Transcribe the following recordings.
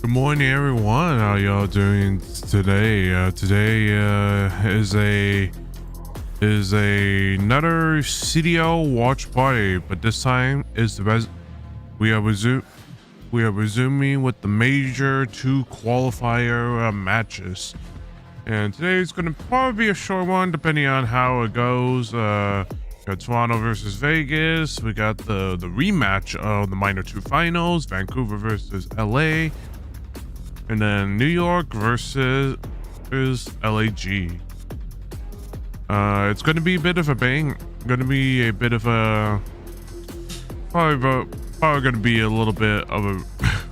Good morning, everyone. How y'all doing today? Today is another CDL watch party, but this time is we are resuming with the major 2 qualifier matches, and today is going to probably be a short one depending on how it goes. We got Toronto versus Vegas. We got the rematch of the minor 2 finals, Vancouver versus LA. And then New York versus LAG. It's going to be a bit of a bang. Going to be a bit of a probably going to be a little bit of a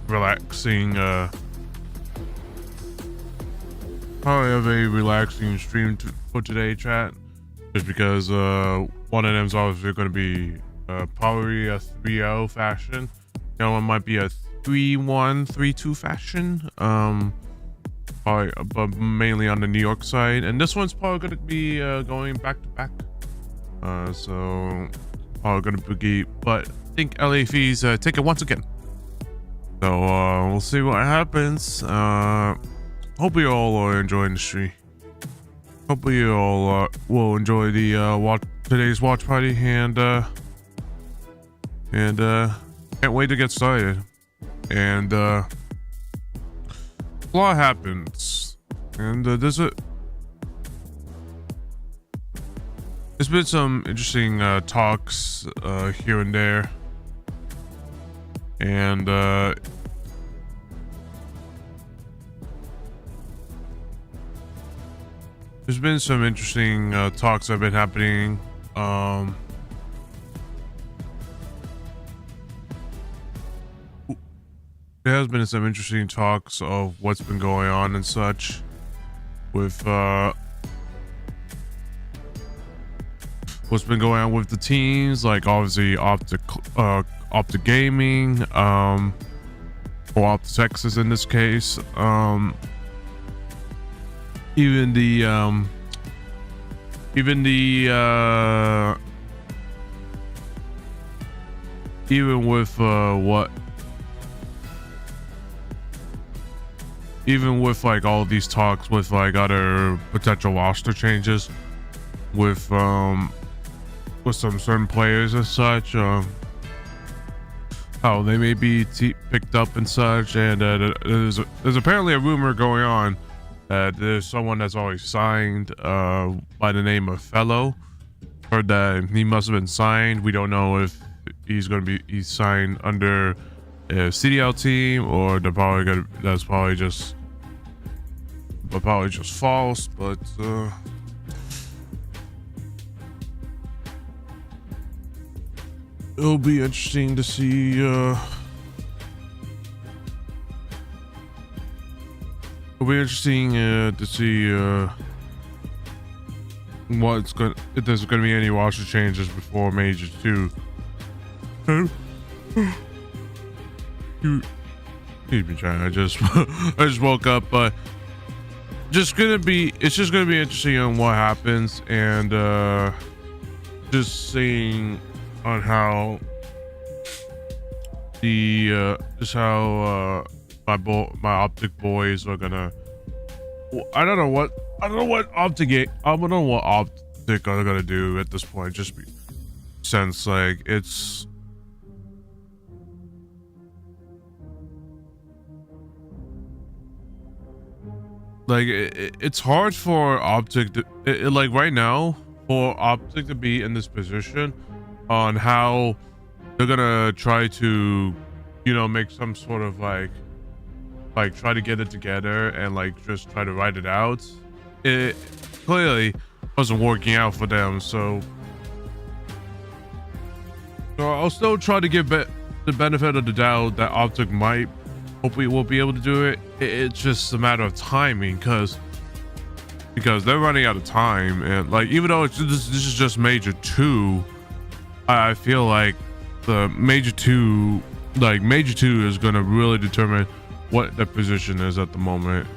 relaxing. Probably have a relaxing stream for today, chat. Just because one of them's obviously going to be probably a 3-0 fashion. The other one might be a 3-1, 3-2 fashion. Probably, but mainly on the New York side, and this one's probably going to be going back to back. So probably going to be, but I think LA Fees take it once again. So we'll see what happens. Hope you all are enjoying the stream. Hope you all will enjoy the today's watch party, and can't wait to get started. And a lot happens, and there's been some interesting talks here and there, and there's been some interesting talks that have been happening. There has been some interesting talks of what's been going on and such with what's been going on with the teams, like obviously Optic Gaming, or Optic Texas in this case, even with like all of these talks with like other potential roster changes with some certain players and such, how they may be picked up and such, and there's apparently a rumor going on that there's someone that's already signed by the name of Fellow. Heard that he must have been signed. We don't know if he's signed under a CDL team, or that's probably just false, but it'll be interesting to see if there's gonna be any roster changes before Major 2. Excuse me, China. I just woke up, but it's just gonna be interesting on what happens, and just seeing on how my Optic boys are gonna. I don't know what Optic are gonna do at this point. Just since like it's. Like it's hard for Optic to like right now for Optic to be in this position on how they're gonna try to, make some sort of like try to get it together and like just try to write it out. It clearly wasn't working out for them, so I'll still try to give the benefit of the doubt that Optic might. Hopefully we'll be able to do it. It's just a matter of timing, because they're running out of time, and like even though this is just Major 2, I feel like the Major 2 is going to really determine what the position is at the moment.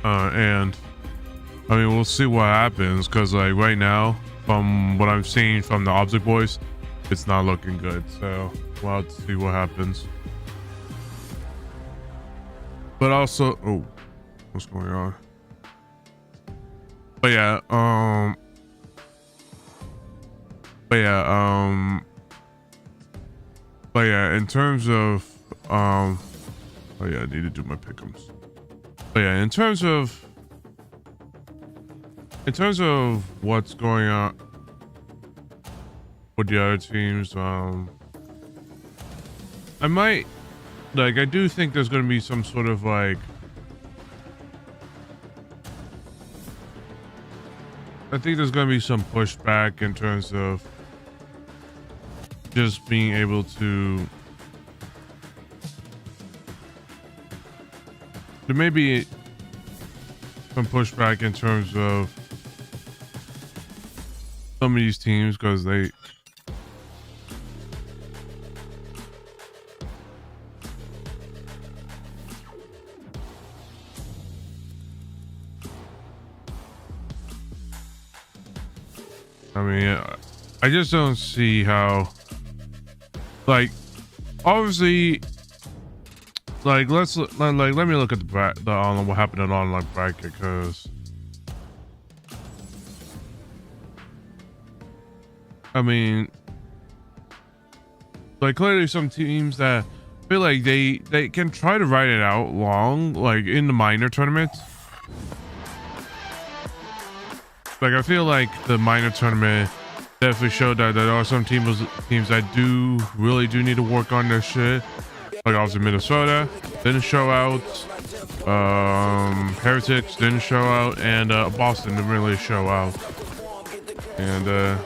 And I mean, we'll see what happens, because like right now, from what I'm seeing from the Optic boys, it's not looking good. So We'll have to see what happens. But also, oh, what's going on? But yeah, in terms of, oh yeah, I need to do my pick'ems. But yeah, in terms of what's going on with the other teams, I might, like, I do think there's going to be some sort of like, I think there's going to be some pushback in terms of just being able to, there may be some pushback in terms of some of these teams because they, I mean, I just don't see how, like, obviously, like, let me look at the online, what happened in online bracket, because I mean, like, clearly some teams that feel like they can try to ride it out long, like in the minor tournaments. Like, I feel like the minor tournament definitely showed that there are some teams that really do need to work on their shit. Like, obviously Minnesota didn't show out, Heretics didn't show out, and Boston didn't really show out. And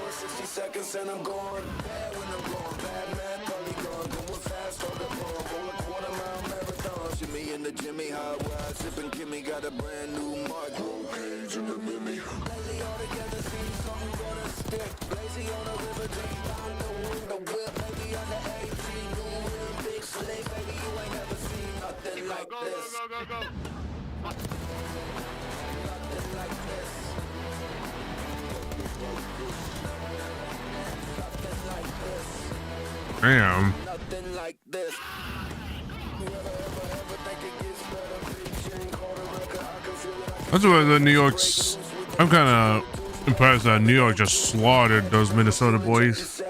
damn. That's why the New York's, I'm kind of impressed that New York just slaughtered those Minnesota boys.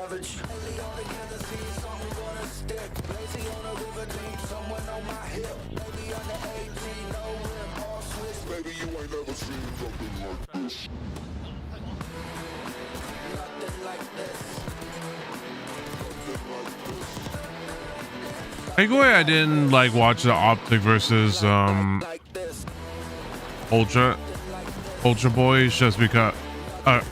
Like, why I didn't like watch the Optic versus Ultra boys just because I'm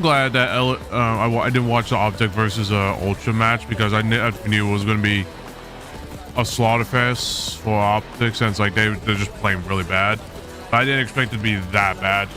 glad that I didn't watch the Optic versus Ultra match because I knew it was going to be a slaughter fest for Optic since like they're just playing really bad. But I didn't expect it to be that bad.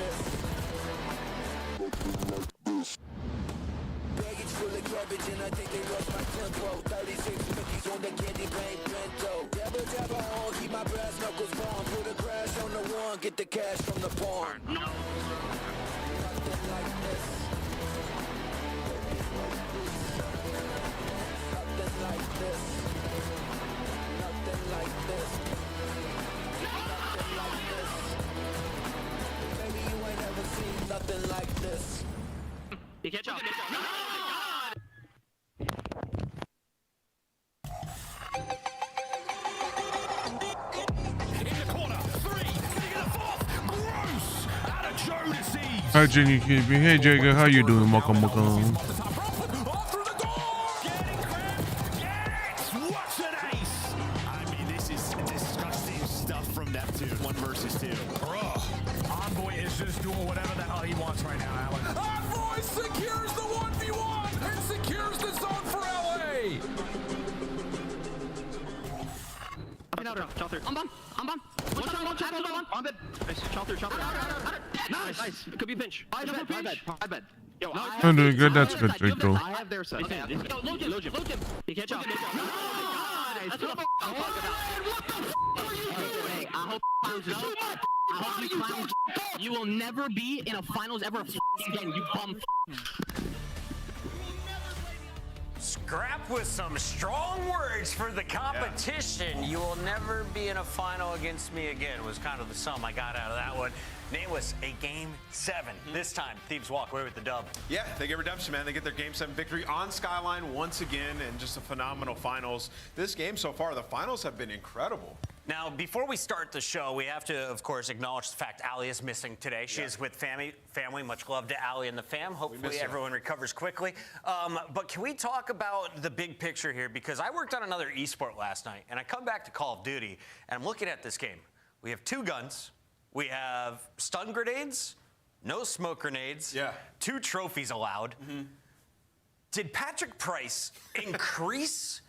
Hi, Jenny KB. Hey, Jager. How you doing? Welcome. I'm doing good. That's good, Jake, though. I have their side. Load him. He can't jump. You will never be in a finals ever again, you bum. Scrap with some strong words for the competition. You will never be in a final against me again was kind of the sum I got out of that one. Name was a Game 7. This time, Thieves walk away with the dub. Yeah, they get redemption, man. They get their Game 7 victory on Skyline once again, and just a phenomenal finals. This game so far, the finals have been incredible. Now, before we start the show, we have to, of course, acknowledge the fact Allie is missing today. She is with family. Much love to Allie and the fam. Hopefully everyone recovers quickly. But can we talk about the big picture here? Because I worked on another esport last night, and I come back to Call of Duty, and I'm looking at this game. We have 2 guns. We have stun grenades, no smoke grenades, 2 trophies allowed. Did Patrick Price increase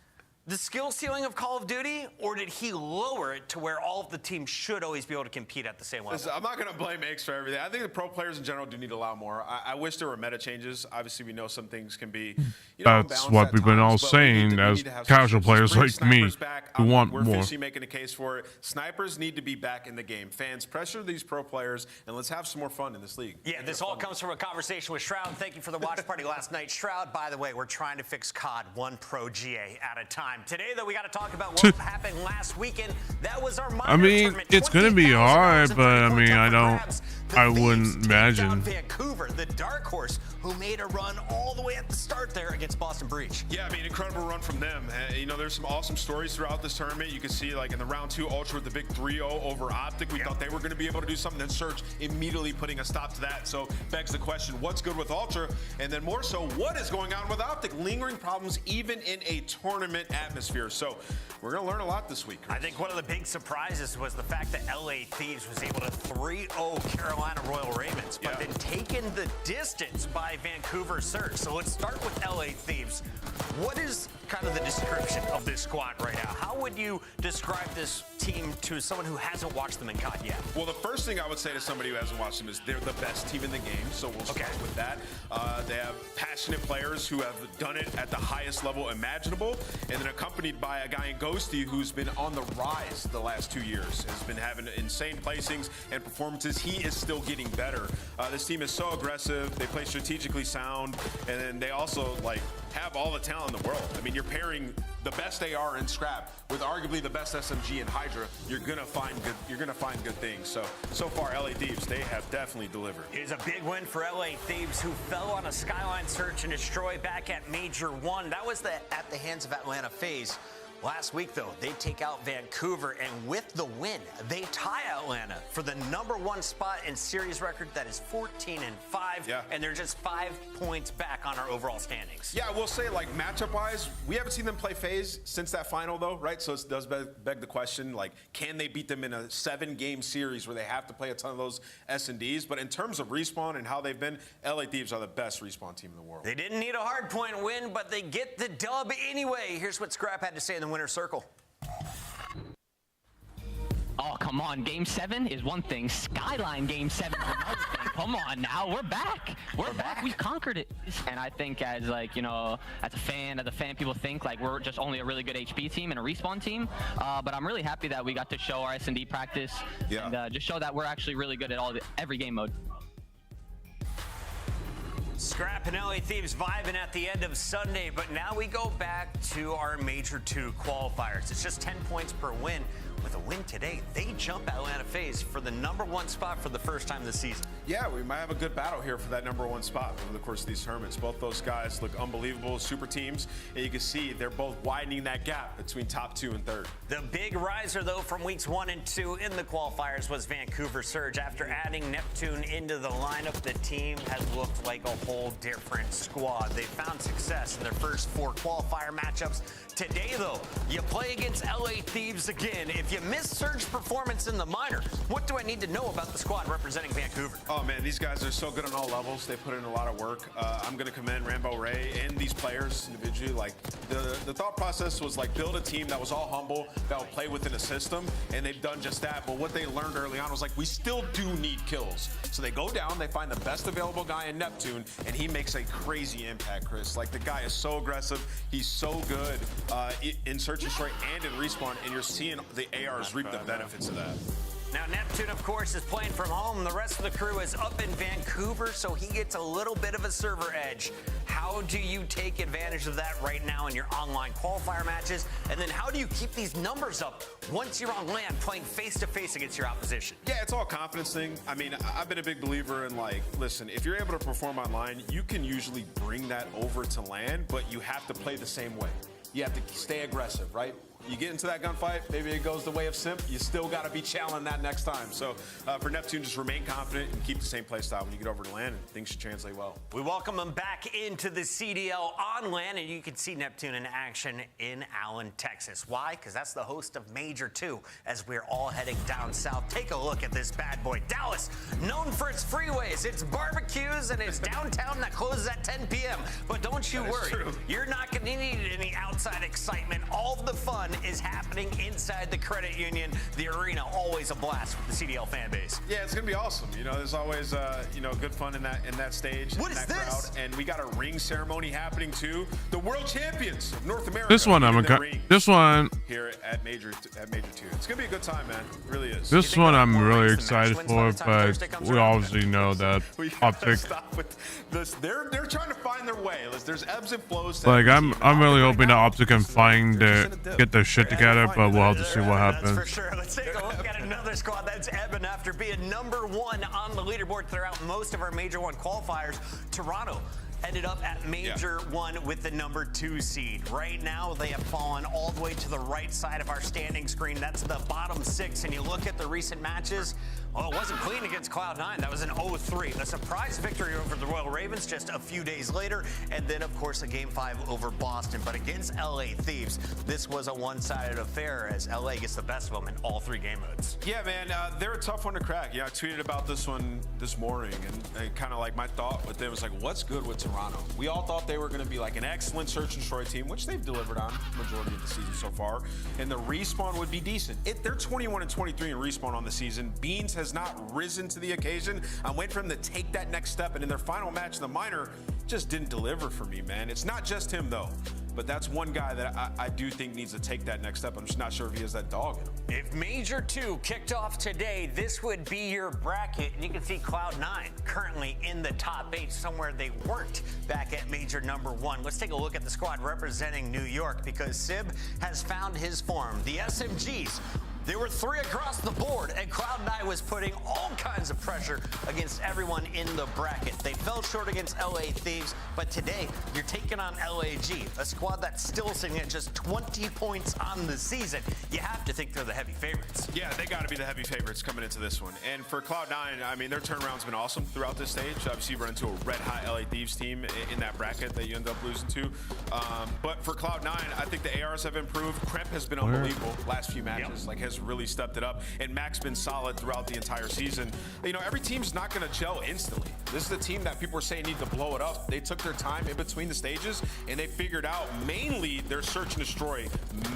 the skill ceiling of Call of Duty, or did he lower it to where all of the teams should always be able to compete at the same level? Listen, I'm not going to blame Aches for everything. I think the pro players in general do need to allow more. I wish there were meta changes. Obviously, we know some things can be, That's what we've been all saying as casual players like me who want more. We're officially making a case for it. Snipers need to be back in the game. Fans, pressure these pro players, and let's have some more fun in this league. Yeah, this all comes from a conversation with Shroud. Thank you for the watch party last night. Shroud, by the way, we're trying to fix COD 1 Pro GA at a time. Today, though, we got to talk about what happened last weekend. That was our minor tournament. It's going to be hard, but I wouldn't imagine. Vancouver, the dark horse, who made a run all the way at the start there against Boston Breach. Yeah, incredible run from them. There's some awesome stories throughout this tournament. You can see, like, in the round 2 Ultra with the big 3-0 over Optic, we thought they were going to be able to do something, then Surge immediately putting a stop to that. So begs the question, what's good with Ultra? And then more so, what is going on with Optic? Lingering problems even in a tournament atmosphere. So we're going to learn a lot this week, Chris. I think one of the big surprises was the fact that LA Thieves was able to 3-0 Carolina Royal Ravens, but then taken the distance by Vancouver Surge. So let's start with LA Thieves. What is kind of the description of this squad right now? How would you describe this team to someone who hasn't watched them in COD yet? Well, the first thing I would say to somebody who hasn't watched them is they're the best team in the game, so we'll start with that. They have passionate players who have done it at the highest level imaginable, and then accompanied by a guy in Ghosty who's been on the rise the last 2 years, has been having insane placings and performances. He is still getting better. This team is so aggressive. They play strategically sound, and then they also have all the talent in the world. You're pairing the best AR in Scrap with arguably the best SMG in Hydra. You're gonna find good things. So far, LA Thieves, they have definitely delivered. It is a big win for LA Thieves, who fell on a Skyline search and destroy back at Major 1. That was at the hands of Atlanta FaZe. Last week, though, they take out Vancouver, and with the win, they tie Atlanta for the #1 spot in series record. That is 14-5, and they're just 5 points back on our overall standings. Yeah, I will say, matchup-wise, we haven't seen them play FaZe since that final, though, right? So it does beg the question, can they beat them in a 7-game series where they have to play a ton of those S&Ds? But in terms of Respawn and how they've been, LA Thieves are the best Respawn team in the world. They didn't need a hardpoint win, but they get the dub anyway. Here's what Scrap had to say in the winner's circle. Oh, come on. Game 7 is one thing. Skyline Game 7 is another thing. Come on now. We're back. We're back. We've conquered it. And I think as a fan, people think we're just only a really good HP team and a Respawn team. But I'm really happy that we got to show our S&D practice and just show that we're actually really good at every game mode. Scrap and LA Thieves vibing at the end of Sunday, but now we go back to our Major 2 qualifiers. It's just 10 points per win. With a win today, they jump Atlanta FaZe for the #1 spot for the first time this season. Yeah, we might have a good battle here for that #1 spot over the course of these tournaments. Both those guys look unbelievable, super teams, and you can see they're both widening that gap between top 2 and 3rd. The big riser, though, from weeks 1 and 2 in the qualifiers was Vancouver Surge. After adding Neptune into the lineup, the team has looked like a whole different squad. They found success in their first 4 qualifier matchups. Today, though, you play against LA Thieves again. If you missed Surge performance in the minor, what do I need to know about the squad representing Vancouver? Oh man, these guys are so good on all levels. They put in a lot of work. I'm going to commend Rambo Ray and these players individually. The thought process was build a team that was all humble, that would play within a system, and they've done just that. But what they learned early on was we still do need kills. So they go down, they find the best available guy in Neptune, and he makes a crazy impact, Chris. The guy is so aggressive. He's so good in Search and Destroy and in Respawn, and you're seeing the ARs reap the benefits of that. Now, Neptune, of course, is playing from home. The rest of the crew is up in Vancouver, so he gets a little bit of a server edge. How do you take advantage of that right now in your online qualifier matches? And then how do you keep these numbers up once you're on LAN playing face-to-face against your opposition? Yeah, it's all a confidence thing. I mean, I've been a big believer in, like, listen, if you're able to perform online, you can usually bring that over to LAN, but you have to play the same way. You have to stay aggressive, right? You get into that gunfight, maybe it goes the way of Simp. You still got to be challenging that next time. So for Neptune, just remain confident and keep the same play style when you get over to LAN, and things should translate well. We welcome him back into the CDL on LAN, and you can see Neptune in action in Allen, Texas. Why? Because that's the host of Major 2 as we're all heading down south. Take a look at this bad boy. Dallas, known for its freeways, its barbecues, and its downtown that closes at 10 p.m. But don't you worry, you're not going to need any outside excitement. All of the fun is happening inside the credit union. The arena, always a blast with the CDL fan base. Yeah, it's gonna be awesome. You know, there's always good fun in that stage. What in is that this? Crowd. And we got a ring ceremony happening too. The world champions of North America. This one here at Major 2. It's gonna be a good time, man. It really is. This one I'm really excited for, but we obviously know that we gotta Optic. stop with this. They're trying to find their way. There's ebbs and flows. to Like every team. I'm really hoping that now, Optic can get their shit together, but we'll have to see what That's happens. for sure. Let's take a look at another squad that's ebbing after being #1 on the leaderboard throughout most of our Major 1 qualifiers. Toronto ended up at Major 1 with the #2 seed. Right now, they have fallen all the way to the right side of our standing screen. That's the bottom 6. And you look at the recent matches, well, it wasn't clean against Cloud9. That was an 0-3. A surprise victory over the Royal Ravens just a few days later. And then, of course, a Game 5 over Boston. But against LA Thieves, this was a one-sided affair as LA gets the best of them in all 3 game modes. Yeah, man, they're a tough one to crack. Yeah, I tweeted about this one this morning, and kind of like my thought with them was like, what's good with Toronto? We all thought they were going to be like an excellent search and destroy team, which they've delivered on majority of the season so far, and the respawn would be decent. They're 21-23 in respawn on the season. Beans has not risen to the occasion. I'm waiting for him to take that next step, and in their final match, the minor just didn't deliver for me, man. It's not just him, though. But that's one guy that I do think needs to take that next step. I'm just not sure if he has that dog in him. If Major 2 kicked off today, this would be your bracket. And you can see Cloud9 currently in the top 8, somewhere they weren't back at Major #1. Let's take a look at the squad representing New York, because Sib has found his form. The SMGs, there were 3 across the board, and Cloud9 was putting all kinds of pressure against everyone in the bracket. They fell short against LA Thieves, but today you're taking on LAG, a squad that's still sitting at just 20 points on the season. You have to think they're the heavy favorites. Yeah, they got to be the heavy favorites coming into this one. And for Cloud9, I mean, their turnaround's been awesome throughout this stage. Obviously, you run into a red-hot LA Thieves team in that bracket that you end up losing to. But for Cloud9, I think the ARs have improved. Kremp has been unbelievable last few matches. Like, has really stepped it up, and Mac's been solid throughout the entire season. You know, every team's not going to gel instantly. This is the team that people were saying need to blow it up. They took their time in between the stages, and they figured out mainly their search and destroy.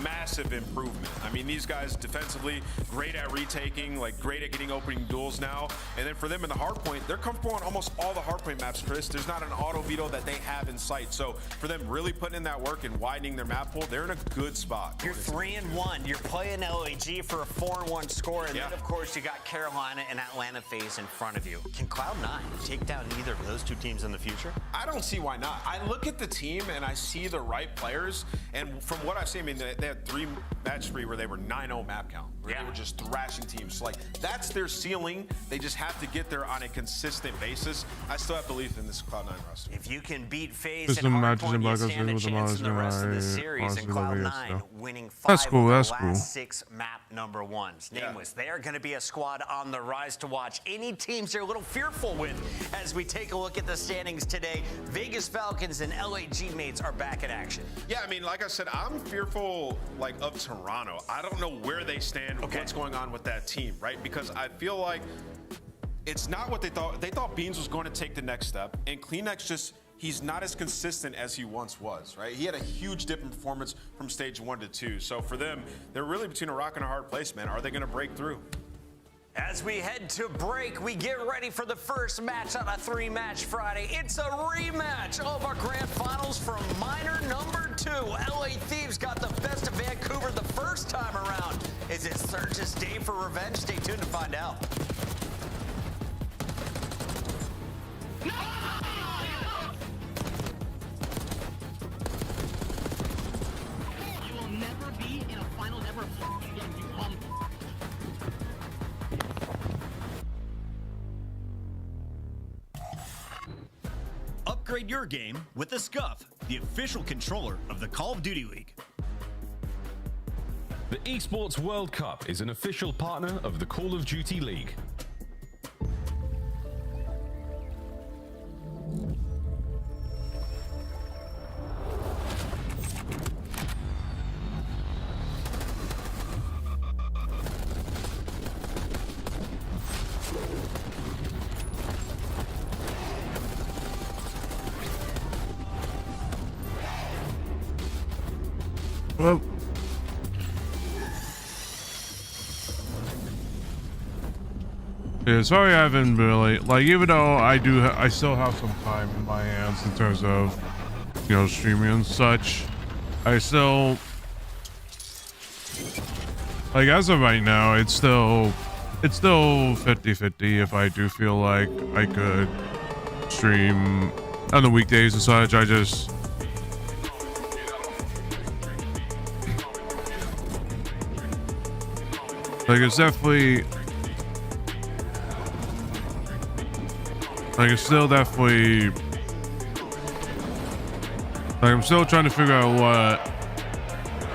Massive improvement. I mean, these guys defensively great at retaking, like great at getting opening duels now. And then for them in the hardpoint, they're comfortable on almost all the hardpoint maps, Chris. There's not an auto veto that they have in sight. So for them really putting in that work and widening their map pool, they're in a good spot. You're 3-1. You're playing LAG for a 4-1 score, and then of course you got Carolina and Atlanta FaZe in front of you. Can Cloud9 take down either of those 2 teams in the future? I don't see why not. I look at the team and I see the right players, and from what I've seen, I mean, they had 3 match 3 where they were 9-0 map count, where they were just thrashing teams. So, like, that's their ceiling. They just have to get there on a consistent basis. I still have belief in this Cloud9 roster. If you can beat FaZe and Hardpoint, you stand a chance in the rest of the series, and Cloud9 winning 5 of the last 6 map #1s. Nameless, they are going to be a squad on the rise to watch. Any teams you're a little fearful with as we take a look at the standings today. Vegas Falcons and LAG mates are back in action. Yeah, I mean, like I said, I'm fearful, like, of Toronto. I don't know where they stand, what's going on with that team, right? Because I feel like it's not what they thought. They thought Beans was going to take the next step, and Kleenex just, he's not as consistent as he once was, right? He had a huge dip in performance from stage 1 to 2. So for them, they're really between a rock and a hard place, man. Are they going to break through? As we head to break, we get ready for the first match on a 3-match Friday. It's a rematch of our grand finals from minor number 2. LA Thieves got the best of Vancouver the first time around. Is it Surge's day for revenge? Stay tuned to find out. You will never be in a finals ever again, you bum. Upgrade your game with the Scuff, the official controller of the Call of Duty League. The Esports World Cup is an official partner of the Call of Duty League. Well, yeah, sorry I haven't really, like, even though I still have some time in my hands in terms of, you know, streaming and such, I still, like, as of right now, it's still 50-50 if I do feel like I could stream on the weekdays and such. I just, like, it's definitely, like, it's still definitely, like, I'm still trying to figure out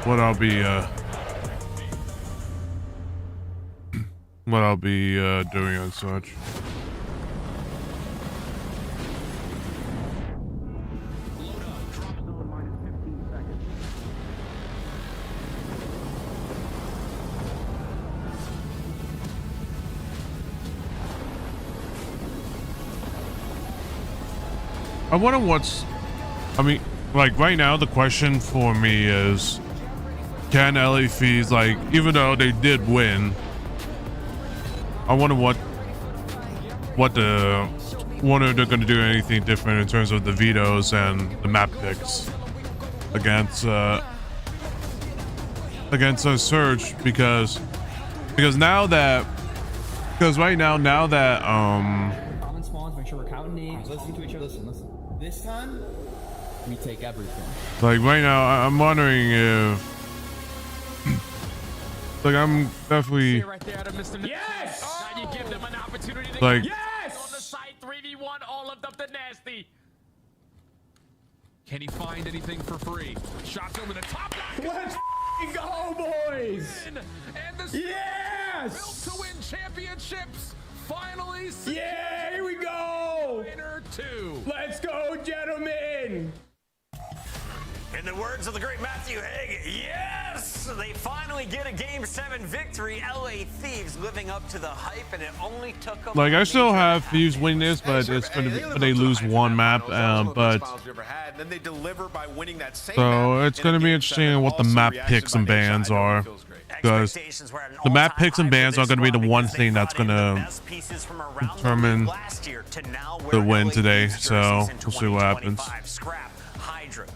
what I'll be doing and such. I wonder like, right now the question for me is, can LA Thieves, like, even though they did win, I wonder what they're going to do anything different in terms of the vetoes and the map picks against a Surge, because right now that Common spawns, make sure we're counting names, listening to each other. Listen. This time, we take everything. like, right now I'm wondering if, like, I'm definitely, Yes! Now you give them an opportunity to like, yes! On the side 3v1, all of the nasty. Can he find anything for free? Shots over the top. Let's go, boys! And the Yes! built to win championships. Finally, Yeah, here we go! winner 2. Let's go, gentlemen! In the words of the great Matthew Haig, yes! They finally get a Game 7 victory. LA Thieves living up to the hype, and it only took them. like, I still have Thieves win this, but it's going to be, but they lose one map, but so it's going to be interesting what the map picks and bans are, because the map picks and bans are going to be the one thing that's going to determine the win today. So we'll see what happens.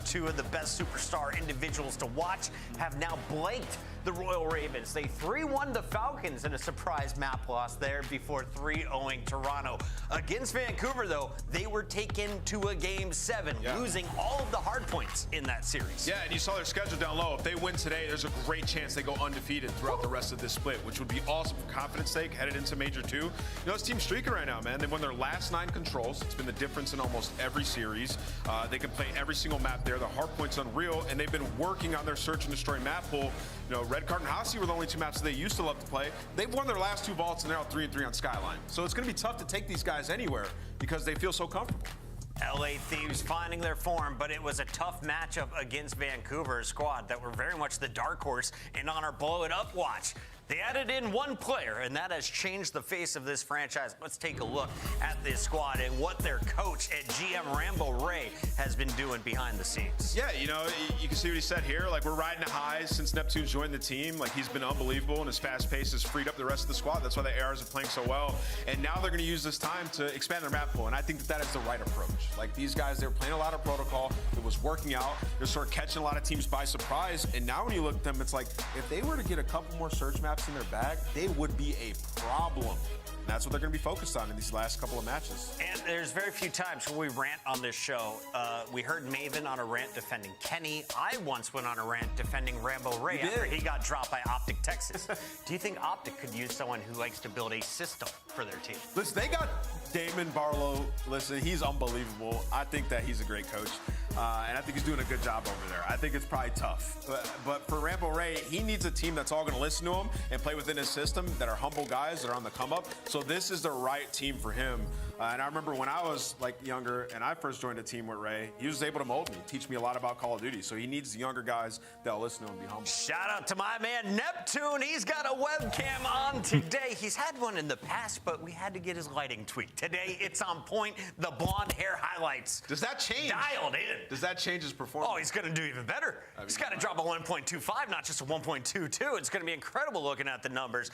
Two of the best superstar individuals to watch have now blanked the Royal Ravens. They 3-1 the Falcons in a surprise map loss there before 3-0ing Toronto. Against Vancouver, though, they were taken to a Game 7, losing all of the hard points in that series. Yeah, and you saw their schedule down low. If they win today, there's a great chance they go undefeated throughout the rest of this split, which would be awesome for confidence sake headed into Major 2. You know, this team's streaking right now, man. They won their last 9 controls. It's been the difference in almost every series. They can play every single map there. The hard point's unreal, and they've been working on their search and destroy map pool. You know, Red Card and Hossie were the only 2 maps that they used to love to play. They've won their last 2 vaults, and they're out 3-3 on Skyline. So it's going to be tough to take these guys anywhere because they feel so comfortable. LA Thieves finding their form, but it was a tough matchup against Vancouver's squad that were very much the dark horse and on our blow it up watch. They added in one player, and that has changed the face of this franchise. Let's take a look at this squad and what their coach and GM Rambo Ray has been doing behind the scenes. Yeah, you know, you can see what he said here. Like, we're riding a high since Neptune's joined the team. Like, he's been unbelievable, and his fast pace has freed up the rest of the squad. That's why the ARs are playing so well. And now they're going to use this time to expand their map pool, and I think that is the right approach. Like, these guys, they were playing a lot of protocol. It was working out. They're sort of catching a lot of teams by surprise. And now when you look at them, it's like, if they were to get a couple more search maps in their bag, they would be a problem. And that's what they're going to be focused on in these last couple of matches. And there's very few times when we rant on this show. We heard Maven on a rant defending Kenny. I once went on a rant defending Rambo Ray after he got dropped by Optic Texas. Do you think Optic could use someone who likes to build a system for their team? Listen, they got Damon Barlow. Listen, he's unbelievable. I think that he's a great coach. And I think he's doing a good job over there. I think it's probably tough. But for Rambo Ray, he needs a team that's all going to listen to him and play within his system, that are humble guys, that are on the come up. So this is the right team for him. And I remember when I was like younger and I first joined a team with Ray, he was able to mold me, teach me a lot about Call of Duty. So he needs the younger guys that'll listen to him and be humble. Shout out to my man Neptune. He's got a webcam on today. He's had one in the past, but we had to get his lighting tweaked. Today it's on point. The blonde hair highlights. Does that change? Dialed in. Does that change his performance? Oh, he's going to do even better. He's got to drop a 1.25, not just a 1.22. It's going to be incredible looking at the numbers.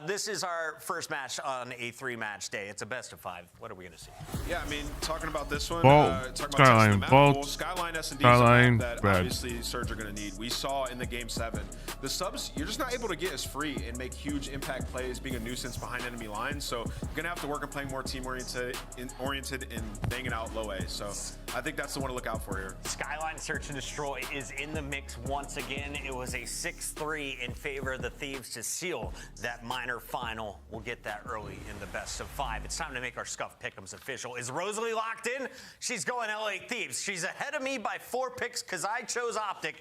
This is our first match on a 3-match day. It's a best of 5. What are we going to see? Yeah, I mean, talking about this one, talking about Skyline, the map Vault, pool, Skyline S&D Skyline, is a map that red. obviously Surge are going to need. We saw in the Game 7, the subs, you're just not able to get as free and make huge impact plays, being a nuisance behind enemy lines. So you're going to have to work on playing more team-oriented and banging out low A. So I think that's the one to look out for here. Skyline Search and Destroy is in the mix once again. It was a 6-3 in favor of the Thieves to seal that minor final. We'll get that early in the best of 5. It's time to make our Scuff Pick'ems official. Is Rosalie locked in? She's going LA Thieves. She's ahead of me by 4 picks because I chose Optic.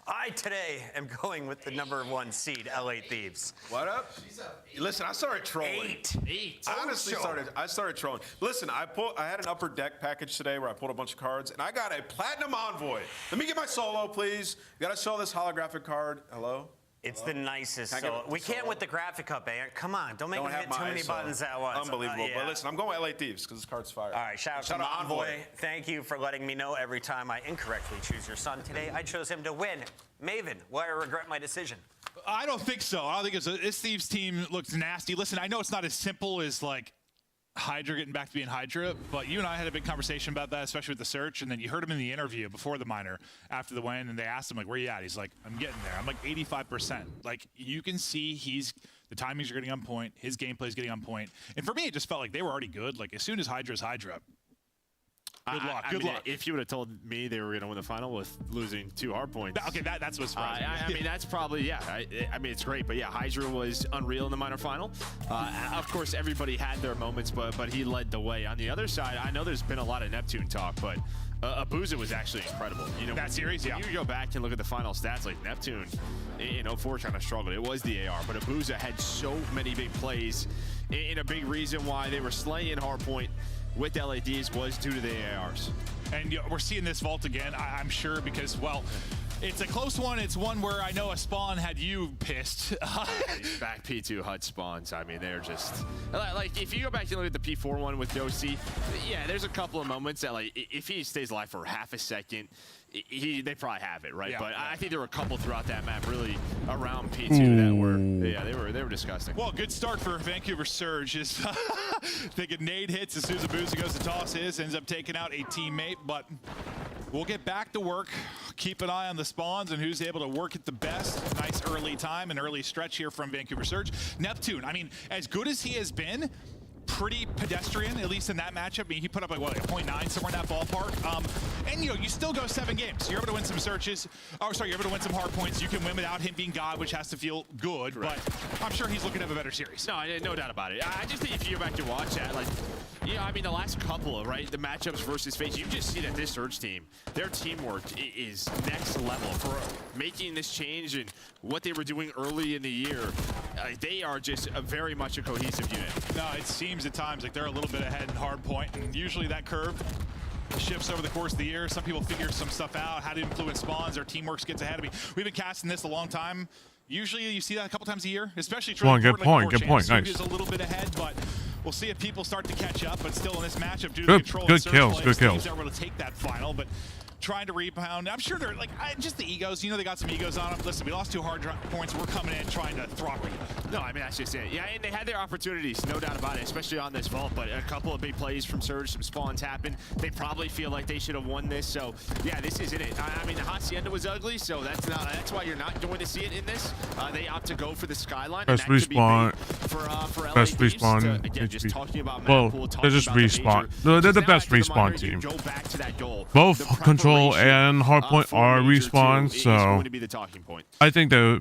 I today am going with the #1 seed, LA Thieves. What up? Listen, I started trolling. 8. I honestly started trolling. Listen, I had an upper deck package today where I pulled a bunch of cards, and I got a Platinum Envoy. Let me get my solo, please. You gotta show this holographic card. Hello? It's the nicest solo. We can't with the graphic up, Aaron. Come on, don't make me hit too many buttons at once. Unbelievable. But listen, I'm going LA Thieves because this card's fire. All right, shout out to Envoy. Thank you for letting me know every time I incorrectly choose your son. Today, I chose him to win. Maven, will I regret my decision? I don't think so. I don't think this Thieves team looks nasty. Listen, I know it's not as simple as like Hydra getting back to being Hydra, but you and I had a big conversation about that, especially with the search, and then you heard him in the interview before the minor after the win, and they asked him, like, where you at? He's like, I'm getting there. I'm like 85%. Like, you can see the timings are getting on point, his gameplay is getting on point, and for me, it just felt like they were already good. Like, as soon as Hydra's Hydra, good luck. If you would have told me they were going to win the final with losing 2 hard points. Okay, that's what's surprising. I mean, that's probably, yeah. I mean, it's great. But, yeah, Hydra was unreal in the minor final. Of course, everybody had their moments, but he led the way. On the other side, I know there's been a lot of Neptune talk, but Abuza was actually incredible. You know, that series, when you go back and look at the final stats, like Neptune in 04 kind of struggled. It was the AR, but Abuza had so many big plays. And a big reason why they were slaying hardpoint with LADs was due to the ARs. And we're seeing this vault again, I'm sure, because, well, it's a close one. It's one where I know a spawn had you pissed. Back P2 HUD spawns, I mean, they're just... Like, if you go back and look at the P4 one with Josie, yeah, there's a couple of moments that, like, if he stays alive for half a second, they probably have it, right? Yeah, but I think there were a couple throughout that map really around P2 that were, yeah, they were disgusting. Well, good start for Vancouver Surge. Is thinking nade hits as soon as Abuza goes to toss his, ends up taking out a teammate, but we'll get back to work. Keep an eye on the spawns and who's able to work it the best. Nice early time, an early stretch here from Vancouver Surge. Neptune, I mean, as good as he has been, pretty pedestrian, at least in that matchup. I mean, he put up like, what, a 0.9, somewhere in that ballpark. And, you know, you still go 7 games. You're able to win some searches. Oh, sorry, you're able to win some hard points. You can win without him being God, which has to feel good. Correct. But I'm sure he's looking to have a better series. No doubt about it. I just think if you go back and watch that, like, yeah, I mean, the last couple of, right, the matchups versus FaZe, you just see that this Surge team, their teamwork is next level for making this change and what they were doing early in the year. They are just very much a cohesive unit. No, it seems at times like they're a little bit ahead in hard point, and usually that curve shifts over the course of the year. Some people figure some stuff out, how to influence spawns, their teamwork gets ahead of me. We've been casting this a long time. Usually you see that a couple times a year, especially Good point. Nice. Is a little bit ahead, but we'll see if people start to catch up. But still in this matchup, due to Good- the control good and surge kills, plays, good kills. teams are able to take that final, but trying to rebound. I'm sure they're like just the egos. You know, they got some egos on them. Listen, we lost 2 hard points. We're coming in trying to throttle you. No, I mean, that's just it. Yeah, and they had their opportunities, no doubt about it, especially on this vault. But a couple of big plays from Surge, some spawns happened. They probably feel like they should have won this. So, yeah, this isn't it. I mean, the Hacienda was ugly, so that's why you're not going to see it in this. They opt to go for the Skyline. Best and that could be respawn. big for LA Best Thieves respawn. to, again, just talking about map Well, pool, they're just talking about respawn. major. No, they're the Now best after the respawn minor, you team. go back to that goal. Both The Control preparation, and Hardpoint for are major two respawn, is so going to be the talking point. I think they're a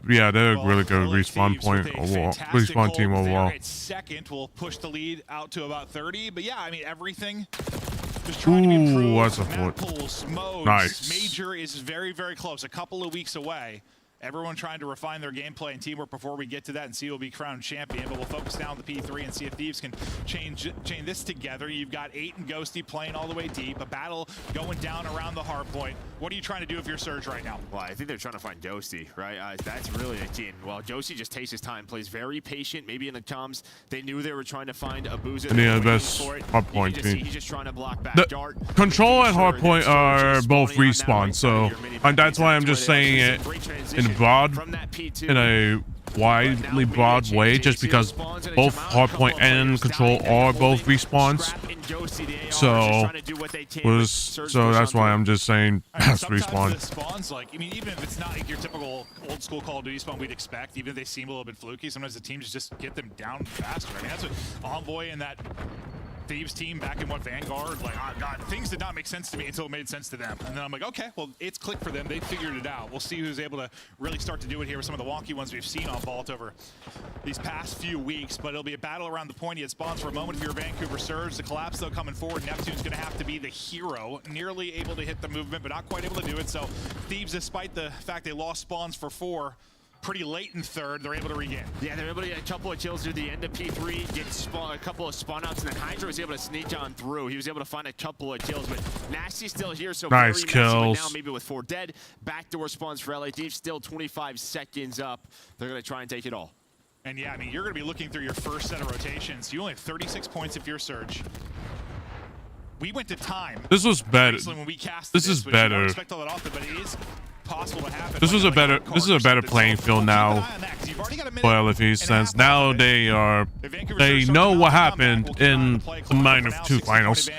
Well, really good LA respawn Thieves point with a overall. fantastic Respawn team hold there overall. at second will push the lead out to about 30. But yeah, I mean, everything just trying to improve. Ooh, that's a Map foot. pools, smokes. Nice. Major is very, very close. A couple of weeks away. Everyone trying to refine their gameplay and teamwork before we get to that and see who will be crowned champion. But we'll focus now on the P3 and see if Thieves can chain this together. You've got 8 and Ghosty playing all the way deep. A battle going down around the hard point. What are you trying to do with your Surge right now? Well, I think they're trying to find Ghosty, right? That's really the key. Well, Ghosty just takes his time, plays very patient. Maybe in the comms, they knew they were trying to find a boozer. And the best hardpoint team. He's just trying to block back The Dart. Control and Making sure Hardpoint that are Surge is both spawning on that respawn, right so side of your mini-map. that's why I'm That's just where they saying are. it It's a great transition in broad, from that P2. in a widely broad way, just because both Hardpoint and Control are both respawns. So that's why I'm just saying best Sometimes respawn. the spawns, like, I mean, even if it's not like your typical old school Call of Duty spawn we'd expect, even if they seem a little bit fluky, sometimes the teams just get them down faster. I mean, that's what Envoy and that Thieves team back in Vanguard, like, oh God, things did not make sense to me until it made sense to them. And then I'm like, okay, well, it's clicked for them. They figured it out. We'll see who's able to really start to do it here with some of the wonky ones we've seen on Vault over these past few weeks. But it'll be a battle around the point. He had spawns for a moment for your Vancouver Surge. The collapse, though, coming forward. Neptune's going to have to be the hero, nearly able to hit the movement, but not quite able to do it. So Thieves, despite the fact they lost spawns for 4, pretty late in third, they're able to regain. Yeah, they're able to get a couple of kills near the end of P3, get a couple of spawn outs, and then Hydra was able to sneak on through. He was able to find a couple of kills, but Nasty's still here, so nice very messy. kills. Now maybe with 4 dead, backdoor spawns for LA Thieves, still 25 seconds up. They're going to try and take it all. And yeah, I mean, you're going to be looking through your first set of rotations. You only have 36 points if you're Surge. We went to time. This was better. When we cast This is which you better. don't expect all that often, but it is possible to happen. This was a better. This is a better playing field now for LFE, since now they know what happened in the minor 2 finals.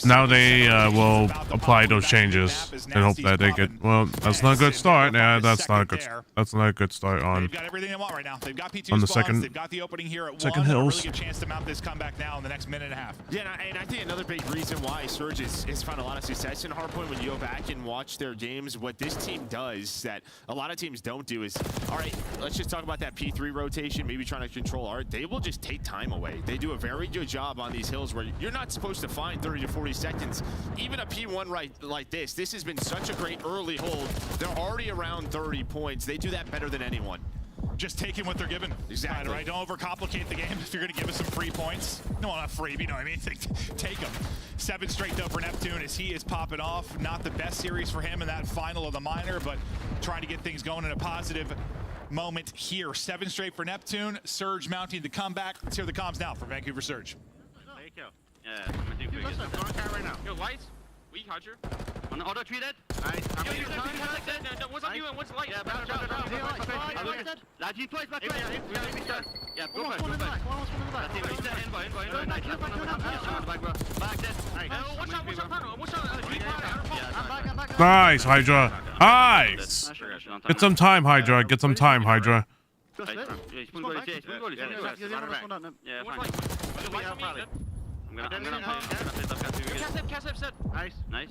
Now they will apply those changes and hope that they get. Well, that's not a good start. Yeah, that's not a good. That's not a good start on. They've got everything they want right now. They've got P2 on the spots. second. They've got the opening here at Second 1. hills. A really good chance to mount this comeback now in the next minute and a half. Yeah, and I think another big reason why Surge has found a lot of success in Hardpoint, when you go back and watch their games, what this team does that a lot of teams don't do is, all right, let's just talk about that P3 rotation, maybe trying to control art. They will just take time away. They do a very good job on these hills where you're not supposed to find 30 to 40 seconds. Even a P1 right like this has been such a great early hold. They're already around 30 points. They do that better than anyone. Just taking what they're given. Exactly. Right? Don't overcomplicate the game. If you're going to give us some free points, no, not free, but you know what I mean? Take them. 7 straight, though, for Neptune as he is popping off. Not the best series for him in that final of the minor, but trying to get things going in a positive moment here. 7 straight for Neptune. Surge mounting the comeback. Let's hear the comms now for Vancouver Surge. Thank you. Yeah, right now. Yo, White, weak Hydra. On the auto tree dead. Nice. Yo, you dead. What's on you and what's light? Yeah, back down. Laji twice, back twice. Yeah, go for it. Back dead. Nice, Hydra. Nice. Get some time, Hydra. Get some time, Hydra. I'm gonna Cast set. Nice. I'm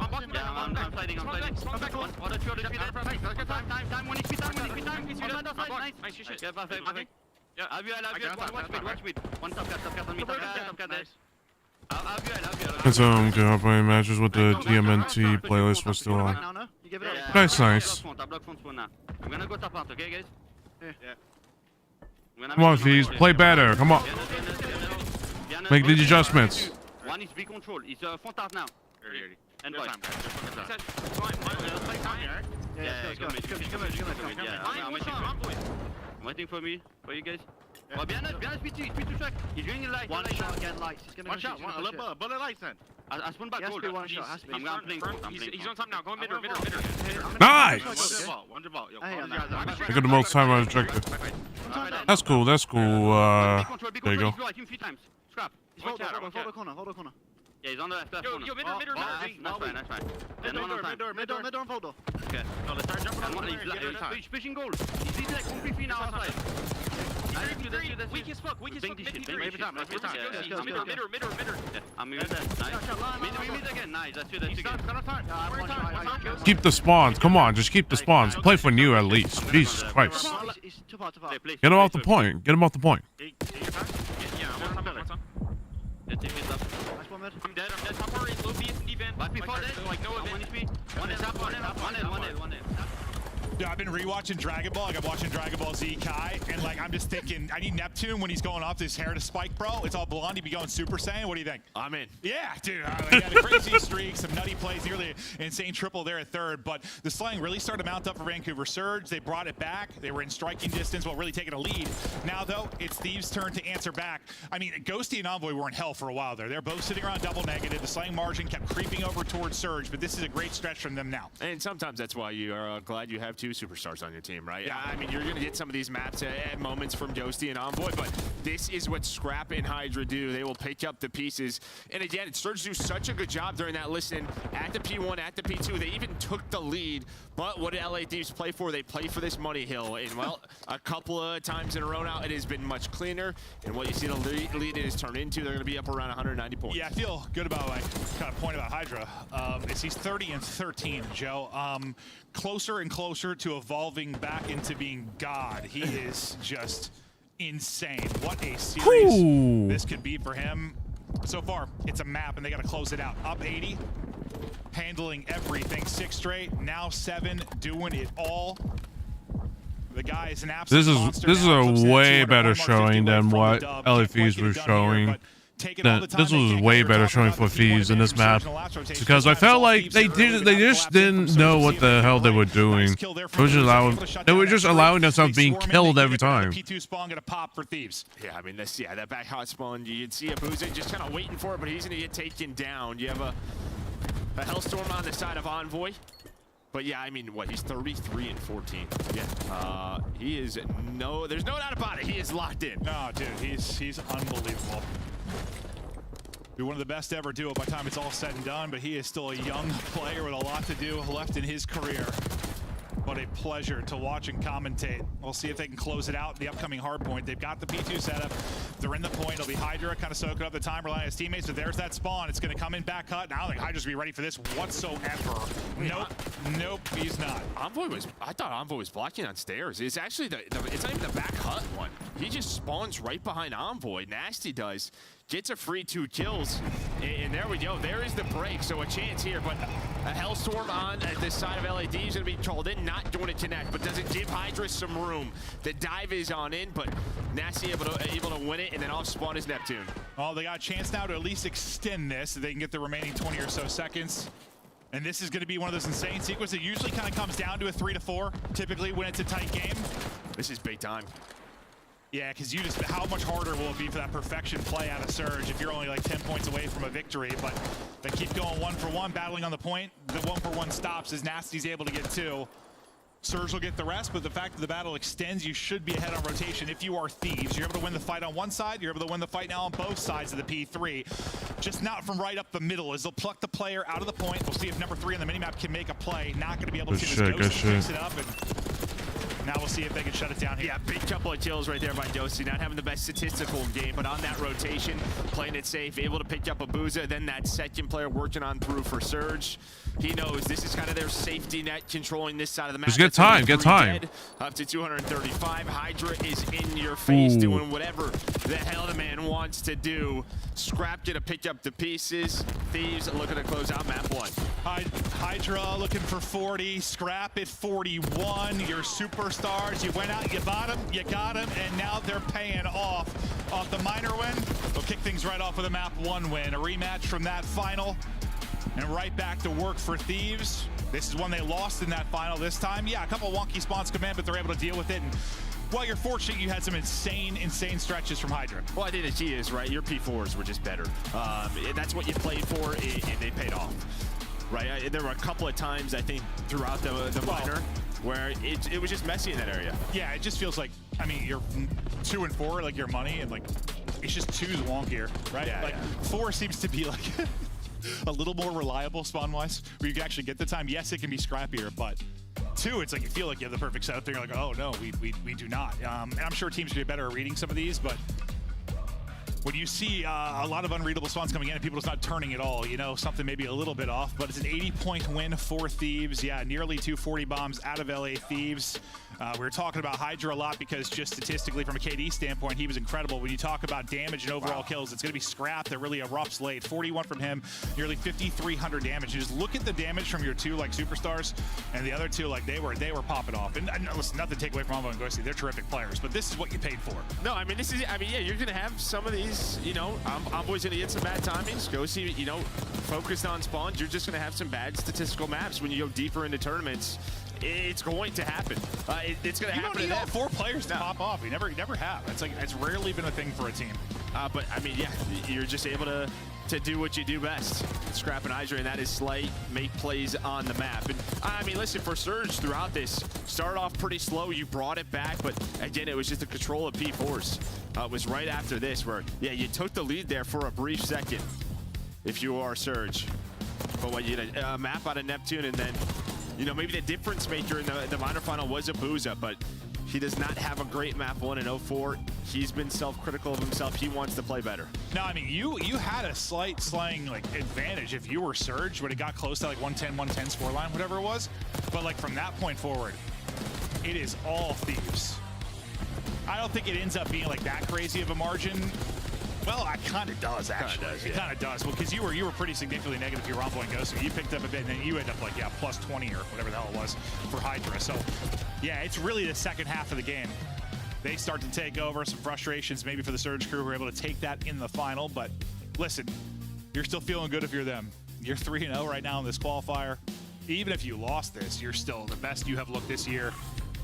blocking down. I'm sliding. I'm back. Auto tree, time. When it's time. Nice. Yeah, perfect. Yeah, I'll be. Watch me. One top cat on me. Top cat. Nice. And some good playing matches with the TMNT playlist was still on. Nice. I block front spawn now. I'm gonna go top out, okay, guys? Yeah. Come on, Thieves. Play better. Come on. Make the adjustments. One is B control. It's front out now. End boy. I'm waiting for me, for you guys. Oh, behind us, P2 track. He's going in light. One shot again, lights. He's gonna Watch out, bullet lights then. I spawn back gold. One shot, has to be. I'm playing. He's on top now. Go mid. Nice! One ball. I got the most time on objective. That's cool. That's cool. There you go. Scrap. Hold the corner. Yeah, he's on the left corner. Yo, mid. That's fine. Mid door, hold door. Okay. No, let's start jumping. He's pushing goal. He's like completely now outside. Weak as fuck. Mid. I'm moving there. Mid again. Nice. That's good. Keep the spawns. Come on, just keep the spawns. Play for new at least. Jesus Christ. He's too far. Get him off the point. Get him off the point. I'm dead. Top part is low BS and D-band. Like no event. One. Dude, I've been rewatching Dragon Ball. Like I'm watching Dragon Ball Z Kai, and like I'm just thinking, I need Neptune when he's going off this hair to spike, bro. It's all blonde. He'd be going Super Saiyan. What do you think? I'm in. Yeah, dude. He had a crazy streak, some nutty plays, nearly an insane triple there at third. But the slang really started to mount up for Vancouver Surge. They brought it back. They were in striking distance while really taking a lead. Now, though, it's Thieves' turn to answer back. I mean, Ghosty and Envoy were in hell for a while there. They're both sitting around double negative. The slang margin kept creeping over towards Surge, but this is a great stretch from them now. And sometimes that's why you are glad you have two superstars on your team, right? Yeah. I mean, you're going to get some of these maps at moments from Ghosty and Envoy, but this is what Scrap and Hydra do. They will pick up the pieces. And again, Surge do such a good job during that listen at the P1, at the P2. They even took the lead. But what did LA Thieves play for? They play for this money hill. And, well, a couple of times in a row now, it has been much cleaner. And what you see the lead is turned into, they're going to be up around 190 points. Yeah, I feel good about, like, kind of point about Hydra. He's 30-13, Joe. Closer and closer to evolving back into being God. He is just insane. What a series this could be for him. So far, it's a map, and they got to close it out. Up 80, handling everything. 6 straight, now 7, doing it all. The guy is an absolute monster. This is a way better showing than what LA Thieves was showing. This was way better showing for Thieves in this map, because I felt like they just didn't know what the hell they were doing. They were just allowing themselves being killed every time. P2 spawn gonna pop for Thieves. Yeah, I mean, that back hot spawn, you'd see Abuza just kind of waiting for it, but he's gonna get taken down. You have a Hellstorm on the side of Envoy. But yeah, I mean, what, he's 33-14. Yeah, he is there's no doubt about it. He is locked in. No, dude, he's unbelievable. Be one of the best ever duo by the time it's all said and done, but he is still a young player with a lot to do left in his career. What a pleasure to watch and commentate. We'll see if they can close it out in the upcoming hard point. They've got the P2 setup. They're in the point. It'll be Hydra kind of soaking up the time, relying on his teammates. So there's that spawn. It's going to come in back cut. And I don't think Hydra's going to be ready for this whatsoever. Nope, he's not. I thought Envoy was blocking on stairs. It's actually it's not even the back hut one. He just spawns right behind Envoy. Nasty does. Gets a free 2 kills, and there we go. There is the break, so a chance here, but a Hellstorm on this side of LA Thieves going to be called in, not going to connect, but does it give Hydra some room? The dive is on in, but Nasty able to win it, and then off spawn is Neptune. Well, they got a chance now to at least extend this so they can get the remaining 20 or so seconds. And this is going to be one of those insane sequences. It usually kind of comes down to a 3 to 4, typically when it's a tight game. This is big time. Yeah, because how much harder will it be for that perfection play out of Surge if you're only like 10 points away from a victory? But they keep going 1-for-1, battling on the point. The 1-for-1 stops as Nasty's able to get 2. Surge will get the rest, but the fact that the battle extends, you should be ahead on rotation if you are Thieves. You're able to win the fight on one side, you're able to win the fight now on both sides of the P3. Just not from right up the middle, as they'll pluck the player out of the point. We'll see if number 3 on the minimap can make a play. Not going to be able to see this Ghost fix it up. Now we'll see if they can shut it down here. Yeah, big couple of kills right there by Ghosty. Not having the best statistical game, but on that rotation, playing it safe, able to pick up Abuza. Then that second player working on through for Surge. He knows this is kind of their safety net, controlling this side of the map. Just get time, get time. Up to 235. Hydra is in your face, doing whatever the hell the man wants to do. Scrap gonna pick up the pieces. Thieves looking to close out map 1. Hydra looking for 40. Scrap at 41. Your superstars, you went out, you bought them, you got them, and now they're paying off the minor win. They'll kick things right off with a map 1 win. A rematch from that final. And right back to work for Thieves. This is one they lost in that final this time. Yeah, a couple of wonky spawns come in, but they're able to deal with it. And well, you're fortunate you had some insane stretches from Hydra. Well, I think the key is, right, your P4s were just better. That's what you played for, and they paid off. Right, there were a couple of times, I think, throughout the minor where it was just messy in that area. Yeah, it just feels like, I mean, you're 2 and 4, like your money, and like it's just 2's wonkier, right? Yeah, like 4 seems to be like a little more reliable spawn-wise, where you can actually get the time. Yes, it can be scrappier, but 2, it's like you feel like you have the perfect setup there. You're like, oh no, we do not. And I'm sure teams can get better at reading some of these, but when you see a lot of unreadable spawns coming in and people just not turning at all, you know, something maybe a little bit off, but it's an 80-point win for Thieves. Yeah, nearly 240 bombs out of LA Thieves. We were talking about Hydra a lot because just statistically from a KD standpoint, he was incredible. When you talk about damage and overall kills, it's going to be Scrap. They're really a rough slate. 41 from him, nearly 5,300 damage. You just look at the damage from your 2 like superstars, and the other 2 like they were popping off. And listen, nothing to take away from Alvo and Ghosty. They're terrific players, but this is what you paid for. No, I mean yeah, you're going to have some of these. You know, Envoy's going to get some bad timings. Ghosty, you know, focused on spawns. You're just going to have some bad statistical maps when you go deeper into tournaments. It's going to happen. It's going to happen. You don't need all 4 players to pop off. You never have. It's rarely been a thing for a team. But I mean, yeah, you're just able to do what you do best. Scrap and Hydra, and that is slight, make plays on the map. And I mean, listen, for Surge throughout this, started off pretty slow. You brought it back, but again, it was just the control of P4s. It was right after this where, yeah, you took the lead there for a brief second if you are Surge. But what you did, a map out of Neptune, and then, you know, maybe the difference maker in the minor final was Abuza, but he does not have a great map 1 in 04. He's been self-critical of himself. He wants to play better. No, I mean, you had a slight slaying like advantage if you were Surge when it got close to like 110 scoreline, whatever it was. But like from that point forward, it is all Thieves. I don't think it ends up being like that crazy of a margin. Well, it kind of does, actually. It kind of does. Well, because you were pretty significantly negative if you were Envoy and Ghost. You picked up a bit, and then you end up like, yeah, plus 20 or whatever the hell it was for Hydra. So, yeah, it's really the second half of the game. They start to take over. Some frustrations maybe for the Surge crew who were able to take that in the final. But listen, you're still feeling good if you're them. You're 3-0 right now in this qualifier. Even if you lost this, you're still the best you have looked this year.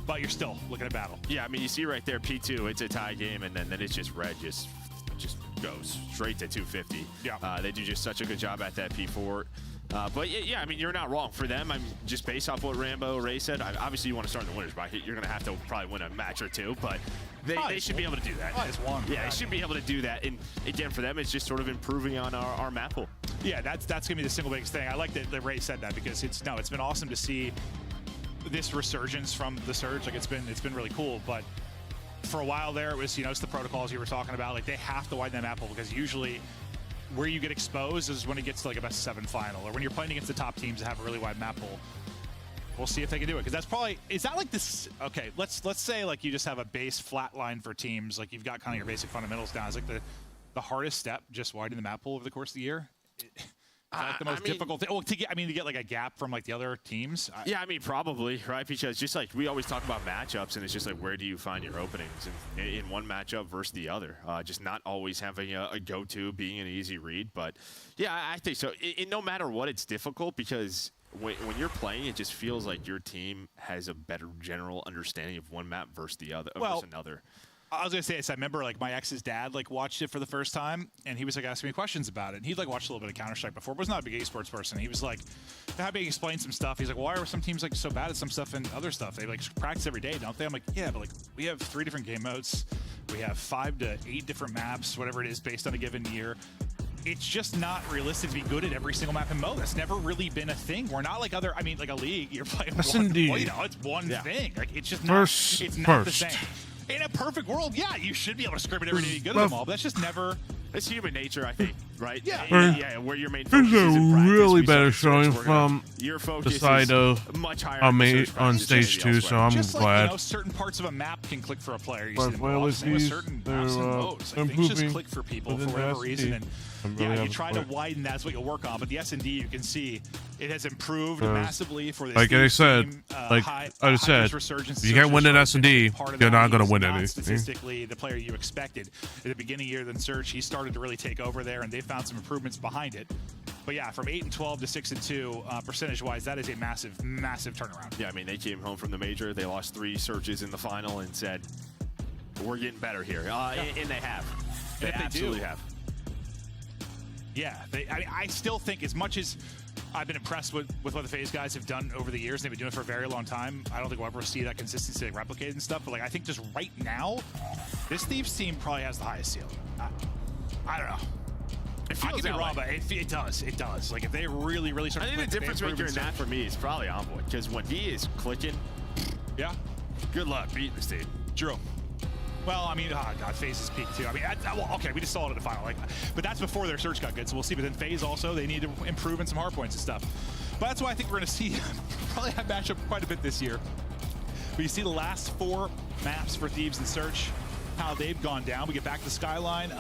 But you're still looking at battle. Yeah, I mean, you see right there, P2, it's a tie game, and then it's just red, just goes straight to 250. Yeah. They do just such a good job at that P4. But yeah, I mean, you're not wrong. For them, I'm just based off what Rambo Ray said. Obviously, you want to start in the winners bracket. You're going to have to probably win a match or 2, but they should be able to do that. Yeah, they should be able to do that. And again, for them, it's just sort of improving on our map pool. Yeah, that's going to be the single biggest thing. I like that Ray said that because it's been awesome to see this resurgence from the Surge. Like it's been really cool, but for a while there, it was, you know, it's the protocols you were talking about. Like they have to widen that map pool because usually where you get exposed is when it gets to like a best 7 final or when you're playing against the top teams that have a really wide map pool. We'll see if they can do it because that's probably, is that like this? Okay, let's say like you just have a base flat line for teams, like you've got kind of your basic fundamentals down. It's like the hardest step, just widening the map pool over the course of the year. Like the most difficult thing. Well, to get like a gap from like the other teams. Yeah, I mean probably, right? Because just like we always talk about matchups, and it's just like where do you find your openings in one matchup versus the other? Just not always having a go-to, being an easy read. But yeah, I think so. No matter what, it's difficult because when you're playing, it just feels like your team has a better general understanding of one map versus the other versus another. I was gonna say this. I remember like my ex's dad like watched it for the first time, and he was like asking me questions about it. And he'd like watched a little bit of Counter-Strike before, but was not a big esports person. He was like, having me explain some stuff. He's like, why are some teams like so bad at some stuff and other stuff? They like practice every day, don't they? I'm like, yeah, but like we have 3 different game modes, we have 5 to 8 different maps, whatever it is, based on a given year. It's just not realistic to be good at every single map in MO. That's never really been a thing. We're not like other. I mean, like a league, you're playing one. Well, you know, it's one thing. Like it's just not. It's not the same. In a perfect world, yeah, you should be able to script every day to be good at them all, but that's just never. It's human nature, I think, right? Yeah. Yeah, where your main focus is in practice. Really better showing from the side of much higher on stage 2, so I'm just glad. Like, you know, certain parts of a map can click for a player. You see with certain maps and modes. Like, things just click for people for whatever reason. And yeah, you try to widen, that's what you'll work on. But the S&D, you can see it has improved massively for this like I said, team, if you can't win an S&D, you're not going to win anything. Statistically, the player you expected at the beginning of the year than Surge, he started to really take over there, and they found some improvements behind it. But yeah, from 8-12 to 6-2, percentage-wise, that is a massive, massive turnaround. Yeah, I mean, they came home from the major. They lost 3 surges in the final and said, we're getting better here. And they have. They absolutely have. Yeah, I still think as much as I've been impressed with what the FaZe guys have done over the years, they've been doing it for a very long time. I don't think we'll ever see that consistency replicated and stuff. But like, I think just right now, this Thieves team probably has the highest ceiling. I don't know. It feels I could be wrong, but it does. It does. Like if they really, really start. I think the difference maker in that for me is probably Envoy, because when he is clicking, yeah, good luck beating this team. True. Well, I mean, oh God, FaZe's peak too. I mean, well, okay, we just saw it in the final, but that's before their search got good, so we'll see. But then FaZe also, they need to improve in some hard points and stuff. But that's why I think we're going to see probably that matchup quite a bit this year. But you see the last 4 maps for Thieves and Search, how they've gone down. We get back to Skyline.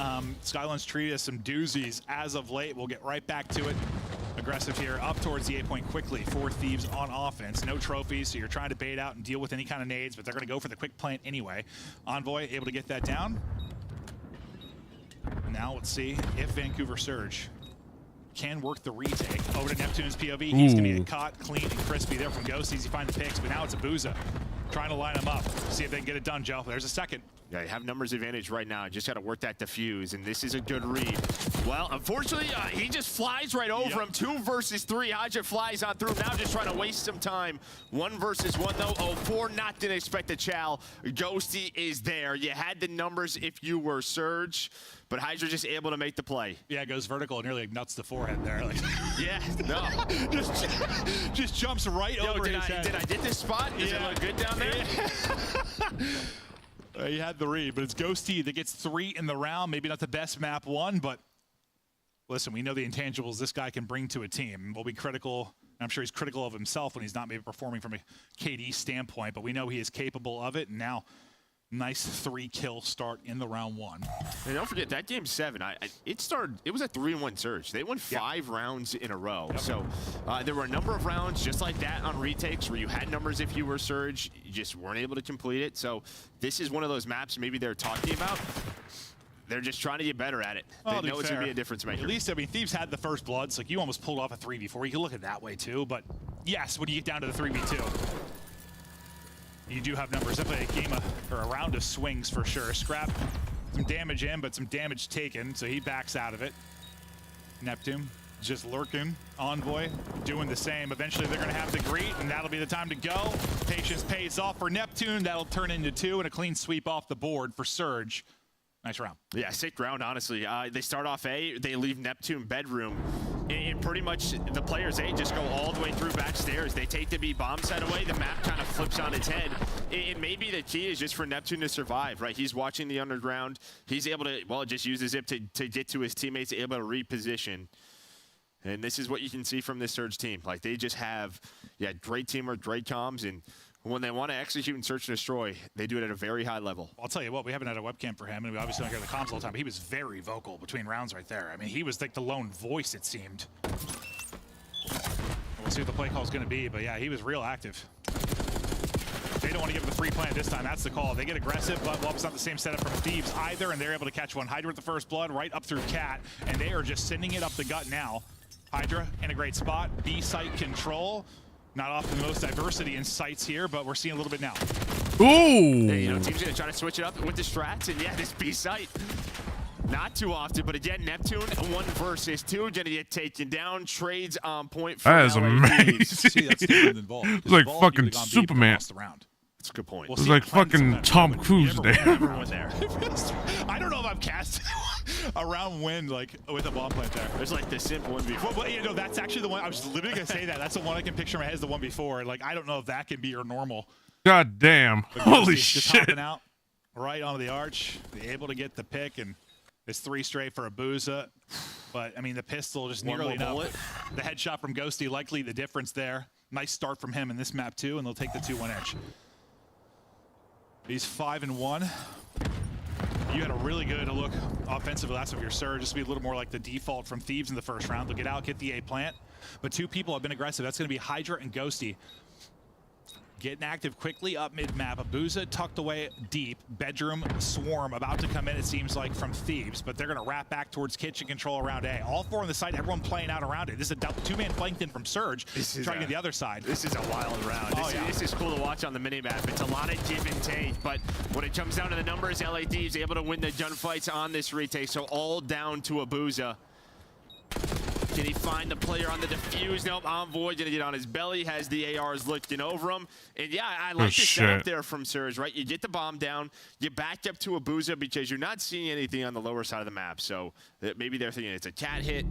Skyline's treated us some doozies as of late. We'll get right back to it. Aggressive here, up towards the A point quickly for Thieves on offense. No trophies, so you're trying to bait out and deal with any kind of nades, but they're going to go for the quick plant anyway. Envoy able to get that down. And now let's see if Vancouver Surge can work the retake. Over to Neptune's POV. He's going to get caught clean and crispy there from Ghosties. He finds the picks, but now it's Abuza trying to line him up. See if they can get it done, Joe. There's a second. Yeah, you have numbers advantage right now. Just got to work that defuse, and this is a good read. Well, unfortunately, he just flies right over him. 2 versus 3. Hydra flies on through. Now just trying to waste some time. 1 versus 1, though. 0-4, not didn't expect a chow. Ghosty is there. You had the numbers if you were Surge, but Hydra just able to make the play. Yeah, it goes vertical and nearly nuts the forehead there. Like, yeah, no. just jumps right over his head. Did I get this spot? Does it look good down there? He had the read, but it's Ghosty that gets 3 in the round. Maybe not the best map 1, but listen, we know the intangibles this guy can bring to a team. We'll be critical. I'm sure he's critical of himself when he's not maybe performing from a KD standpoint, but we know he is capable of it. And now, nice 3-kill start in the round 1. And don't forget that game 7. It was a 3-1 Surge. They won 5 rounds in a row. Yep. So there were a number of rounds just like that on retakes where you had numbers if you were Surge, you just weren't able to complete it. So this is one of those maps maybe they're talking about. They're just trying to get better at it. They know it's going to be a difference maker. At least, I mean, Thieves had the first blood, so you almost pulled off a 3v4. You can look at it that way too, but yes, when you get down to the 3v2. You do have numbers. Definitely a game or a round of swings for sure. Scrap, some damage in, but some damage taken, so he backs out of it. Neptune just lurking. Envoy doing the same. Eventually they're going to have the greet, and that'll be the time to go. Patience pays off for Neptune. That'll turn into 2 and a clean sweep off the board for Surge. Nice round. Yeah, sick round, honestly. They start off A, they leave Neptune bedroom, and pretty much the players A just go all the way through backstairs. They take the B bomb set away, the map kind of flips on its head. And maybe the key is just for Neptune to survive, right? He's watching the underground. He's able to, well, just use the zip to get to his teammates, able to reposition. And this is what you can see from this Surge team. Like, they just have, great teamwork, great comms, and when they want to execute and search and destroy, they do it at a very high level. I'll tell you what, we haven't had a webcam for him, and we obviously don't hear the comms all the time, but he was very vocal between rounds right there. I mean, he was like the lone voice, it seemed. We'll see what the play call is going to be, but yeah, he was real active. They don't want to give him the free plant this time. That's the call. They get aggressive, but it's not the same setup from Thieves either, and they're able to catch one. Hydra with the first blood right up through Cat, and they are just sending it up the gut now. Hydra in a great spot. B site control. Not often the most diversity in sites here, but we're seeing a little bit now. Ooh! Hey, team's gonna try to switch it up with the strats, and this B site. Not too often, but again, Neptune 1 versus 2, gonna get taken down. Trades on point for that is amazing. See, that's different than Vol. It's like fucking Superman. That's a good point. It's like fucking Tom Cruise there. I don't know if I've cast a round win like with a bomb plant there. There's like the simple one before. Well, that's actually the one. I was literally gonna say that. That's the one I can picture in my head is the one before. Like, I don't know if that can be your normal. God damn! Holy just shit! Hopping out right onto the arch, able to get the pick, and it's 3 straight for Abuza. But I mean, the pistol just nearly enough. The headshot from Ghosty likely the difference there. Nice start from him in this map too, and they'll take the 2-1 edge. He's 5-1. You had a really good look offensively last of your Surge. Just to be a little more like the default from Thieves in the first round. They'll get out, get the A plant. But 2 people have been aggressive. That's going to be Hydra and Ghosty. Getting active quickly up mid-map. Abuza tucked away deep. Bedroom swarm about to come in, it seems like, from Thieves, but they're going to wrap back towards kitchen control around A. All four on the site, everyone playing out around it. This is a two-man flanked in from Surge, trying to get the other side. This is a wild round. This is cool to watch on the minimap. It's a lot of give and take, but when it comes down to the numbers, LA Thieves able to win the gunfights on this retake, so all down to Abuza. Can he find the player on the defuse? Nope, Envoy gonna get on his belly, has the ARs looking over him. And yeah, I like the setup there from Surge, right? You get the bomb down, you back up to Abuza because you're not seeing anything on the lower side of the map. So maybe they're thinking it's a cat hit.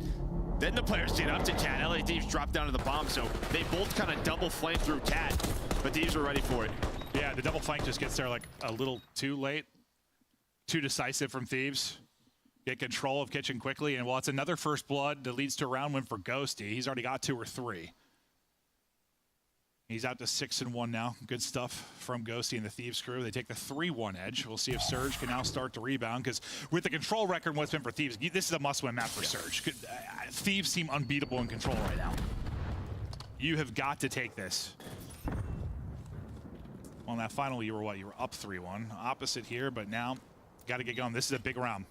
Then the players get up to cat. LA Thieves drop down to the bomb, so they both kind of double flank through cat, but Thieves were ready for it. Yeah, the double flank just gets there like a little too late. Too decisive from Thieves. Get control of kitchen quickly, and well, it's another first blood that leads to a round win for Ghosty. He's already got 2 or 3. He's out to 6-1 now. Good stuff from Ghosty and the Thieves crew. They take the 3-1 edge. We'll see if Surge can now start to rebound, because with the control record and what's been for Thieves, this is a must-win map for Surge. Thieves seem unbeatable in control right now. You have got to take this. Well, in that final, you were what? You were up 3-1. Opposite here, but now got to get going. This is a big round.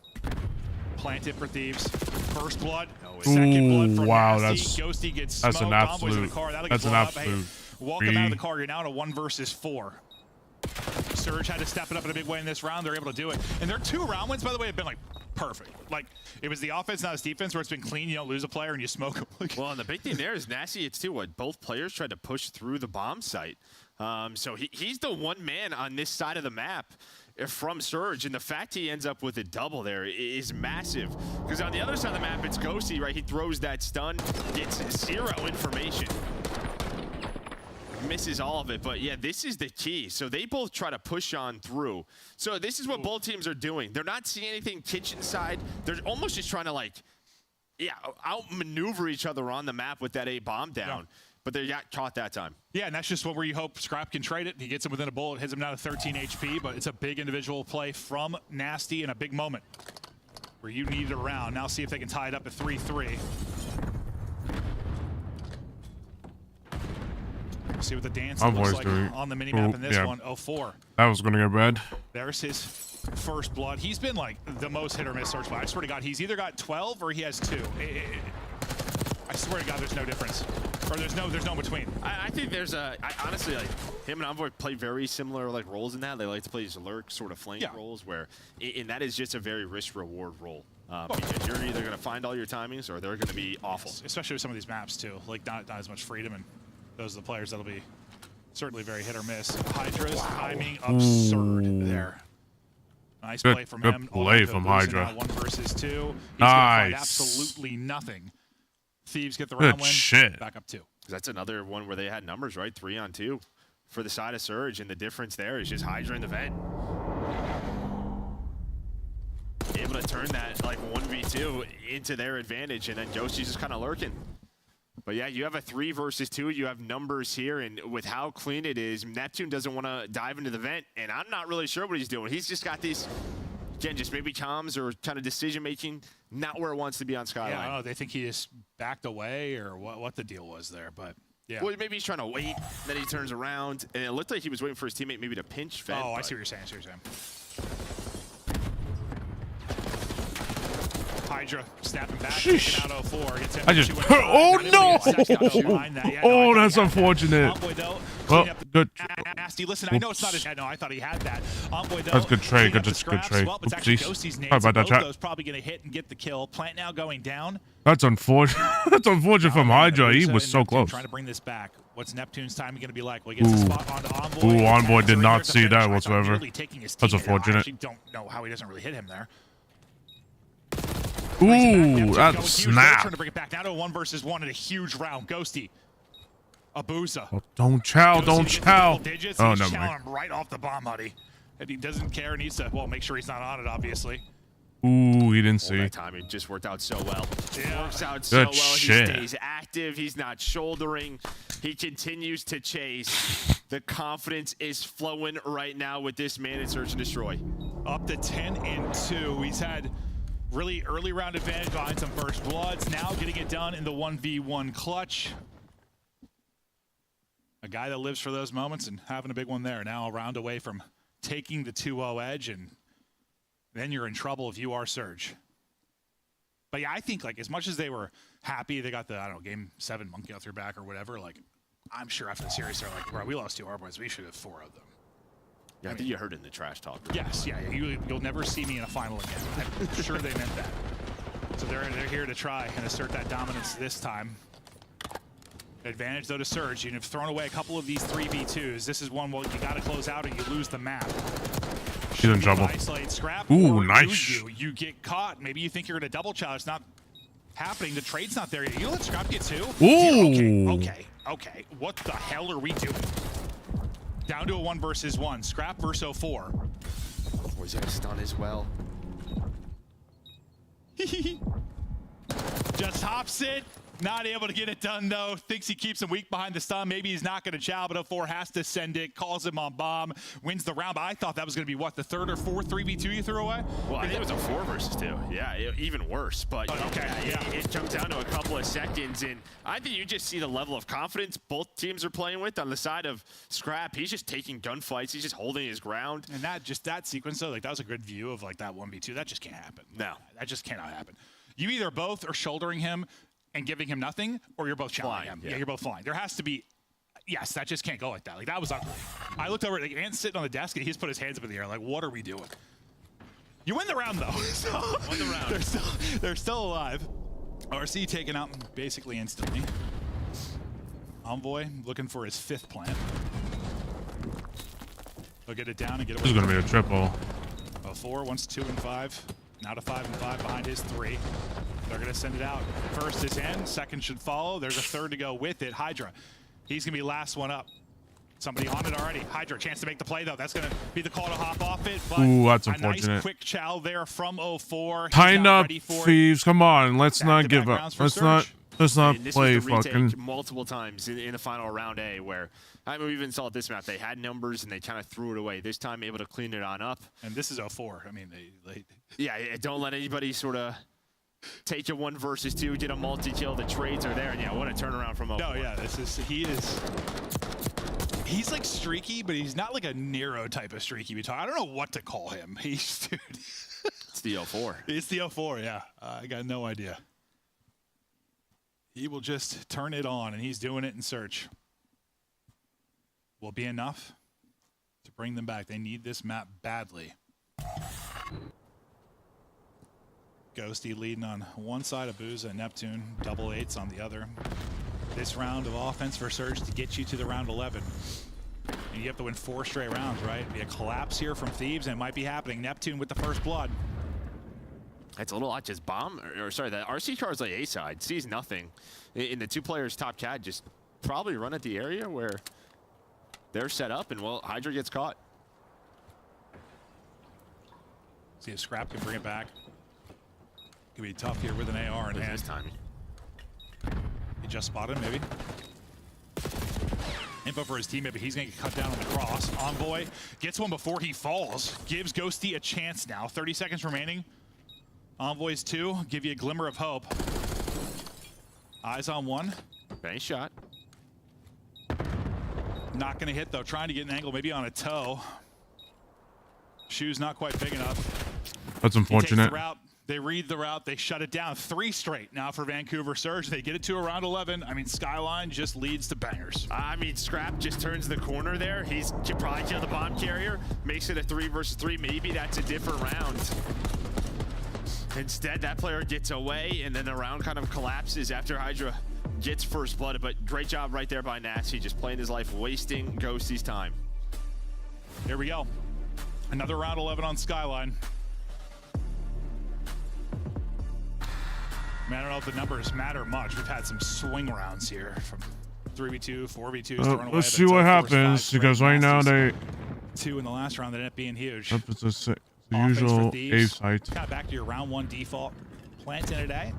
Planted for Thieves. First blood. Second blood from Nasty. Ghosty gets smoked. An absolute. That's an absolute. Welcome out of the car. You're now in a 1 versus 4. Surge had to step it up in a big way in this round. They're able to do it. And their 2 round wins, by the way, have been like perfect. Like, it was the offense, not his defense, where it's been clean. You don't lose a player and you smoke him. Well, and the big thing there is Nasty, it's too what both players tried to push through the bomb site. So he's the one man on this side of the map from Surge, and the fact he ends up with a double there is massive, because on the other side of the map it's Ghosty, right? He throws that stun, gets 0 information, misses all of it. But yeah, this is the key. So they both try to push on through. So this is what both teams are doing. They're not seeing anything kitchen side. They're almost just trying to like outmaneuver each other on the map with that A bomb down. But they got caught that time. Yeah, and that's just where you hope Scrap can trade it. He gets him within a bullet, hits him down to 13 HP, but it's a big individual play from Nasty in a big moment where you need a round. Now see if they can tie it up at 3-3. See what the dance looks like on the minimap in this one. 0-4. That was going to get bad. There's his first blood. He's been like the most hit or miss Surge player. I swear to God, he's either got 12 or he has 2. I swear to God, there's no difference. Or there's no between. I think there's honestly, like, him and Envoy play very similar like roles in that. They like to play these lurk sort of flank roles where, and that is just a very risk-reward role. Because you're either going to find all your timings or they're going to be awful. Yes, especially with some of these maps too. Like not as much freedom, and those are the players that'll be certainly very hit or miss. Hydra's timing absurd there. Nice play from him. Good play from Hydra. 1 versus 2. He's gonna find absolutely nothing. Thieves get the round win. Back up 2. That's another one where they had numbers, right? 3-on-2 for the side of Surge, and the difference there is just Hydra in the vent. Able to turn that like 1v2 into their advantage, and then Ghosty's just kind of lurking. But yeah, you have a 3 versus 2. You have numbers here, and with how clean it is, Neptune doesn't want to dive into the vent, and I'm not really sure what he's doing. He's just got these, again, just maybe comms or kind of decision-making, not where it wants to be on Skyline. Yeah, I don't know. They think he just backed away or what the deal was there, but yeah. Well, maybe he's trying to wait, then he turns around, and it looked like he was waiting for his teammate maybe to pinch vent. Oh, I see what you're saying. Hydra snapping back, taking out 0-4. Gets him I just oh no! Oh, that's unfortunate. Well, good. Nasty, listen, I know it's not his head. No, I thought he had that. That's good trade. Good trade. Well, it's actually Ghosty's name. Sorry about that, chat. Probably going to hit and get the kill. Plant now going down. That's unfortunate. That's unfortunate from Hydra. He was so close. Trying to bring this back. What's Neptune's timing going to be like? Well, he gets a spot onto Envoy. Ooh, Envoy did not see that whatsoever. That's unfortunate. I actually don't know how he doesn't really hit him there. Ooh, that snap. Trying to bring it back now to a 1 versus 1 in a huge round. Ghosty. Abuza. Oh, don't chow. Oh, no, man. Him right off the bomb, buddy. And he doesn't care. Needs to, well, make sure he's not on it, obviously. Ooh, he didn't see. That time, it just worked out so well. Yeah. Works out so well. He stays active. He's not shouldering. He continues to chase. The confidence is flowing right now with this man in Search and Destroy. Up to 10-2. He's had really early round advantage behind some first bloods. Now getting it done in the 1v1 clutch. A guy that lives for those moments and having a big one there. Now a round away from taking the 2-0 edge, and then you're in trouble if you are Surge. But yeah, I think like as much as they were happy they got the, I don't know, game 7 monkey off their back or whatever, like I'm sure after the series they're like, bro, we lost 2 our boys. We should have 4 of them. Yeah, I think you heard it in the trash talk. Yes, yeah. You'll never see me in a final again. I'm sure they meant that. So they're here to try and assert that dominance this time. Advantage though to Surge. You've thrown away a couple of these 3v2s. This is one where you got to close out or you lose the map. She's in trouble. Isolate Scrap. Ooh, or nice. You get caught. Maybe you think you're going to double challenge. It's not happening. The trade's not there yet. You let Scrap get 2. Ooh. Okay. What the hell are we doing? Down to a 1 versus 1. Scrap versus 04. Oh, he's got a stun as well. Just hops it. Not able to get it done, though. Thinks he keeps him weak behind the stun. Maybe he's not going to chow, but 04 has to send it. Calls him on bomb. Wins the round. But I thought that was going to be, what, the 3rd or 4th 3v2 you threw away? Well, I think it was a 4 versus 2. Yeah, even worse. But it comes down to a couple of seconds. And I think you just see the level of confidence both teams are playing with. On the side of Scrap, he's just taking gunfights. He's just holding his ground. And that sequence, though, like that was a good view of like that 1v2. That just can't happen. No. That just cannot happen. You either both are shouldering him and giving him nothing, or you're both challenging him. Yeah, you're both flying. There has to be, yes, that just can't go like that. Like, that was ugly. I looked over, like, Ant's sitting on the desk, and he's put his hands up in the air. Like, what are we doing? You win the round, though. So win the round. They're still alive. RC taken out basically instantly. Envoy looking for his 5th plant. He'll get it down and get away. This is going to be a triple. 04 wants 2 and 5. Now to 5 and 5 behind his 3. They're going to send it out. First is in. 2nd should follow. There's a 3rd to go with it. Hydra. He's going to be last one up. Somebody on it already. Hydra, chance to make the play, though. That's going to be the call to hop off it. But ooh, that's a unfortunate. Nice quick chow there from 04. Kind up, Thieves. Come on. Let's not give up. Let's not play fucking. Multiple times in the final round A where, I mean, we even saw this map. They had numbers and they kind of threw it away. This time able to clean it on up. And this is 04. I mean, they yeah, don't let anybody sort of take a 1 versus 2, get a multi-kill. The trades are there. And yeah, what a turnaround from 04. No, yeah, he's like streaky, but he's not like a Nero type of streaky. I don't know what to call him. It's the 04. It's the 04, yeah. I got no idea. He will just turn it on, and he's doing it in Search. Will be enough to bring them back. They need this map badly. Ghosty leading on one side of Booza and Neptune, double 8s on the other. This round of offense for Surge to get you to the round 11. And you have to win 4 straight rounds, right? Be a collapse here from Thieves, and it might be happening. Neptune with the first blood. It's a little odd, just bomb, or sorry, that RC car's like A side, sees nothing. In the 2 players top cat, just probably run at the area where they're set up, and well, Hydra gets caught. See if Scrap can bring it back. Could be tough here with an AR in hand. This time. He just spotted him, maybe. Info for his teammate, but he's going to get cut down on the cross. Envoy gets one before he falls. Gives Ghosty a chance now. 30 seconds remaining. Envoys 2, give you a glimmer of hope. Eyes on 1. Nice shot. Not going to hit, though. Trying to get an angle, maybe on a toe. Shoe's not quite big enough. That's unfortunate. They read the route. They shut it down. 3 straight now for Vancouver Surge. They get it to around 11. I mean, Skyline just leads to bangers. I mean, Scrap just turns the corner there. He's probably kill the bomb carrier. Makes it a 3 versus 3. Maybe that's a different round. Instead, that player gets away, and then the round kind of collapses after Hydra gets first blood. But great job right there by Nasty, just playing his life, wasting Ghosty's time. Here we go. Another round 11 on Skyline. Man, I don't know if the numbers matter much. We've had some swing rounds here from 3v2, 4v2s. Let's see what happens, because right now they 2 in the last round that ended up being huge. It's the usual A site. Kind of back to your round 1 default. Plant in a day.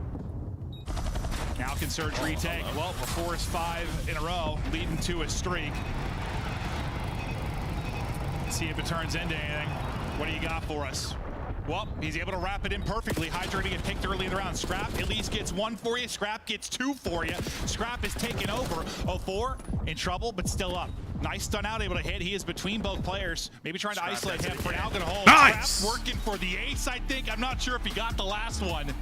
Now can Surge retake. Well, before his 5 in a row, leading to a streak. See if it turns into anything. What do you got for us? Well, he's able to wrap it in perfectly. Hydra to get picked early in the round. Scrap at least gets one for you. Scrap gets two for you. Scrap is taken over. 04 in trouble, but still up. Nice stun out, able to hit. He is between both players. Maybe trying to isolate him. For now, gonna hold. Nice! Scrap working for the ace, I think. I'm not sure if he got the last one.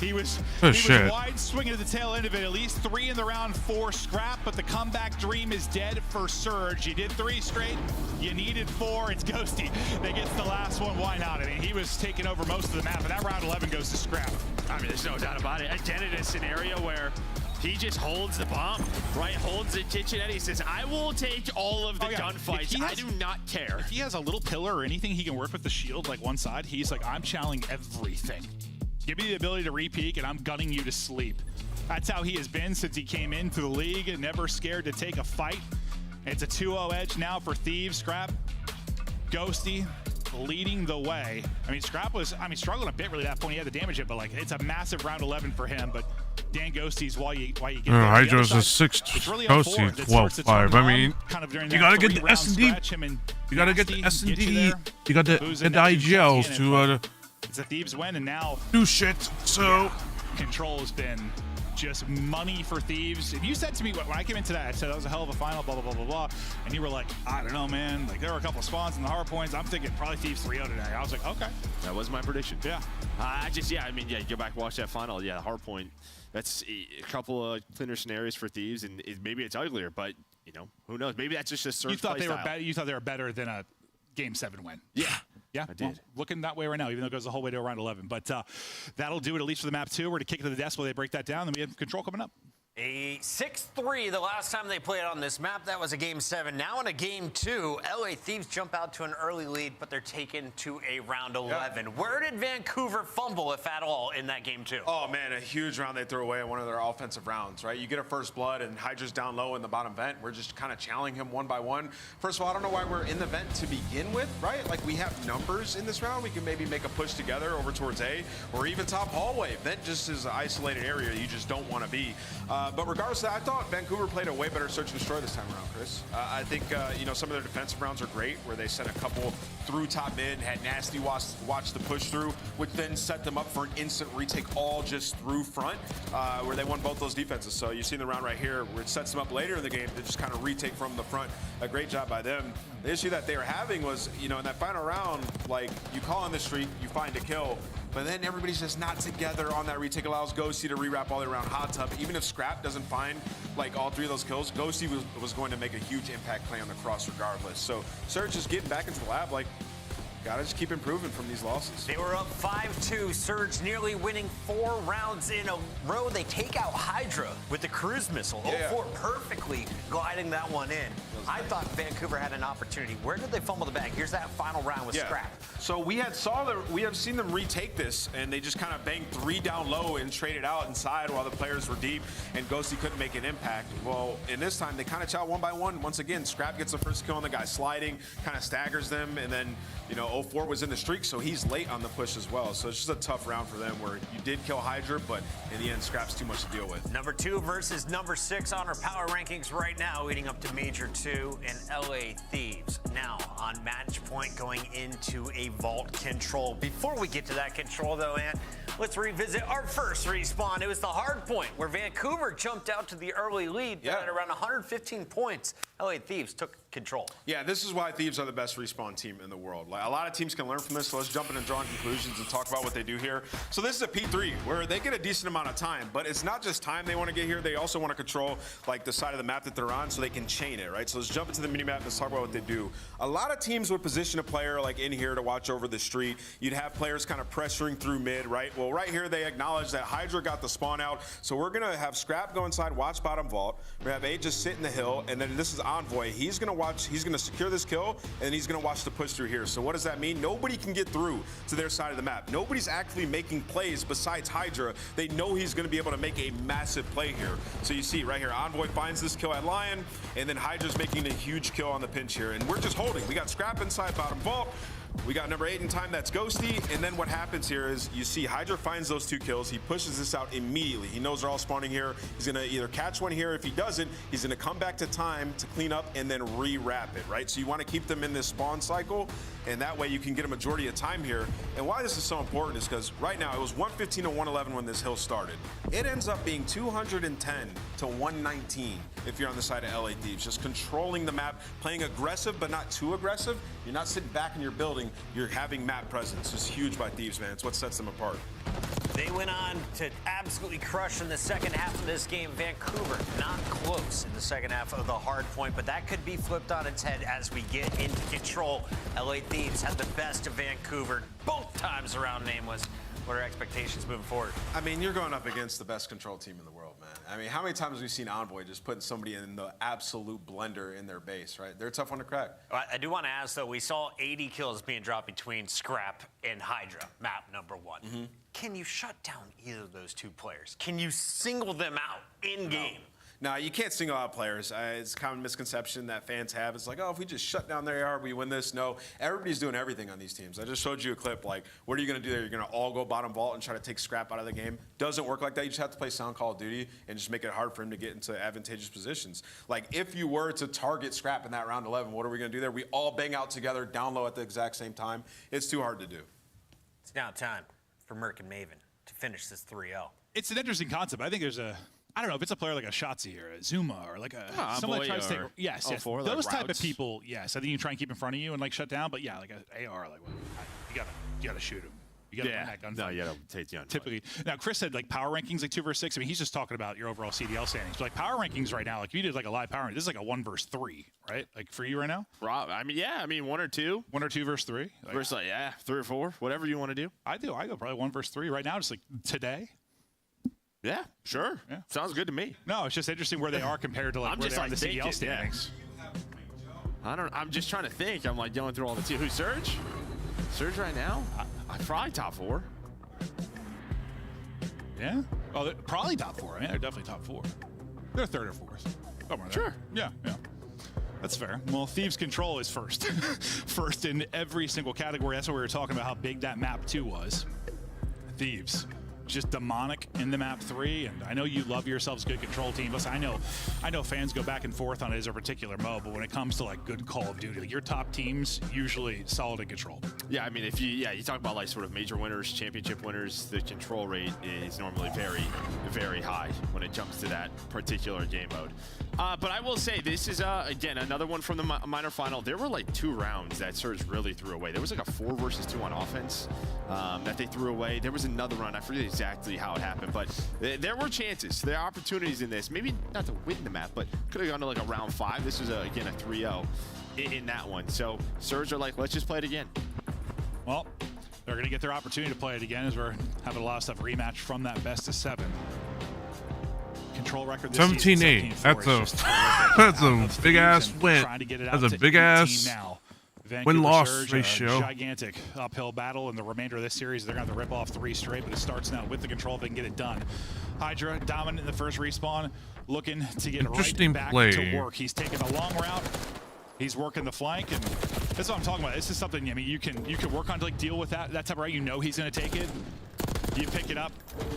He was wide swinging at the tail end of it. At least 3 in the round for Scrap, but the comeback dream is dead for Surge. You did 3 straight. You needed 4. It's Ghosty that gets the last one. Why not? I mean, he was taking over most of the map, and that round 11 goes to Scrap. I mean, there's no doubt about it. Again, in a scenario where he just holds the bomb, right? Holds the kitchen, and he says, I will take all of the gunfights. I do not care. If he has a little pillar or anything he can work with the shield, like one side, he's like, I'm challenging everything. Give me the ability to re-peek, and I'm gunning you to sleep. That's how he has been since he came into the league, and never scared to take a fight. It's a 2-0 edge now for Thieves. Scrap, Ghosty leading the way. I mean, Scrap was, struggling a bit really at that point. He had the damage hit, but like, it's a massive round 11 for him. But Dan Ghosty's why you get there. Hydra's a 6, Ghosty 12-5. I mean, you gotta get the S&D. You gotta get the S&D. You gotta get the IGLs to it's a Thieves win, and now do shit. So Control has been just money for Thieves. If you said to me when I came into that, I said that was a hell of a final, blah blah blah blah blah, and you were like, I don't know, man. Like there were a couple of spawns in the hard points. I'm thinking probably Thieves 3-0 today. I was like, okay, that was my prediction. Yeah, go back watch that final. Yeah, hard point. That's a couple of thinner scenarios for Thieves, and maybe it's uglier, but you know who knows? Maybe that's just a Surge. You thought they were better. You thought they were better than a Game 7 win. Yeah. Yeah, I did. Well, looking that way right now, even though it goes the whole way to around 11. But that'll do it, at least for the map 2. We're going to kick it to the desk while they break that down. Then we have Control coming up. A 6-3 the last time they played on this map. That was a Game 7. Now in a Game 2, LA Thieves jump out to an early lead, but they're taken to a round 11. Yeah. Where did Vancouver fumble, if at all, in that Game 2? Oh, man, a huge round they threw away in one of their offensive rounds, right? You get a first blood, and Hydra's down low in the bottom vent. We're just kind of challenging him one by one. First of all, I don't know why we're in the vent to begin with, right? Like, we have numbers in this round. We can maybe make a push together over towards A, or even top hallway. Vent just is an isolated area you just don't want to be. But regardless of that, I thought Vancouver played a way better search and destroy this time around, Chris. I think, some of their defensive rounds are great, where they sent a couple through top mid, had Nasty watch the push through, which then set them up for an instant retake all just through front, where they won both those defenses. So you see the round right here, where it sets them up later in the game to just kind of retake from the front. A great job by them. The issue that they were having was, in that final round, like, you call on the streak, you find a kill, but then everybody's just not together on that retake. Allows Ghosty to rewrap all the way around Hot Tub. Even if Scrap doesn't find like all 3 of those kills, Ghosty was going to make a huge impact play on the cross regardless. So Surge is getting back into the lab, like, gotta just keep improving from these losses. They were up 5-2. Surge nearly winning 4 rounds in a row. They take out Hydra with the cruise missile. Yeah. 04 perfectly gliding that one in. I thought Vancouver had an opportunity. Where did they fumble the bag? Here's that final round with Scrap. So we have seen them retake this, and they just kind of banged 3 down low and traded out inside while the players were deep, and Ghosty couldn't make an impact. Well, in this time, they kind of chow one by one. Once again, Scrap gets the first kill on the guy sliding, kind of staggers them, and then, 04 was in the streak, so he's late on the push as well. So it's just a tough round for them, where you did kill Hydra, but in the end, Scrap's too much to deal with. Number 2 versus number 6 on our power rankings right now, leading up to Major 2 and LA Thieves. Now on match point, going into a vault control. Before we get to that control, though, Ant, let's revisit our first respawn. It was the hard point, where Vancouver jumped out to the early lead at around 115 points. LA Thieves took control. Yeah, this is why Thieves are the best respawn team in the world. Like, a lot of teams can learn from this, so let's jump in and draw conclusions and talk about what they do here. So this is a P3, where they get a decent amount of time, but it's not just time they want to get here. They also want to control, like, the side of the map that they're on, so they can chain it, right? So let's jump into the minimap and let's talk about what they do. A lot of teams would position a player, like, in here to watch over the street. You'd have players kind of pressuring through mid, right? Well, right here, they acknowledge that Hydra got the spawn out, so we're going to have Scrap go inside, watch bottom vault. We have A just sit in the hill, and then this is Envoy. He's going to secure this kill, and he's going to watch the push through here. So what does that mean? Nobody can get through to their side of the map. Nobody's actually making plays besides Hydra. They know he's going to be able to make a massive play here. So you see right here, Envoy finds this kill at Lion, and then Hydra's making a huge kill on the pinch here. And we're just holding. We got Scrap inside bottom vault. We got number 8 in time, that's Ghosty, and then what happens here is you see Hydra finds those 2 kills, he pushes this out immediately. He knows they're all spawning here. He's gonna either catch one here. If he doesn't, he's gonna come back to time to clean up and then re-wrap it, right? So you wanna keep them in this spawn cycle, and that way you can get a majority of time here. And why this is so important is because right now it was 115 to 111 when this hill started. It ends up being 210 to 119 if you're on the side of LA Thieves. Just controlling the map, playing aggressive but not too aggressive. You're not sitting back in your building, you're having map presence. It's huge by Thieves, man. It's what sets them apart. They went on to absolutely crush in the second half of this game. Vancouver not close in the second half of the hard point, but that could be flipped on its head as we get into control. LA Thieves had the best of Vancouver both times around Nameless. What are expectations moving forward? I mean, you're going up against the best control team in the world, man. I mean, how many times have we seen Envoy just putting somebody in the absolute blender in their base, right? They're a tough one to crack. I do want to ask, though, we saw 80 kills being dropped between Scrap and Hydra, map number 1. Can you shut down either of those 2 players? Can you single them out in-game? No, you can't single out players. It's a common misconception that fans have. It's like, oh, if we just shut down their AR, we win this. No, everybody's doing everything on these teams. I just showed you a clip, like, what are you going to do there? You're going to all go bottom vault and try to take Scrap out of the game. Doesn't work like that. You just have to play sound Call of Duty and just make it hard for him to get into advantageous positions. Like, if you were to target Scrap in that round 11, what are we going to do there? We all bang out together, down low at the exact same time. It's too hard to do. It's now time for Merc and Maven to finish this 3-0. It's an interesting concept. I think there's I don't know if it's a player like a Shotzi or a Zuma or like someone that tries to take. Yes, yes. Like those type routes. of people. Yes, I think you try and keep in front of you and like shut down. But yeah, like an AR, like you gotta shoot him. You gotta win that gunfight. No, you gotta take the gunfight. Typically, now Chris said like power rankings like 2 versus 6. I mean, he's just talking about your overall CDL standings. But like power rankings right now, like if you did like a live power ranking, this is like a 1 versus 3, right? Like for you right now. I mean, yeah. I mean, 1 or 2. 1 or 2 versus 3. Like, versus like 3 or 4, whatever you want to do. I go probably 1 versus 3 right now, just like today. Yeah, sure. Yeah. Sounds good to me. No, it's just interesting where they are compared to like I'm where just they are in like the thinking, CDL standings. Yeah. I'm just trying to think. I'm like going through all the teams. Who's Surge? Surge right now? I probably top 4. Yeah. Oh, they're probably top 4. I mean, they're definitely top 4. They're 3rd or 4th. Somewhere there. Sure. Yeah. That's fair. Well, Thieves Control is first. First in every single category. That's what we were talking about, how big that map 2 was. Thieves. Just demonic in the map 3, and I know you love yourselves good control team. Listen, I know fans go back and forth on it as a particular mode, but when it comes to like good Call of Duty, like your top teams usually solid in control. Yeah, I mean, if you talk about like sort of major winners, championship winners, the control rate is normally very, very high when it jumps to that particular game mode. But I will say this is again another one from the minor final. There were like 2 rounds that Surge really threw away. There was like a 4 versus 2 on offense that they threw away. There was another run. I forget exactly how it happened, but there were chances. There are opportunities in this. Maybe not to win the map, but could have gone to like a round 5. This was again a 3-0 in that one. So Surge are like, let's just play it again. Well, they're going to get their opportunity to play it again as we're having a lot of stuff rematch from that best of 7. Control record this 17-8. That's a big ass win. That's a big ass win-loss ratio. Gigantic uphill battle in the remainder of this series. They're going to have to rip off 3 straight, but it starts now with the control if they can get it done. Hydra dominant in the first respawn, looking to get right back to work. He's taking a long route. He's working the flank, and that's what I'm talking about. This is something, I mean, you can work on to like deal with that type of route. You know he's going to take it. You pick it up.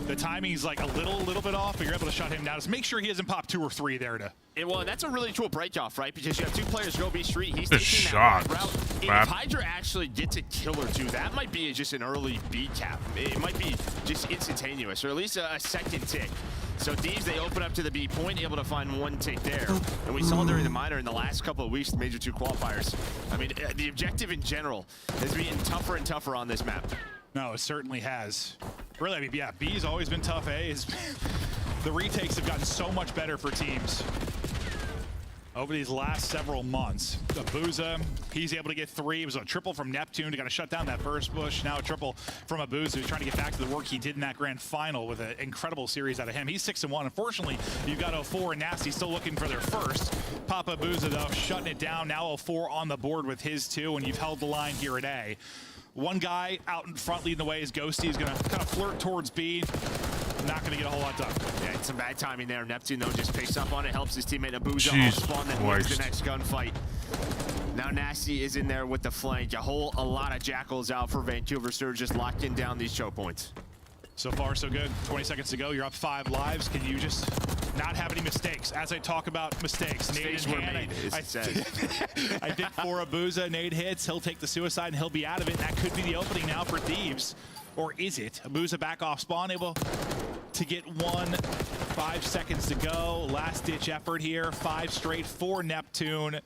The timing's like a little bit off, but you're able to shut him down. Just make sure he doesn't pop 2 or 3 there to. Well, that's a really cool break-off, right? Because you have 2 players go B street. He's taking that route. If Hydra actually gets a kill or 2, that might be just an early B cap. It might be just instantaneous, or at least a second tick. So Thieves, they open up to the B point, able to find 1 tick there. And we saw during the minor in the last couple of weeks, the major 2 qualifiers. I mean, the objective in general is being tougher and tougher on this map. No, it certainly has. Really, I mean, yeah, B's always been tough. The retakes have gotten so much better for teams over these last several months. Abuza, he's able to get 3. It was a triple from Neptune to kind of shut down that first push. Now a triple from Abuza, who's trying to get back to the work he did in that grand final with an incredible series out of him. He's 6-1. Unfortunately, you've got 0-4 and Nasty still looking for their first. Papa Abuza, though, shutting it down. Now 0-4 on the board with his 2, and you've held the line here at A. One guy out in front leading the way is Ghosty. He's going to kind of flirt towards B. Not going to get a whole lot done. Yeah, it's some bad timing there. Neptune, though, just picks up on it, helps his teammate Abuza off spawn, then wins the next gunfight. Now Nasty is in there with the flank. A lot of Jackals out for Vancouver Surge, just locking down these choke points. So far, so good. 20 seconds to go. You're up 5 lives. Can you just not have any mistakes? As I talk about mistakes, Mistakes were made, I think for Abuza, nade hits, he'll take the suicide and he'll be out of it. That could be the opening now for Thieves. Or is it? Abuza back off spawn, able to get one. 5 seconds to go. Last ditch effort here. 5 straight for Neptune.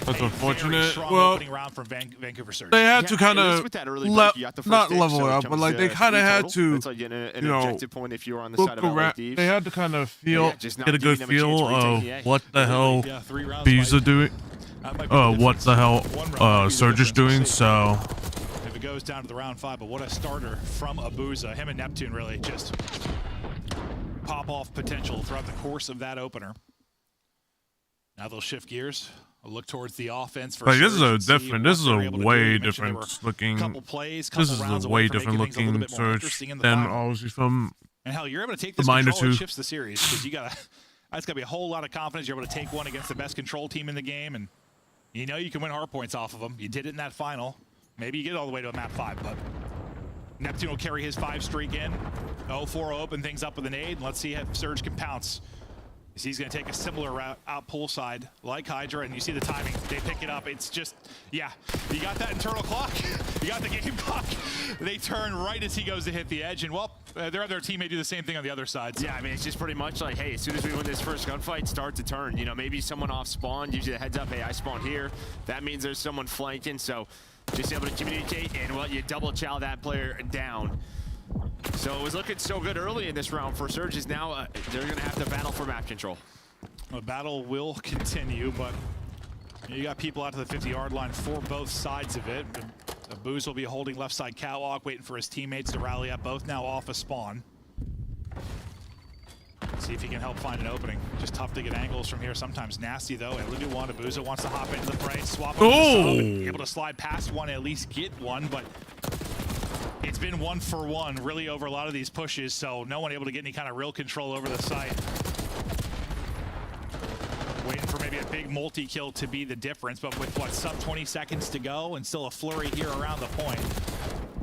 That's unfortunate. Strong Well, opening round from Vancouver Surge. they had to kind of not level so up, but like they kind of had to, That's like an you know, objective point if you were on the look side of LA around. Thieves. They had to kind of feel, just not get a good giving them a feel chance to retake of the A. what the hell Yeah, 3 rounds Bees are might- doing. What the hell Surge is doing. So if it goes down to the round 5, but what a starter from Abuza. Him and Neptune really just pop off potential throughout the course of that opener. Now they'll shift gears. I'll look towards the offense for like this is Surge a and see different. what This is they're a able to do. way You mentioned they were different looking. couple plays, This couple is rounds a away way from different making things a little looking bit more Surge interesting in the than final. obviously from And hell, you're able to take the this minor control, it two. shifts the series because you got that's got to be a whole lot of confidence. You're able to take one against the best control team in the game, and you know you can win hard points off of them. You did it in that final. Maybe you get all the way to a map 5, but Neptune will carry his 5 streak in. 0-4 open things up with an nade. Let's see if Surge can pounce. He's going to take a similar route out poolside like Hydra, and you see the timing. They pick it up. It's just, yeah, you got that internal clock. You got the game clock. They turn right as he goes to hit the edge, and well, their other team may do the same thing on the other side. So. Yeah, I mean, it's just pretty much like, hey, as soon as we win this first gunfight, start to turn. You know, maybe someone off spawn gives you the heads up, hey, I spawned here. That means there's someone flanking, so just able to communicate, and well, you double chow that player down. So it was looking so good early in this round for Surges. Now they're going to have to battle for map control. The battle will continue, but you got people out to the 50-yard line for both sides of it. Booz will be holding left side catwalk, waiting for his teammates to rally up, both now off a spawn. See if he can help find an opening. Just tough to get angles from here. Sometimes nasty, though. And Ludu one, Abuza wants to hop into the fray, swap over able to slide past one, at least get one, but it's been 1-for-1 really over a lot of these pushes, so no one able to get any kind of real control over the site. Waiting for maybe a big multi-kill to be the difference, but with what, sub 20 seconds to go and still a flurry here around the point.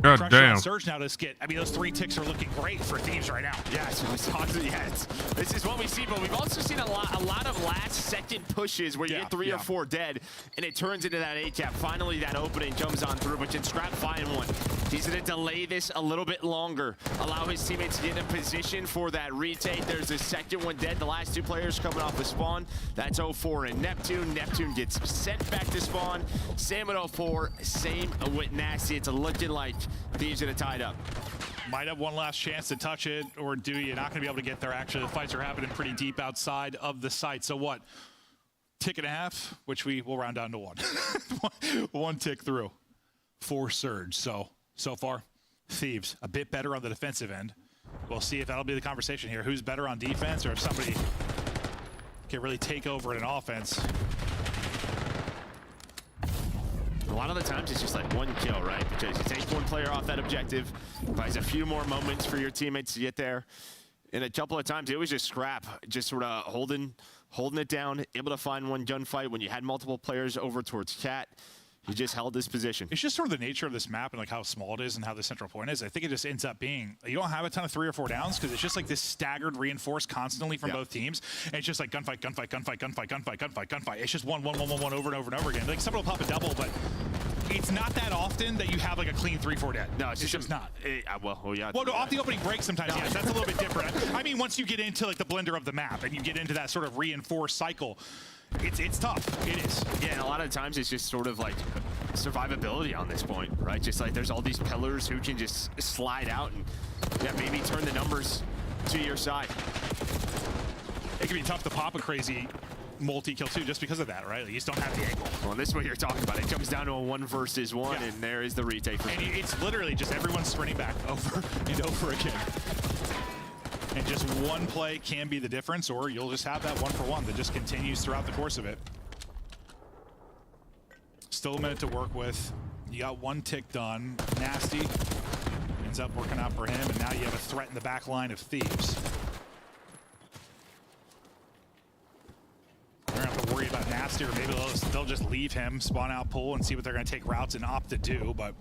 God Pressure damn. on Surge now to skit. I mean, those 3 ticks are looking great for Thieves right now. Yes, this is what we see, but we've also seen a lot of last-second pushes where you get 3 or 4 dead, and it turns into that A-cap. Finally, that opening jumps on through, but can Scrap find one? He's going to delay this a little bit longer, allow his teammates to get in position for that retake. There's the second one dead. The last 2 players coming off the spawn. That's 0-4 in Neptune. Neptune gets sent back to spawn. Same at 0-4, same with Nasty. It's looking like Thieves gonna tie it up. Might have one last chance to touch it, or do you? Not gonna be able to get there. Actually, the fights are happening pretty deep outside of the site. So what? Tick and a half, which we will round down to 1. 1 tick through for Surge. So far, Thieves a bit better on the defensive end. We'll see if that'll be the conversation here. Who's better on defense, or if somebody can really take over in an offense. A lot of the times it's just like 1 kill, right? Because you take 1 player off that objective, buys a few more moments for your teammates to get there. And a couple of times it was just Scrap, just sort of holding it down, able to find 1 gunfight when you had multiple players over towards Cat. He just held his position. It's just sort of the nature of this map and like how small it is and how the central point is. I think it just ends up being, you don't have a ton of 3 or 4 downs because it's just like this staggered reinforced constantly from both teams. And it's just like gunfight, gunfight, gunfight, gunfight, gunfight, gunfight, gunfight. It's just one over and over and over again. Like someone will pop a double, but it's not that often that you have like a clean 3-4 dead. No, it's just not. Well, yeah. Well, no, off the opening break sometimes, yes, that's a little bit different. I mean, once you get into like the blender of the map and you get into that sort of reinforced cycle, it's tough. It is. Yeah, and a lot of times it's just sort of like survivability on this point, right? Just like there's all these pillars who can just slide out and maybe turn the numbers to your side. It can be tough to pop a crazy multi-kill too, just because of that, right? Like, you just don't have the angle. Well, this is what you're talking about. It comes down to a 1 versus 1, and there is the retake. And it's literally just everyone sprinting back over and over again. And just 1 play can be the difference, or you'll just have that 1-for-1 that just continues throughout the course of it. Still a minute to work with. You got 1 tick done. Nasty ends up working out for him, and now you have a threat in the back line of Thieves. They're gonna have to worry about Nasty last year. Maybe they'll just leave him, spawn out pool, and see what they're going to take routes and opt to do. But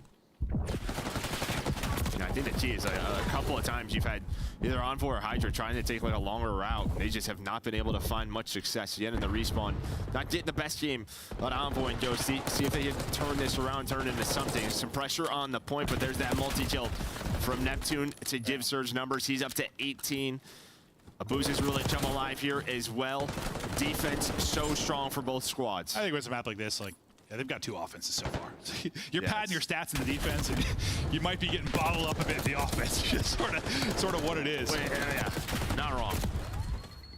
yeah, I think the key is a couple of times you've had either Envoy or Hydra trying to take like a longer route. They just have not been able to find much success yet in the respawn. Not getting the best game on Envoy and Ghosty. See if they can turn this around, turn it into something. Some pressure on the point, but there's that multi-kill from Neptune to give Surge numbers. He's up to 18. Abuz is really come alive here as well. Defense so strong for both squads. I think with a map like this, like, yeah, they've got 2 offenses so far. You're padding your stats in the defense, and you might be getting bottled up a bit in the offense. Just sort of what it is. Wait, yeah, not wrong.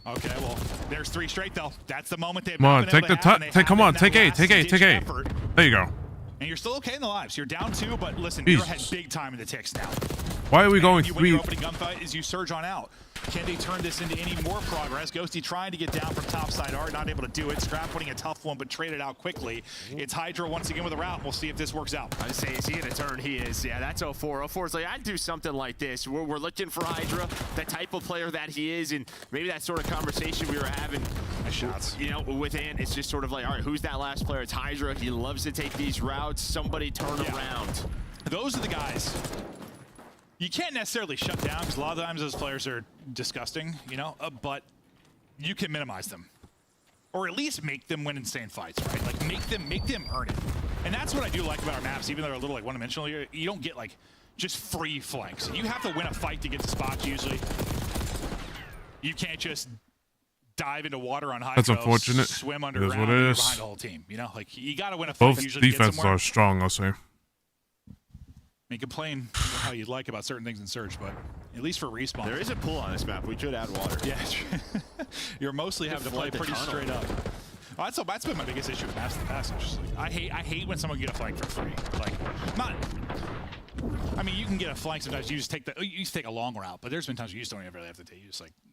Okay, well, there's 3 straight though. That's the moment they've Come on, take the come on, take A, take A, take A. There you go. And you're still okay in the lives. You're down 2, but listen, Jesus. you're ahead big time in the ticks now. Why are we going you 3? win your opening gunfight is you surge on out. Can they turn this into any more progress? Ghosty trying to get down from topside art, not able to do it. Scrap putting a tough one, but traded out quickly. It's Hydra once again with a route. We'll see if this works out. I say, is he gonna turn? He is. Yeah, that's 04. 04 is like, I'd do something like this. We're looking for Hydra, the type of player that he is, and maybe that sort of conversation we were having. Nice shots. You know, with Ant, it's just sort of like, all right, who's that last player? It's Hydra. He loves to take these routes. Somebody turn around. Those are the guys. You can't necessarily shut down because a lot of times those players are disgusting, you know, but you can minimize them. Or at least make them win insane fights, right? Like make them earn it. And that's what I do like about our maps, even though they're a little like one-dimensional. You don't get like just free flanks. You have to win a fight to get to spots usually. You can't just dive into water on high. That's unfortunate. Swim It underground is what it and you're is. behind the whole team. You know, like you got to win a fight Both usually to get defenses somewhere. are strong, I'll say. You complain how you'd like about certain things in Surge, but at least for respawn. There is a pool on this map. We could add water. Yeah, you're mostly having to play pretty straight up. Well, that's been my biggest issue with maps in the past. Like, I hate when someone get a flank for free. Like, not. I mean, you can get a flank sometimes. You just take a long route, but there's been times you just don't even really have to take.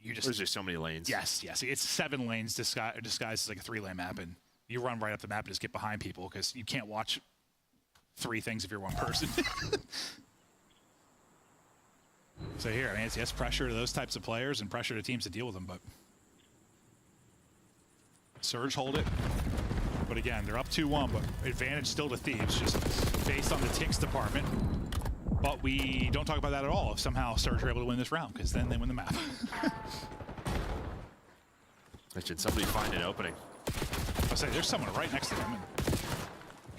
There's just so many lanes. Yes. It's 7 lanes disguised as like a 3-lane map, and you run right up the map and just get behind people because you can't watch 3 things if you're one person. So here, I mean, it's pressure to those types of players and pressure to teams to deal with them, but Surge hold it. But again, they're up 2-1, but advantage still to Thieves, just based on the ticks department. But we don't talk about that at all if somehow Surge are able to win this round, because then they win the map. Should somebody find an opening? I'll say there's someone right next to them, and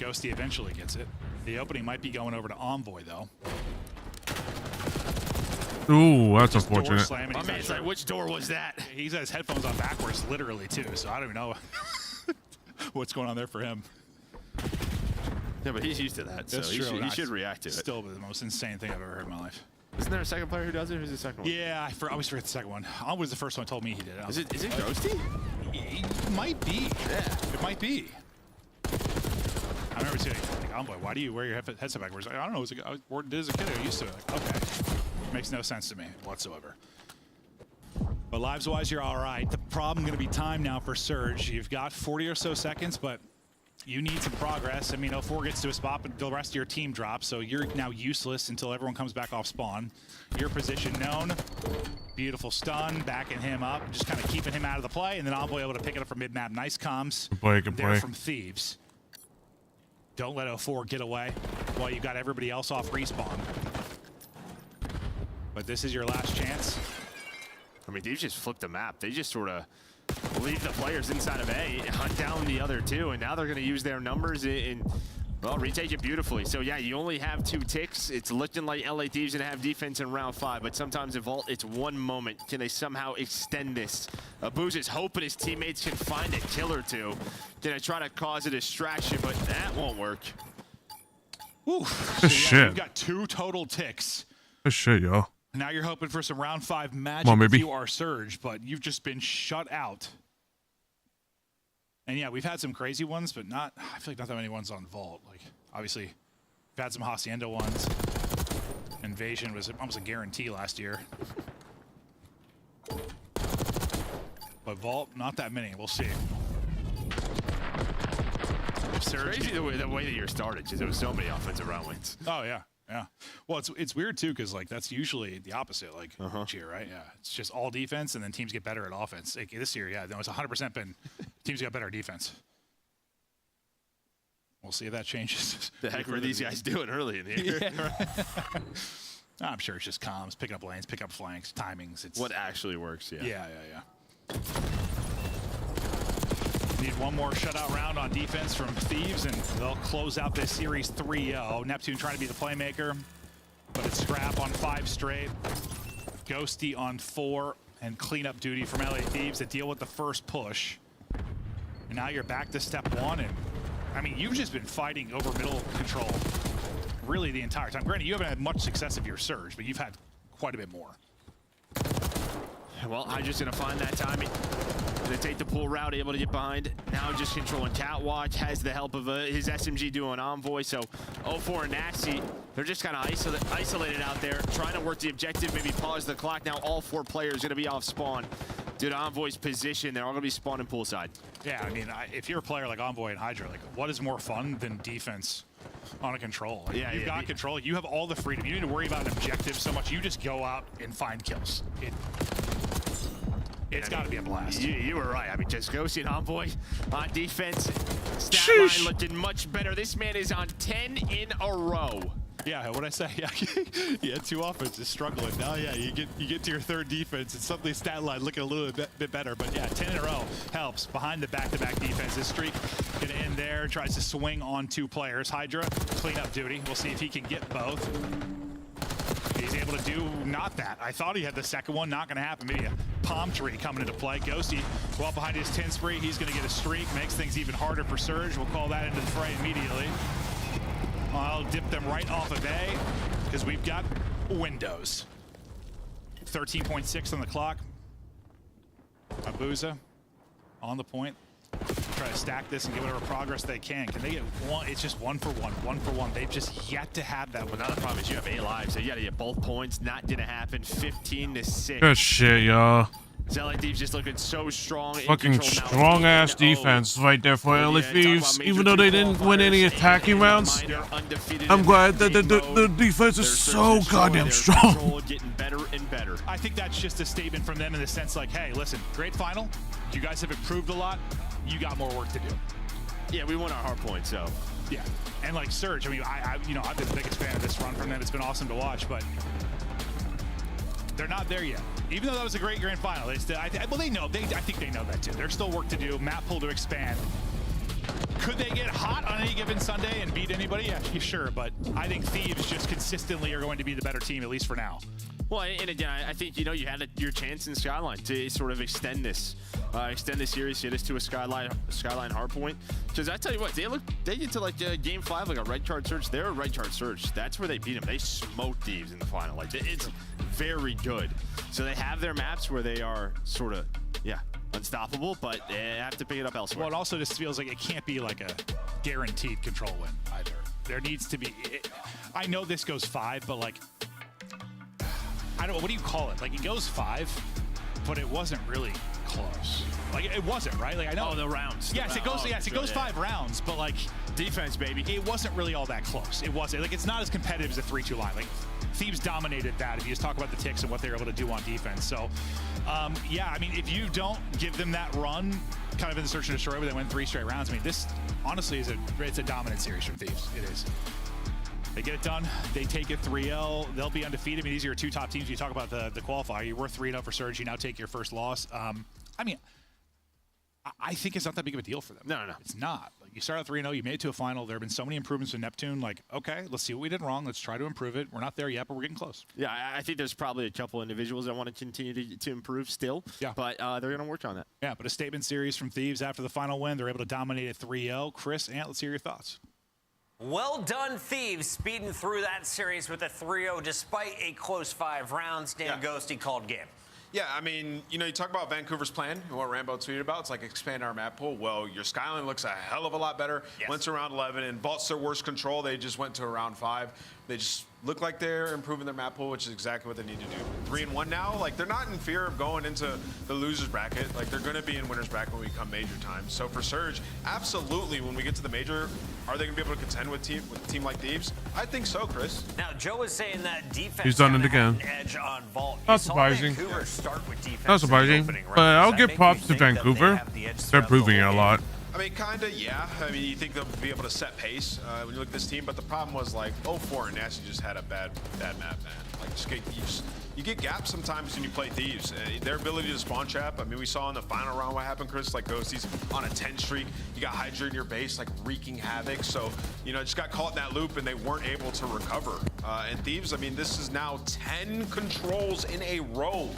Ghosty eventually gets it. The opening might be going over to Envoy, though. Ooh, that's Just door unfortunate. slamming. My man's like, which door was that? He's got his headphones on backwards, literally, too, so I don't even know what's going on there for him. Yeah, but he's used to that, so That's he true. he should react to it. Still the most insane thing I've ever heard in my life. Isn't there a second player who does it? Who's the second one? Yeah, I always forget the second one. I was the first one who told me he did it. Is it Ghosty? It might be. Yeah, it might be. I remember saying, like, Envoy, why do you wear your headset backwards? Like, I don't know. I did as a kid. I used to it. Like, okay. Makes no sense to me whatsoever. But lives-wise, you're all right. The problem going to be time now for Surge. You've got 40 or so seconds, but you need some progress. I mean, 04 gets to a spot, but the rest of your team drops, so you're now useless until everyone comes back off spawn. Your position known. Beautiful stun, backing him up, just kind of keeping him out of the play, and then Envoy able to pick it up from mid-map. Nice comms. Good play. From Thieves. Don't let 04 get away while you got everybody else off respawn. But this is your last chance. I mean, Thieves just flipped the map. They just sort of leave the players inside of A, hunt down the other 2, and now they're going to use their numbers and, well, retake it beautifully. So, yeah, you only have 2 ticks. It's looking like LA Thieves going to have defense in round 5, but sometimes in Vault, it's one moment. Can they somehow extend this? Abuz is hoping his teammates can find a kill or 2. Gonna try to cause a distraction, but that won't work. Ooh, Good shit. You've got 2 total ticks. Good shit, yo. Now you're hoping for some round 5 magic Come on, if baby. you are Surge, but you've just been shut out. And yeah, we've had some crazy ones, but I feel like not that many ones on Vault. Like, obviously, we've had some Hacienda ones. Invasion was almost a guarantee last year. But Vault, not that many. We'll see. Crazy the way the year started, because there was so many offensive round wins. Oh, yeah. Yeah. Well, it's weird, too, because, like, that's usually the opposite, like, each year, right? Yeah. It's just all defense, and then teams get better at offense. Like, this year, yeah, no, it's 100% been teams got better at defense. We'll see if that changes. The heck were these guys doing early in the year? Yeah, right. I'm sure it's just comms, picking up lanes, pick up flanks, timings. It's what actually works, yeah. Yeah. Need one more shutout round on defense from Thieves, and they'll close out this series 3-0. Neptune trying to be the playmaker, but it's Scrap on 5 straight, Ghosty on 4, and cleanup duty from LA Thieves to deal with the first push. And now you're back to step 1, and I mean, you've just been fighting over middle control really the entire time. Granted, you haven't had much success of your surge, but you've had quite a bit more. Well, I'm just going to find that timing. Going to take the pull route, able to get behind. Now just controlling Catwatch, has the help of his SMG duo and Envoy. So 0-4 and Nasty, they're just kind of isolated out there, trying to work the objective, maybe pause the clock. Now all 4 players going to be off spawn. Due to Envoy's position, they're all going to be spawning poolside. Yeah, I mean, if you're a player like Envoy and Hydra, like, what is more fun than defense on a control? Like, Yeah, you've got control. You have all the freedom. You need to worry about an objective so much. You just go out and find kills. It's got to be a blast. You were right. I mean, just Ghosty and Envoy on defense. Stat line looking much better. This man is on 10 in a row. Yeah, what'd I say? Yeah, he had 2 offenses struggling. Now, yeah, you get to your 3rd defense, and suddenly stat line looking a little bit better. But yeah, 10 in a row helps. Behind the back-to-back defense, this streak gonna end there. Tries to swing on 2 players. Hydra, cleanup duty. We'll see if he can get both. He's able to do not that. I thought he had the second one. Not gonna happen. Maybe a palm tree coming into play. Ghosty, well behind his 10 spree. He's gonna get a streak. Makes things even harder for Surge. We'll call that into the fray immediately. I'll dip them right off of A because we've got windows. 13.6 on the clock. Abuza on the point. Try to stack this and get whatever progress they can. Can they get one? It's just 1 for 1, 1 for 1. They've just yet to have that. Well, now the problem is you have 8 lives, so you got to get both points. Not gonna happen. 15-6. Good shit, y'all. LA Thieves just looking so strong. Fucking strong ass defense right there for LA Thieves. Even though they didn't win any attacking rounds, I'm glad that the defense is so goddamn strong. Getting better and better. I think that's just a statement from them in the sense like, hey, listen, great final. You guys have improved a lot. You got more work to do. Yeah, we won our hard point, so. Yeah, and like Surge, I mean, I've been the biggest fan of this run from them. It's been awesome to watch, but they're not there yet. Even though that was a great grand final, they know. I think they know that too. There's still work to do. Map pool to expand. Could they get hot on any given Sunday and beat anybody? Yeah, sure. But I think Thieves just consistently are going to be the better team, at least for now. Well, and again, I think you had your chance in Skyline to sort of extend this series, get us to a Skyline hardpoint. Because I tell you what, they get to like game 5 like a red card search. They're a red card search. That's where they beat them. They smoked Thieves in the final. Like it's very good. So they have their maps where they are sort of unstoppable, but they have to pick it up elsewhere. Well, it also just feels like it can't be like a guaranteed control win either. There needs to be. I know this goes 5, but like. I don't know, what do you call it? Like, it goes 5, but it wasn't really close. Like, it wasn't, right? Like, I know. Oh, the rounds. Yes, it goes 5 rounds, but like. Defense, baby. It wasn't really all that close. It wasn't. Like, it's not as competitive as a 3-2 line. Like, Thieves dominated that if you just talk about the ticks and what they were able to do on defense. So, yeah, I mean, if you don't give them that run, kind of in the search and destroy where they win 3 straight rounds, I mean, this honestly it's a dominant series from Thieves. It is. They get it done. They take it 3-0. They'll be undefeated. I mean, these are your 2 top teams. You talk about the qualifier. You were 3-0 for Surge. You now take your first loss. I mean, I think it's not that big of a deal for them. No. It's not. Like, you start at 3-0. You made it to a final. There have been so many improvements with Neptune. Like, okay, let's see what we did wrong. Let's try to improve it. We're not there yet, but we're getting close. Yeah, I think there's probably a couple individuals that want to continue to improve still. Yeah. But they're going to work on that. Yeah, but a statement series from Thieves after the final win. They're able to dominate at 3-0. Chris, Ant, let's hear your thoughts. Well done, Thieves, speeding through that series with a 3-0 despite a close 5 rounds. Dan Ghosty called game. Yeah, I mean, you talk about Vancouver's plan and what Rambo tweeted about. It's like expand our map pool. Well, your Skyline looks a hell of a lot better. Yes. Went to round 11, and Vault's their worst control. They just went to round 5. They just look like they're improving their map pool, which is exactly what they need to do. 3-1 now. Like, they're not in fear of going into the losers bracket. Like, they're going to be in winners bracket when we come major time. So for Surge, absolutely, when we get to the major, are they going to be able to contend with a team like Thieves? I think so, Chris. Now, Joe was saying that defense. He's done it again. An edge on Vault. Not surprising. Vancouver start with defense Not surprising, but I'll give props to Vancouver. They're proving it a lot. I I mean, kind of, yeah. I mean, you think they'll be able to set pace when you look at this team, but the problem was like 0-4 and Nasty just had a bad map, man. Like, you get gaps sometimes when you play Thieves. Their ability to spawn trap, I mean, we saw in the final round what happened, Chris, like Ghosties on a 10 streak. You got Hydra in your base, like wreaking havoc. So, you know, just got caught in that loop and they weren't able to recover. And Thieves, I mean, this is now 10 controls in a row.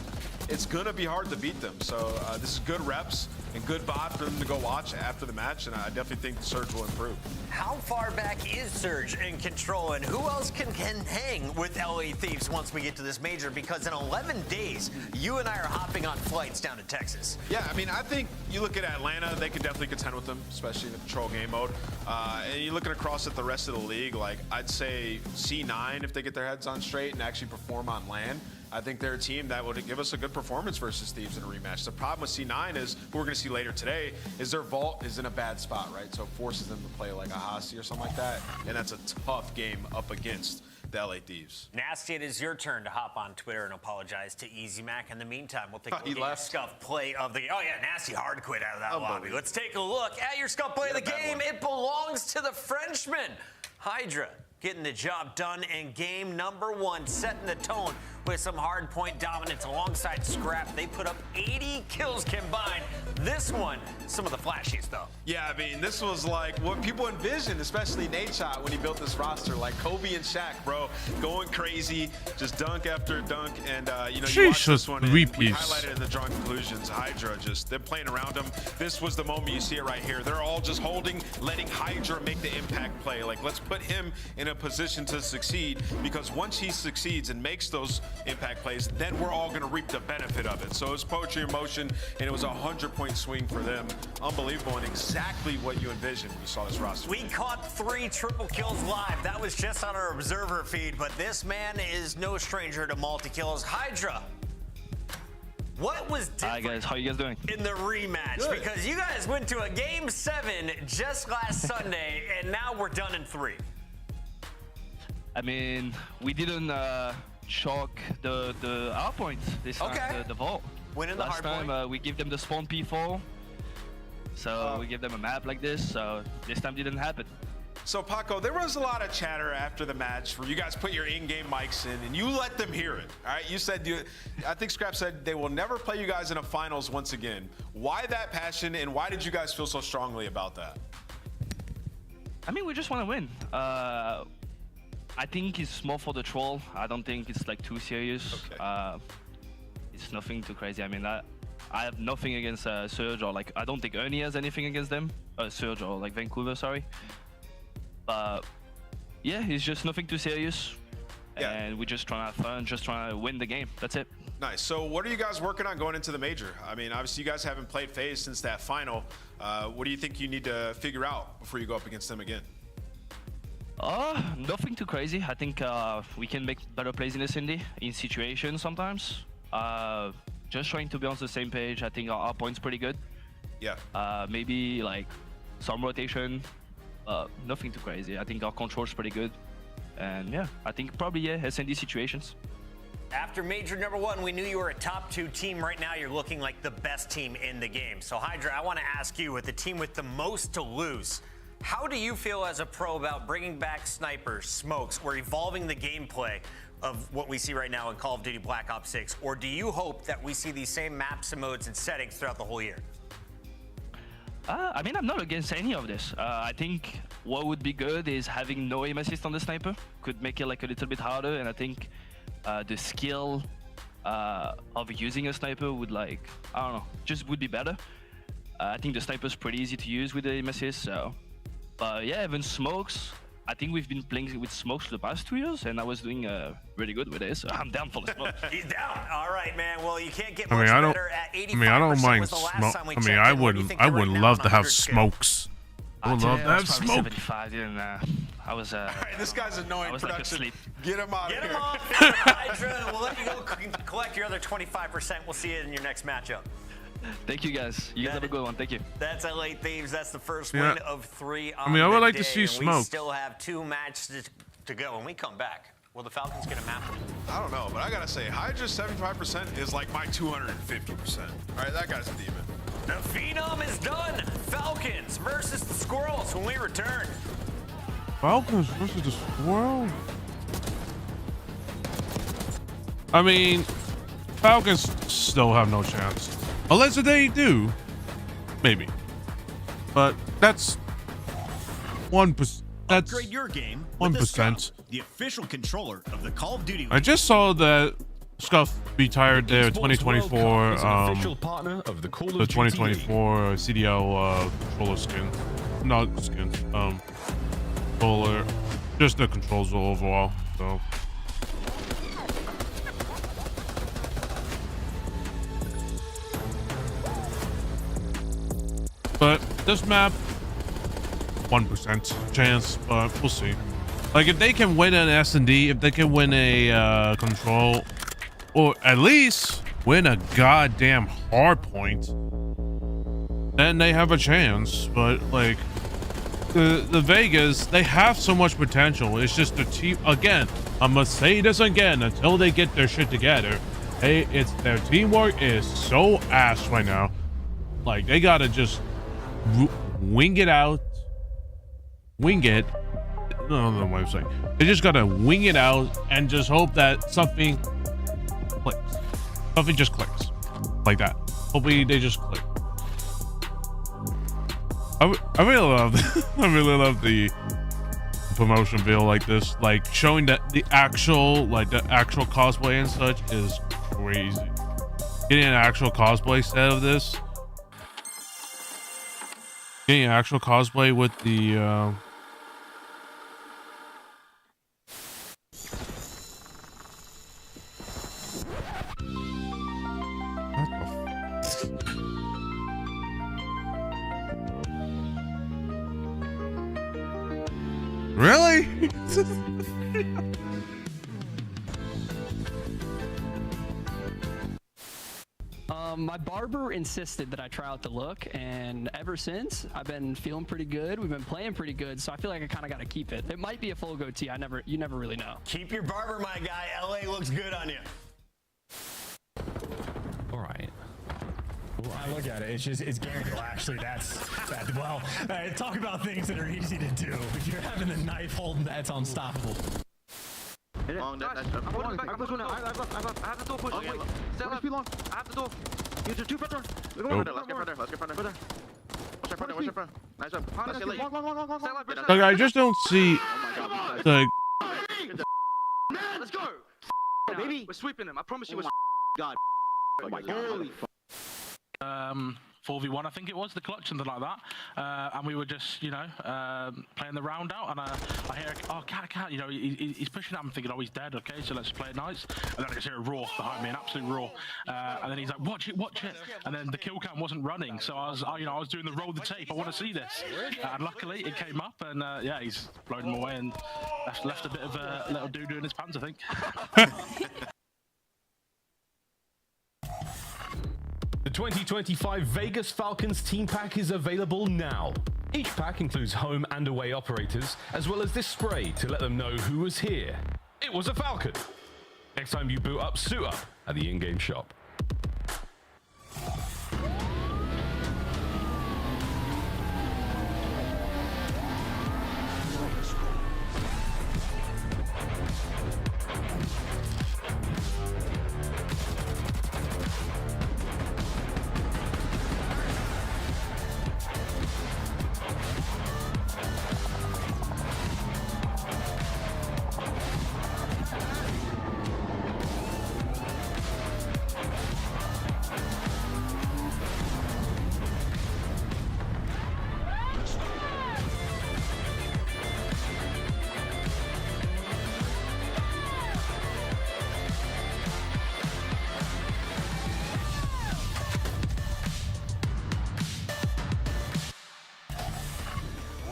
It's gonna be hard to beat them. So this is good reps and good VOD for them to go watch after the match, and I definitely think Surge will improve. How far back is Surge in control, and who else can hang with LA Thieves once we get to this major? Because in 11 days, you and I are hopping on flights down to Texas. Yeah, I mean, I think you look at Atlanta, they can definitely contend with them, especially in the control game mode. And you're looking across at the rest of the league, like I'd say C9 if they get their heads on straight and actually perform on LAN. I think they're a team that would give us a good performance versus Thieves in a rematch. The problem with C9 is, who we're going to see later today, is their vault is in a bad spot, right? So it forces them to play like a Hasi or something like that, and that's a tough game up against the LA Thieves. Nasty, it is your turn to hop on Twitter and apologize to Easy Mac. In the meantime, we'll take a look at your scuff play of the... Oh, yeah, Nasty hard quit out of that lobby. Let's take a look at your scuff play of the game. It belongs to the Frenchman. Hydra getting the job done in game number 1, setting the tone with some hard point dominance alongside Scrap. They put up 80 kills combined. This one, some of the flashiest though. Yeah, I mean, this was like what people envisioned, especially Nate Shot when he built this roster, like Kobe and Shaq, bro, going crazy, just dunk after dunk, and you know, you watch this one, and we highlighted in the drawing conclusions, Hydra they're playing around him. This was the moment, you see it right here. They're all just holding, letting Hydra make the impact play. Like, let's put him in a position to succeed, because once he succeeds and makes those impact plays, then we're all going to reap the benefit of it. So it was poetry in motion, and it was a 100-point swing for them. Unbelievable, and exactly what you envisioned when you saw this roster. We caught 3 triple kills live. That was just on our observer feed, but this man is no stranger to multi-kills. Hydra, what was different? Hi guys, how you guys doing? In the rematch? Good. Because you guys went to a game 7 just last Sunday, and now we're done in 3. I mean, we didn't chalk the R points this time, the vault. Winning the hard point. Last time we give them the spawn P4, so we give them a map like this, so this time didn't happen. So Paco, there was a lot of chatter after the match where you guys put your in-game mics in and you let them hear it, all right? You said, I think Scrap said they will never play you guys in a finals once again. Why that passion, and why did you guys feel so strongly about that? I mean, we just want to win. I think it's more for the troll. I don't think it's like too serious. Okay. It's nothing too crazy. I mean, I have nothing against Surge, or like I don't think Ernie has anything against them. Surge or like Vancouver, sorry. But yeah, it's just nothing too serious. Yeah. And we're just trying to have fun, just trying to win the game. That's it. Nice. So what are you guys working on going into the major? I mean, obviously you guys haven't played FaZe since that final. What do you think you need to figure out before you go up against them again? Nothing too crazy. I think we can make better plays in the Cindy in situations sometimes. Just trying to be on the same page. I think our point's pretty good. Yeah. Maybe like some rotation. Nothing too crazy. I think our control's pretty good. And yeah, I think probably SND situations. After major number 1, we knew you were a top 2 team. Right now, you're looking like the best team in the game. So Hydra, I want to ask you, with the team with the most to lose, how do you feel as a pro about bringing back snipers, smokes, or evolving the gameplay of what we see right now in Call of Duty Black Ops 6? Or do you hope that we see these same maps and modes and settings throughout the whole year? I mean, I'm not against any of this. I think what would be good is having no aim assist on the sniper. Could make it like a little bit harder, and I think the skill of using a sniper would, like, I don't know, just would be better. I think the sniper's pretty easy to use with the aim assist, so. But yeah, even smokes. I think we've been playing with smokes for the past 2 years, and I was doing really good with it, so I'm down for the smoke. He's down. All right, man. Well, you can't get much better at 85%. I don't mind smoke. I mean, I would love to have smokes. I would love to have smoke. 75, I was. All right, this guy's annoying. Production. Like get him out of here. Get him off, Hydra. We'll let you go collect your other 25%. We'll see you in your next matchup. Thank you, guys. You guys have a good one. Thank you. That's LA Thieves. That's the first win of 3 on I would like to see smoke. We still have 2 matches to go. When we come back, will the Falcons get a map? I don't know, but I gotta say, Hydra's 75% is like my 250%. All right, that guy's a demon. The Phenom is done. Falcons versus the Squirrels when we return. Falcons versus the Squirrel. I mean, Falcons still have no chance. Unless they do. Maybe. But that's 1%. That's Upgrade your game 1%. The official controller of the Call of Duty. I just saw that Scuff retired their 2024 official partner of the Call of the Duty 2024 CDL controller skin. Not skin. Controller. Just the controls overall. So but this map 1% chance, but we'll see. Like if they can win an S&D, if they can win a control, or at least win a goddamn hard point, then they have a chance. But like the Vegas, they have so much potential. It's just the team again. I'm gonna say this again until they get their shit together. Hey, it's their teamwork is so ass right now. Like they gotta just wing it out. Wing it. No, no, what I'm saying. They just gotta wing it out and just hope that something clicks. Something just clicks. Like that. Hopefully they just click. I really love I really love the promotion video like this. Like showing that the actual cosplay and such is crazy. Getting an actual cosplay set of this. Getting an actual cosplay with the Really? My barber insisted that I try out the look, and ever since I've been feeling pretty good. We've been playing pretty good, so I feel like I kind of got to keep it. It might be a full goatee. You never really know. Keep your barber, my guy. LA looks good on you. All right. I look at it. It's just, it's guaranteed. Well, actually, well, talk about things that are easy to do. If you're having the knife holding, that's unstoppable. Long, I have the door push. Wait, stay alive. I have the door. Use your 2 front door. Let's get front door. Let's get front door. Watch your front. Nice one. Like I just don't see like Let's go. Baby, we're sweeping them. I promise you. We're God. Oh my God. Holy 4v1, I think it was, the clutch, something like that. And we were just, you know, playing the round out, and I hear, oh, cat, you know, he's pushing at him, thinking, oh, he's dead, okay, so let's play it nice. And then I just hear a roar behind me, an absolute roar. And then he's like, watch it. And then the kill cam wasn't running, so I was doing the roll the tape. I want to see this. And luckily, it came up, and yeah, he's blown him away and left a bit of a little doo-doo in his pants, I think. The 2025 Vegas Falcons team pack is available now. Each pack includes home and away operators, as well as this spray to let them know who was here. It was a Falcon. Next time you boot up, suit up at the in-game shop.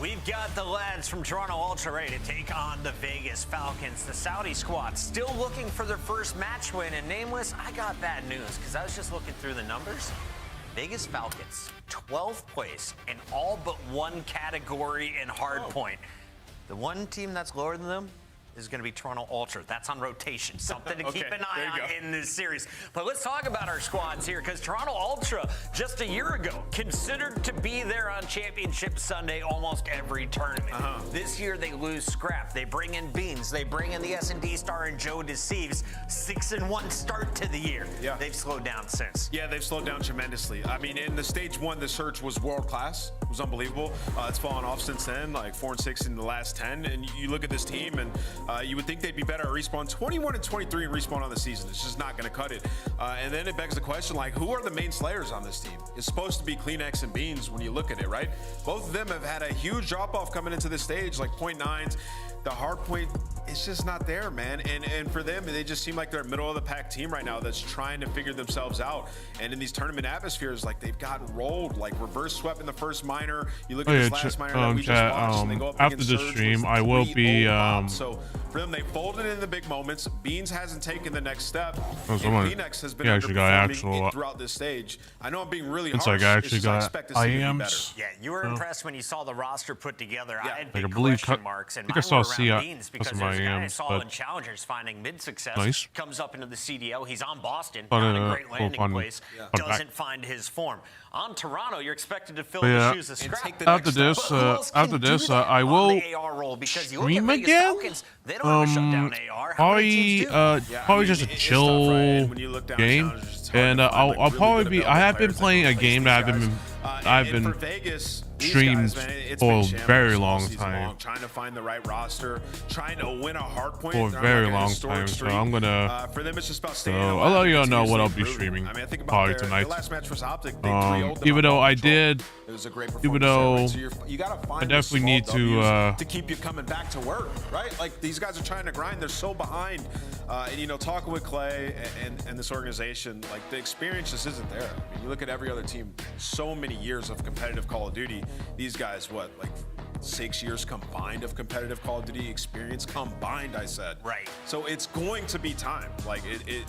We've got the lads from Toronto Ultra ready to take on the Vegas Falcons. The Saudi squad still looking for their first match win, and Nameless, I got bad news because I was just looking through the numbers. Vegas Falcons, 12th place in all but one category in hardpoint. The one team that's lower than them is going to be Toronto Ultra. That's on rotation. Something to keep an there eye you on go. in this series. But let's talk about our squads here, because Toronto Ultra, just a year ago, considered to be there on Championship Sunday almost every tournament. This year, they lose Scrap. They bring in Beans. They bring in the S&D star and Joe Deceives. 6-1 start to the year. Yeah. They've slowed down since. Yeah, they've slowed down tremendously. I mean, in the stage 1, the surge was world class. It was unbelievable. It's fallen off since then, like 4-6 in the last 10. And you look at this team, and you would think they'd be better at respawn. 21-23 in respawn on the season. It's just not going to cut it. And then it begs the question, like, who are the main slayers on this team? It's supposed to be CleanX and Beans when you look at it, right? Both of them have had a huge drop-off coming into this stage, like 0.9s. The hard point, it's just not there, man. And for them, they just seem like they're a middle-of-the-pack team right now that's trying to figure themselves out. And in these tournament atmospheres, like, they've gotten rolled, like reverse swept in the first minor. You look at this last minor that we just watched, and they go up after against the Surge stream, with I will 3 be old so for them, they folded in the big moments. Beans hasn't taken the next step. And Phoenix has been underperforming throughout this stage. I know I'm being really harsh. Like I actually it's just I got expect this to be better. Yeah, you were impressed when you saw the roster put together. Yeah. I had Like, big I believe question marks, and I think I mine saw were around C- Beans because some there's a guy I IMs, saw but- in Challengers finding mid-success, Nice. comes up into the CDL. He's on Boston, Fun, not a great cool, landing fun, place, fun doesn't back. find his form. On Toronto, you're expected to fill But the yeah, shoes of Scrap. after this, I will stream again. Probably just a chill game, and I'll probably be. I have been playing a game that I've been streamed for a very long time. Trying to find the right roster, trying to win a hard point For a very long time, so I'm gonna. For them, it's just about So staying. I'll let y'all know what I'll be streaming I mean, I think about probably their tonight. last match was Optic. They 3-0'd them Even on though ball I control. did, It was a great even performance there, though right? So you gotta find I definitely need the small to Ws to keep you coming back to work, right? Like these guys are trying to grind. They're so behind. And you know, talking with Clay and this organization, like the experience just isn't there. I mean, you look at every other team, so many years of competitive Call of Duty. These guys, what, like 6 years combined of competitive Call of Duty experience combined, I said. Right. So it's going to be time. Like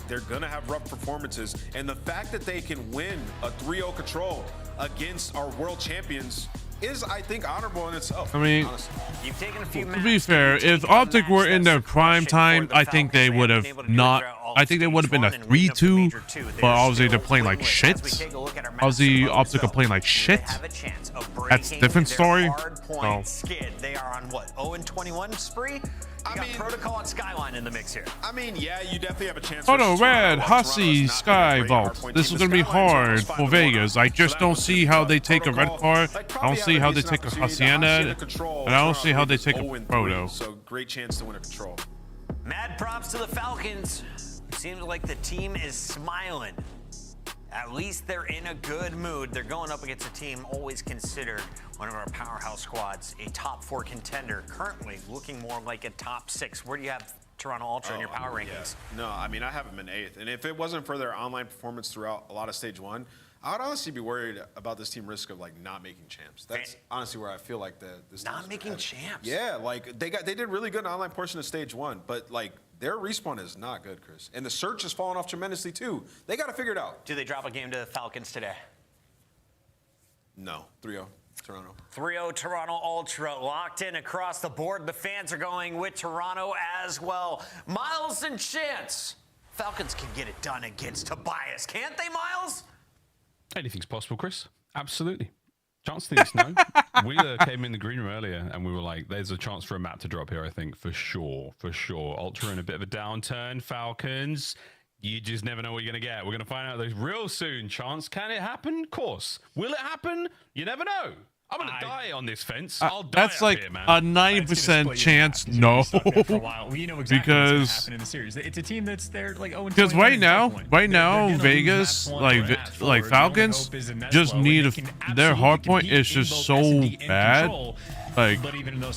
they're gonna have rough performances, and the fact that they can win a 3-0 control against our world champions is, I think, honorable in itself. I mean, honestly. You've taken a few to be fair, if Optic were in their prime time, I think they would have not. I think they would have been a 3-2, but obviously they're playing like shit. Obviously, Optic are playing like shit. That's a different story. So. Skid. They are on what, 0-21 spree? You got Protocol and Skyline in the mix here. I mean, yeah, you definitely have a chance. Photo Red, Hussey, Sky Vault. This is going to be hard for Vegas. I just don't see how they take a red card. I don't see how they take a Hacienda. And I don't see how they take a Proto. So great chance to win a control. Mad props to the Falcons. Seems like the team is smiling. At least they're in a good mood. They're going up against a team always considered one of our powerhouse squads, a top 4 contender, currently looking more like a top 6. Where do you have Toronto Ultra in your power rankings? No, I mean, I have them in 8th. And if it wasn't for their online performance throughout a lot of stage 1, I would honestly be worried about this team risk of like not making champs. That's honestly where I feel like this not making champs. Yeah, like they did really good in the online portion of stage 1, but like their respawn is not good, Chris. And the search has fallen off tremendously too. They got to figure it out. Do they drop a game to the Falcons today? No, 3-0 Toronto. 3-0 Toronto Ultra, locked in across the board. The fans are going with Toronto as well. Miles and Chance. Falcons can get it done against Tobias, can't they, Miles? Anything's possible, Chris. Absolutely. Chance thinks no. Wheeler came in the green room earlier, and we were like, there's a chance for a map to drop here, I think, for sure. For sure. Ultra in a bit of a downturn. Falcons, you just never know what you're going to get. We're going to find out those real soon. Chance, can it happen? Of course. Will it happen? You never know. I'm going to die on this fence. I'll die That's up like here, man. a 90% chance no. We know exactly what's going to Because happen in the series. It's a team that's there like 0-21. because right now, Vegas, like Falcons, just need their hard point is just so bad. Like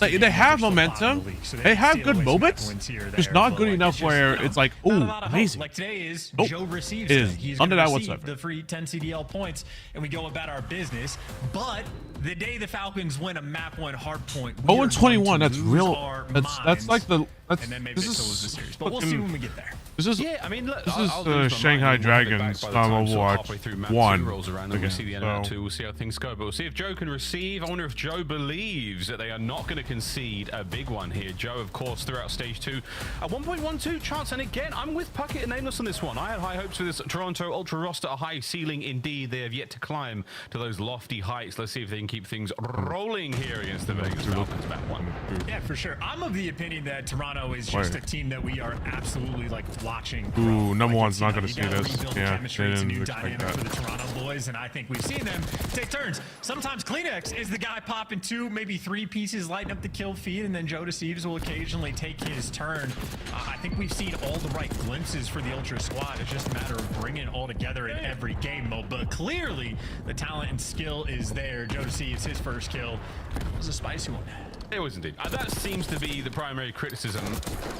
they have momentum, they have good moments, just not good enough where it's like, ooh, amazing. Like today is Nope. Joe receives Is it. He's under gonna that receive whatsoever. the free 10 CDL points, and we go about our business. But the day the Falcons win a map 1 hard point, we are going 0-21, to that's lose real. our That's minds. like the and then maybe they still lose the series. But we'll see when we get there. This is I mean, look, this I'll is Shanghai Dragons Overwatch 1. Rolls around and we'll see the end of that too. We'll see how things go, but we'll see if Joe can receive. I wonder if Joe believes that they are not going to concede a big one here. Joe, of course, throughout stage 2, a 1.12 chance, and again, I'm with Puckett and Nameless on this one. I had high hopes for this Toronto Ultra roster, a high ceiling indeed. They have yet to climb to those lofty heights. Let's see if they can keep things rolling here against the Vegas Falcons. Back one. Yeah, for sure. I'm of the opinion that Toronto is just a team that we are absolutely like watching. Ooh, number one's not going to see this. Yeah, it's a new dynamic for the Toronto boys, and I think we've seen them take turns. Sometimes Kleenex is the guy popping 2, maybe 3 pieces, lighting up the kill feed, and then Joe Deceives will occasionally take his turn. I think we've seen all the right glimpses for the Ultra squad. It's just a matter of bringing it all together in every game mode. But clearly, the talent and skill is there. Joe Deceives, his first kill was a spicy one. It was indeed. That seems to be the primary criticism.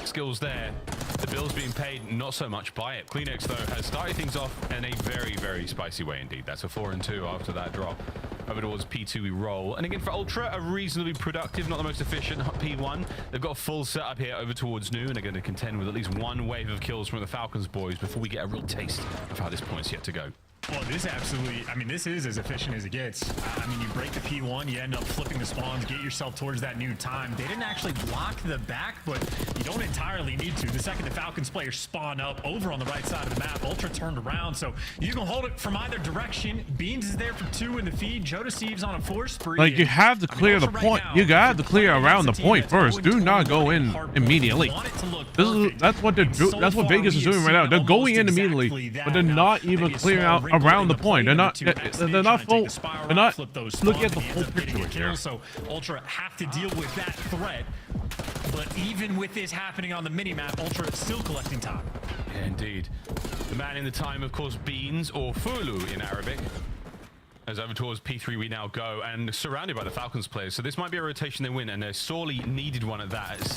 Skills there. The bills being paid not so much by it. Kleenex, though, has started things off in a very, very spicy way indeed. That's a 4-2 after that drop. Over towards P2 we roll. And again, for Ultra, a reasonably productive, not the most efficient P1. They've got a full setup here over towards New, and are going to contend with at least one wave of kills from the Falcons boys before we get a real taste of how this point's yet to go. Well, this absolutely, I mean, this is as efficient as it gets. I mean, you break the P1, you end up flipping the spawns, get yourself towards that new time. They didn't actually block the back, but you don't entirely need to. The second the Falcons players spawn up over on the right side of the map, Ultra turned around, so you can hold it from either direction. Beans is there for 2 in the feed. Joe Deceives on a 4 spree. Like, you have to clear the point. You got to clear around the point first. Do not go in immediately. That's what they're doing. That's what Vegas is doing right now. They're going in immediately, but they're not even clearing out around the point. They're not full. They're not looking at the full picture here. So Ultra have to deal with that threat. But even with this happening on the minimap, Ultra is still collecting time. Yeah, indeed. The man in the time, of course, Beans, or Fulu in Arabic. As over towards P3 we now go, and surrounded by the Falcons players. So this might be a rotation they win, and they're sorely needed one at that. At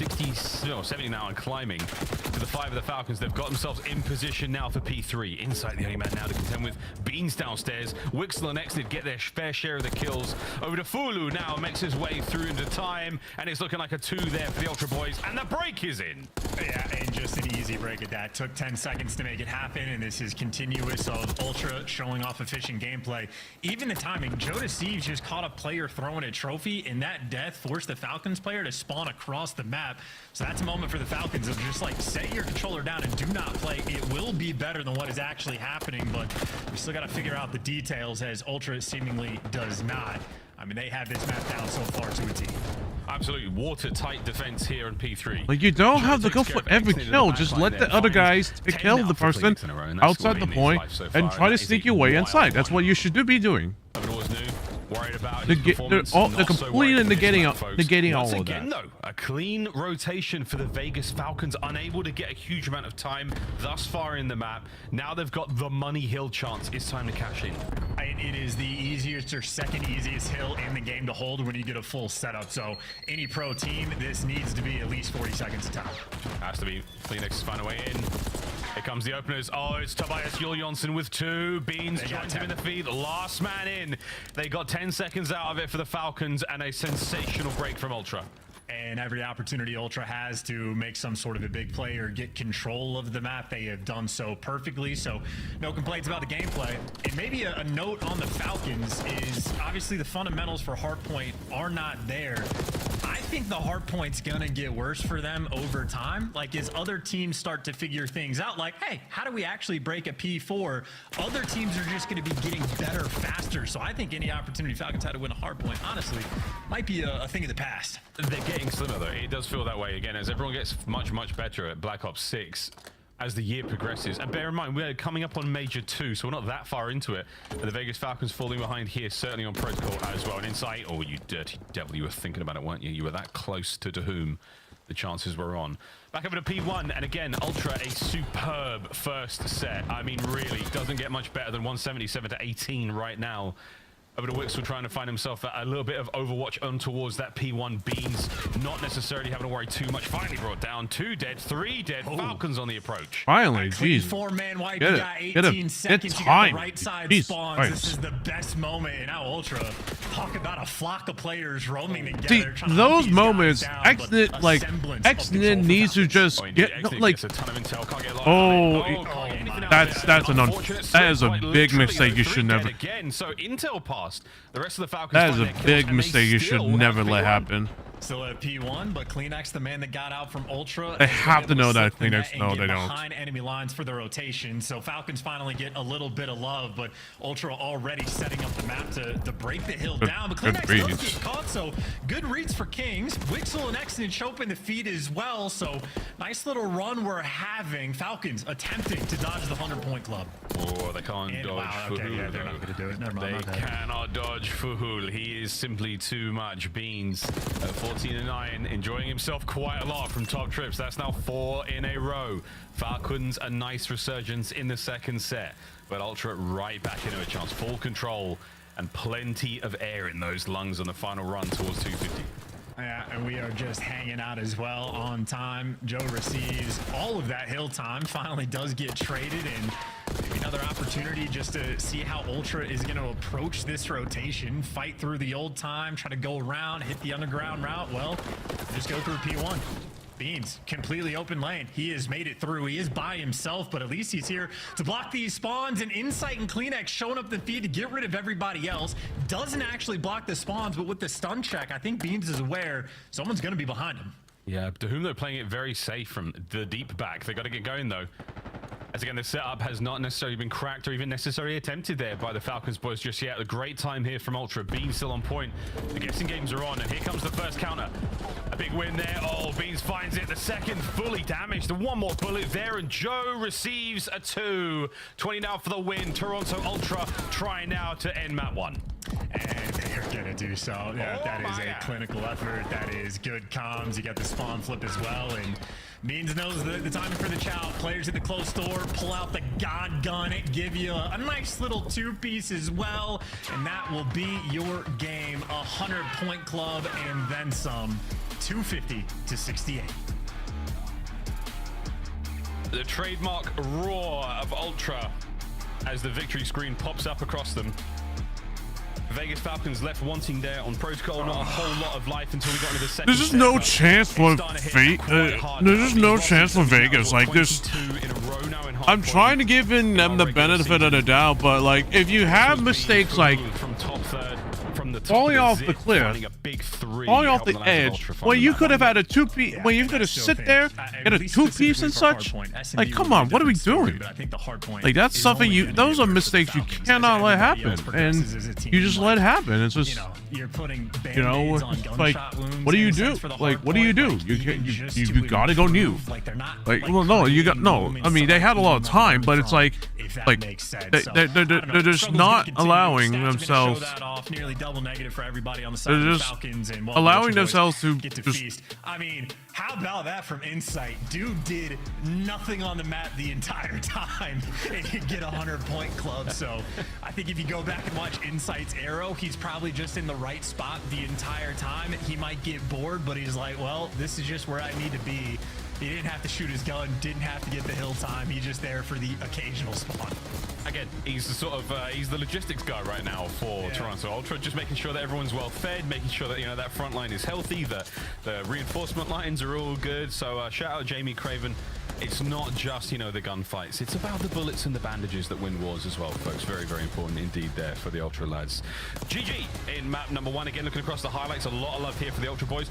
70 now and climbing to the 5 of the Falcons. They've got themselves in position now for P3. Inside the only man now to contend with. Beans downstairs. Wixel and Exnid get their fair share of the kills. Over to Fulu now, makes his way through into time, and it's looking like a 2 there for the Ultra boys, and the break is in. Yeah, and just an easy break at that. Took 10 seconds to make it happen, and this is continuous of Ultra showing off efficient gameplay. Even the timing, Joe Deceives just caught a player throwing a trophy, and that death forced the Falcons player to spawn across the map. So that's a moment for the Falcons of just like, set your controller down and do not play. It will be better than what is actually happening, but we still got to figure out the details, as Ultra seemingly does not. I mean, they have this map down so far to a T. Absolutely watertight defense here in P3. Like, you don't have to go for every kill. Just let the other guys kill the person outside the point and try to sneak your way inside. That's what you should be doing. Worried about they're completely negating all of again, that. Though, a clean rotation for the Vegas Falcons, unable to get a huge amount of time thus far in the map. Now they've got the money hill chance. It's time to cash in. It is the easiest or second easiest hill in the game to hold when you get a full setup. So any pro team, this needs to be at least 40 seconds of time. Has to be. Kleenex find a way in. Here comes the openers. Oh, it's Tobias Julianson with 2. Beans joins him in the feed. Last man in. They got 10 seconds out of it for the Falcons, and a sensational break from Ultra. And every opportunity Ultra has to make some sort of a big play or get control of the map, they have done so perfectly. So no complaints about the gameplay. And maybe a note on the Falcons is obviously the fundamentals for hardpoint are not there. I think the hardpoint's gonna get worse for them over time. Like, as other teams start to figure things out, like, hey, how do we actually break a P4? Other teams are just gonna be getting better faster. So I think any opportunity Falcons had to win a hardpoint, honestly, might be a thing of the past. They're getting slimmer though. It does feel that way again as everyone gets much better at Black Ops 6 as the year progresses. And bear in mind, we're coming up on Major 2, so we're not that far into it. And the Vegas Falcons falling behind here, certainly on Protocol as well. And Insight, oh, you dirty devil, you were thinking about it, weren't you? You were that close to whom the chances were on. Back over to P1, and again, Ultra, a superb first set. I mean, really, doesn't get much better than 177 to 18 right now. Over to Wixel trying to find himself a little bit of Overwatch on towards that P1. Beans not necessarily having to worry too much. Finally brought down 2 dead, 3 dead. Falcons on the approach. Finally, jeez. 4-man wipe. Get You it. got Get 18 seconds. You got time. the right side Jeez. spawns. Right. This is the best moment in our Ultra. Talk about a flock of players roaming together. See, trying to those hunt these moments, guys down, but a semblance of control X-Nit needs to just get like. That is a big mistake you should never. Again, so Intel passed. The rest of the Falcons. That is a big mistake you should never let happen. Still at P1, but Kleenex, the man that got out from Ultra, They have to know that Kleenex. No, they don't. Behind enemy lines for the rotation, so Falcons finally get a little bit of love, but Ultra already setting up the map to break the hill down. But Kleenex does get caught, so good reads for Kings. Wixel and Exnit choke in the feed as well, so nice little run we're having. Falcons attempting to dodge the 100-point club. Oh, they can't dodge wow, okay, yeah, they're not going to do it. Never mind. They cannot dodge Fuhul. He is simply too much. Beans at 14-9, enjoying himself quite a lot from top trips. That's now 4 in a row. Falcons a nice resurgence in the second set, but Ultra right back into a chance. Full control and plenty of air in those lungs on the final run towards 250. Yeah, and we are just hanging out as well on time. Joe receives all of that hill time, finally does get traded, and maybe another opportunity just to see how Ultra is going to approach this rotation, fight through the old time, try to go around, hit the underground route. Well, just go through P1. Beans, completely open lane. He has made it through. He is by himself, but at least he's here to block these spawns. And Insight and Kleenex showing up the feed to get rid of everybody else. Doesn't actually block the spawns, but with the stun check, I think Beans is aware someone's going to be behind him. Yeah, to whom they're playing it very safe from the deep back. They got to get going, though. As again, the setup has not necessarily been cracked or even necessarily attempted there by the Falcons boys just yet. A great time here from Ultra. Beans still on point. The guessing games are on, and here comes the first counter. A big win there. Oh, Beans finds it. The second fully damaged. And one more bullet there, and Joe receives a 2. 20 now for the win. Toronto Ultra trying now to end map 1. And they're gonna do so. Yeah, that is a clinical effort. That is good comms. You got the spawn flip as well, and Beans knows the timing for the chow. Players at the close door, pull out the God gun, give you a nice little 2-piece as well, and that will be your game. 100-point club and then some. 250 to 68. The trademark roar of Ultra as the victory screen pops up across them. Vegas Falcons left wanting there on protocol. Not a whole lot of life until we got into the second. There's just no chance for there's just no chance for Vegas. Like this, I'm trying to give them the benefit of the doubt, but like if you have mistakes like from top third, from the falling off the cliff, falling off the edge, when you could have had a 2-piece, when you could have sit there, get a 2-piece and such. Like, come on, what are we doing? Like that's something those are mistakes you cannot let happen, and you just let it happen. It's just, like, what do you do? Like, what do you do? You gotta go new. Like, well, no, you got no. I mean, they had a lot of time, but it's like they're just not allowing themselves. Nearly double negative for everybody on the side They're of the just Falcons, and allowing themselves to get to just feast. I mean, how about that from Insight? Dude did nothing on the map the entire time and he get 100-point club. So I think if you go back and watch Insight's arrow, he's probably just in the right spot the entire time. He might get bored, but he's like, well, this is just where I need to be. He didn't have to shoot his gun, didn't have to get the hill time. He's just there for the occasional spawn. Again, he's the sort of he's the logistics guy right now for Toronto Ultra, just making sure that everyone's well fed, making sure that that front line is healthy, the reinforcement lines are all good. So shout out Jamie Craven. It's not just the gunfights; it's about the bullets and the bandages that win wars as well, folks. Very, very important indeed there for the Ultra lads. GG in map number 1. Again, looking across the highlights, a lot of love here for the Ultra boys.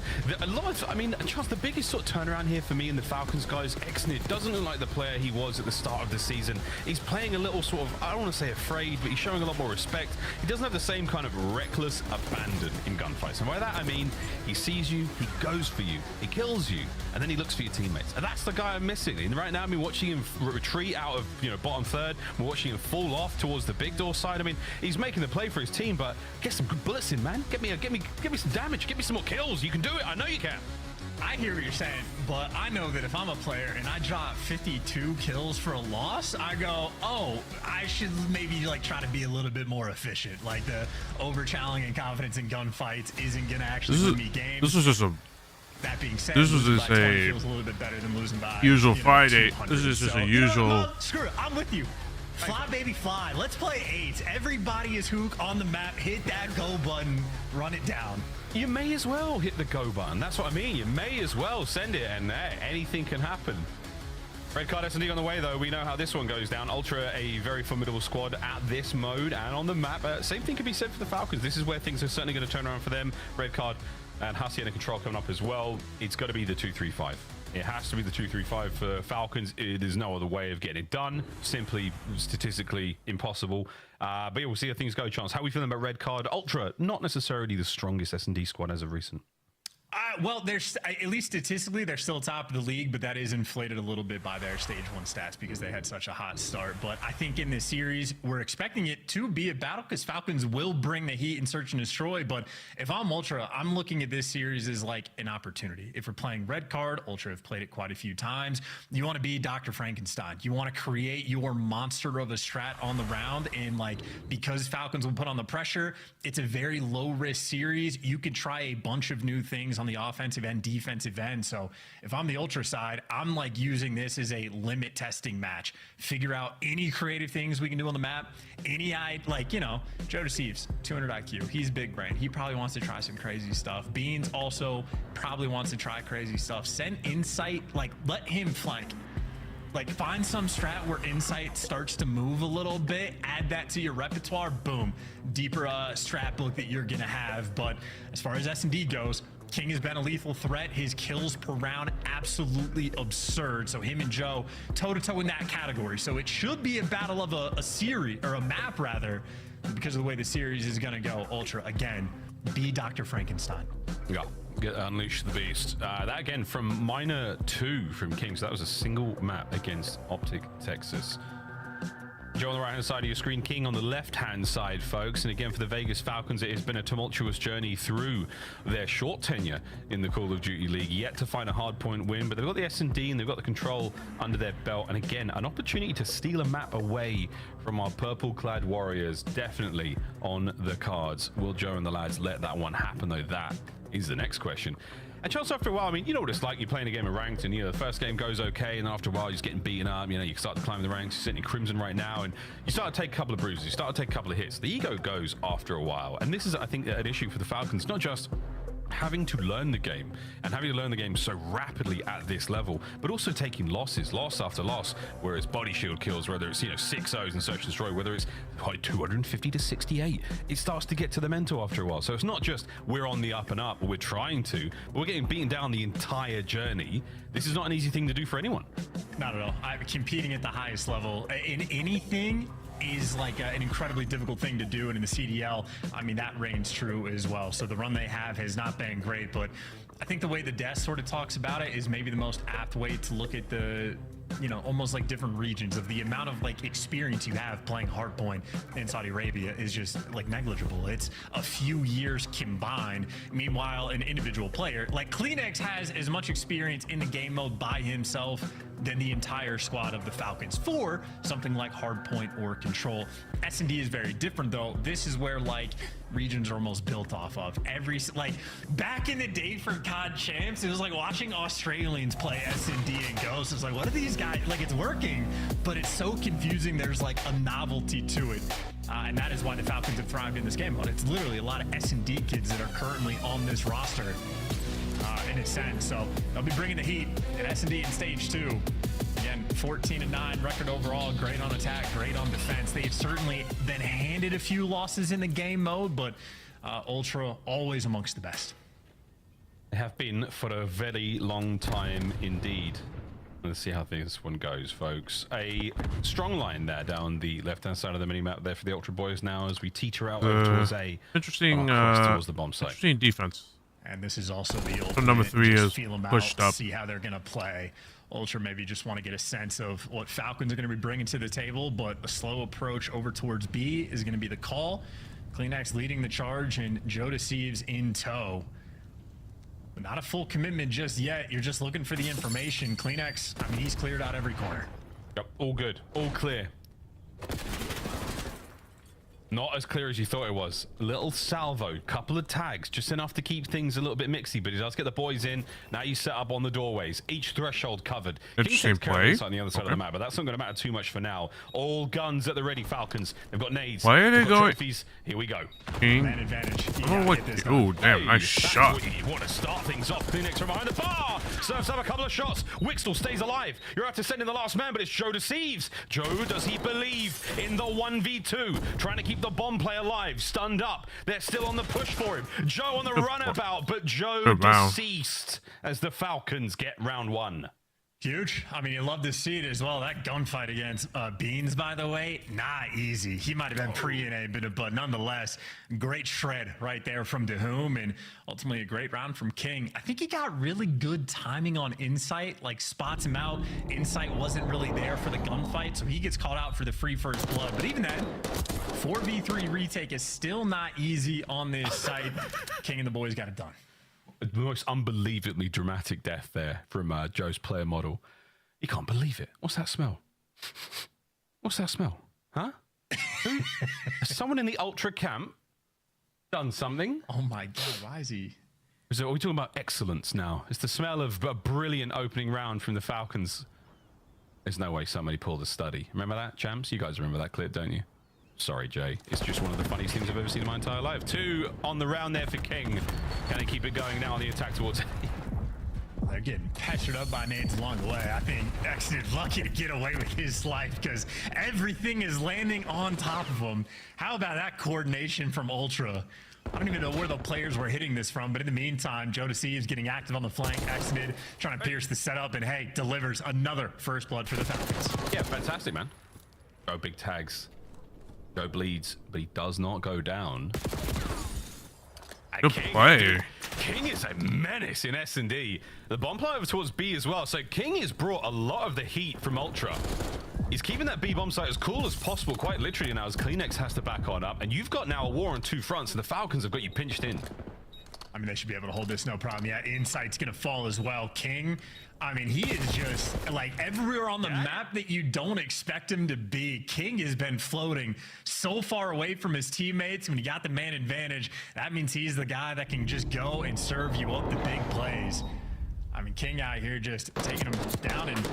Charles, the biggest sort of turnaround here for me and the Falcons guys. Exnit doesn't look like the player he was at the start of the season. He's playing a little sort of, I don't want to say afraid, but he's showing a lot more respect. He doesn't have the same kind of reckless abandon in gunfights. And by that I mean he sees you, he goes for you, he kills you, and then he looks for your teammates. And that's the guy I'm missing. And right now, watching him retreat out of bottom third. We're watching him fall off towards the big door side. I mean, he's making the play for his team, but get some good bullets in, man. Get me some damage. Get me some more kills. You can do it. I know you can. I hear what you're saying, but I know that if I'm a player and I drop 52 kills for a loss, I go, oh, I should maybe like try to be a little bit more efficient. Like the over-challenging confidence in gunfights isn't gonna actually win me games. This was just a. That being said, this was losing just by 20 a feels a little bit better than losing by usual 200. Friday. This is just a usual. No, screw it. I'm with you. Fly, baby, fly. Let's play 8. Everybody is hook on the map. Hit that go button. Run it down. You may as well hit the go button. That's what I mean. You may as well send it, and anything can happen. Red card S&D on the way, though. We know how this one goes down. Ultra, a very formidable squad at this mode and on the map. Same thing could be said for the Falcons. This is where things are certainly going to turn around for them. Red card and Hussey and Control coming up as well. It's got to be the 2-3-5. It has to be the 2-3-5 for Falcons. There's no other way of getting it done. Simply statistically impossible. But yeah, we'll see how things go, Chance. How are we feeling about Red card? Ultra, not necessarily the strongest S&D squad as of recent. Well, there's at least statistically, they're still top of the league, but that is inflated a little bit by their stage 1 stats because they had such a hot start. But I think in this series, we're expecting it to be a battle because Falcons will bring the heat and search and destroy. But if I'm Ultra, I'm looking at this series as like an opportunity. If we're playing Red card, Ultra have played it quite a few times. You want to be Dr. Frankenstein. You want to create your monster of a strat on the round. And like, because Falcons will put on the pressure, it's a very low risk series. You could try a bunch of new things on the offensive and defensive end. So if I'm the Ultra side, I'm like using this as a limit testing match. Figure out any creative things we can do on the map. Like, you know, Joe Deceives, 200 IQ. He's big brain. He probably wants to try some crazy stuff. Beans also probably wants to try crazy stuff. Send Insight, like let him flank. Like find some strat where Insight starts to move a little bit, add that to your repertoire, boom, deeper strat book that you're gonna have. But as far as S&D goes, King has been a lethal threat. His kills per round, absolutely absurd. So him and Joe, toe-to-toe in that category. So it should be a battle of a series, or a map rather, because of the way the series is gonna go. Ultra, again, be Dr. Frankenstein. Yeah. Unleash the beast. That again from Minor 2 from King. So that was a single map against Optic Texas. Joe on the right hand side of your screen, King on the left hand side, folks. And again for the Vegas Falcons, it has been a tumultuous journey through their short tenure in the Call of Duty League, yet to find a hard point win. But they've got the S&D and they've got the control under their belt, and again an opportunity to steal a map away from our purple clad warriors, definitely on the cards. Will Joe and the lads let that one happen, though? That is the next question. And Chance, after a while, I mean, you know what it's like. You're playing a game of ranked, and you know the first game goes okay, and then after a while, you're just getting beaten up. You know, you start to climb the ranks. You're sitting in Crimson right now, and you start to take a couple of bruises. You start to take a couple of hits. The ego goes after a while, and this is, I think, an issue for the Falcons. Not just having to learn the game and having to learn the game so rapidly at this level, but also taking losses, loss after loss, where it's body shield kills, whether it's 6-0s in search and destroy, whether it's 250 to 68. It starts to get to the mental after a while. So it's not just we're on the up and up, or we're trying to, but we're getting beaten down the entire journey. This is not an easy thing to do for anyone. Not at all. Competing at the highest level in anything is like an incredibly difficult thing to do, and in the CDL, I mean, that reigns true as well. So the run they have has not been great, but I think the way the desk sort of talks about it is maybe the most apt way to look at the, you know, almost like different regions of the amount of like experience you have playing Hardpoint in Saudi Arabia is just like negligible. It's a few years combined. Meanwhile, an individual player like Kleenex has as much experience in the game mode by himself than the entire squad of the Falcons for something like Hardpoint or Control. S&D is very different though. This is where like regions are almost built off of. Like back in the day for COD champs, it was like watching Australians play S&D and Ghost. It's like, what are these guys, like it's working, but it's so confusing. There's like a novelty to it. And that is why the Falcons have thrived in this game mode. It's literally a lot of S&D kids that are currently on this roster in a sense. So they'll be bringing the heat in S&D in stage 2. Again, 14-9 record overall, great on attack, great on defense. They've certainly been handed a few losses in the game mode, but Ultra always amongst the best. They have been for a very long time indeed. Let's see how this one goes, folks. A strong line there down the left-hand side of the minimap there for the Ultra Boys now as we teeter out over towards a interesting towards the bomb site. Interesting defense. And this is also the ultimate. So number 3 is pushed up. See how they're going to play. Ultra maybe just want to get a sense of what Falcons are going to be bringing to the table, but a slow approach over towards B is going to be the call. Kleenex leading the charge and Joe Deceives in tow. Not a full commitment just yet. You're just looking for the information. Kleenex, I mean, he's cleared out every corner. Yep, all good, all clear. Not as clear as you thought it was. Little salvo, couple of tags, just enough to keep things a little bit mixy, but he does get the boys in. Now you set up on the doorways. Each threshold covered. Interesting play. On the other side of the map, but that's not going to matter too much for now. All guns at the ready, Falcons. They've got nades. Why are they going? Trophies. Here we go. King. Man advantage. Oh, what? Oh, damn, nice shot. You want to start things off. Kleenex from behind the bar. Serves up a couple of shots. Wixtel stays alive. You're out to send in the last man, but it's Joe deceives. Joe, does he believe in the 1v2? Trying to keep the bomb play alive. Stunned up. They're still on the push for him. Joe on the runabout, but Joe deceased as the Falcons get round 1. Huge. I mean, you love to see it as well. That gunfight against Beans, by the way, not easy. He might have been pre-NA, but nonetheless, great shred right there from DeHoom, and ultimately a great round from King. I think he got really good timing on Insight, like spots him out. Insight wasn't really there for the gunfight, so he gets called out for the free first blood. But even then, 4v3 retake is still not easy on this site. King and the boys got it done. The most unbelievably dramatic death there from Joe's player model. You can't believe it. What's that smell? What's that smell? Huh? Has someone in the Ultra camp done something? Oh my God, why is he? Are we talking about excellence now? It's the smell of a brilliant opening round from the Falcons. There's no way somebody pulled a study. Remember that, champs? You guys remember that clip, don't you? Sorry, Jay. It's just one of the funniest things I've ever seen in my entire life. 2 on the round there for King. Can they keep it going now on the attack towards... They're getting pestered up by nades along the way. I think X is lucky to get away with his life because everything is landing on top of him. How about that coordination from Ultra? I don't even know where the players were hitting this from, but in the meantime, Joe Deceives getting active on the flank, Exnid trying to pierce the setup, and hey, delivers another first blood for the Falcons. Yeah, fantastic, man. Oh, big tags. Joe bleeds, but he does not go down. Good play. King is a menace in S&D. The bomb play over towards B as well. So King has brought a lot of the heat from Ultra. He's keeping that B bomb site as cool as possible, quite literally now, as Kleenex has to back on up. And you've got now a war on 2 fronts, and the Falcons have got you pinched in. I mean, they should be able to hold this, no problem. Yeah, Insight's going to fall as well. King, I mean, he is just like everywhere on the map that you don't expect him to be. King has been floating so far away from his teammates. When he got the man advantage, that means he's the guy that can just go and serve you up the big plays. I mean, King out here just taking him down and,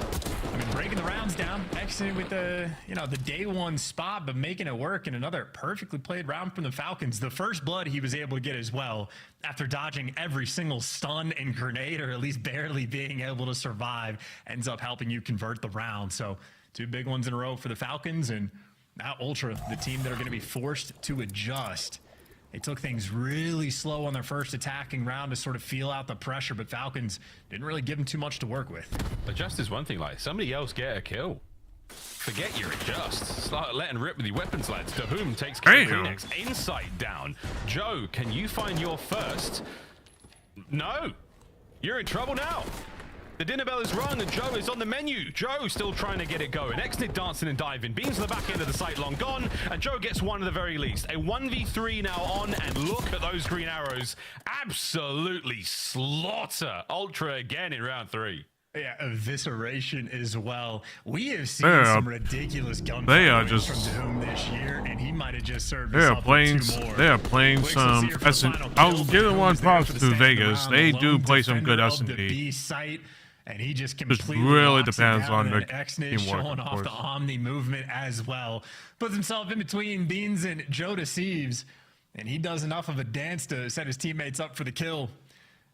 I mean, breaking the rounds down, exiting with the, you know, the day 1 spot, but making it work in another perfectly played round from the Falcons. The first blood he was able to get as well after dodging every single stun and grenade, or at least barely being able to survive, ends up helping you convert the round. So 2 big ones in a row for the Falcons, and now Ultra, the team that are going to be forced to adjust. They took things really slow on their first attacking round to sort of feel out the pressure, but Falcons didn't really give them too much to work with. Adjust is one thing, like somebody else get a kill. Forget your adjust. Start letting rip with your weapons, lads. DeHoom takes care of Kleenex. Insight down. Joe, can you find your first? No. You're in trouble now. The dinner bell is rung and Joe is on the menu. Joe still trying to get it going. Exnid dancing and diving. Beans to the back end of the site, long gone. And Joe gets 1 at the very least. A 1v3 now on, and look at those green arrows. Absolutely slaughter Ultra again in round 3. Yeah, evisceration as well. We have seen some ridiculous gunfire from DeHoom this year, and he might have just served himself with 2 more. They are playing some I'll give it one props to Vegas. They do play some good S&D. And he just completely really depends on the Exnid showing off the Omni movement as well. Puts himself in between Beans and Joe Deceives, and he does enough of a dance to set his teammates up for the kill.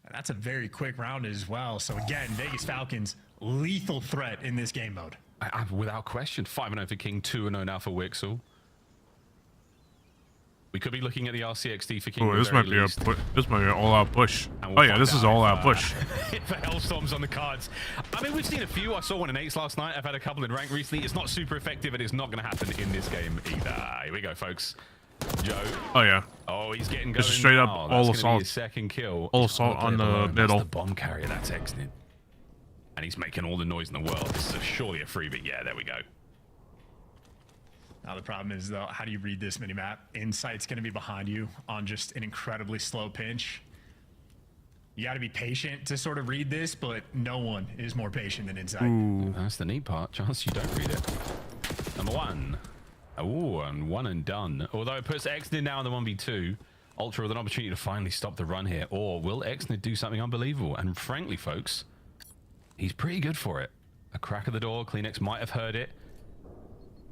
And that's a very quick round as well. So again, Vegas Falcons, lethal threat in this game mode. Without question. 5-0 for King, 2-0 now for Wixtel. We could be looking at the RCXD for King. Oh, this might be an all-out push. Oh yeah, this is all-out push. For Hellstorms on the cards. I mean, we've seen a few. I saw one in 8s last night. I've had a couple in rank recently. It's not super effective, and it's not going to happen in this game either. Here we go, folks. Joe. Oh yeah. Oh, he's getting going. Just straight up all assault. Second kill. All assault on the middle. That's the bomb carrier. That's Exnid. And he's making all the noise in the world. This is surely a freebie. Yeah, there we go. Now the problem is, though, how do you read this minimap? Insight's going to be behind you on just an incredibly slow pinch. You got to be patient to sort of read this, but no one is more patient than Insight. Ooh. That's the neat part. Chance you don't read it. Number 1. Oh, and 1 and done. Although it puts Exnid now in the 1v2. Ultra with an opportunity to finally stop the run here. Or will Exnid do something unbelievable? And frankly, folks, he's pretty good for it. A crack of the door. Kleenex might have heard it.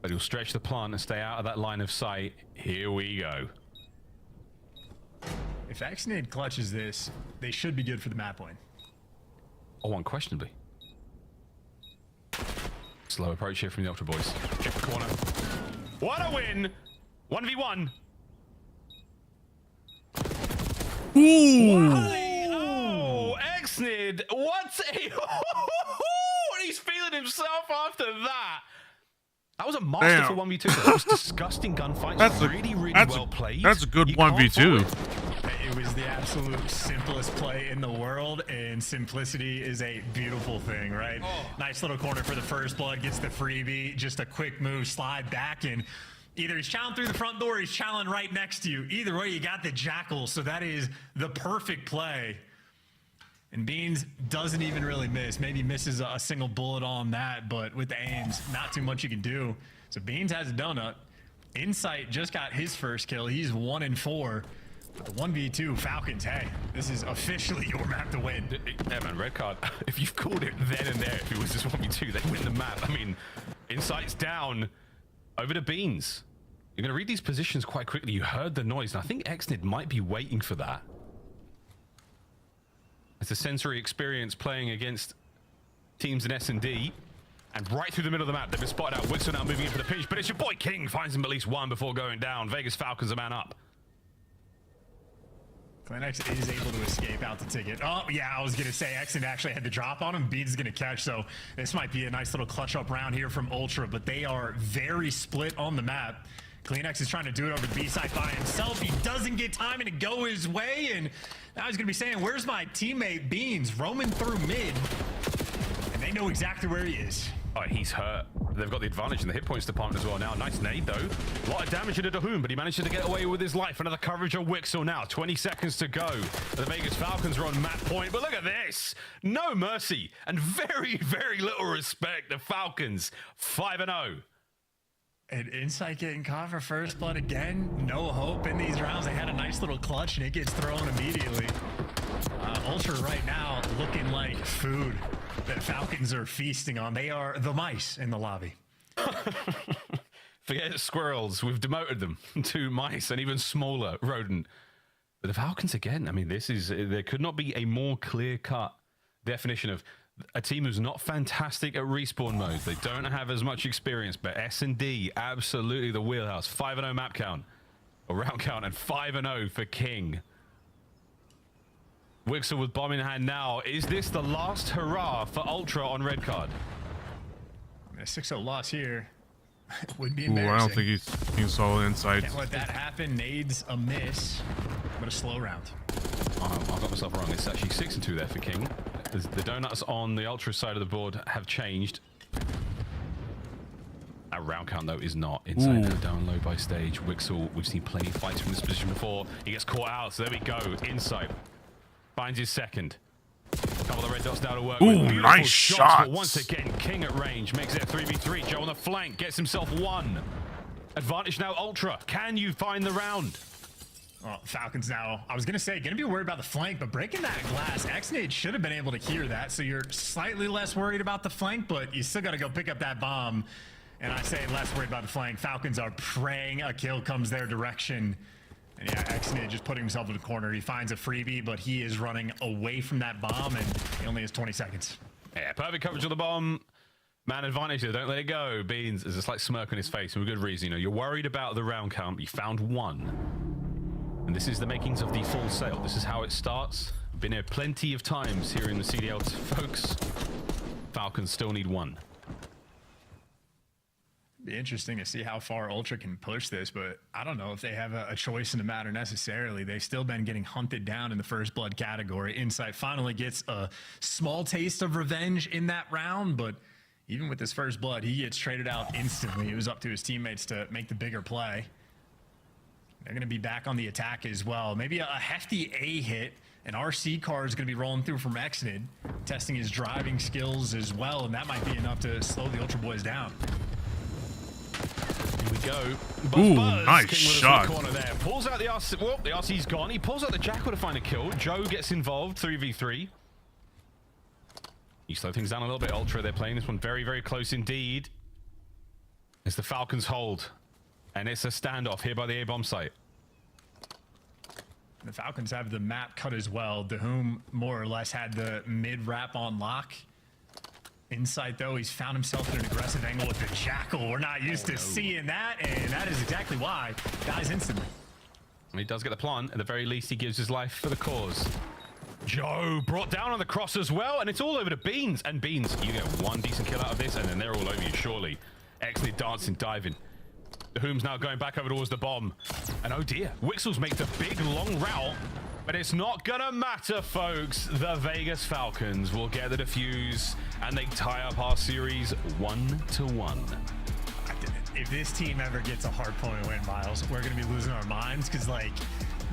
But he'll stretch the plant and stay out of that line of sight. Here we go. If Exnid clutches this, they should be good for the map win. Oh, unquestionably. Slow approach here from the Ultra boys. Check the corner. What a win! 1v1. Ooh! Oh, Exnid! What a... He's feeling himself after that. That was a masterful 1v2. That was disgusting gunfight. That's really well played. That's a good 1v2. It was the absolute simplest play in the world, and simplicity is a beautiful thing, right? Nice little corner for the first blood, gets the freebie, just a quick move, slide back, and either he's challenging through the front door or he's challenging right next to you. Either way, you got the jackal, so that is the perfect play. And Beans doesn't even really miss. Maybe misses a single bullet on that, but with the aims, not too much you can do. So Beans has a donut. Insight just got his first kill. He's 1 and 4. But the 1v2 Falcons, hey, this is officially your map to win. Yeah, man, red card. If you've called it then and there, if it was just 1v2, they win the map. I mean, Insight's down over to Beans. You're going to read these positions quite quickly. You heard the noise, and I think Exnid might be waiting for that. It's a sensory experience playing against teams in S&D. And right through the middle of the map, they've been spotted out. Wixel now moving in for the pinch, but it's your boy King. Finds him at least 1 before going down. Vegas Falcons a man up. Kleenex is able to escape out the ticket. Oh, yeah, I was going to say Exnid actually had the drop on him. Beans is going to catch, so this might be a nice little clutch up round here from Ultra, but they are very split on the map. Kleenex is trying to do it over the B side by himself. He doesn't get time to go his way, and now he's going to be saying, where's my teammate Beans? Roaming through mid, and they know exactly where he is. Oh, he's hurt. They've got the advantage in the hit points department as well now. Nice nade, though. A lot of damage into Dahoon, but he manages to get away with his life. Another coverage of Wixel now. 20 seconds to go. The Vegas Falcons are on map point, but look at this. No mercy and very, very little respect. The Falcons, 5-0. And Insight getting caught for first blood again. No hope in these rounds. They had a nice little clutch, and it gets thrown immediately. Ultra right now looking like food that Falcons are feasting on. They are the mice in the lobby. Forget squirrels. We've demoted them to mice and even smaller rodent. But the Falcons again, I mean, there could not be a more clear-cut definition of a team who's not fantastic at respawn mode. They don't have as much experience, but S&D, absolutely the wheelhouse. 5-0 map count, or round count, and 5-0 for King. Wixel with bomb in hand now. Is this the last hurrah for Ultra on red card? I mean, a 6-0 loss here would be Ooh, embarrassing. I don't think he's solid Insight. Can't let that happen. Nades a miss, but a slow round. I got myself wrong. It's actually 6-2 there for King. The donuts on the Ultra side of the board have changed. That round count, though, is not inside. Down low by stage. Wixel, we've seen plenty of fights from this position before. He gets caught out, so there we go. Insight finds his second. A couple of red dots now to work with. Beautiful nice shots. But once again, King at range makes it a 3v3. Joe on the flank gets himself 1. Advantage now, Ultra. Can you find the round? Well, Falcons now, I was going to say, going to be worried about the flank, but breaking that glass, Xnade should have been able to hear that, so you're slightly less worried about the flank, but you still got to go pick up that bomb. And I say less worried about the flank. Falcons are praying a kill comes their direction. And yeah, Xnade just putting himself in the corner. He finds a freebie, but he is running away from that bomb, and he only has 20 seconds. Yeah, perfect coverage of the bomb. Man advantage here, don't let it go. Beans, there's a slight smirk on his face, and with good reason. You know, you're worried about the round count, but you found 1. And this is the makings of the full sale. This is how it starts. Been here plenty of times here in the CDL, folks. Falcons still need 1. Be interesting to see how far Ultra can push this, but I don't know if they have a choice in the matter necessarily. They've still been getting hunted down in the first blood category. Insight finally gets a small taste of revenge in that round, but even with his first blood, he gets traded out instantly. It was up to his teammates to make the bigger play. They're going to be back on the attack as well. Maybe a hefty A hit An RC car is going to be rolling through from Exnid, testing his driving skills as well, and that might be enough to slow the Ultra Boys down. Here we go. Ooh, Buzz nice came with us in shot. the corner there. Pulls out the RC. Well, the RC's gone. He pulls out the Jackal to find a kill. Joe gets involved. 3v3. You slow things down a little bit, Ultra. They're playing this one very, very close indeed. As the Falcons hold. And it's a standoff here by the A-bomb site. The Falcons have the map cut as well. DeHoom more or less had the mid-wrap on lock. Insight, though, he's found himself in an aggressive angle with the Jackal. We're not used to seeing that, and that is exactly why. Dies instantly. He does get the plant. At the very least, he gives his life for the cause. Joe brought down on the cross as well, and it's all over to Beans. And Beans, you get one decent kill out of this, and then they're all over you, surely. Excellent dancing, diving. DeHoom's now going back over towards the bomb. And oh dear, Wixels make the big long route, but it's not gonna matter, folks. The Vegas Falcons will get the defuse, and they tie up our series 1-1. If this team ever gets a hard point win, Miles, we're gonna be losing our minds, because like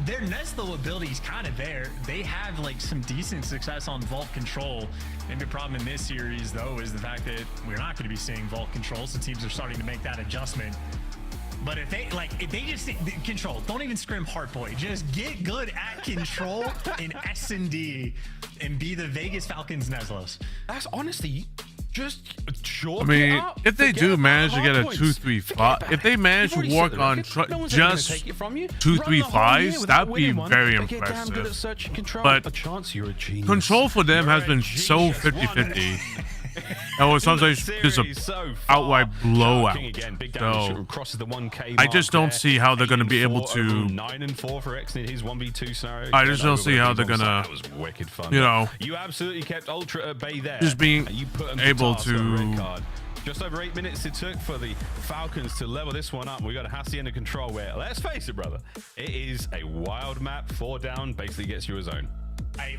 their Neslo ability is kind of there. They have like some decent success on vault control. Maybe the problem in this series though is the fact that we're not going to be seeing vault control, so teams are starting to make that adjustment. But if they just control, don't even scrim Heartboy, just get good at control in S&D and be the Vegas Falcons Neslos. That's honestly just short. I mean, if they do manage to get a 2-3-5, if they manage to work on just 2-3-5s, that'd be very impressive. But control for them has been so 50-50. And it sounds like just an outright blowout. So I just don't see how they're going to be able to. 9-4 for Exnid. His 1v2 scenario. I just don't see how they're going to. That was wicked fun. You know, you absolutely kept Ultra at bay there. Just being able to. Just over 8 minutes it took for the Falcons to level this one up. We got a hacienda control where, let's face it, brother, it is a wild map. 4 down basically gets you a zone.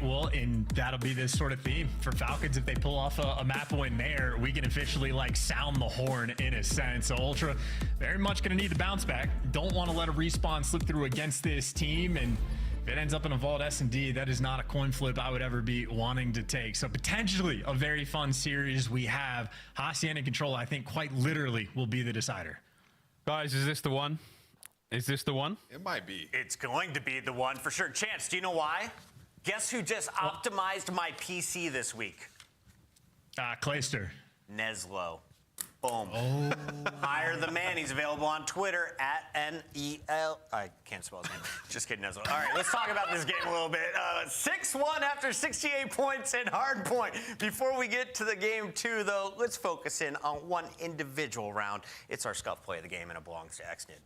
Well, and that'll be this sort of theme for Falcons. If they pull off a map win there, we can officially like sound the horn in a sense. So Ultra very much going to need to bounce back. Don't want to let a respawn slip through against this team. And if it ends up in a vault S&D, that is not a coin flip I would ever be wanting to take. So potentially a very fun series we have. Hacienda Control, I think quite literally will be the decider. Guys, is this the one? Is this the one? It might be. It's going to be the one for sure. Chance, do you know why? Guess who just optimized my PC this week? Clayster. Neslo. Boom. Oh. Hire the man. He's available on Twitter at NEL. I can't spell his name. Just kidding, Neslo. All right, let's talk about this game a little bit. 6-1 after 68 points in hardpoint. Before we get to the game 2, though, let's focus in on one individual round. It's our scuff play of the game, and it belongs to Exnid.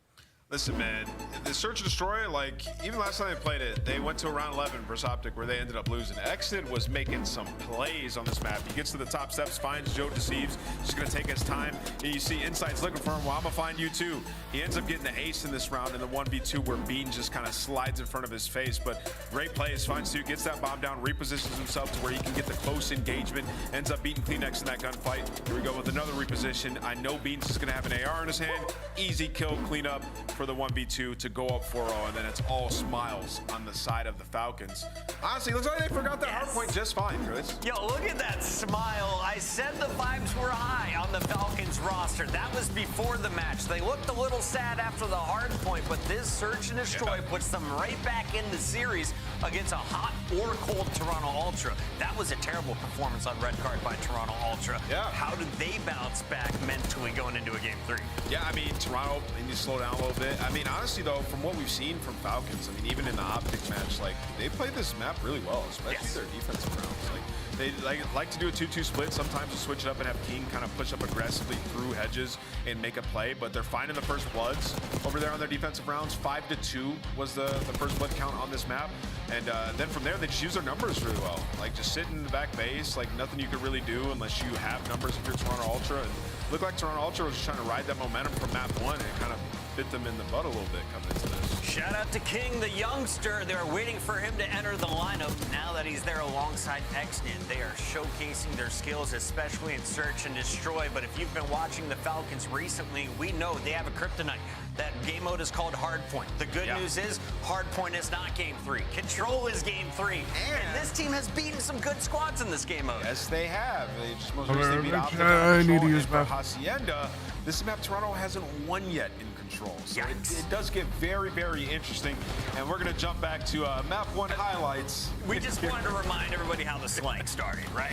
Listen, man, the Search and Destroy, like, even last time they played it, they went to a round 11 versus Optic where they ended up losing. Exnid was making some plays on this map. He gets to the top steps, finds Joe Deceives, just going to take his time. And you see Insight's looking for him. Well, I'm going to find you too. He ends up getting the ace in this round in the 1v2 where Bean just kind of slides in front of his face. But great plays, finds two, gets that bomb down, repositions himself to where he can get the close engagement, ends up beating Kleenex in that gunfight. Here we go with another reposition. I know Beans is going to have an AR in his hand. Easy kill, clean up for the 1v2 to go up 4-0, and then it's all smiles on the side of the Falcons. Honestly, looks like they forgot that hard point just fine, Chris. Yo, look at that smile. I said the vibes were high on the Falcons roster. That was before the match. They looked a little sad after the hard point, but this Search and Destroy puts them right back in the series against a hot or cold Toronto Ultra. That was a terrible performance on red card by Toronto Ultra. Yeah. How did they bounce back mentally going into a game 3? Yeah, I mean, Toronto, they need to slow down a little bit. I mean, honestly, though, from what we've seen from Falcons, I mean, even in the Optics match, like, they played this map really well, especially their defensive rounds. Like, they like to do a 2-2 split. Sometimes we'll switch it up and have King kind of push up aggressively through hedges and make a play, but they're finding the first bloods over there on their defensive rounds. 5-2 was the first blood count on this map. And then from there, they just use their numbers really well. Like, just sit in the back base, like, nothing you could really do unless you have numbers if you're Toronto Ultra. And looked like Toronto Ultra was just trying to ride that momentum from map 1 and kind of bit them in the butt a little bit coming into this. Shout out to King, the youngster. They're waiting for him to enter the lineup. Now that he's there alongside Xnin, they are showcasing their skills, especially in Search and Destroy. But if you've been watching the Falcons recently, we know they have a kryptonite. That game mode is called Hardpoint. The good news is Hardpoint is not Game 3. Control is Game 3. And this team has beaten some good squads in this game mode. Yes, they have. They just most Alright, recently beat I need to use Control, and map. Hacienda. This map, Toronto hasn't won yet in Control. So it does get very, very interesting. And we're going to jump back to map 1 highlights. We just wanted to remind everybody how the slang started, right?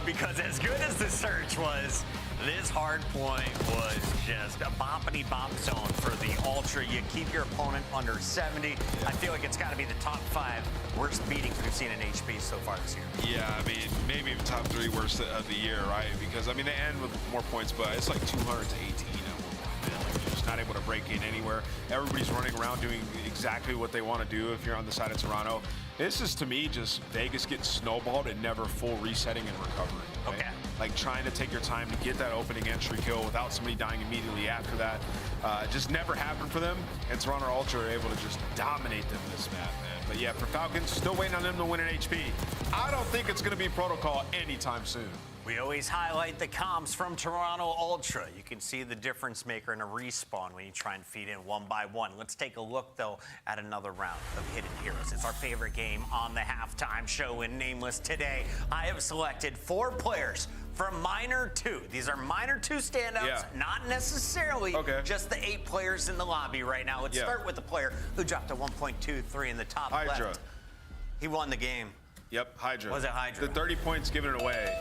Because as good as the Search was, this Hardpoint was just a boppity bop zone for the Ultra. You keep your opponent under 70. I feel like it's got to be the top 5 worst beatings we've seen in HP so far this year. Yeah, I mean, maybe even top 3 worst of the year, right? Because, I mean, they end with more points, but it's like 200 to 18 at one point. Like, you're just not able to break in anywhere. Everybody's running around doing exactly what they want to do if you're on the side of Toronto. This is, to me, just Vegas getting snowballed and never full resetting and recovering. Right? Okay. Like trying to take your time to get that opening entry kill without somebody dying immediately after that. Just never happened for them, and Toronto Ultra are able to just dominate them this map, man. But yeah, for Falcons, still waiting on them to win an HP. I don't think it's going to be Protocol anytime soon. We always highlight the comms from Toronto Ultra. You can see the difference maker in a respawn when you try and feed in one by one. Let's take a look, though, at another round of Hidden Heroes. It's our favorite game on the halftime show in Nameless today. I have selected 4 players from Minor 2. These are Minor 2 standouts, not necessarily just the 8 players in the lobby right now. Let's start with the player who dropped a 1.23 in the top Hydra. left. He won the game. Yep, Hydra. Was it Hydra? The 30 points giving it away.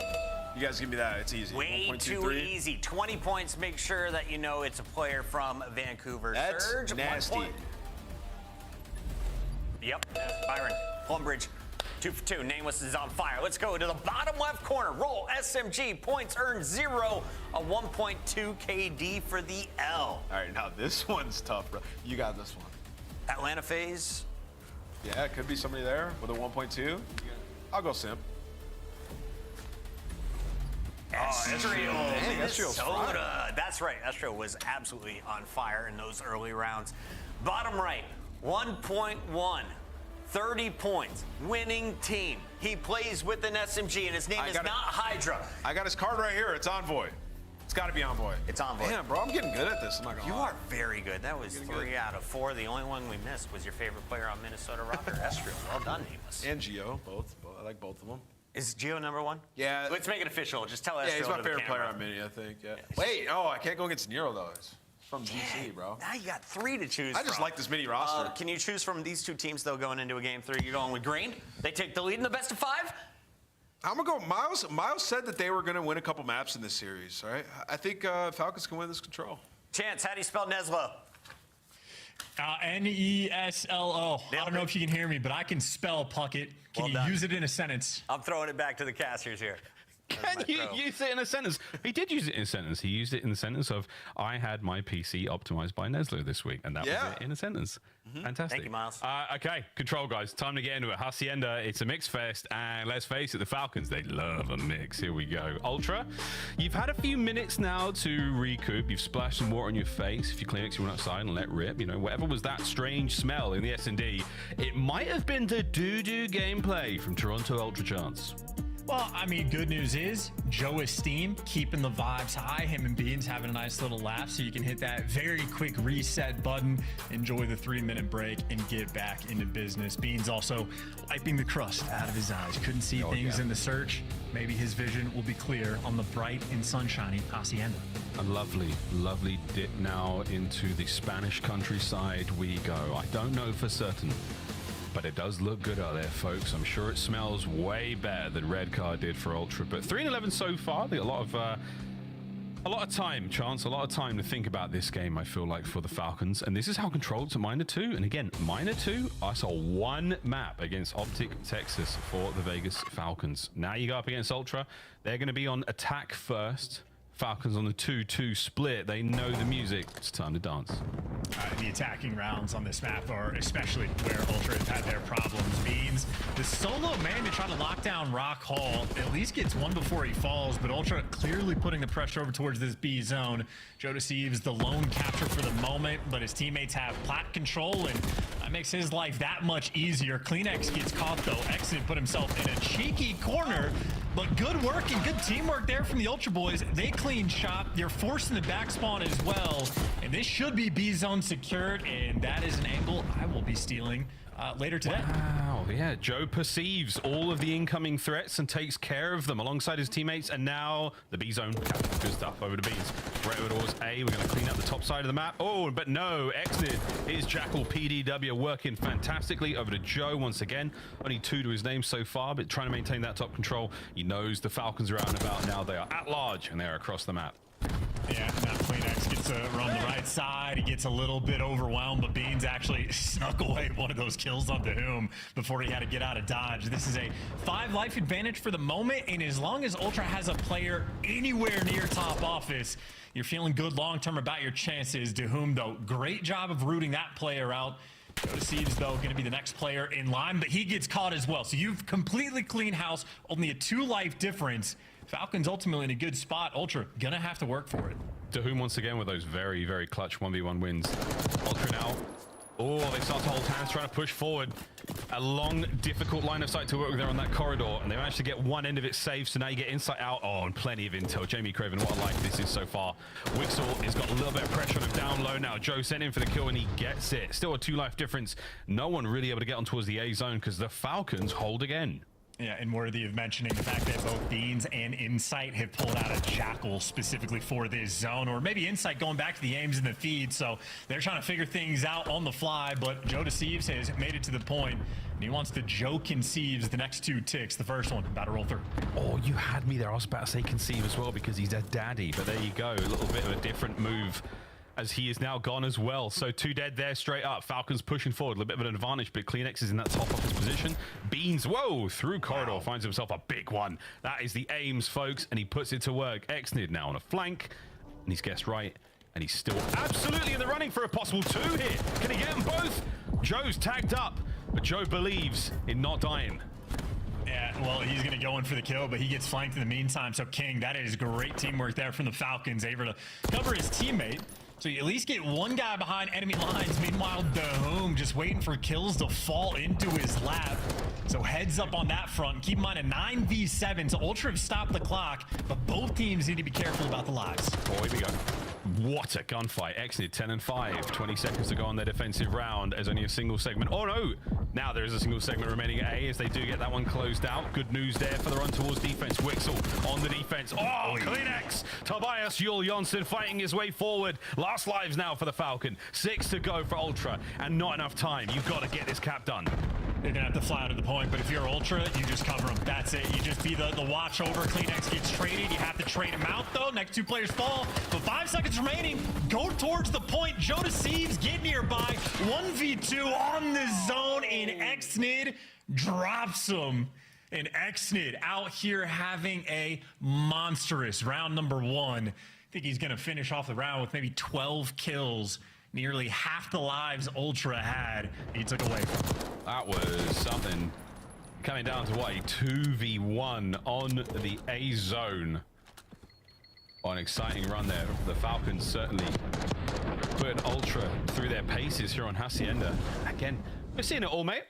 You guys give me that. It's easy. Way too easy. 20 points. Make sure that you know it's a player from Vancouver. That's Surge, nasty. 1 point. Yep, Byron. Plumbridge. 2 for 2. Nameless is on fire. Let's go to the bottom left corner. Roll SMG. Points earned 0. A 1.2 KD for the L. All right, now this one's tough, bro. You got this one. Atlanta FaZe. Yeah, it could be somebody there with a 1.2. I'll go Simp. Estriel, Estriel's Minnesota. That's right. Estriel was absolutely on fire in those early rounds. Bottom right, 1.1. 30 points, winning team. He plays with an SMG, and his name is not Hydra. I got his card right here. It's Envoy. It's got to be Envoy. It's Envoy. Damn, bro, I'm getting good at this. I'm not gonna lie. You are very good. That was 3 out of 4. The only one we missed was your favorite player on Minnesota roster, Estriel. Well done, Nameless. And Gio, both. I like both of them. Is Gio number 1? Yeah. Let's make it official. Just tell Estriel. Yeah, he's my to the favorite player camera. on Mini, I think. Yeah. Wait, I can't go against Nero though. It's from GC, bro. Now you got 3 to choose I just from. like this Mini roster. Can you choose from these 2 teams, though, going into a Game 3? You're going with Green. They take the lead in the best of 5? I'm going to go Miles. Miles said that they were going to win a couple maps in this series, all right? I think Falcons can win this Control. Chance, how do you spell Neslo? Neslo. I don't know if you can hear me, but I can spell Puckett. Can you use it in a sentence? I'm throwing it back to the casters here. Can you use it in a sentence? He did use it in a sentence. He used it in the sentence of, I had my PC optimized by Neslo this week. And that was it in a sentence. Fantastic. Thank you, Miles. Okay, Control, guys. Time to get into it. Hacienda, it's a mix fest. And let's face it, the Falcons, they love a mix. Here we go. Ultra, you've had a few minutes now to recoup. You've splashed some water on your face. If you clinics, you went outside and let rip. You know, whatever was that strange smell in the S&D, it might have been the doo-doo gameplay from Toronto Ultra Chance. Well, I mean, good news is Joe Esteem keeping the vibes high. Him and Beans having a nice little laugh, so you can hit that very quick reset button, enjoy the 3-minute break, and get back into business. Beans also wiping the crust out of his eyes. Couldn't see things in the search. Maybe his vision will be clear on the bright and sunshiny Hacienda. A lovely, lovely dip now into the Spanish countryside we go. I don't know for certain, but it does look good out there, folks. I'm sure it smells way better than Red Card did for Ultra. But 3-11 so far. A lot of time, Chance. A lot of time to think about this game, I feel like, for the Falcons. And this is how controlled to Minor 2. And again, Minor 2, I saw 1 map against Optic Texas for the Vegas Falcons. Now you go up against Ultra. They're going to be on attack first. Falcons on the 2-2 split. They know the music. It's time to dance. The attacking rounds on this map are especially where Ultra have had their problems. Beans, the solo man to try to lock down Rock Hall, at least gets one before he falls, but Ultra clearly putting the pressure over towards this B zone. Joe deceives the lone capture for the moment, but his teammates have plat control, and that makes his life that much easier. CleanX gets caught though. Exit put himself in a cheeky corner, but good work and good teamwork there from the Ultra boys. They clean shop. You're forcing the back spawn as well, and this should be B zone secured, and that is an angle I will be stealing later today. Wow, yeah, Joe perceives all of the incoming threats and takes care of them alongside his teammates, and now the B zone. Good stuff over to B's. Towards A, we're going to clean up the top side of the map. Oh, but no, Exnid is Jackal PDW working fantastically over to Joe once again. Only 2 to his name so far, but trying to maintain that top control. He knows the Falcons are out and about now. They are at large and they are across the map. Yeah, now CleanX gets to run the right side. He gets a little bit overwhelmed, but Beans actually snuck away one of those kills on Doom before he had to get out of dodge. This is a 5 life advantage for the moment, and as long as Ultra has a player anywhere near top office, you're feeling good long-term about your chances. Doom, though, great job of rooting that player out. Joe Deceives, though, going to be the next player in line, but he gets caught as well. So you've completely clean house, only a 2 life difference. Falcons ultimately in a good spot. Ultra gonna have to work for it. Doom once again with those very, very clutch 1v1 wins. Ultra now. Oh, they start to hold hands, trying to push forward. A long, difficult line of sight to work with there on that corridor, and they managed to get one end of it safe, so now you get insight out. Oh, and plenty of intel. Jamie Craven, what a life this is so far. Wixel has got a little bit of pressure on him down low now. Joe sent in for the kill, and he gets it. Still a 2 life difference. No one really able to get on towards the A zone because the Falcons hold again. Yeah, and worthy of mentioning the fact that both Beans and Insight have pulled out a Jackal specifically for this zone, or maybe Insight going back to the aims in the feed, so they're trying to figure things out on the fly, but Joe Deceives has made it to the point, and he wants to Joe Conceives the next 2 ticks. The first one, about to roll through. Oh, you had me there. I was about to say Conceive as well because he's a daddy, but there you go. A little bit of a different move, as he is now gone as well. So 2 dead there straight up. Falcons pushing forward, a little bit of an advantage, but CleanX is in that top office position. Beans, whoa, through corridor, finds himself a big one. That is the aims, folks, and he puts it to work. Exnid now on a flank, and he's guessed right, and he's still absolutely in the running for a possible 2 here. Can he get them both? Joe's tagged up, but Joe believes in not dying. Yeah, well, he's going to go in for the kill, but he gets flanked in the meantime. So King, that is great teamwork there from the Falcons, able to cover his teammate. So you at least get one guy behind enemy lines. Meanwhile, Doom just waiting for kills to fall into his lap. So heads up on that front. Keep in mind a 9v7. So Ultra have stopped the clock, but both teams need to be careful about the lives. Oh, here we go. What a gunfight. Exnid 10 and 5. 20 seconds to go on their defensive round. There's only a single segment. Oh no! Now there is a single segment remaining at A as they do get that one closed out. Good news there for the run towards defense. Wixel on the defense. Oh, CleanX! Tobias Yul Jonsson fighting his way forward. Last lives now for the Falcon. 6 to go for Ultra, and not enough time. You've got to get this cap done. They're gonna have to fly out of the point, but if you're Ultra, you just cover them. That's it. You just be the watch over. CleanX gets traded. You have to trade him out though. Next 2 players fall, but 5 seconds remaining. Go towards the point. Joe Deceives get nearby. 1v2 on the zone, and Exnid drops him. And Exnid out here having a monstrous round number 1. I think he's gonna finish off the round with maybe 12 kills. Nearly half the lives Ultra had, he took away from him. That was something. Coming down to what, a 2v1 on the A zone. Oh, an exciting run there. The Falcons certainly put Ultra through their paces here on Hacienda. Again, we're seeing it all, mate.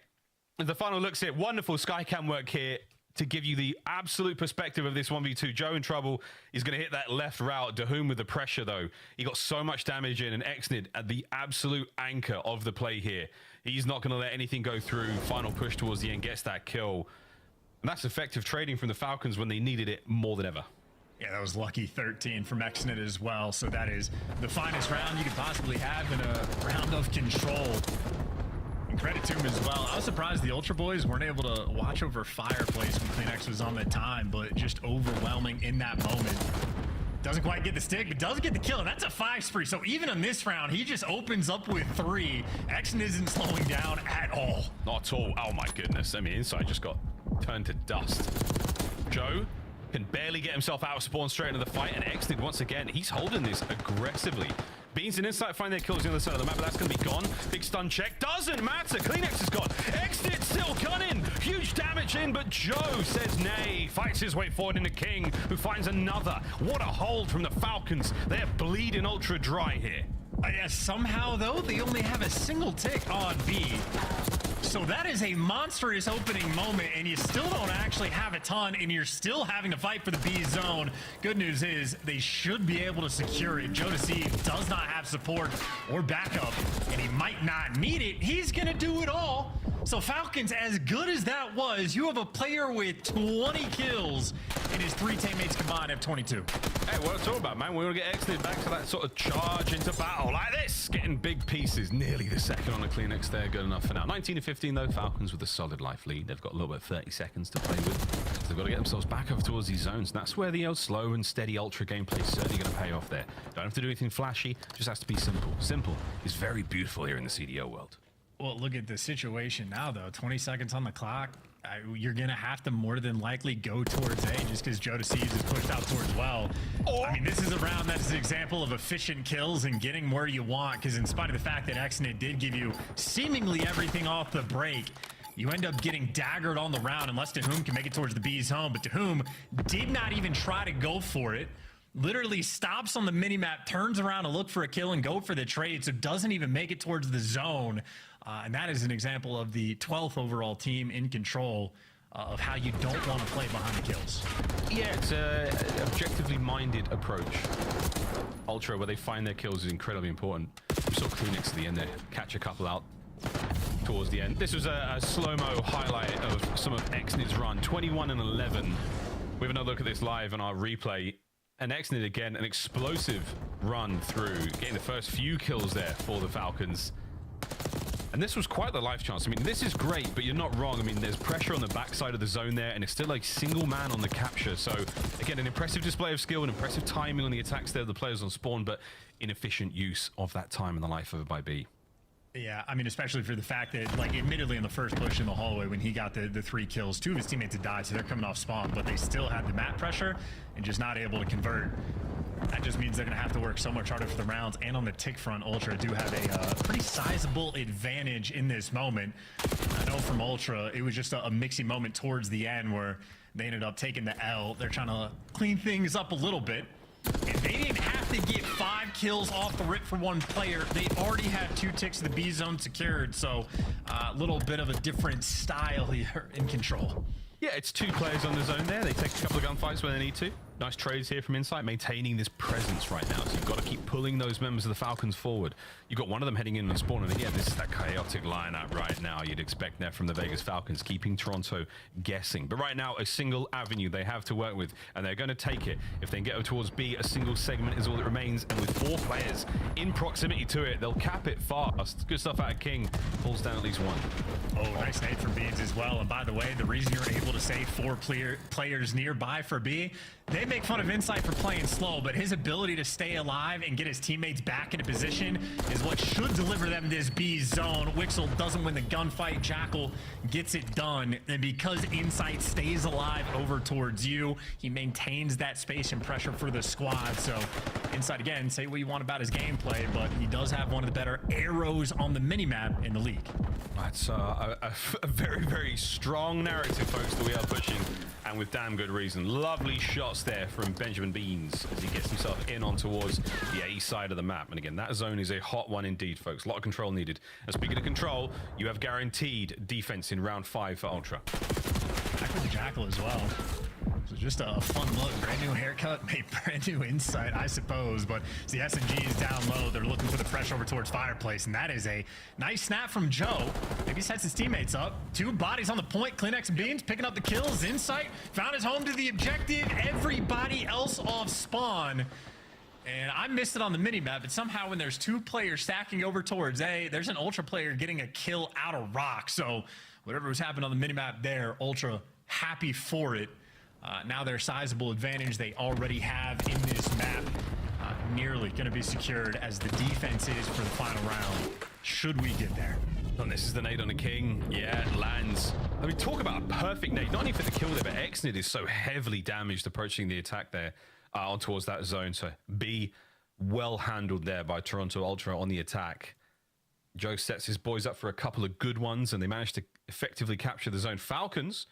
The final looks here. Wonderful Skycam work here to give you the absolute perspective of this 1v2. Joe in trouble. He's going to hit that left route. Doom with the pressure, though. He got so much damage in, and Exnid at the absolute anchor of the play here. He's not going to let anything go through. Final push towards the end, gets that kill. And that's effective trading from the Falcons when they needed it more than ever. Yeah, that was lucky 13 from Exnid as well. So that is the finest round you could possibly have in a round of control. And credit to him as well. I was surprised the Ultra boys weren't able to watch over Fireplace when CleanX was on the time, but just overwhelming in that moment. Doesn't quite get the stick, but does get the kill, and that's a 5 spree. So even in this round, he just opens up with 3. Exnid isn't slowing down at all. Not at all. Oh my goodness. I mean, Inside just got turned to dust. Joe Can barely get himself out of spawn straight into the fight, and Exnid once again, he's holding this aggressively. Beans and Insight find their kills on the other side of the map, but that's going to be gone. Big stun check. Doesn't matter. CleanX is gone. Exnid still gunning. Huge damage in, but Joe says nay. Fights his way forward into King, who finds another. What a hold from the Falcons. They're bleeding ultra dry here. Yeah, somehow, though, they only have a single tick on B. So that is a monstrous opening moment, and you still don't actually have a ton, and you're still having to fight for the B zone. Good news is they should be able to secure it. Joe Deceive does not have support or backup, and he might not need it. He's going to do it all. So Falcons, as good as that was, you have a player with 20 kills, and his 3 teammates combined have 22. Hey, what it's all about, man. We want to get Exnid back to that sort of charge into battle like this. Getting big pieces. Nearly the second on the CleanX there. Good enough for now. 19-15, though. Falcons with a solid life lead. They've got a little bit of 30 seconds to play with. So they've got to get themselves back over towards these zones. And that's where the slow and steady ultra gameplay is certainly going to pay off there. Don't have to do anything flashy. Just has to be simple. Simple is very beautiful here in the CDO world. Well, look at the situation now, though. 20 seconds on the clock. You're going to have to more than likely go towards A just because Joe Deceives is pushed out towards well. I mean, this is a round that is an example of efficient kills and getting where you want, because in spite of the fact that Exnid did give you seemingly everything off the break, you end up getting daggered on the round unless Tahum can make it towards the B's home. But Tahum did not even try to go for it. Literally stops on the minimap, turns around to look for a kill and go for the trade, so doesn't even make it towards the zone. And that is an example of the 12th overall team in control of how you don't want to play behind the kills. Yeah, it's an objectively minded approach. Ultra, where they find their kills, is incredibly important. We saw CleanX at the end there, catch a couple out towards the end. This was a slow-mo highlight of some of Exnid's run, 21-11. We have another look at this live on our replay. And Exnid again, an explosive run through, getting the first few kills there for the Falcons. And this was quite the life chance. I mean, this is great, but you're not wrong. I mean, there's pressure on the backside of the zone there, and it's still like single man on the capture. So again, an impressive display of skill and impressive timing on the attacks there of the players on spawn, but inefficient use of that time in the life over by B. Yeah, I mean, especially for the fact that, like, admittedly in the first push in the hallway when he got the 3 kills, 2 of his teammates had died, so they're coming off spawn, but they still had the map pressure and just not able to convert. That just means they're going to have to work so much harder for the rounds. And on the tick front, Ultra do have a pretty sizable advantage in this moment. I know from Ultra, it was just a mixy moment towards the end where they ended up taking the L. They're trying to clean things up a little bit. And they didn't have to get 5 kills off the rip for one player. They already had 2 ticks of the B zone secured. So a little bit of a different style here in control. Yeah, it's 2 players on the zone there. They take a couple of gunfights when they need to. Nice trades here from Insight, maintaining this presence right now. So you've got to keep pulling those members of the Falcons forward. You've got one of them heading in and spawn, and again, this is that chaotic lineup right now. You'd expect that from the Vegas Falcons, keeping Toronto guessing. But right now, a single avenue they have to work with, and they're going to take it. If they can get towards B, a single segment is all that remains, and with 4 players in proximity to it, they'll cap it fast. Good stuff out of King. Pulls down at least 1. Oh, nice nade from Beans as well. And by the way, the reason you're able to save 4 players nearby for B, they make fun of Insight for playing slow, but his ability to stay alive and get his teammates back into position is what should deliver them this B zone. Wixel doesn't win the gunfight. Jackal gets it done. And because Insight stays alive over towards you, he maintains that space and pressure for the squad. So Insight, again, say what you want about his gameplay, but he does have one of the better arrows on the minimap in the league. That's a very, very strong narrative, folks, that we are pushing, and with damn good reason. Lovely shots there from Benjamin Beans as he gets himself in on towards the A side of the map. And again, that zone is a hot one indeed, folks. A lot of control needed. And speaking of control, you have guaranteed defense in round 5 for Ultra. Back with the Jackal as well. So just a fun look, brand new haircut, made brand new Insight, I suppose. But the SMG is down low. They're looking for the pressure over towards Fireplace, and that is a nice snap from Joe. Maybe sets his teammates up. 2 bodies on the point. CleanX and Beans picking up the kills. Insight found his home to the objective. Everybody else off spawn. And I missed it on the minimap, but somehow when there's 2 players stacking over towards A, there's an Ultra player getting a kill out of rock. So whatever was happening on the minimap there, Ultra happy for it. Now their sizable advantage they already have in this map nearly going to be secured as the defense is for the final round, should we get there. And this is the nade on the King. Yeah, it lands. I mean, talk about a perfect nade. Not only for the kill there, but Xnid is so heavily damaged approaching the attack there on towards that zone. So B, well handled there by Toronto Ultra on the attack. Joe sets his boys up for a couple of good ones, and they managed to effectively capture the zone. Falcons,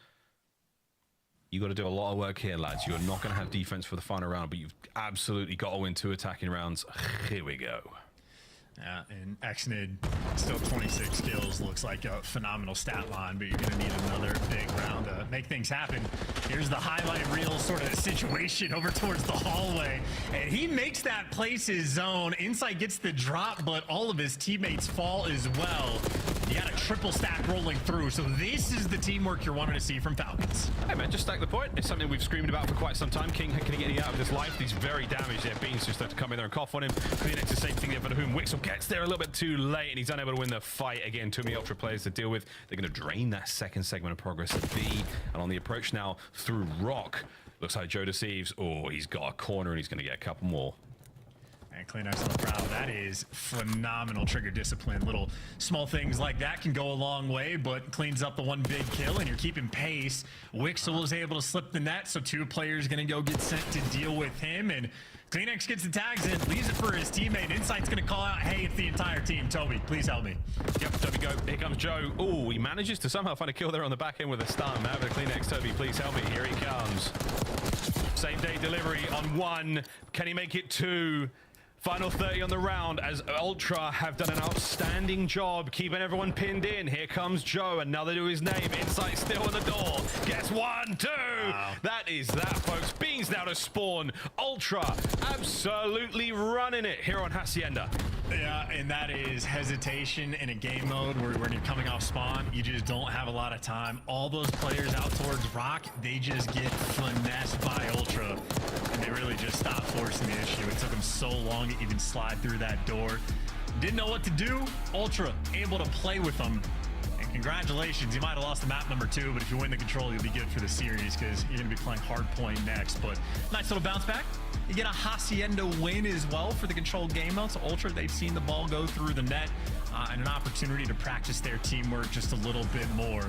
you got to do a lot of work here, lads. You're not going to have defense for the final round, but you've absolutely got to win 2 attacking rounds. Here we go. Yeah, and Xnid, still 26 kills, looks like a phenomenal stat line, but you're going to need another big round to make things happen. Here's the highlight reel sort of situation over towards the hallway, and he makes that place his zone. Insight gets the drop, but all of his teammates fall as well. You got a triple stack rolling through, so this is the teamwork you're wanting to see from Falcons. Hey man, just stack the point. It's something we've screamed about for quite some time. King, can he get any out of this life? He's very damaged there. Beans just have to come in there and cough on him. Kleenex, the same thing there for whom Wixel gets there a little bit too late, and he's unable to win the fight. Again, too many Ultra players to deal with. They're going to drain that second segment of progress at B, and on the approach now through Rock. Looks like Joe deceives. Oh, he's got a corner, and he's going to get a couple more. And Kleenex on the prowl. That is phenomenal trigger discipline. Little small things like that can go a long way, but cleans up the one big kill, and you're keeping pace. Wixel is able to slip the net, so 2 players going to go get sent to deal with him, and Kleenex gets the tags in, leaves it for his teammate. Insight's going to call out, hey, it's the entire team. Toby, please help me. Yep, Toby, go. Here comes Joe. Oh, he manages to somehow find a kill there on the back end with a stun. Now with the Kleenex, Toby, please help me. Here he comes. Same day delivery on 1. Can he make it 2? Final 30 on the round as Ultra have done an outstanding job keeping everyone pinned in. Here comes Joe, another to his name. Insight still on the door. Gets 1, 2. Wow. That is that, folks. Beans now to spawn. Ultra absolutely running it here on Hacienda. Yeah, and that is hesitation in a game mode where when you're coming off spawn, you just don't have a lot of time. All those players out towards Rock, they just get finessed by Ultra, and they really just stop forcing the issue. It took them so long to even slide through that door. Didn't know what to do. Ultra able to play with them. And congratulations, you might have lost the map number 2, but if you win the control, you'll be good for the series because you're going to be playing Hardpoint next. But nice little bounce back. You get a Hacienda win as well for the controlled game mode. So Ultra, they've seen the ball go through the net and an opportunity to practice their teamwork just a little bit more.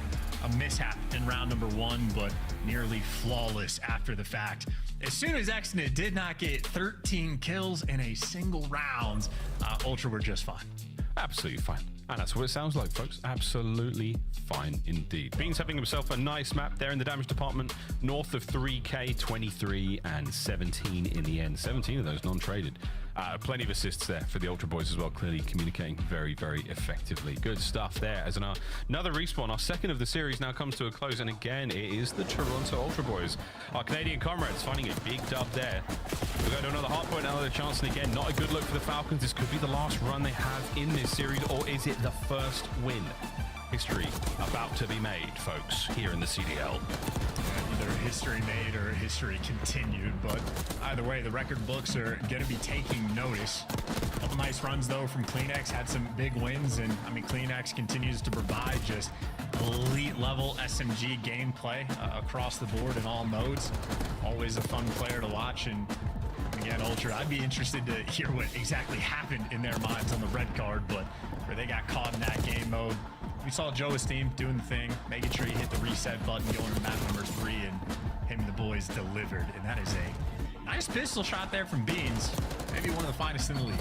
A mishap in round number 1, but nearly flawless after the fact. As soon as Xnid did not get 13 kills in a single round, Ultra were just fine. Absolutely fine. And that's what it sounds like, folks. Absolutely fine indeed. Beans having himself a nice map there in the damage department. North of 3K, 23 and 17 in the end. 17 of those non-traded. Plenty of assists there for the Ultra boys as well. Clearly communicating very, very effectively. Good stuff there. As another respawn, our second of the series now comes to a close. And again, it is the Toronto Ultra boys. Our Canadian comrades finding a big dub there. We're going to another hardpoint, another chance. And again, not a good look for the Falcons. This could be the last run they have in this series. Or is it the first win? History about to be made, folks, here in the CDL. Either history made or history continued, but either way, the record books are going to be taking notice. A couple nice runs, though, from Kleenex. Had some big wins, and, I mean, Kleenex continues to provide just elite-level SMG gameplay across the board in all modes. Always a fun player to watch, and again, Ultra, I'd be interested to hear what exactly happened in their minds on the red card, but where they got caught in that game mode. We saw Joe's team doing the thing, making sure he hit the reset button, going to map number 3, and him and the boys delivered. And that is a nice pistol shot there from Beans. Maybe one of the finest in the league.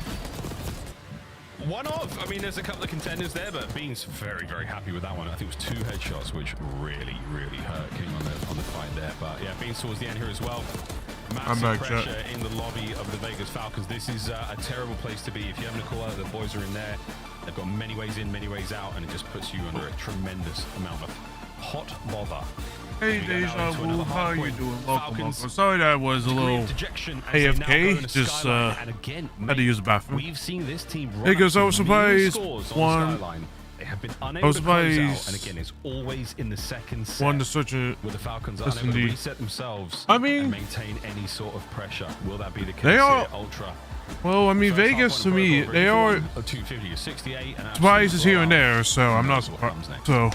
One of. I mean, there's a couple of contenders there, but Beans very, very happy with that one. I think it was 2 headshots, which really, really hurt King on the fight there. But yeah, Beans towards the end here as well. Massive pressure in the lobby of the Vegas Falcons. This is a terrible place to be. If you haven't a call out, the boys are in there. They've got many ways in, many ways out, and it just puts you under a tremendous amount of hot bother. Hey, Deja Vu, how are you doing? Welcome. Sorry that was a little AFK. Just had to use the bathroom. We've seen this team hey, guys, I was surprised. They have been unable to close out, and again, it's always in the second set. One to such a with the Falcons unable to reset themselves. I mean, and maintain any sort of pressure. Will that be the case? They are Ultra. Well, I mean, Vegas to me, they are 250 to 68. surprises here and there, so I'm not surprised. So.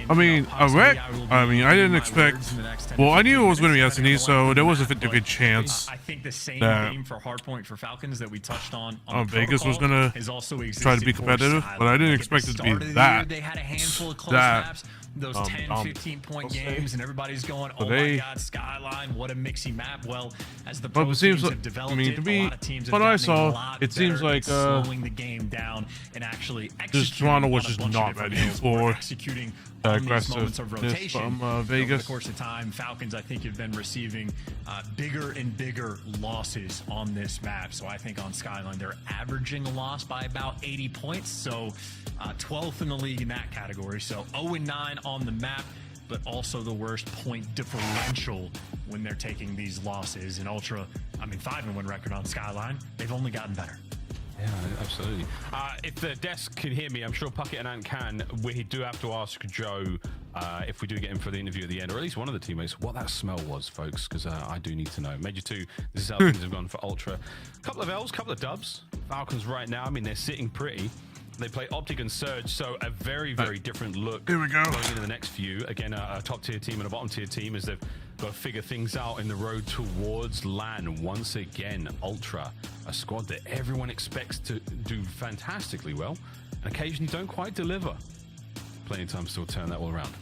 I mean, I didn't expect. Well, I knew it was going to be S&E, so there was a 50-50 chance I think the same that game for Hardpoint for Falcons that we touched on Vegas was going to try to be competitive, but I didn't expect it to be that. They had a handful of close that maps, those 10, 15-point games, and everybody's going, oh they, my God, Skyline, what a mixy map. Well, as the but pro it seems teams like, have developed I mean, to it, be, a lot of teams have what I gotten a saw, lot it seems better like at slowing the game down and actually Toronto was on a just bunch of not different ready games, for executing the on these moments of aggressiveness rotation. from Vegas. Over the course of time, Falcons, I think, have been receiving bigger and bigger losses on this map. So I think on Skyline, they're averaging a loss by about 80 points. So 12th in the league in that category. So 0-9 on the map, but also the worst point differential when they're taking these losses. And Ultra, I mean, 5-1 record on Skyline. They've only gotten better. Yeah, absolutely. If the desk can hear me, I'm sure Puckett and Ant can. We do have to ask Joe if we do get him for the interview at the end, or at least one of the teammates, what that smell was, folks, because I do need to know. Major 2, this is how things have gone for Ultra. Couple of L's, couple of dubs. Falcons right now, I mean, they're sitting pretty. They play Optic and Surge, so a very, very different look. Here we go. Going into the next few. Again, a top-tier team and a bottom-tier team as they've got to figure things out in the road towards LAN. Once again, Ultra, a squad that everyone expects to do fantastically well, and occasionally don't quite deliver. Plenty of time to still turn that all around.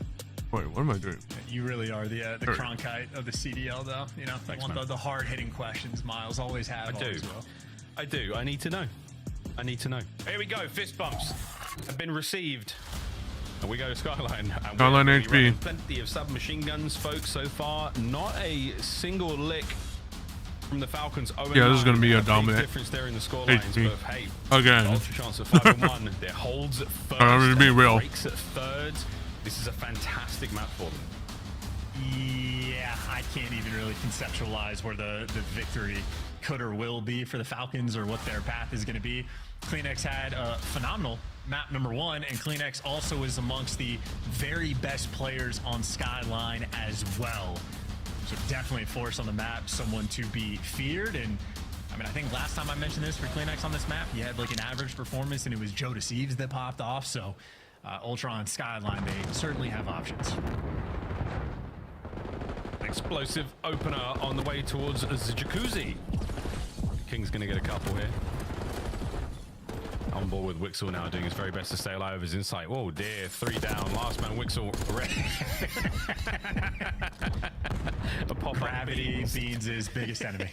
Wait, what am I doing? You really are the Cronkite of the CDL, though. You know, Thanks, want the hard-hitting questions. Miles always have. I do. Always will. I do. I need to know. I need to know. Here we go. Fist bumps have been received. And we go to Skyline. And Skyline we're HB. running plenty of submachine guns, folks, so far. Not a single lick from the Falcons. Yeah, this is going to be a dominant difference there in the score lines. HP. But hey, Again. ultra chance of 5-1. Their holds at first. I'm going to be real. Breaks at third. This is a fantastic map for them. Yeah, I can't even really conceptualize where the victory could or will be for the Falcons or what their path is going to be. Kleenex had a phenomenal map number 1, and Kleenex also is amongst the very best players on Skyline as well. So definitely a force on the map, someone to be feared. And I mean, I think last time I mentioned this for Kleenex on this map, he had like an average performance, and it was Joe Deceives that popped off. So Ultra on Skyline, they certainly have options. Explosive opener on the way towards the jacuzzi. King's going to get a couple here. On board with Wixel now, doing his very best to stay alive with his insight. Whoa, dear. 3 down. Last man, Wixel. A pop Gravity, Beans' biggest enemy.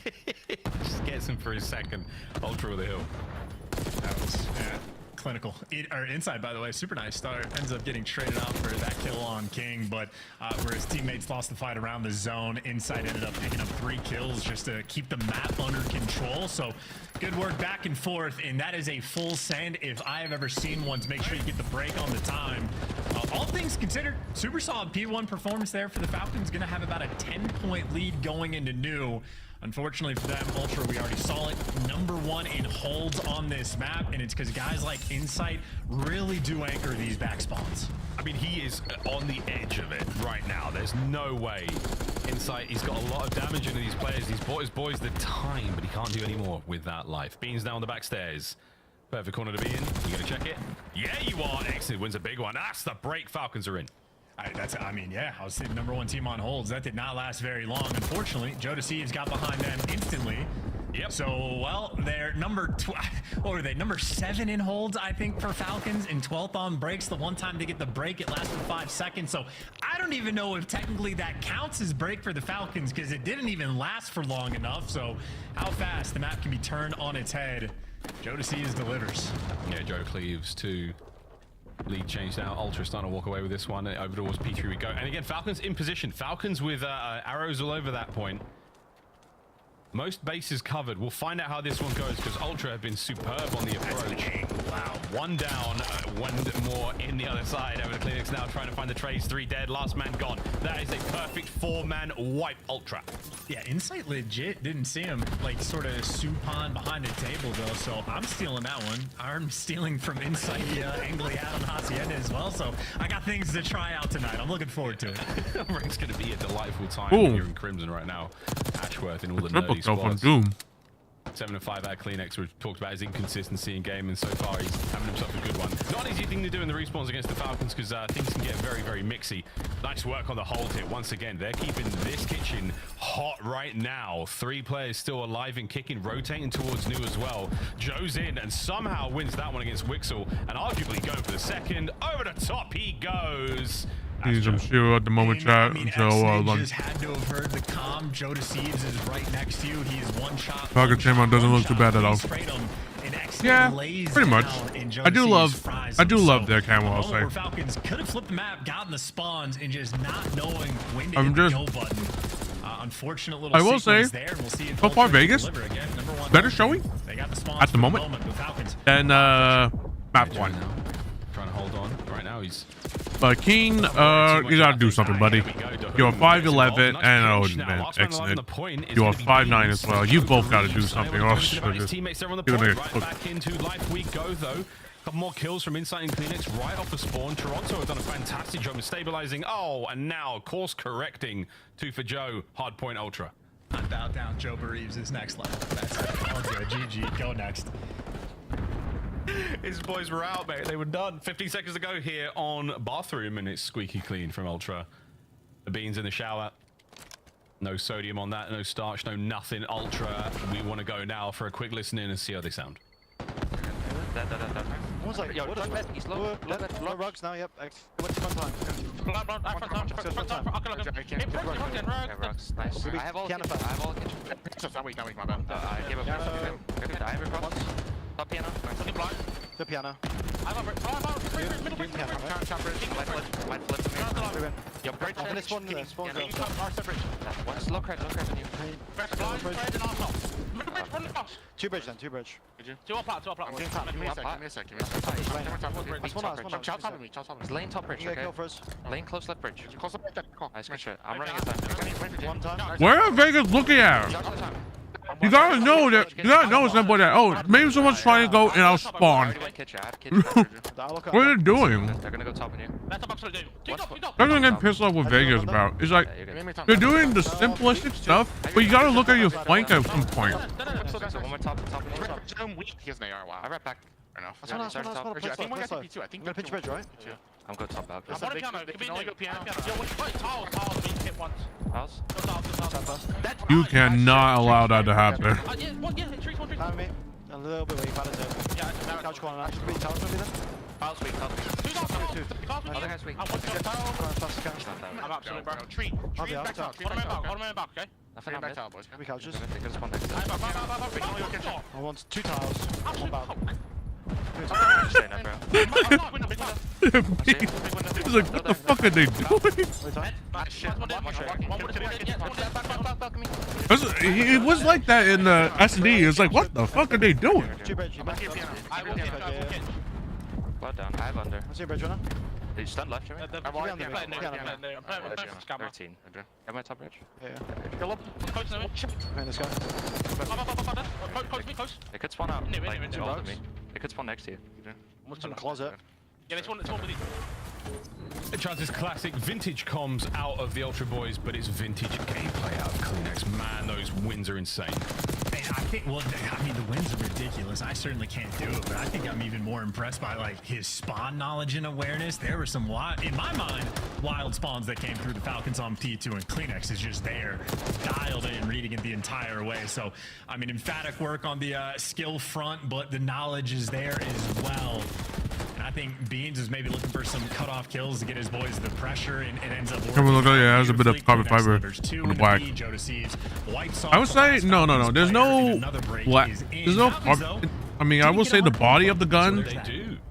Just gets him for his second. Ultra with a hill. That was clinical. Inside, by the way, super nice start. Ends up getting traded out for that kill on King, but where his teammates lost the fight around the zone, Inside ended up picking up 3 kills just to keep the map under control. So good work back and forth, and that is a full send if I have ever seen one, to make sure you get the break on the time. All things considered, super solid P1 performance there for the Falcons. Gonna have about a 10-point lead going into new. Unfortunately for them, Ultra, we already saw it, number 1 in holds on this map, and it's because guys like Insight really do anchor these back spawns. I mean, he is on the edge of it right now. There's no way. Insight, he's got a lot of damage into these players. He's bought his boys the time, but he can't do any more with that life. Beans down the back stairs. Perfect corner to be in. You gonna check it? Yeah, you are. Excellent. Wins a big one. That's the break. Falcons are in. I mean, yeah, I was the number 1 team on holds. That did not last very long. Unfortunately, Joe Deceives got behind them instantly. Yep. So, well, they're number 7 in holds, I think, for Falcons, and 12th on breaks. The one time they get the break, it lasted 5 seconds. So I don't even know if technically that counts as break for the Falcons, because it didn't even last for long enough. So how fast the map can be turned on its head. Joe Deceives delivers. Yeah, Joe Cleaves too. Lead changed out. Ultra starting to walk away with this one. Over towards P3 we go. And again, Falcons in position. Falcons with arrows all over that point. Most bases covered. We'll find out how this one goes, because Ultra have been superb on the approach. Wow. 1 down, 1 more in the other side. Over to Kleenex now, trying to find the trades. 3 dead, last man gone. That is a perfect 4-man wipe, Ultra. Yeah, Insight legit didn't see him, like, sort of supine behind the table, though, so I'm stealing that one. I'm stealing from Insight the angle he had on Hacienda as well, so I got things to try out tonight. I'm looking forward to it. It's going to be a delightful time Ooh. here in Crimson right now. Ashworth and all the Triple nerdy kill from squads. Doom. 7-5 out of Kleenex. We've talked about his inconsistency in game, and so far he's having himself a good one. Not an easy thing to do in the respawns against the Falcons because things can get very, very mixy. Nice work on the hold here. Once again, they're keeping this kitchen hot right now. 3 players still alive and kicking, rotating towards New as well. Joe's in and somehow wins that one against Wixel, and arguably going for the second. Over the top he goes. He's, I'm sure, at the moment, chat. So, just had to have heard the comm. Joe Deceives is right next to you. He's one shot. Falcon timeout doesn't look too bad at all. Yeah, pretty much. I do love their camo, I'll say. Falcons could have flipped the map, gotten the spawns, and just not knowing when to hit the go button. Unfortunate little I will say, there. We'll see so far Vegas, better showing at the moment than map 1. Trying to hold on. Right now he's... But Keen, you gotta do something, buddy. You're 5'11", and oh man, excellent. You are 5'9" as well. You both gotta do something. Oh, shit. Teammates there on the point. Right back into life we go, though. Couple more kills from inside in Kleenex right off the spawn. Toronto have done a fantastic job of stabilizing. Oh, and now course correcting. 2 for Joe. Hard point Ultra. Down. Joe Bereaves is next level. That's it. All good. GG. Go next. His boys were out, mate. They were done. 15 seconds to go here on Bathroom, and it's squeaky clean from Ultra. The beans in the shower. No sodium on that, no starch, no nothing. Ultra, we want to go now for a quick listen in and see how they sound. Almost like, yo, he's low rugs now, yep. What's the fun time? Nice. I have all kitchen. My bad. I gave up. I have a cross. Top piano. The piano. I have a middle bridge. Might flip me. Yo, bridge. This one. What's low credit on you? Two bridge. Two up out. Give me a sec. It's lane top bridge, okay? Lane close left bridge. Nice, good shit. I'm running inside. Where are Vegas looking at? You gotta know that. You gotta know something that. Oh, maybe someone's trying to go and I'll spawn. What are they doing? They're gonna go top on you. That's what I'm getting pissed off with Vegas about. It's like they're doing the simplistic stuff, but you gotta look at your flank at some point. One more top on you. He has an AR. Wow. I right back. Enough. I think we're gonna pitch bridge, right? I'm going top back. I'm on piano. It can only go piano. Yo, when you play tiles being hit once. Tiles? You cannot allow that to happen. Time me. A little bit where you found it. Yeah, couch corner. Actually, beat tiles maybe then. Tiles weak. Other guy's weak. I'm absolutely bro. Tree back top. Hold him back, okay? Nothing back top, boys. We couches. I want 2 tiles. One back. He's like, what the fuck are they doing? It was like that in the S&D. It's like, what the fuck are they doing? Blood down. I have under. What's your bridge runner? Did you stun left, Jimmy? I'm playing 13. Have my top bridge? Yeah. This guy. They could spawn out. They could spawn next to you. What's in the closet? Yeah, it's one with you. Chances classic vintage comms out of the Ultra Boys, but it's vintage gameplay out of Kleenex. Man, those wins are insane. And I think, well, I mean, the wins are ridiculous. I certainly can't do it, but I think I'm even more impressed by like his spawn knowledge and awareness. There were some in my mind, wild spawns that came through the Falcons on P2, and Kleenex is just there, dialed in, reading it the entire way. So, I mean, emphatic work on the skill front, but the knowledge is there as well. And I think Beans is maybe looking for some cutoff kills to get his boys the pressure, and it ends up working. Look, yeah, there's a bit of carbon fiber on the black. I would say no. There's no black. There's no. I mean, I will say the body of the gun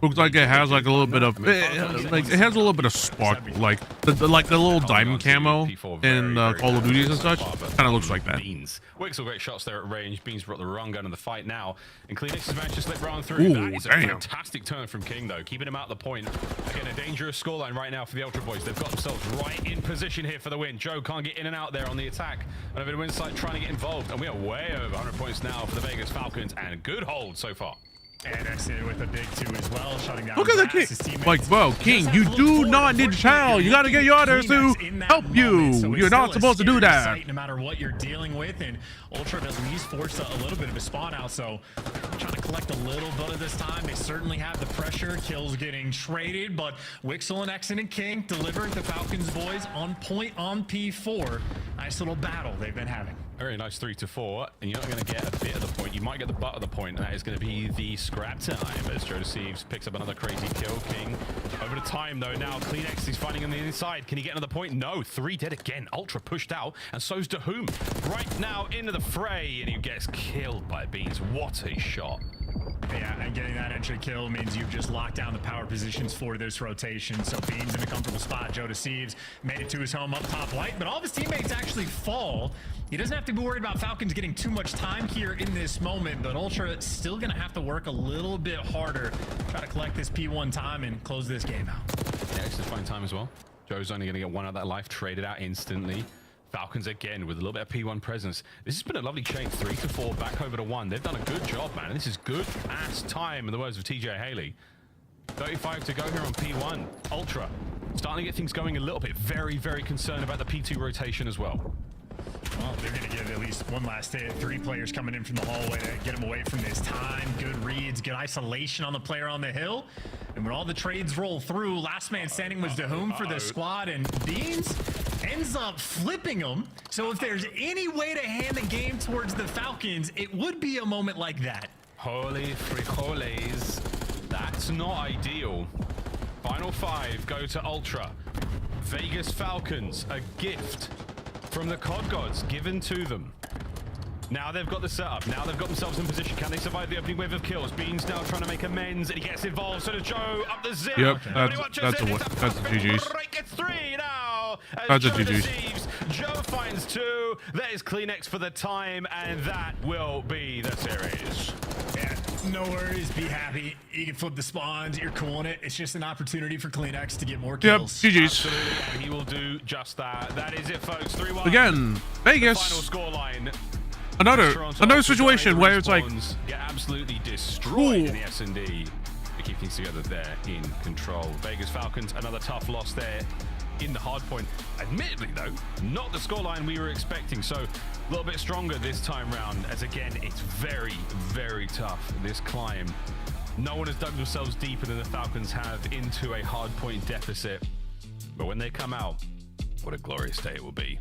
looks like it has like a little bit of like it has a little bit of spark, like the little diamond camo in Call of Duties and such. Kind of looks like that. Beans. Wixel great shots there at range. Beans brought the wrong gun in the fight now, and Kleenex has managed to slip round through. Ooh, that is a fantastic turn from King though, keeping him out the point. Again, a dangerous scoreline right now for the Ultra Boys. They've got themselves right in position here for the win. Joe can't get in and out there on the attack, and over to inside trying to get involved, and we are way over 100 points now for the Vegas Falcons, and good hold so far. And exited with a big 2 as well, shutting down. Look at the King. Like, bro, King, you do not need to child. You got to get your others to help you. So You're not supposed to do that. Sight, no matter what you're dealing with, and Ultra at least forced a little bit of a spawn out. So trying to collect a little bit of this time. They certainly have the pressure. Kills getting traded, but Wixel and Exon and King delivering the Falcons boys on point on P4. Nice little battle they've been having. Very nice 3 to 4, and you're not going to get a bit of the point. You might get the butt of the point, and that is going to be the scrap time as Joe Deceives picks up another crazy kill. King over to time though. Now Kleenex is fighting on the inside. Can he get another point? No. 3 dead again. Ultra pushed out, and so's Dahum right now into the fray, and he gets killed by Beans. What a shot. Yeah, and getting that entry kill means you've just locked down the power positions for this rotation. So Beans in a comfortable spot. Joe Deceives made it to his home up top white, but all of his teammates actually fall. He doesn't have to be worried about Falcons getting too much time here in this moment, but Ultra still going to have to work a little bit harder, try to collect this P1 time and close this game out. Yeah, it's fine time as well. Joe's only going to get 1 out of that life, traded out instantly. Falcons again with a little bit of P1 presence. This has been a lovely chain, 3 to 4, back over to 1. They've done a good job, man. This is good ass time, in the words of TJ Haley. 35 to go here on P1. Ultra starting to get things going a little bit. Very, very concerned about the P2 rotation as well. Well, they're going to get at least one last hit. 3 players coming in from the hallway to get him away from this time. Good reads, good isolation on the player on the hill. And when all the trades roll through, last man standing was Dahum for the squad, and Beans ends up flipping him. So if there's any way to hand the game towards the Falcons, it would be a moment like that. Holy frijoles. That's not ideal. Final 5 go to Ultra. Vegas Falcons, a gift from the COD gods given to them. Now they've got the setup. Now they've got themselves in position. Can they survive the opening wave of kills? Beans now trying to make amends, and he gets involved. So does Joe up the zip. Yep, that's a GG's. Gets 3 now. That's a GG's. Joe finds 2. There's Kleenex for the time, and that will be the series. Yeah, no worries. Be happy. You can flip the spawns. You're cool in it. It's just an opportunity for Kleenex to get more kills. Yep, GG's. Absolutely, and he will do just that. That is it, folks. 3-1. Again, Vegas. Final scoreline. Another situation where it's like get absolutely destroyed in the S&D to keep things together there in control. Vegas Falcons, another tough loss there in the hard point. Admittedly though, not the scoreline we were expecting, so a little bit stronger this time round, as again it's very, very tough, this climb. No one has dug themselves deeper than the Falcons have into a hard point deficit, but when they come out, what a glorious day it will be.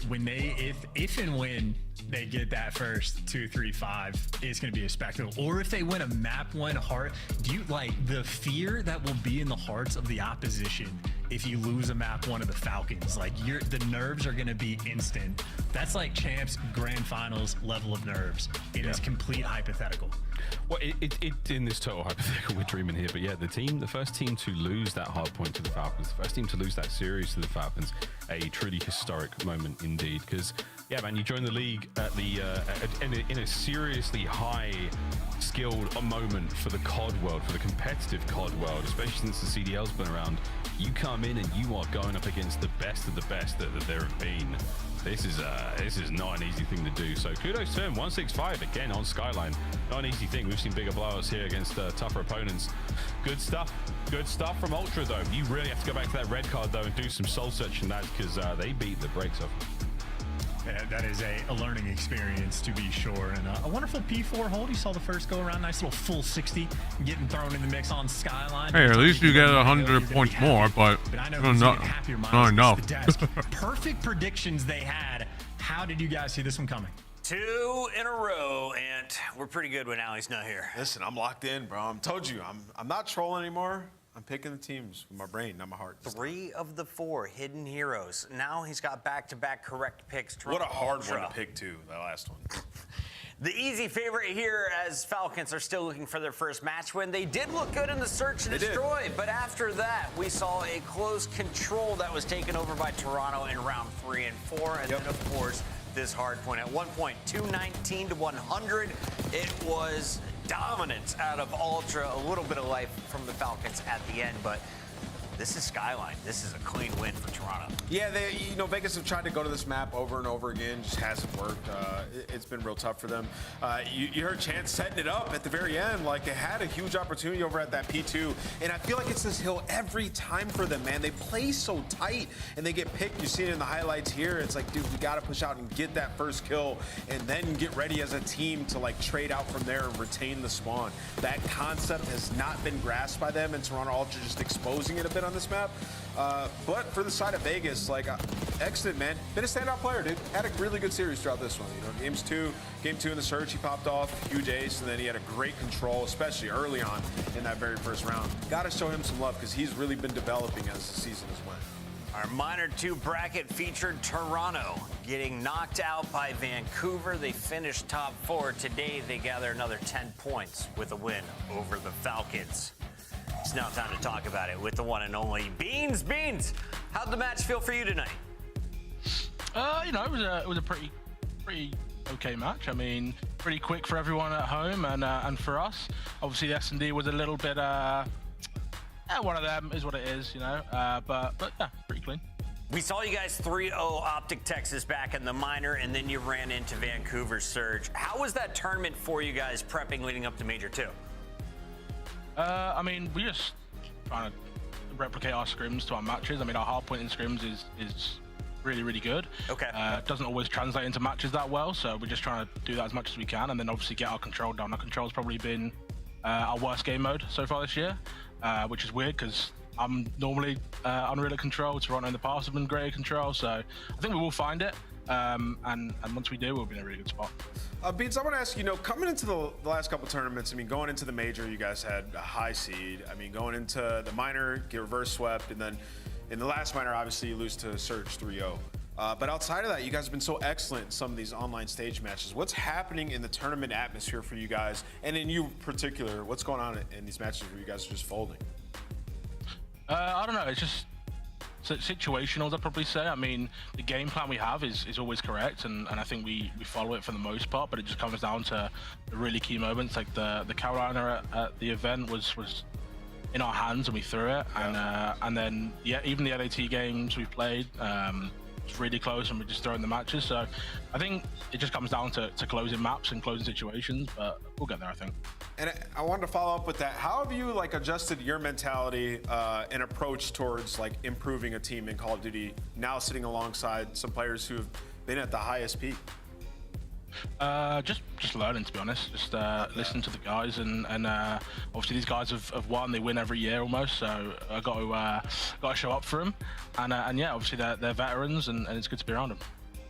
When they, if and when they get that first 2, 3, 5, it's going to be a spectacle. Or if they win a map 1 heart, do you like the fear that will be in the hearts of the opposition if you lose a map 1 of the Falcons? Like the nerves are going to be instant. That's like champs grand finals level of nerves. It is complete hypothetical. Well, it in this total hypothetical, we're dreaming here, but yeah, the first team to lose that hard point to the Falcons, the first team to lose that series to the Falcons, a truly historic moment indeed. Because yeah, man, you join the league at the in a seriously high skilled moment for the COD world, for the competitive COD world, especially since the CDL's been around. You come in and you are going up against the best of the best that there have been. This is not an easy thing to do. So kudos to him. 165 again on Skyline. Not an easy thing. We've seen bigger blowouts here against tougher opponents. Good stuff. Good stuff from Ultra though. You really have to go back to that red card though and do some soul searching, lads, because they beat the brakes off. Yeah, that is a learning experience to be sure, and a wonderful P4 hold. You saw the first go around, nice little full 60 getting thrown in the mix on Skyline. Hey, at least you get 100 points more, but I know not enough. Perfect predictions they had. How did you guys see this one coming? 2 in a row, and we're pretty good when Allie's not here. Listen, I'm locked in, bro. I told you, I'm not trolling anymore. I'm picking the teams with my brain, not my heart. 3 of the 4 hidden heroes. Now he's got back-to-back correct picks. What a hard one to pick, too, that last one. The easy favorite here, as Falcons are still looking for their first match win. They did look good in the search and destroy, but after that, we saw a close control that was taken over by Toronto in round 3 and 4, and then, of course, this hard point. At one point, 219 to 100. It was dominance out of Ultra, a little bit of life from the Falcons at the end, but this is Skyline. This is a clean win for Toronto. Yeah, Vegas have tried to go to this map over and over again, just hasn't worked. It's been real tough for them. You heard Chance setting it up at the very end, like they had a huge opportunity over at that P2, and I feel like it's this hill every time for them, man. They play so tight, and they get picked. You see it in the highlights here. It's like, dude, we got to push out and get that first kill, and then get ready as a team to like trade out from there and retain the spawn. That concept has not been grasped by them, and Toronto Ultra just exposing it a bit on this map. But for the side of Vegas, like excellent, man. Been a standout player, dude. Had a really good series throughout this one. Game two in the Surge, he popped off, huge ace, and then he had a great control, especially early on in that very first round. Got to show him some love because he's really been developing as the season has went. Our Minor 2 bracket featured Toronto getting knocked out by Vancouver. They finished top 4. Today, they gather another 10 points with a win over the Falcons. It's now time to talk about it with the one and only Beans. Beans, how'd the match feel for you tonight? It was a pretty okay match. I mean, pretty quick for everyone at home and for us. Obviously, the S&D was a little bit. One of them is what it is, but yeah, pretty clean. We saw you guys 3-0 Optic Texas back in the minor, and then you ran into Vancouver Surge. How was that tournament for you guys prepping leading up to Major 2? I mean, we just trying to replicate our scrims to our matches. I mean, our hard point in scrims is really, really good. Okay. It doesn't always translate into matches that well, so we're just trying to do that as much as we can, and then obviously get our control down. Our control's probably been our worst game mode so far this year, which is weird because I'm normally unreal at control. Toronto in the past have been great at control, so I think we will find it. And once we do, we'll be in a really good spot. Beans, I want to ask you, coming into the last couple tournaments, I mean, going into the major, you guys had a high seed. I mean, going into the minor, get reverse swept, and then in the last minor, obviously, you lose to Surge 3-0. But outside of that, you guys have been so excellent in some of these online stage matches. What's happening in the tournament atmosphere for you guys, and in you in particular, what's going on in these matches where you guys are just folding? I don't know. It's just situational, I'd probably say. I mean, the game plan we have is always correct, and I think we follow it for the most part, but it just comes down to the really key moments. Like the Carolina at the event was in our hands and we threw it, and then even the LAT games we played, it's really close and we're just throwing the matches. So I think it just comes down to closing maps and closing situations, but we'll get there, I think. And I wanted to follow up with that. How have you adjusted your mentality and approach towards improving a team in Call of Duty, now sitting alongside some players who've been at the highest peak? Just learning, to be honest. Just listen to the guys, and obviously these guys have won. They win every year almost, so I got to show up for them. And yeah, obviously they're veterans, and it's good to be around them.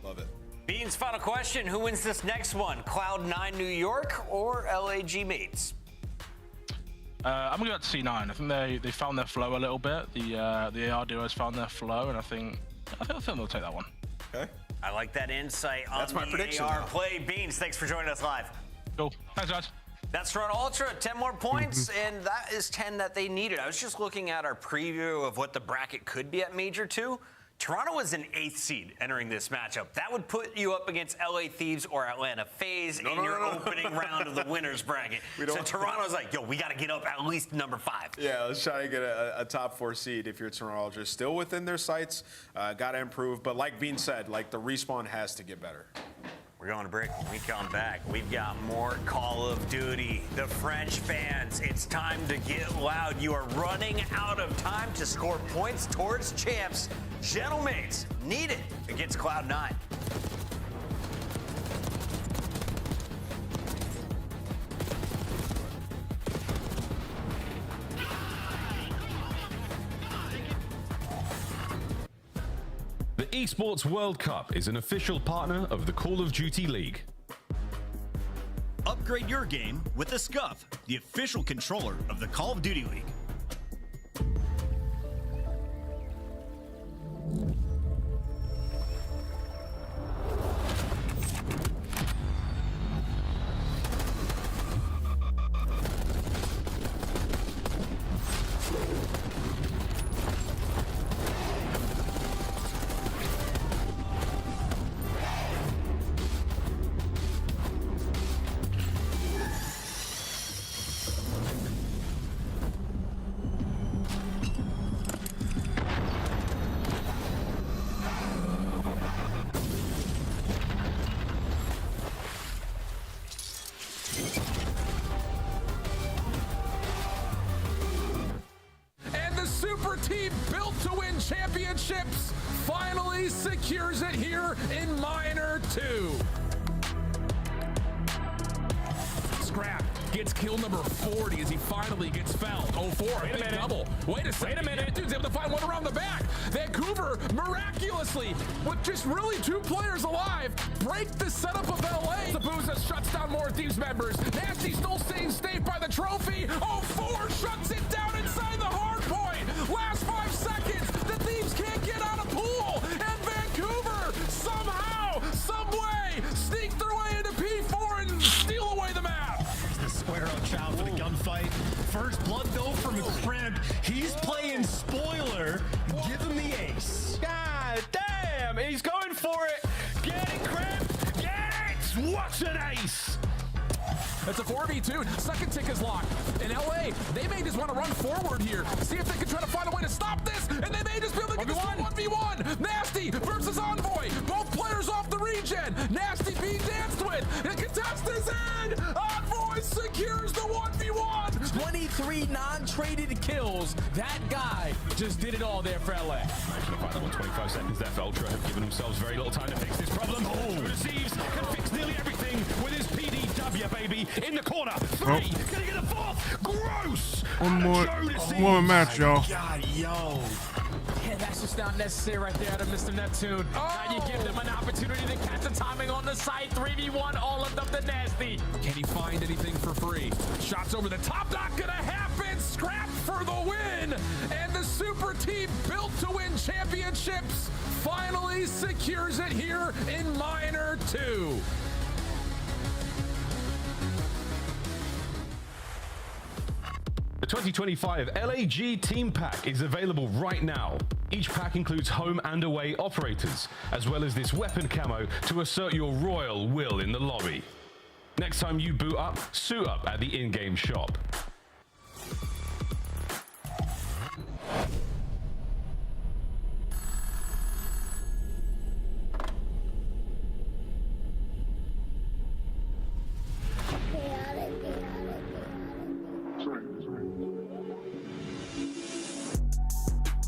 Love it. Beans, final question: who wins this next one? Cloud9 New York or LAG Mates? I'm gonna go to C9. I think they found their flow a little bit. The AR duos found their flow, and I think they'll take that one. Okay. I like that insight on That's my prediction, AR though. play. Beans, thanks for joining us live. Cool. Thanks, guys. That's Toronto Ultra, 10 more points, and that is 10 that they needed. I was just looking at our preview of what the bracket could be at Major 2. Toronto was an 8th seed entering this matchup. That would put you up against LA Thieves or Atlanta FaZe in your opening round of the winners bracket. So Toronto's like, yo, we got to get up at least number 5. Yeah, let's try to get a top 4 seed if you're Toronto Ultra. Still within their sights, got to improve. But like Bean said, the respawn has to get better. We're going to break. When we come back, we've got more Call of Duty. The French fans, it's time to get loud. You are running out of time to score points towards champs. Gentlemates, need it against Cloud9. The Esports World Cup is an official partner of the Call of Duty League. Upgrade your game with the SCUF, the official controller of the Call of Duty League. secures it here in minor 2. Scrap gets kill number 40 as he finally gets felled. 0-4, Wait a minute. double. Wait a second. Wait a minute. Dude's able to find one around the back. Vancouver, miraculously, with just really 2 players alive, break the setup of LA. Sabuza shuts down more Thieves members. Nasty still staying safe by the trophy. 0-4 shuts it down inside the hard point. Last 5 seconds, the Thieves can't get out of pool. And Vancouver, somehow, some way, sneak their way into P4 and steal away the map. The square up chow for the gunfight. First blood though from Crimp. He's playing spoiler. Give him the ace. God damn, he's going for it. Get it, Crimp. Get it. What an ace. It's a 4v2. Second tick is locked. In LA, they may just want to run forward here. See if they can try to find a way to stop this. And they may just be able to get this 1v1. Nasty versus Envoy. Both players off the regen. Nasty being danced with. And contest is in. Envoy secures the 1v1. 23 non-traded kills. That guy just did it all there for LA. Managed to find that one 25 seconds left. Ultra have given themselves very little time to fix this problem. Oh, receives, can fix nearly everything with his PDW, baby. In the corner. 3. Can he get a 4th? Gross. One more match, y'all. God, yo. Yeah, that's just not necessary right there out of Mr. Neptune. Now you give them an opportunity to catch the timing on the side. 3v1, all of them the Nasty. Can he find anything for free? Shots over the top, not gonna happen. Scrap for the win. And the super team built to win championships finally secures it here in minor 2. The 2025 LAG Team Pack is available right now. Each pack includes home and away operators, as well as this weapon camo to assert your royal will in the lobby. Next time you boot up, suit up at the in-game shop.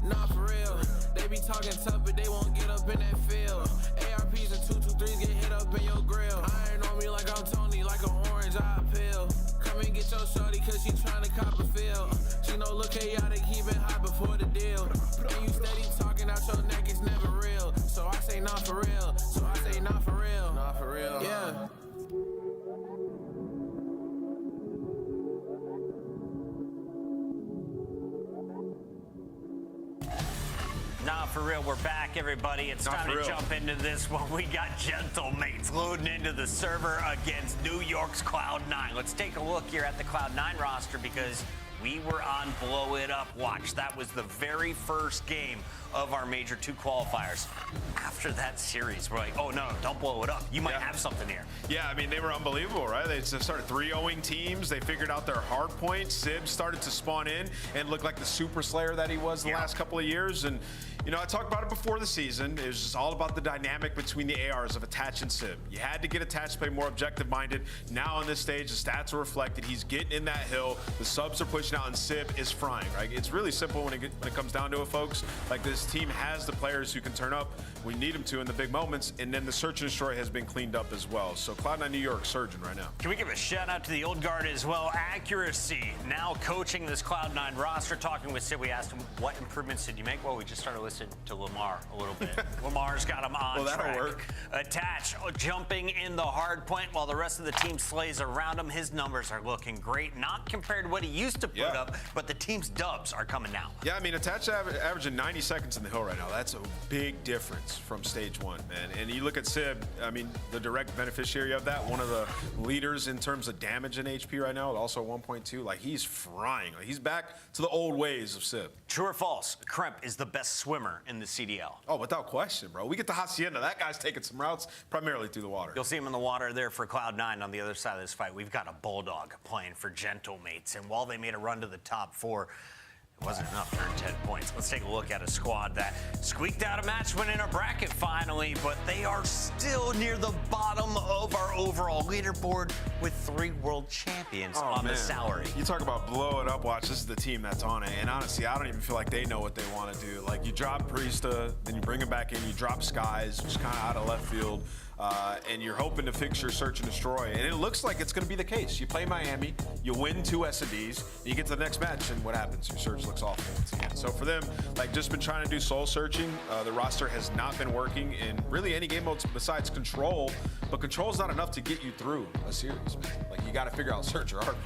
Nah, for real. They be talking tough, but they won't get up in that field. ARPs and 223s get hit up in your grill. Iron on me like I'm Tony, like an orange eye pill. Come and get your shorty, cause she tryna cop a feel. She know look chaotic, keep it hot before the deal. And you steady talking out your neck, it's never real. So I say nah for real. So I say nah for real. Nah for real. Yeah. Nah, for real, we're back, everybody. It's time to jump into this one. We got Gentle Mates loading into the server against New York's Cloud9. Let's take a look here at the Cloud9 roster because we were on Blow It Up watch. That was the very first game of our Major 2 qualifiers. After that series, we're like, oh, no, don't blow it up. You might have something here. Yeah, I mean, they were unbelievable, right? They started 3-0ing teams. They figured out their hard points. Sib started to spawn in and look like the super slayer that he was the last couple of years. And, you know, I talked about it before the season. It was just all about the dynamic between the ARs of Attach and Sib. You had to get Attach to play more objective-minded. Now on this stage, the stats are reflected. He's getting in that hill. The subs are pushing out, and Sib is frying, right? It's really simple when it comes down to it, folks. Like, this team has the players who can turn up. We need them to in the big moments, and then the search and destroy has been cleaned up as well. So Cloud9 New York surging right now. Can we give a shout out to the old guard as well? Accuracy now coaching this Cloud9 roster. Talking with Sid, we asked him what improvements did you make? Well, we just started listening to Lamar a little bit. Lamar's got him on that'll track. work. Attach jumping in the hard point while the rest of the team slays around him. His numbers are looking great, not compared to what he used to put up, but the team's dubs are coming now. Yeah, I mean, Attach averaging 90 seconds in the hill right now. That's a big difference from stage 1, man. And you look at Sib, I mean, the direct beneficiary of that, one of the leaders in terms of damage in HP right now, also 1.2. Like, he's frying. Like, he's back to the old ways of Sib. True or false? Kremp is the best swimmer in the CDL. Oh, without question, bro. We get the Hacienda. That guy's taking some routes primarily through the water. You'll see him in the water there for Cloud9 on the other side of this fight. We've got a Bulldog playing for Gentle Mates. And while they made a run to the top 4, It wasn't enough to earn 10 points. Let's take a look at a squad that squeaked out a match win in a bracket finally, but they are still near the bottom of our overall leaderboard with 3 world champions on the salary. You talk about blow it up, watch. This is the team that's on it. And honestly, I don't even feel like they know what they want to do. Like, you drop Priesta, then you bring him back in, you drop Skies, just kind of out of left field. And you're hoping to fix your search and destroy. And it looks like it's going to be the case. You play Miami, you win 2 S&Ds, you get to the next match, and what happens? Your search looks awful once again. So for them, like, just been trying to do soul searching. The roster has not been working in really any game modes besides Control. But Control is not enough to get you through a series, man. Like, you got to figure out search or hard.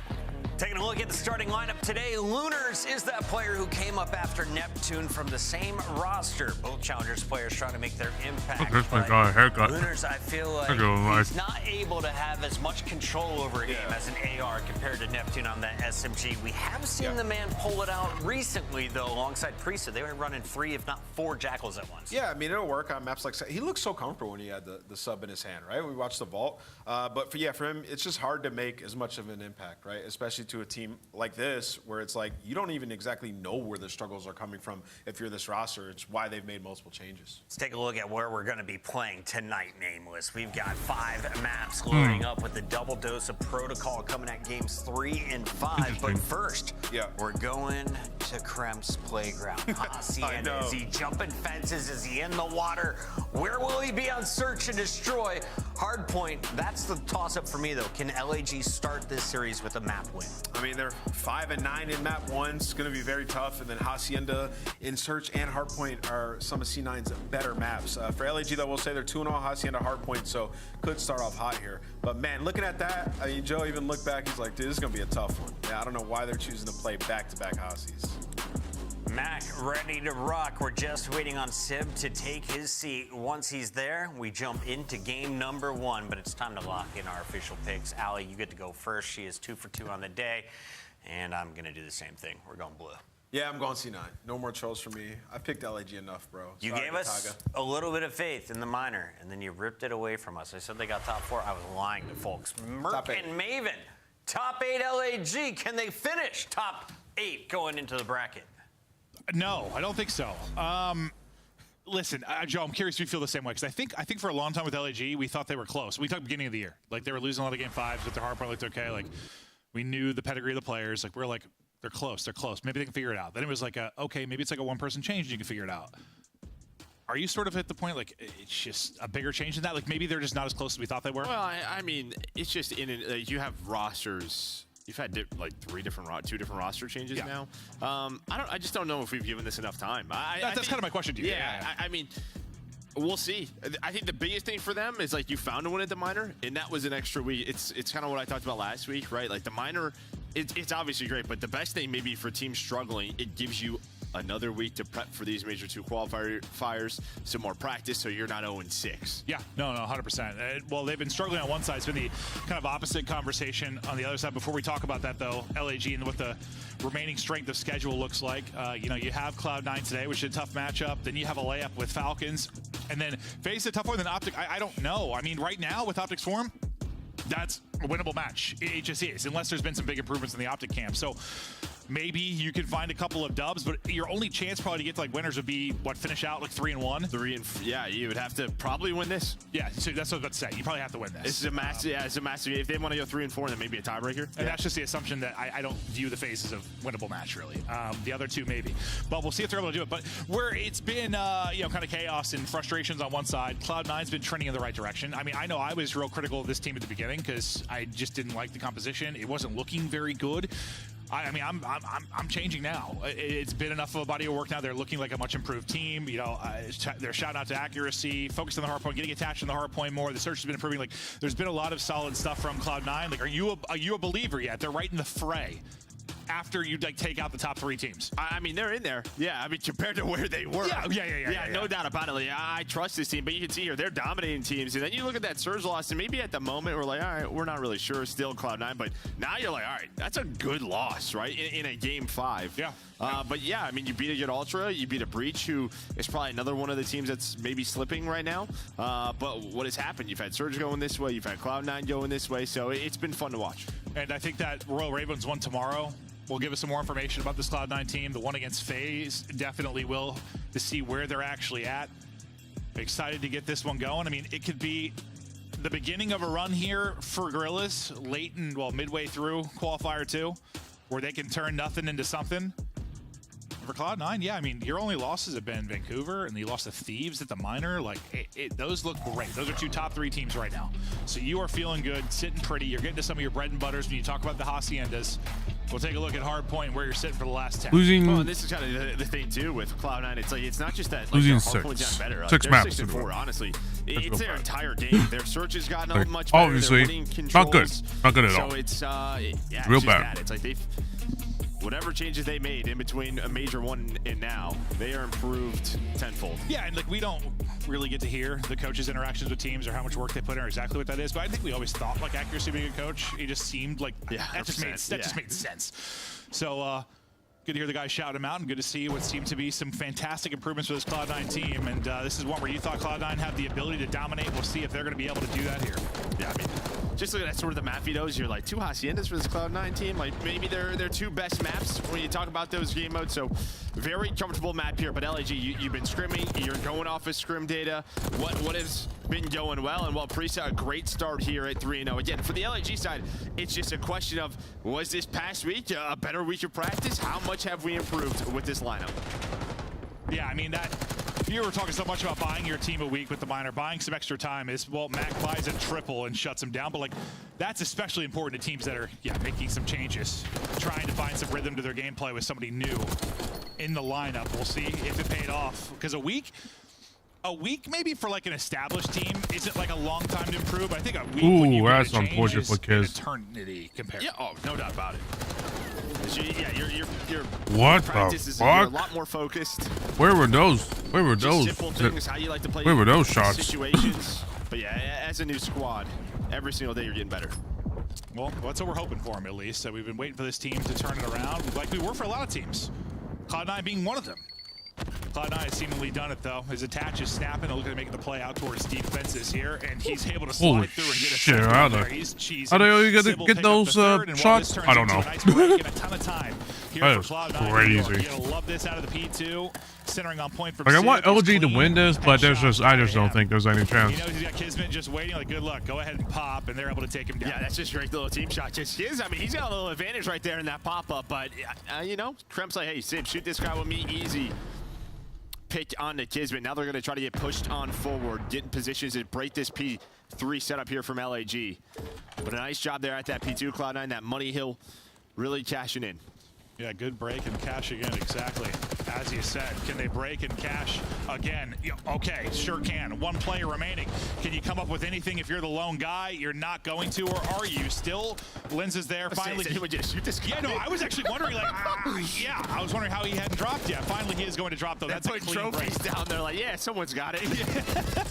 Taking a look at the starting lineup today, Lunars is that player who came up after Neptune from the same roster. Both Challengers players trying to make their impact. This one got a haircut. Lunars, I feel like he's not able to have as much control over a game as an AR compared to Neptune on that SMG. We have seen the man pull it out recently, though, alongside Priesta. They were running 3, if not 4 Jackals at once. Yeah, I mean, it'll work on maps like... He looks so comfortable when he had the sub in his hand, right? We watched the vault. But for him, it's just hard to make as much of an impact, right? Especially to a team like this, where it's like you don't even exactly know where the struggles are coming from if you're this roster. It's why they've made multiple changes. Let's take a look at where we're going to be playing tonight, Nameless. We've got 5 maps loading up with the double dose of Protocol coming at games 3 and 5. But first, we're going to Krem's playground. Hacienda, is he jumping fences? Is he in the water? Where will he be on search and destroy? Hardpoint, that's the toss-up for me, though. Can LAG start this series with a map win? I mean, they're 5 and 9 in map 1. It's going to be very tough. And then Hacienda in Search and Hardpoint are some of C9's better maps. For LAG, though, we'll say they're 2-0 Hacienda Hardpoint, so could start off hot here. But man, looking at that, I mean, Joe even looked back. He's like, dude, this is going to be a tough one. Yeah, I don't know why they're choosing to play back-to-back Hassies. Mac ready to rock. We're just waiting on Sib to take his seat. Once he's there, we jump into game number 1, but it's time to lock in our official picks. Allie, you get to go first. She is 2 for 2 on the day, and I'm going to do the same thing. We're going blue. Yeah, I'm going C9. No more trolls for me. I picked LAG enough, bro. You gave us a little bit of faith in the minor, and then you ripped it away from us. I said they got top 4. I was lying to folks. Merc and Maven, top 8 LAG. Can they finish top 8 going into the bracket? No, I don't think so. Listen, Joe, I'm curious if you feel the same way, because I think for a long time with LAG, we thought they were close. We talked beginning of the year. Like, they were losing a lot of game 5s, but their hardpoint looked okay. Like, we knew the pedigree of the players. Like, we're like, they're close. Maybe they can figure it out. Then it was like, okay, maybe it's like a 1-person change and you can figure it out. Are you sort of at the point, like, it's just a bigger change than that? Like, maybe they're just not as close as we thought they were? Well, I mean, it's just you have rosters. You've had like 2 different roster changes now. I just don't know if we've given this enough time. That's kind of my question to you. Yeah. I mean, we'll see. I think the biggest thing for them is, like, you found a win at the minor, and that was an extra week. It's kind of what I talked about last week, right? Like, the minor, it's obviously great, but the best thing maybe for teams struggling, it gives you another week to prep for these major 2 qualifiers, some more practice, so you're not 0-6. Yeah, no, 100%. Well, they've been struggling on one side. It's been the kind of opposite conversation on the other side. Before we talk about that, though, LAG and what the remaining strength of schedule looks like. You have Cloud9 today, which is a tough matchup. Then you have a layup with Falcons, and then face a tough one. Then Optic. I don't know. I mean, right now with Optic's form, that's a winnable match. It just is, unless there's been some big improvements in the Optic camp. So maybe you could find a couple of dubs, but your only chance probably to get to like winners would be finish out like 3-1. Yeah, you would have to probably win this. Yeah, so that's what I was about to say. You probably have to win this. This is a massive. Yeah, it's a massive. If they want to go 3-4, then maybe a tiebreaker. And that's just the assumption that I don't view the phases of winnable match really. The other 2 maybe, but we'll see if they're able to do it. But where it's been kind of chaos and frustrations on one side, Cloud9's been trending in the right direction. I mean, I know I was real critical of this team at the beginning because I just didn't like the composition. It wasn't looking very good. I mean, I'm changing now. It's been enough of a body of work now. They're looking like a much improved team. They're shouting out to accuracy, focused on the hard point, getting attached on the hard point more. The search has been improving. Like, there's been a lot of solid stuff from Cloud9. Like, are you a believer yet? They're right in the fray after you take out the top 3 teams. I mean, they're in there. Yeah, I mean, compared to where they were. Yeah, no doubt about it. Like, I trust this team, but you can see here, they're dominating teams. And then you look at that Surge loss, and maybe at the moment we're like, all right, we're not really sure still, Cloud9. But now you're like, all right, that's a good loss, right, in a game 5. Yeah. But yeah, I mean, you beat a good Ultra, you beat a Breach, who is probably another one of the teams that's maybe slipping right now. But what has happened? You've had Surge going this way, you've had Cloud9 going this way, so it's been fun to watch. And I think that Royal Ravens won tomorrow. will give us some more information about this Cloud9 team. The one against FaZe definitely will, to see where they're actually at. Excited to get this one going. I mean, it could be the beginning of a run here for Gorillas late and, well, midway through Qualifier 2, where they can turn nothing into something. For Cloud9, yeah, I mean, your only losses have been Vancouver, and you lost to Thieves at the minor. Like, those look great. Those are 2 top 3 teams right now. So you are feeling good, sitting pretty. You're getting to some of your bread and butters when you talk about the Haciendas. We'll take a look at Hardpoint, where you're sitting for the last 10. Losing. Well, and this is kind of the thing too with Cloud9. It's like, it's not just that like, losing Hardpoint's 6. gotten better. 6 they're maps. 6-4, honestly. It's their entire game. Their search has gotten much better. Obviously, not good. Not good at all. So it's yeah, real it's bad. Bad. It's like they've whatever changes they made in between a major one and now, they are improved tenfold. Yeah, and like we don't really get to hear the coaches' interactions with teams or how much work they put in or exactly what that is, but I think we always thought like accuracy being a coach, he just seemed like that just made sense. So good to hear the guys shout him out, and good to see what seemed to be some fantastic improvements for this Cloud9 team. And this is one where you thought Cloud9 had the ability to dominate. We'll see if they're going to be able to do that here. Yeah, I mean, just looking at sort of the map vetoes, you're like 2 Haciendas for this Cloud9 team. Like maybe they're 2 best maps when you talk about those game modes. So very comfortable map here. But LAG, you've been scrimming. You're going off of scrim data. What has been going well? And while Priest had a great start here at 3-0. Again, for the LAG side, it's just a question of, was this past week a better week of practice? How much have we improved with this lineup? Yeah, I mean, that you were talking so much about buying your team a week with the minor, buying some extra time is, well, Mac buys a triple and shuts them down, but like that's especially important to teams that are making some changes, trying to find some rhythm to their gameplay with somebody new in the lineup. We'll see if it paid off, because a week maybe for like an established team isn't like a long time to improve. I think a week when you that's make a change unfortunate is for kids. an eternity compared. Yeah, oh, no doubt about it. Your What practice the is a fuck? lot more focused. Where were those? Where were Just those? simple things, how you like to play Where were those shots? situations. But yeah, as a new squad, every single day you're getting better. Well, that's what we're hoping for him, at least. So we've been waiting for this team to turn it around, like we were for a lot of teams. Cloud9 being one of them. Cloud9 has seemingly done it, though. His attach is snapping, looking to make the play out towards deep fences here, and he's able to slide through and get a shit, second how there. the- He's cheesing. how the hell you gonna Sybil get picked up those, the third, and while this shots? turns I don't into know. a nice break and a ton of time here That for is Cloud9. crazy. You're gonna love this out of the P2, centering on point from Like I want Sid is LG to clean. win this, but there's just I just don't think there's any He chance. knows he's got Kismet just waiting, like, good luck, go ahead and pop, and they're able to take him down. Yeah, that's just a great little team shot. Just his, I mean, he's got a little advantage right there in that pop-up, but, you know, Kremp's like, hey, Sib, shoot this guy with me, easy. Pick on the Kismet. Now they're going to try to get pushed on forward, get in positions to break this P3 setup here from LAG. But a nice job there at that P2, Cloud9, that Money Hill really cashing in. Yeah, good break and cash again, exactly. As you said, can they break and cash again? Yeah, okay, sure can. One player remaining. Can you come up with anything if you're the lone guy? You're not going to, or are you? Still, Linz is there. Finally, he would just shoot this guy. Yeah, no, I was actually wondering, like, yeah, I was wondering how he hadn't dropped yet. Finally, he is going to drop, though. They're That's a putting clean trophies break. down there like, yeah, someone's got it.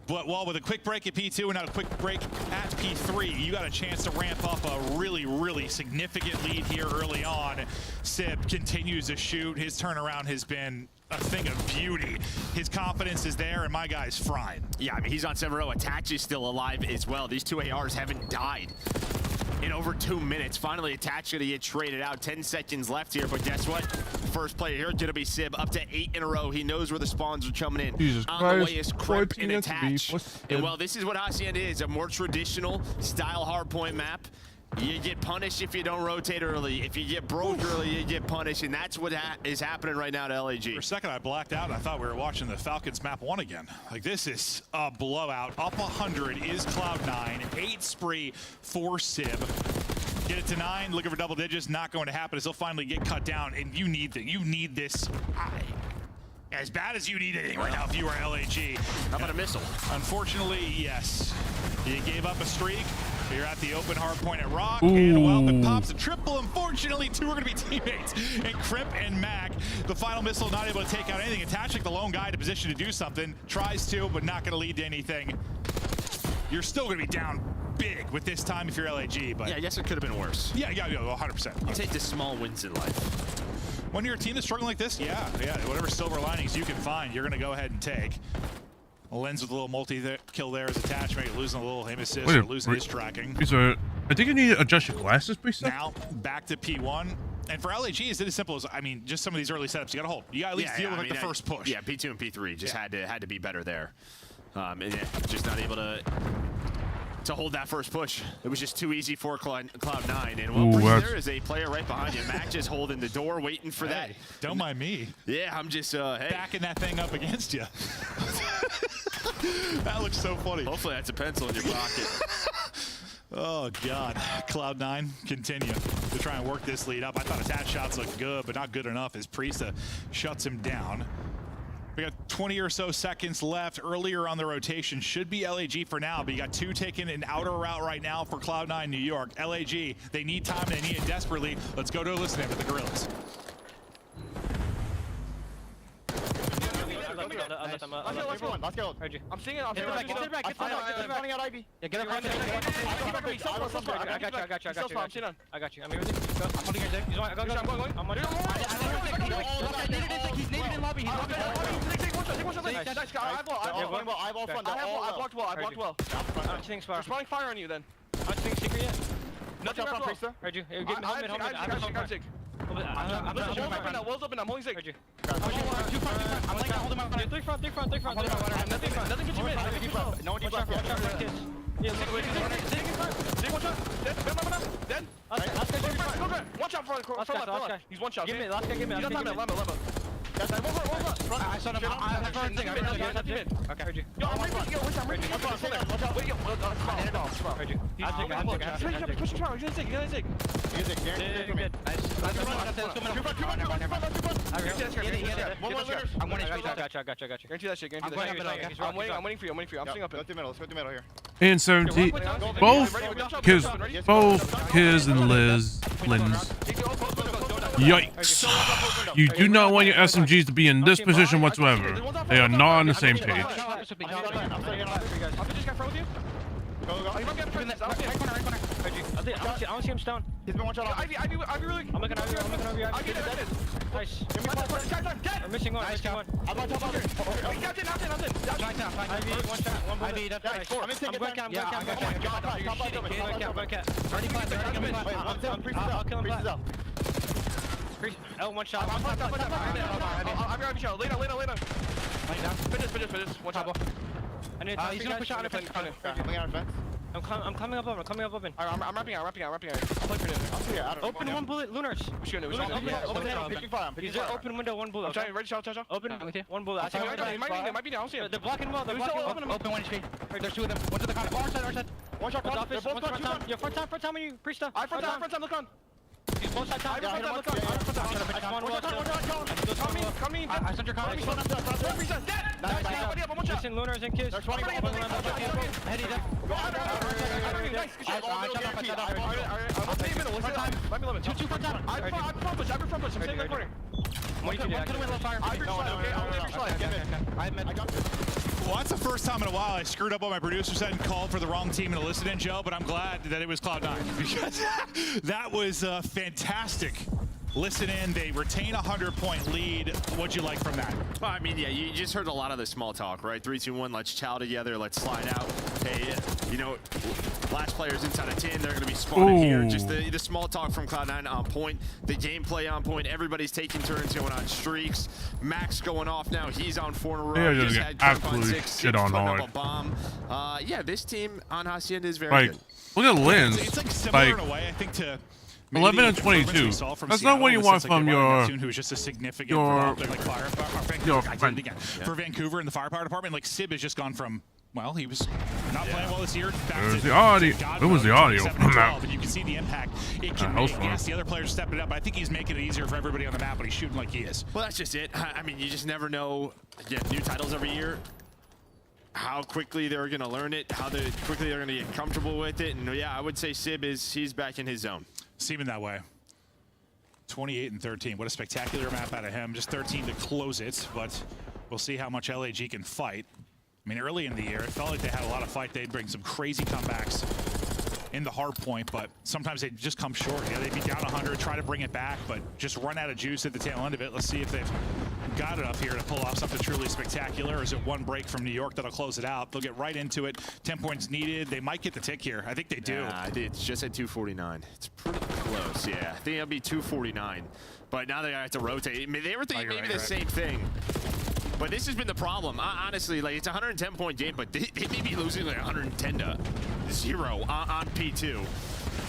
But well, with a quick break at P2 and now a quick break at P3, you got a chance to ramp up a really, really significant lead here early on. Sib continues to shoot. His turnaround has been a thing of beauty. His confidence is there, and my guy's frying. Yeah, I mean, he's on 7-0. Attach is still alive as well. These 2 ARs haven't died in over 2 minutes. Finally, Attach gonna get traded out. 10 seconds left here, but guess what? First player here gonna be Sib, up to 8 in a row. He knows where the spawns are coming in. Jesus on Christ, the way is Kremp and 14 Attach. what's And well, this is what Hacienda is, a more traditional style hardpoint map. You get punished if you don't rotate early. If you get broke early, you get punished, and that's what is happening right now to LAG. For a second, I blacked out. I thought we were watching the Falcons map 1 again. Like, this is a blowout. Up 100 is Cloud9. 8 spree for Sib. Get it to 9, looking for double digits. Not going to happen as he'll finally get cut down, and you need this. As bad as you need it right now if you are LAG. How about a missile? Unfortunately, yes. You gave up a streak. You're at the open hard point at Rock, and well, it pops a triple. Unfortunately, 2 are going to be teammates, and Crimp and Mac. The final missile not able to take out anything. Attaching the lone guy to position to do something. Tries to, but not going to lead to anything. You're still going to be down big with this time if you're LAG, but... Yeah, I guess it could have been worse. Yeah, 100%. You take the small wins in life. When you're a team that's struggling like this, yeah, whatever silver linings you can find, you're going to go ahead and take. Lens with a little multi-kill there as attachment, losing a little aim assist, Wait, or losing his tracking. I think you need to adjust your glasses, please. Now, back to P1. And for LAG, is it as simple as, I mean, just some of these early setups, you got to hold. You got to at least deal with the first push. Yeah, P2 and P3 just had to be better there. And just not able to hold that first push. It was just too easy for Cloud9. And there is a player right behind you. Mac just holding the door, waiting for that. Don't mind me. Yeah, I'm just backing that thing up against you. That looks so funny. Hopefully that's a pencil in your pocket. Oh, God. Cloud9 continue to try and work this lead up. I thought attached shots looked good, but not good enough as Priesta shuts him down. We got 20 or so seconds left. Earlier on the rotation should be LAG for now, but you got 2 taking an outer route right now for Cloud9 New York. LAG, they need time and they need it desperately. Let's go to a listen with the Gorillas. Let's go. I'm seeing it. I'm seeing it. Get back. Running out Ivy. Yeah, get up. I got you. I'm here with you. I'm holding your dick. I'm going. I'm under. He's native in lobby. I blocked well. I'm seeing spot. Responding fire on you then. I'm seeing secret yet. Nothing from Priesta. Heard you. Give me home mid. Wall's open. I'm holding Zig. I'm holding my front. Three front. Nothing gets you mid. No one deep left yet. Yeah, Zig, one shot. Dead. One shot front left. He's one shot. Give me. Last guy, give me. He's on level. I saw him. Okay, heard you. Yo, I'm ready. Heard you. Push him out. He's gonna Zig. Good. I'm winning. Got you. Guarantee that shit. I'm waiting for you. I'm staying up. Let's go to the middle here. And 17, both Kiz and Lins. Yikes. You do not want your SMGs to be in this position whatsoever. They are not on the same page. I don't see him stone. He's been one shot off. Ivy really. I'm looking over you. Ivy. Nice. I'm missing one. I'm on top of it. I'm in. Ivy, one shot. Ivy, that's nice. I'm going cat. I'll kill him back. Oh, one shot. I'm Ivy shot. Lay down. Finish. One shot. He's gonna push out of it. I'm coming up open. I'm wrapping out. Open one bullet, Lunars. He's open window, one bullet. I'm trying, ready, shot. Open, one bullet. He might be down, I'll see him. They're blocking well, open 1 HP. There's 2 of them. One to the corner. Our side. One shot, they're both front time. Yeah, front time on you, Priesta. Front time, look on. He's both side time. Look on. Come in. I sent your car. Listen, Lunars and Kiss. Heady them. Two front time. I'm front push. I'm sitting in the corner. Well, that's the first time in a while I screwed up on my producer set and called for the wrong team in a listen in, Joe, but I'm glad that it was Cloud9 because that was fantastic. Listen in, they retain a 100-point lead. What'd you like from that? Well, I mean, yeah, you just heard a lot of the small talk, right? 3, 2, 1, let's chow together, let's slide out. Hey, you know, last player's inside a 10, they're going to be spawning here. Just the small talk from Cloud9 on point, the gameplay on point, everybody's taking turns going on streaks. Max going off now, he's on 4 in a row. Yeah, just get absolutely shit on hard. A bomb. Yeah, this team on Hacienda is very good. Look at Lins. It's like similar in a way, I think, to 11 and 22. That's not what you want from your. Who was just a significant for Vancouver in the firepower department. Like Sib has just gone from. Well, he was not playing well this year. It was the audio. It was the audio from that. And you can see the impact it can make. Yes, the other players stepping it up. But I think he's making it easier for everybody on the map when he's shooting like he is. Well, that's just it. I mean, you just never know. Again, new titles every year. How quickly they're going to learn it, how quickly they're going to get comfortable with it. And yeah, I would say Sib he's back in his zone. Seeming that way. 28 and 13. What a spectacular map out of him. Just 13 to close it, but we'll see how much LAG can fight. I mean, early in the year, it felt like they had a lot of fight. They'd bring some crazy comebacks in the hard point, but sometimes they just come short. Yeah, they'd be down 100, try to bring it back, but just run out of juice at the tail end of it. Let's see if they've got enough here to pull off something truly spectacular, or is it one break from New York that'll close it out? They'll get right into it. 10 points needed. They might get the tick here. I think they do. Yeah, it's just at 249. It's pretty close, yeah. I think it'll be 249. But now they have to rotate. I mean, they were thinking maybe the same thing. But this has been the problem. Honestly, like, it's a 110-point game, but they may be losing like 110-0 on P2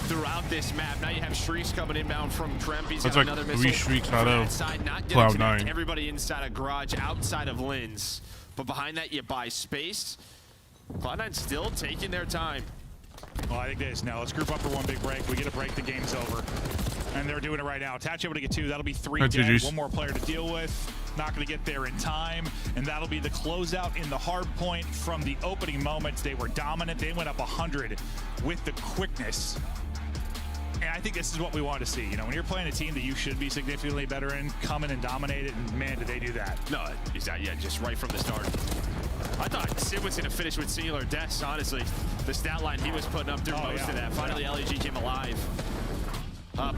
throughout this map. Now you have Shrieks coming inbound from Tremp. He's got like another 3 missile. Shrieks out of Side, not Cloud9. Everybody inside of Garage, outside of Lynn's. But behind that, you buy space. Cloud9 still taking their time. Well, I think it is now. Let's group up for one big break. We get a break, the game's over. And they're doing it right now. Attach able to get 2. That'll be 3 dead. One more player to deal with. Not going to get there in time. And that'll be the closeout in the hard point from the opening moments. They were dominant. They went up 100 with the quickness. And I think this is what we want to see. You know, when you're playing a team that you should be significantly better in, come in and dominate it, and man, did they do that. No, exactly. Yeah, just right from the start. I thought Sid was going to finish with singular deaths, honestly. The stat line he was putting up through most of that. Finally, LEG came alive.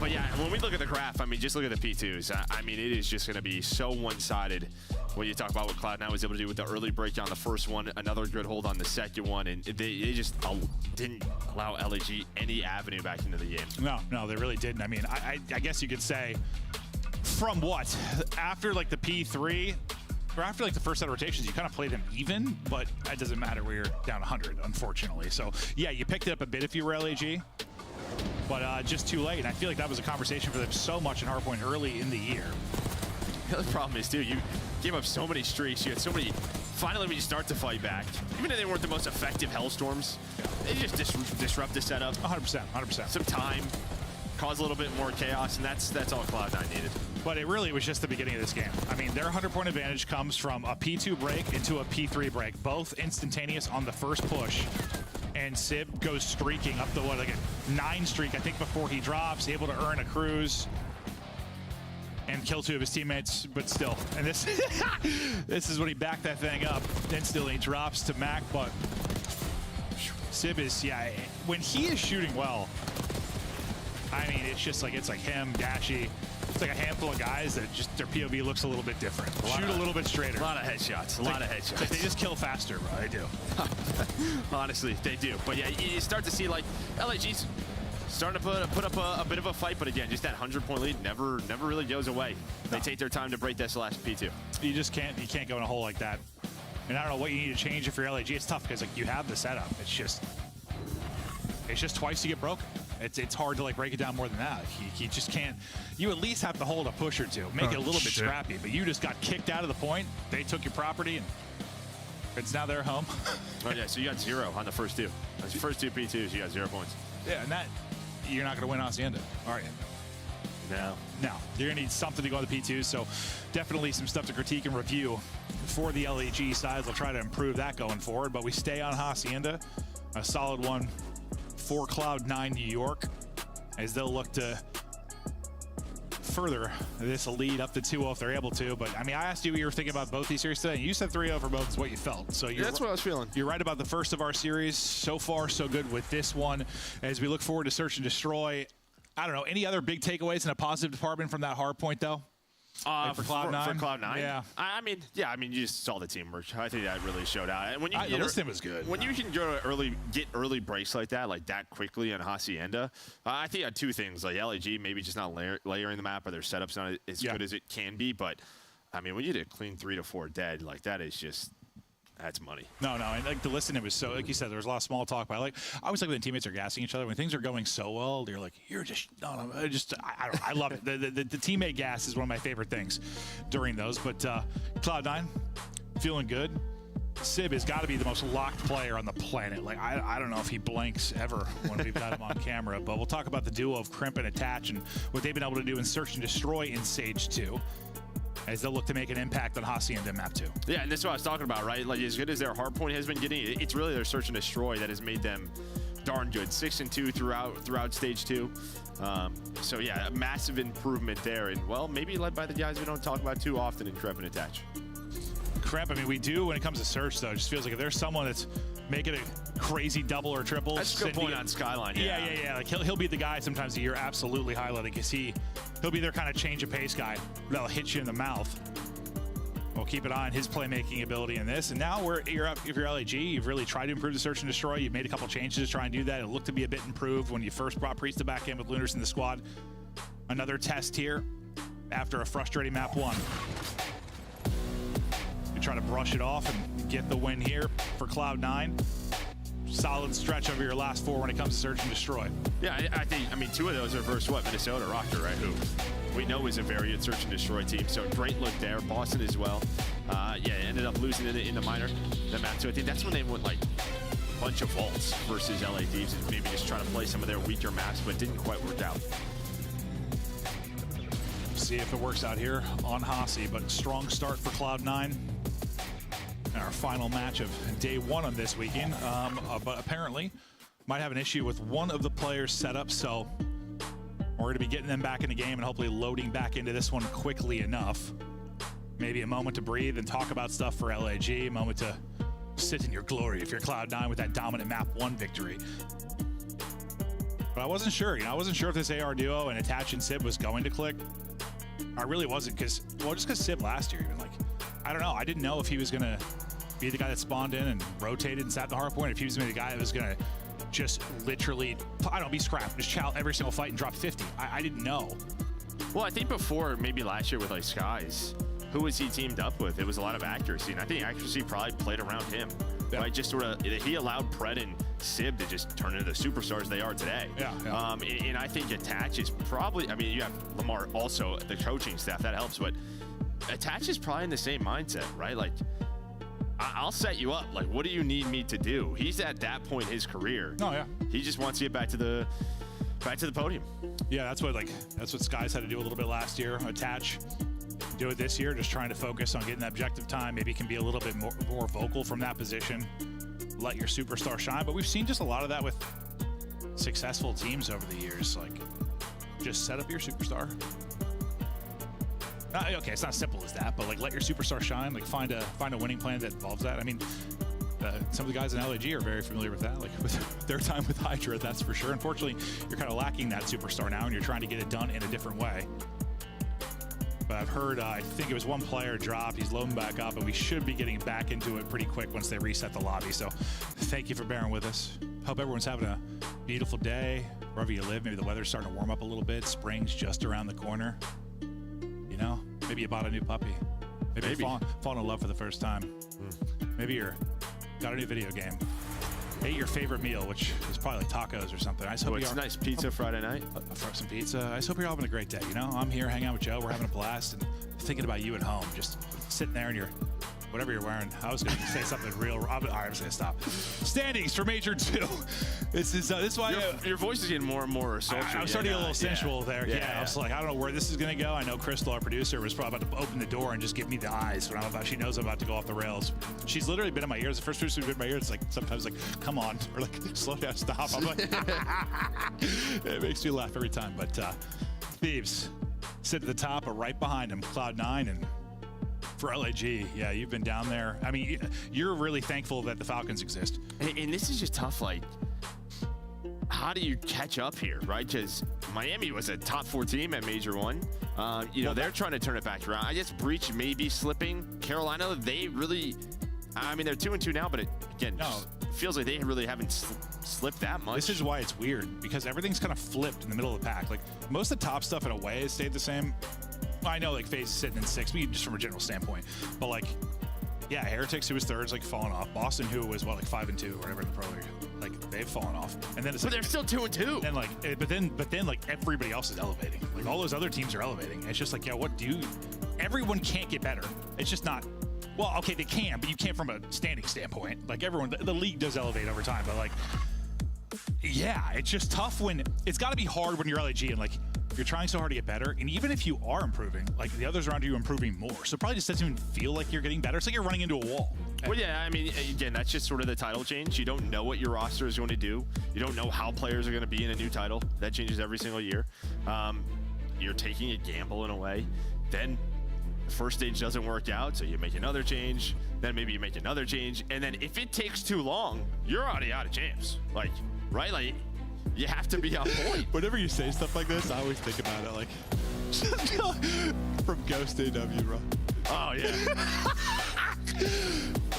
But yeah, when we look at the graph, I mean, just look at the P2s. I mean, it is just going to be so one-sided when you talk about what Cloud9 was able to do with the early breakdown on the first one, another good hold on the second one, and they just didn't allow LEG any avenue back into the game. No, they really didn't. I mean, I guess you could say, from what? After, like, the P3, or after, like, the first set of rotations, you kind of play them even, but that doesn't matter where you're down 100, unfortunately. So, yeah, you picked it up a bit if you were LEG. But just too late. And I feel like that was a conversation for them so much in Hardpoint early in the year. The other problem is, too, you gave up so many streaks. You had so many. Finally, when you start to fight back, even if they weren't the most effective Hellstorms, they just disrupt the setup. 100%. Some time, cause a little bit more chaos, and that's all Cloud9 needed. But it really was just the beginning of this game. I mean, their 100-point advantage comes from a P2 break into a P3 break, both instantaneous on the first push. And Sib goes streaking up the, like a 9 streak, I think, before he drops, able to earn a cruise and kill 2 of his teammates, but still. And this this is when he backed that thing up. Instantly drops to Mac, but Sib is, yeah, when he is shooting well, I mean, it's like him, Dashy. It's like a handful of guys that just their POV looks a little bit different. Shoot a little bit straighter. A lot of headshots. It's like they just kill faster, bro. They do. Honestly, they do. But yeah, you start to see, like, LG's starting to put up a bit of a fight, but again, just that 100-point lead never really goes away. They take their time to break this last P2. You just can't go in a hole like that. And I don't know what you need to change if you're LG. It's tough because, like, you have the setup. It's just twice you get broken. It's hard to, like, break it down more than that. You just can't. You at least have to hold a push or two, make it a little bit scrappy. But you just got kicked out of the point. They took your property, and it's now their home. Oh yeah, so you got 0 on the first 2. That's the first 2 P2s. You got 0 points. Yeah, and that you're not going to win Hacienda, are you? No. You're going to need something to go on the P2. So definitely some stuff to critique and review for the LEG sides. We'll try to improve that going forward. But we stay on Hacienda, a solid one for Cloud9 New York, as they'll look to further this lead up to 2-0 if they're able to. But I mean, I asked you what you were thinking about both these series today. You said 3-0 for both is what you felt. So that's what I was feeling. You're right about the first of our series. So far, so good with this one. As we look forward to Search and Destroy, I don't know, any other big takeaways in a positive department from that hard point, though? For Cloud9? For Cloud9? Yeah. I mean, you just saw the teamwork. I think that really showed out. And when you the listing was good. When you can get early breaks like that quickly on Hacienda, I think you had 2 things. Like LAG maybe just not layering the map, or their setup's not as good as it can be. But I mean, when you did a clean 3 to 4 dead, like that is just. That's money. No, and like the listen, it was so, like you said, there was a lot of small talk. But I always like when teammates are gassing each other. When things are going so well, you're like, I love it. The teammate gas is one of my favorite things during those. But Cloud9, feeling good. Sib has got to be the most locked player on the planet. Like, I don't know if he blanks ever when we've got him on camera. But we'll talk about the duo of Crimp and Attach and what they've been able to do in Search and Destroy in Sage 2. As they'll look to make an impact on Hacienda Map 2. Yeah, and that's what I was talking about, right? Like, as good as their hardpoint has been getting, it's really their Search and Destroy that has made them darn good. 6-2 throughout Stage 2. So, yeah, a massive improvement there. And, well, maybe led by the guys we don't talk about too often in Crep and Attach. Crep, I mean, we do when it comes to Search, though. It just feels like if there's someone that's making a crazy double or triple. That's a good point on Skyline, yeah. Like, he'll be the guy sometimes that you're absolutely highlighting because he'll be their kind of change of pace guy that'll hit you in the mouth. we'll keep an eye on his playmaking ability in this. And now you're up. If you're LAG, you've really tried to improve the search and destroy. You've made a couple changes to try and do that. It looked to be a bit improved when you first brought Priesta back in with Lunars in the squad. Another test here after a frustrating map 1. You try to brush it off and get the win here for Cloud9. Solid stretch over your last 4 when it comes to search and destroy. Yeah, I think, I mean, 2 of those are versus what? Minnesota Rocker, right? Who we know is a very good search and destroy team. So great look there. Boston as well. Yeah, ended up losing in the minor, the map 2. I think that's when they went like a bunch of vaults versus LA Thieves and maybe just trying to play some of their weaker maps, but didn't quite work out. See if it works out here on Hasi, but strong start for Cloud9. Our final match of day 1 on this weekend, but apparently might have an issue with one of the players' setup, so we're going to be getting them back in the game and hopefully loading back into this one quickly enough. Maybe a moment to breathe and talk about stuff for LAG, a moment to sit in your glory if you're Cloud9 with that dominant map 1 victory. But I wasn't sure, I wasn't sure if this AR duo and Attach and Sib was going to click. I really wasn't, just because Sib last year, even I don't know, I didn't know if he was going to be the guy that spawned in and rotated and sat the hard point, if he was going to be the guy that was going to just literally, I don't be scrapped, just chow every single fight and drop 50. I didn't know. Well, I think before, maybe last year with like Skies, who was he teamed up with? It was a lot of accuracy, and I think accuracy probably played around him. Yeah. Right? Just sort of, he allowed Pred and Sib to just turn into the superstars they are today. Yeah. And I think Attach is probably, I mean, you have Lamar also, the coaching staff, that helps, but Attach is probably in the same mindset, right? Like, I'll set you up. Like, what do you need me to do? He's at that point in his career. Oh, yeah. He just wants to get back to the podium. Yeah, that's what Skies had to do a little bit last year. Attach, do it this year, just trying to focus on getting that objective time. Maybe can be a little bit more vocal from that position. Let your superstar shine. But we've seen just a lot of that with successful teams over the years. Like, just set up your superstar. Okay, it's not as simple as that, but like let your superstar shine. Like find a winning plan that involves that. I mean, some of the guys in LAG are very familiar with that, like with their time with Hydra, that's for sure. Unfortunately, you're kind of lacking that superstar now, and you're trying to get it done in a different way. But I've heard, I think it was one player dropped. He's loading back up, and we should be getting back into it pretty quick once they reset the lobby. So thank you for bearing with us. Hope everyone's having a beautiful day wherever you live. Maybe the weather's starting to warm up a little bit. Spring's just around the corner. You know, maybe you bought a new puppy. Maybe. You're falling in love for the first time. Maybe you're got a new video game. Ate your favorite meal, which is probably like tacos or something. I just hope it's nice pizza Friday night. Some pizza. I just hope you're having a great day. You know, I'm here hanging out with Joe. We're having a blast and thinking about you at home. Just sitting there in your whatever you're wearing. I was going to say something real. All right, I'm just going to stop. Standings for Major 2. This is why your voice is getting more and more sultry. I'm starting to get a little sensual there. Yeah, I was like, I don't know where this is going to go. I know Crystal, our producer, was probably about to open the door and just give me the eyes when she knows I'm about to go off the rails. She's literally been in my ears. The first person who's been in my ears, like sometimes like, come on, or like, slow down, stop. I'm like, it makes me laugh every time. But Thieves sit at the top, or right behind him, Cloud9, and for LAG, yeah, you've been down there. I mean, you're really thankful that the Falcons exist. And this is just tough. Like, how do you catch up here, right? Because Miami was a top 4 team at Major 1. You know, they're trying to turn it back around. I guess Breach may be slipping. Carolina, they really, I mean, they're 2-2 now, but it feels like they really haven't slipped that much. This is why it's weird, because everything's kind of flipped in the middle of the pack. Like, most of the top stuff in a way has stayed the same. I know, like, FaZe is sitting in 6th, just from a general standpoint. But, like, yeah, Heretics, who was 3rd, is, like, falling off. Boston, who was, what, like, 5-2 or whatever in the Pro League. Like, they've fallen off. And then it's but like, they're still 2-2. And, like, but then, like, everybody else is elevating. Like, all those other teams are elevating. And it's just like, yeah, what do you... Everyone can't get better. It's just not... Well, okay, they can, but you can't from a standing standpoint. Like, everyone... The league does elevate over time, but, like... Yeah, it's just tough when... It's got to be hard when you're LAG and, like... You're trying so hard to get better, and even if you are improving, like the others around you are improving more. So it probably just doesn't even feel like you're getting better. It's like you're running into a wall. Well, yeah, I mean, again, that's just sort of the title change. You don't know what your roster is going to do. You don't know how players are going to be in a new title. That changes every single year. You're taking a gamble in a way. Then the first stage doesn't work out, so you make another change. Then maybe you make another change. And then if it takes too long, you're already out of champs. Like, right? Like, you have to be on point. Whenever you say stuff like this, I always think about it like from Ghost AW, bro. Oh, yeah.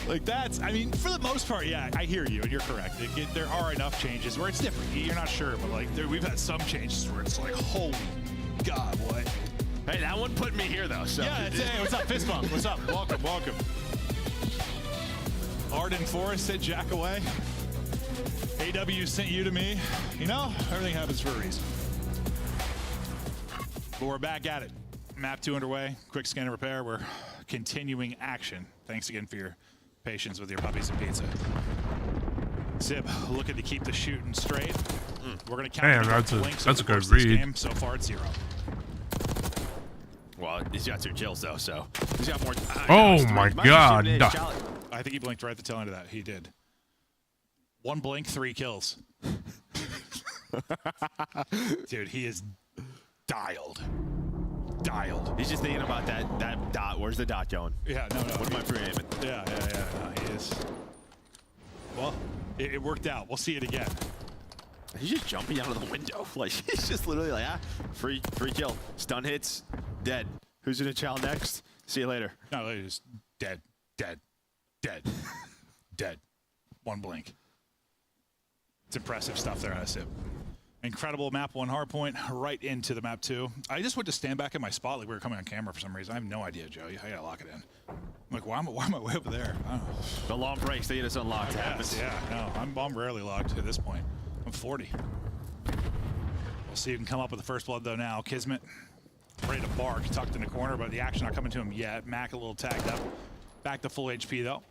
Like that's, I mean, for the most part, yeah, I hear you, and you're correct. There are enough changes where it's different. You're not sure, but like we've had some changes where it's like, holy God, what? Hey, that one put me here though. So. Yeah, hey, what's up, fist bump? What's up? Welcome, welcome. Arden Forrest sent Jack away. AW sent you to me. You know, everything happens for a reason. But we're back at it. Map 2 underway. Quick scan and repair. We're continuing action. Thanks again for your patience with your puppies and pizza. Sib, looking to keep the shooting straight. We're going to count. Man, that's a good read. Game. So far, it's 0. Well, he's got 2 kills though, so he's got more. Oh my God! I think he blinked right at the tail end of that. He did. 1 blink, 3 kills. Dude, he is dialed. He's just thinking about that dot. Where's the dot going? Yeah, no. What am I pre-aiming? Yeah. No, he is. Well, it worked out. We'll see it again. He's just jumping out of the window. Like he's just literally like, free kill. Stun hits, dead. Who's gonna chow next? See you later. No, he's dead. 1 blink. It's impressive stuff there, I Sib. Incredible map 1 hardpoint right into the map 2. I just went to stand back in my spot like we were coming on camera for some reason. I have no idea, Joe. I gotta lock it in. I'm like, why am I way over there? I don't know. The long breaks, they get us unlocked. Yeah, no, I'm rarely locked at this point. I'm 40. We'll see if he can come up with the first blood though now. Kismet ready to bark, tucked in the corner, but the action not coming to him yet. Mac a little tagged up. Back to full HP though.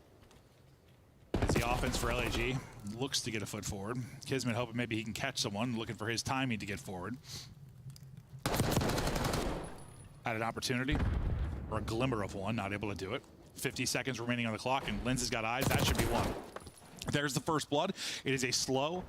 As the offense for LAG looks to get a foot forward. Kismet hoping maybe he can catch someone, looking for his timing to get forward. Had an opportunity, or a glimmer of one, not able to do it. 50 seconds remaining on the clock, and Linz has got eyes. That should be one. There's the first blood. It is a slow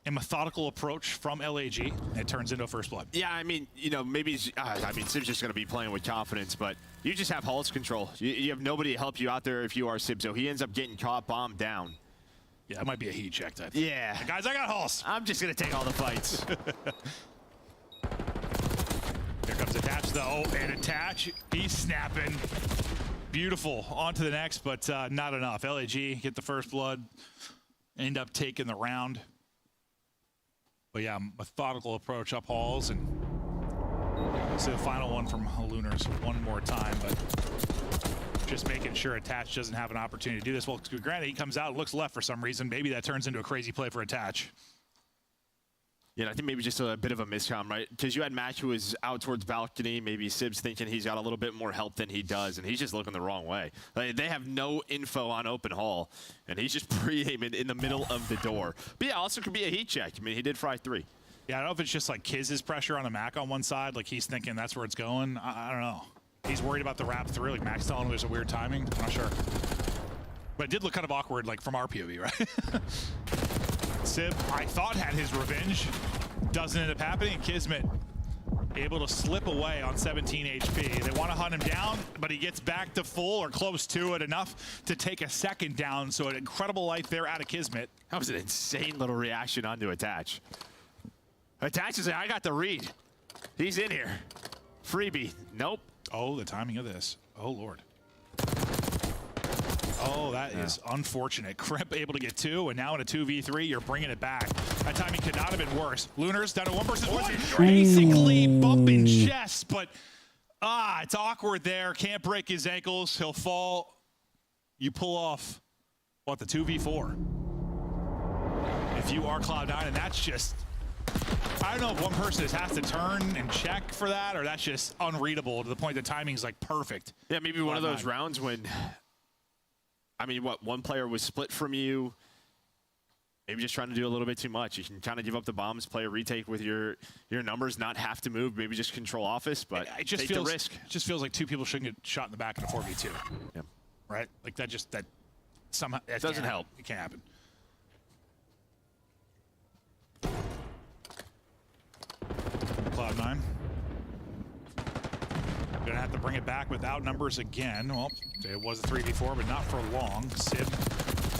and methodical approach from LAG, and it turns into a first blood. Yeah, I mean, you know, maybe, Sib's just going to be playing with confidence, but you just have Hulz control. You have nobody to help you out there if you are Sib, so he ends up getting caught, bombed down. Yeah, that might be a heat check type. Yeah. Hey guys, I got Hulz. I'm just going to take all the fights. Here comes Attach, though, and Attach, he's snapping. Beautiful. On to the next, but not enough. LAG get the first blood, end up taking the round. But yeah, methodical approach up halls, and see the final one from Lunars one more time, but just making sure Attach doesn't have an opportunity to do this. Well, granted, he comes out and looks left for some reason. Maybe that turns into a crazy play for Attach. Yeah, I think maybe just a bit of a miscom, right? Because you had Mac who was out towards balcony. Maybe Sib's thinking he's got a little bit more help than he does, and he's just looking the wrong way. Like, they have no info on open hall, and he's just pre-aiming in the middle of the door. But yeah, also could be a heat check. I mean, he did fry 3. Yeah, I don't know if it's just like Kiz's pressure on the Mac on one side, like he's thinking that's where it's going. I don't know. He's worried about the wrap through, like Mac's telling him there's a weird timing. I'm not sure. But it did look kind of awkward, like from our POV, right? Sib, I thought, had his revenge. Doesn't end up happening. Kismet able to slip away on 17 HP. They want to hunt him down, but he gets back to full or close to it enough to take a second down. So an incredible life there out of Kismet. That was an insane little reaction onto Attach. Attach is like, I got the read. He's in here. Freebie. Nope. Oh, the timing of this. Oh, Lord. Oh, that is unfortunate. Crimp able to get 2, and now in a 2v3, you're bringing it back. That timing could not have been worse. Lunars down to 1 versus 1. Basically bumping chest, but it's awkward there. Can't break his ankles. He'll fall. You pull off, what, the 2v4. If you are Cloud9, and that's just, I don't know if one person just has to turn and check for that, or that's just unreadable to the point the timing's like perfect. Yeah, maybe one of those rounds when, I mean, what, one player was split from you, maybe just trying to do a little bit too much. You can kind of give up the bombs, play a retake with your numbers, not have to move, maybe just control office, but it just take feels, the risk. It just feels like 2 people shouldn't get shot in the back in a 4v2. Yeah. Right? Like that somehow that doesn't help. It can't happen. Cloud9. Gonna have to bring it back without numbers again. Well, it was a 3v4, but not for long. Sib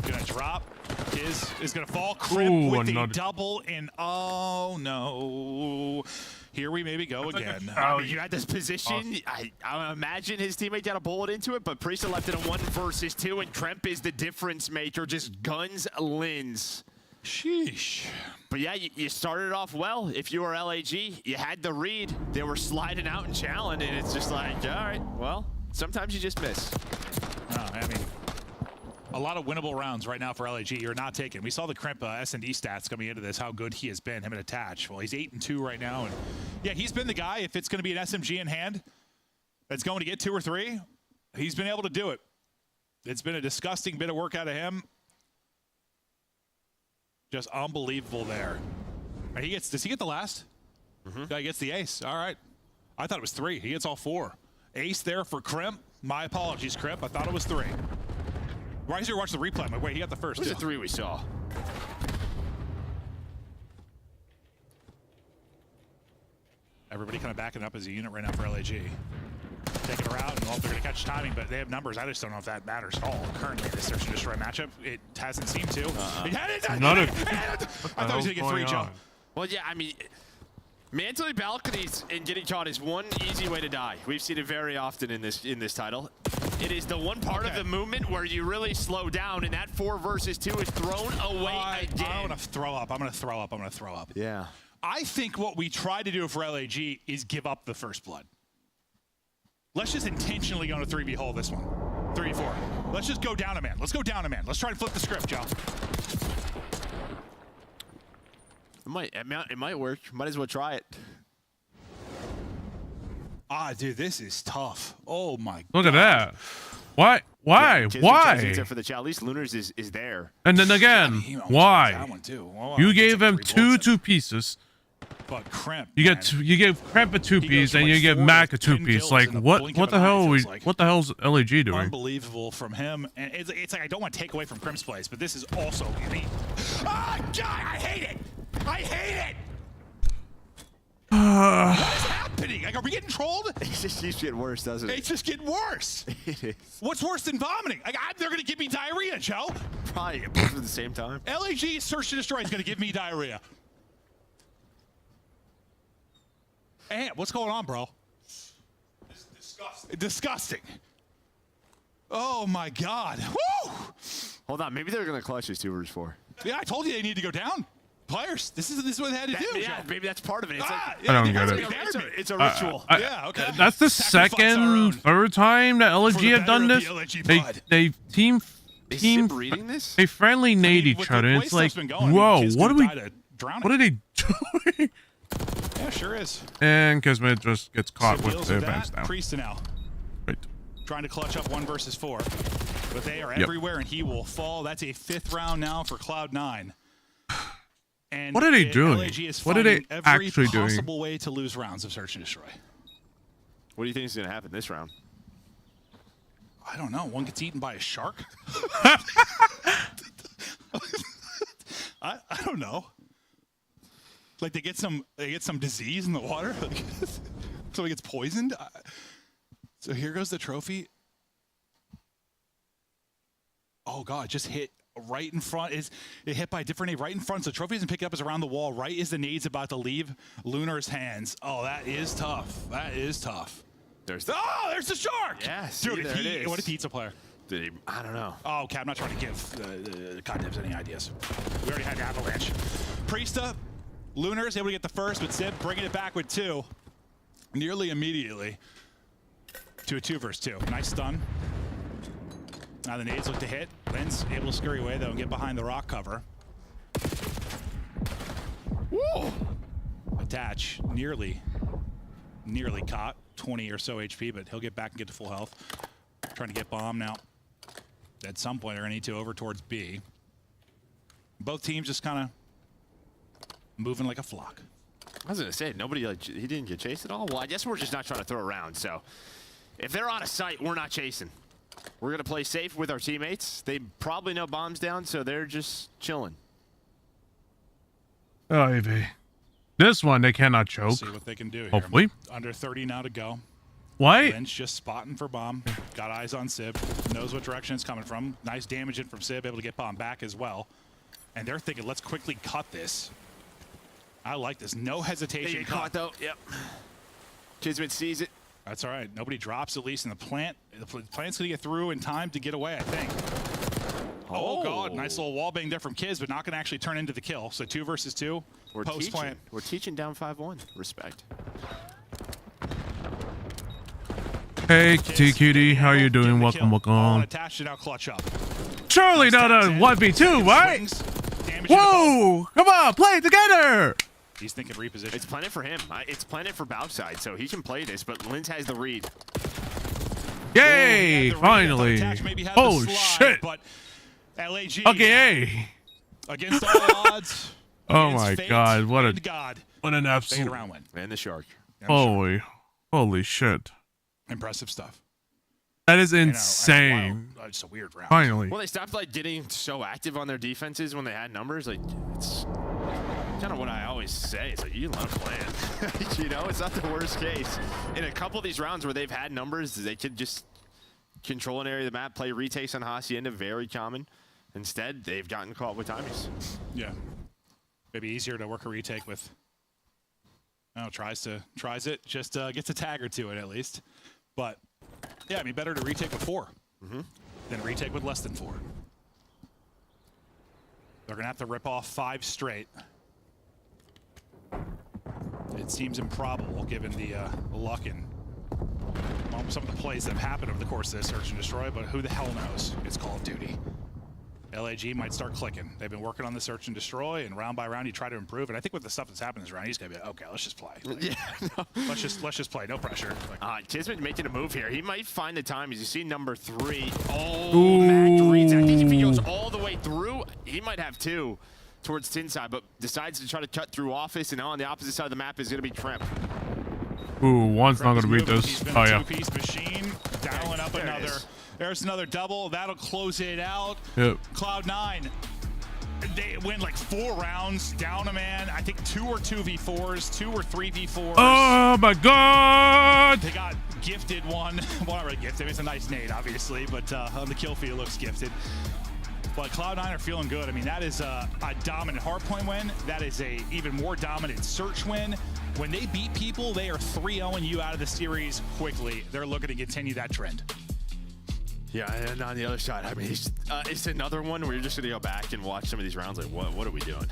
gonna drop. Kiz is gonna fall. Crimp with the double, and oh no. Here we maybe go again. I mean, you had this position. I imagine his teammate got a bullet into it, but Priesta left it in 1 versus 2, and Kremp is the difference maker. Just guns Lins. Sheesh. But yeah, you started off well. If you were LAG, you had the read. They were sliding out and challenging, and it's just like, all right, well, sometimes you just miss. No, I mean, a lot of winnable rounds right now for LAG. You're not taking. We saw the Kremp S&D stats coming into this, how good he has been, him and Attach. Well, he's 8-2 right now. And yeah, he's been the guy, if it's going to be an SMG in hand that's going to get 2 or 3, he's been able to do it. It's been a disgusting bit of work out of him. Just unbelievable there. And does he get the last? Yeah, he gets the ace. All right. I thought it was 3. He gets all 4. Ace there for Kremp. My apologies, Kremp. I thought it was 3. Riser watched the replay. I'm like, wait, he got the first. It was the 3 we saw. Everybody kind of backing up as a unit right now for LAG. Taking her out, and well, they're going to catch timing, but they have numbers. I just don't know if that matters at all. Currently, in this search and destroy matchup, it hasn't seemed to. He had it! I thought he was going to get 3, Joe. Well, yeah, I mean, mantling balconies and getting caught is one easy way to die. We've seen it very often in this title. It is the one part of the movement where you really slow down, and that 4 versus 2 is thrown away again. I'm going to throw up. I'm going to throw up. I'm going to throw up. Yeah. I think what we try to do for LAG is give up the first blood. Let's just intentionally go on a 3v hole this one. 3v4. Let's just go down a man. Let's go down a man. Let's try and flip the script, Joe. It might work. Might as well try it. Dude, this is tough. Oh my god. Look at that. Why? Why? Yeah, why? For the chat, at least Lunars is there. And then again, why? That one too. Well, you gave him two pieces. But Kremp, you gave Kremp a 2-piece, and you give Mac a 2-piece. Like what the hell? What the hell's LAG doing? Unbelievable from him. And it's like I don't want to take away from Kremp's plays, but this is also elite. Ah, God, I hate it. I hate it. What is happening? Like, are we getting trolled? It just keeps getting worse, doesn't it? It's just getting worse. It is. What's worse than vomiting? Like, they're going to give me diarrhea, Joe. Probably both at the same time. LAG Search to Destroy is going to give me diarrhea. Hey, what's going on, bro? This is disgusting. Disgusting. Oh, my God. Woo! Hold on. Maybe they're going to clutch his 2 versus 4. Yeah, I told you they need to go down. Players, this is what they had to do. Yeah, Joe. maybe that's part of it. It's I don't get it. It's a ritual. Yeah, okay. That's the third time that LG have done this. They team reading this? They friendly nade each other. And it's like, whoa, what are they doing? Yeah, sure is. And Kismet just gets caught So with deals the with advance that. down. Priest now. Right. Trying to clutch up 1 versus 4. But they are everywhere, and he will fall. That's a 5th round now for Cloud9. And what are they doing? LAG is What are they every actually doing? possible way to lose rounds of Search and Destroy. What do you think is going to happen this round? I don't know. One gets eaten by a shark? I don't know. Like they get some disease in the water. So he gets poisoned. So here goes the trophy. Oh God, just hit right in front. It hit by a different nade right in front. So the trophy isn't picking up, is around the wall. Right as the nade's about to leave Lunar's hands. Oh, that is tough. That is tough. There's the shark. Yes, dude. there it is. What if he eats a player? I don't know. Oh, okay. I'm not trying to give the Condems any ideas. We already had Avalanche. Priesta, Lunar is able to get the first, but Sib bringing it back with 2, nearly immediately to a 2 versus 2. Nice stun. Now the nades look to hit. Lynn's able to scurry away though and get behind the rock cover. Whoa! Attach nearly caught. 20 or so HP, but he'll get back and get to full health. Trying to get bomb now. At some point, they're gonna need to over towards B. Both teams just kind of moving like a flock. I was gonna say he didn't get chased at all. Well, I guess we're just not trying to throw around. So if they're out of sight, we're not chasing. We're gonna play safe with our teammates. They probably know bombs down, so they're just chilling. Oh, AV. This one they cannot choke. See what they can do here. Hopefully. Under 30 now to go. Why? Lynch just spotting for bomb. Got eyes on Sib. Knows what direction it's coming from. Nice damage in from Sib. Able to get bomb back as well. And they're thinking, let's quickly cut this. I like this. No hesitation. They get caught though. Yep. Kismet sees it. That's all right. Nobody drops, at least in the plant. The plant's going to get through in time to get away, I think. Oh, God. Nice little wall bang there from Kiz, but not going to actually turn into the kill. So 2 versus 2. Post-plant. We're teaching down 5-1. Respect. Hey, TQD, how you doing? Welcome. Attached to now clutch up. Surely not a 1v2, right? Whoa! Come on, play it together! He's thinking reposition. It's planted for him. It's planted for Boutside, so he can play this, but Linz has the read. Yay! Finally. Oh, shit. But LAG. Okay. Against all odds. Oh, my God. What an absolute. Round win. And the shark. Holy shit. Impressive stuff. That is insane. It's a weird round. Finally. Well, they stopped like getting so active on their defenses when they had numbers. Like, it's kind of what I always say. It's like, you let them play it. You know, it's not the worst case. In a couple of these rounds where they've had numbers, they could just control an area of the map, play retakes on Hacienda, very common. Instead, they've gotten caught with timies. Yeah. Maybe easier to work a retake with. Oh, tries it. Just gets a tag or two in at least. But yeah, I mean, better to retake with 4 than retake with less than 4. They're gonna have to rip off 5 straight. It seems improbable given the luck and some of the plays that have happened over the course of this search and destroy, but who the hell knows? It's Call of Duty. LAG might start clicking. They've been working on the search and destroy, and round by round you try to improve. And I think with the stuff that's happened this round, he's gonna be like, okay, let's just play. Like, yeah, no. let's just play, no pressure. Like, Kismet making a move here. He might find the time. As you see, number 3. Oh, Ooh. Mac reads. I think if he goes all the way through, he might have 2 towards Tinside, but decides to try to cut through office. And now on the opposite side of the map is gonna be Tremp. Ooh, one's not gonna beat this. He's been Oh a yeah. two-piece machine, dialing up another. There's another double. That'll close it out. Yep. Cloud9, they win like 4 rounds, down a man. I think 2 or 2v4s, 2 or 3v4s. Oh my God! They got gifted one. Well, not really gifted. It's a nice nade, obviously, but on the kill feed it looks gifted. But Cloud9 are feeling good. I mean, that is a dominant hardpoint win. That is a even more dominant search win. When they beat people, they are 3-0ing you out of the series quickly. They're looking to continue that trend. Yeah, and on the other side, I mean, it's another one where you're just going to go back and watch some of these rounds like, what are we doing?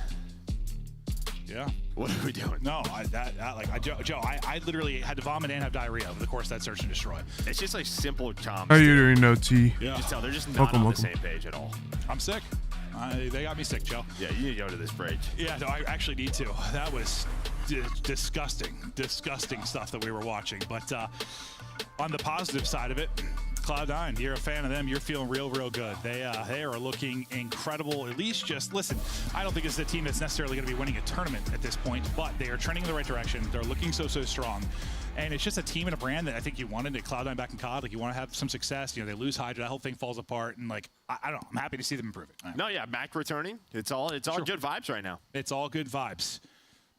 Yeah. What are we doing? No, Joe, I literally had to vomit and have diarrhea over the course of that search and destroy. It's just like simple comms. How you doing, no T? Yeah. Just tell they're just not on the same page at all. I'm sick. They got me sick, Joe. Yeah, you need to go to this break. Yeah, no, I actually need to. That was disgusting stuff that we were watching. But on the positive side of it, Cloud9, you're a fan of them. You're feeling real good. They are looking incredible. At least just listen. I don't think it's a team that's necessarily going to be winning a tournament at this point, but they are trending in the right direction. They're looking so strong, and it's just a team and a brand that I think you wanted at Cloud9 back in COD. Like you want to have some success. You know, they lose Hydra, that whole thing falls apart, and like I don't know. I'm happy to see them improve it. No, yeah, Mac returning. It's all good vibes right now. It's all good vibes.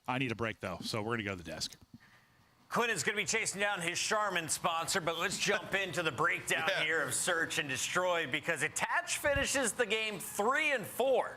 I need a break though, so we're gonna go to the desk. Quinn is going to be chasing down his Charmin sponsor, but let's jump into the breakdown here of Search and Destroy because Attach finishes the game 3-4.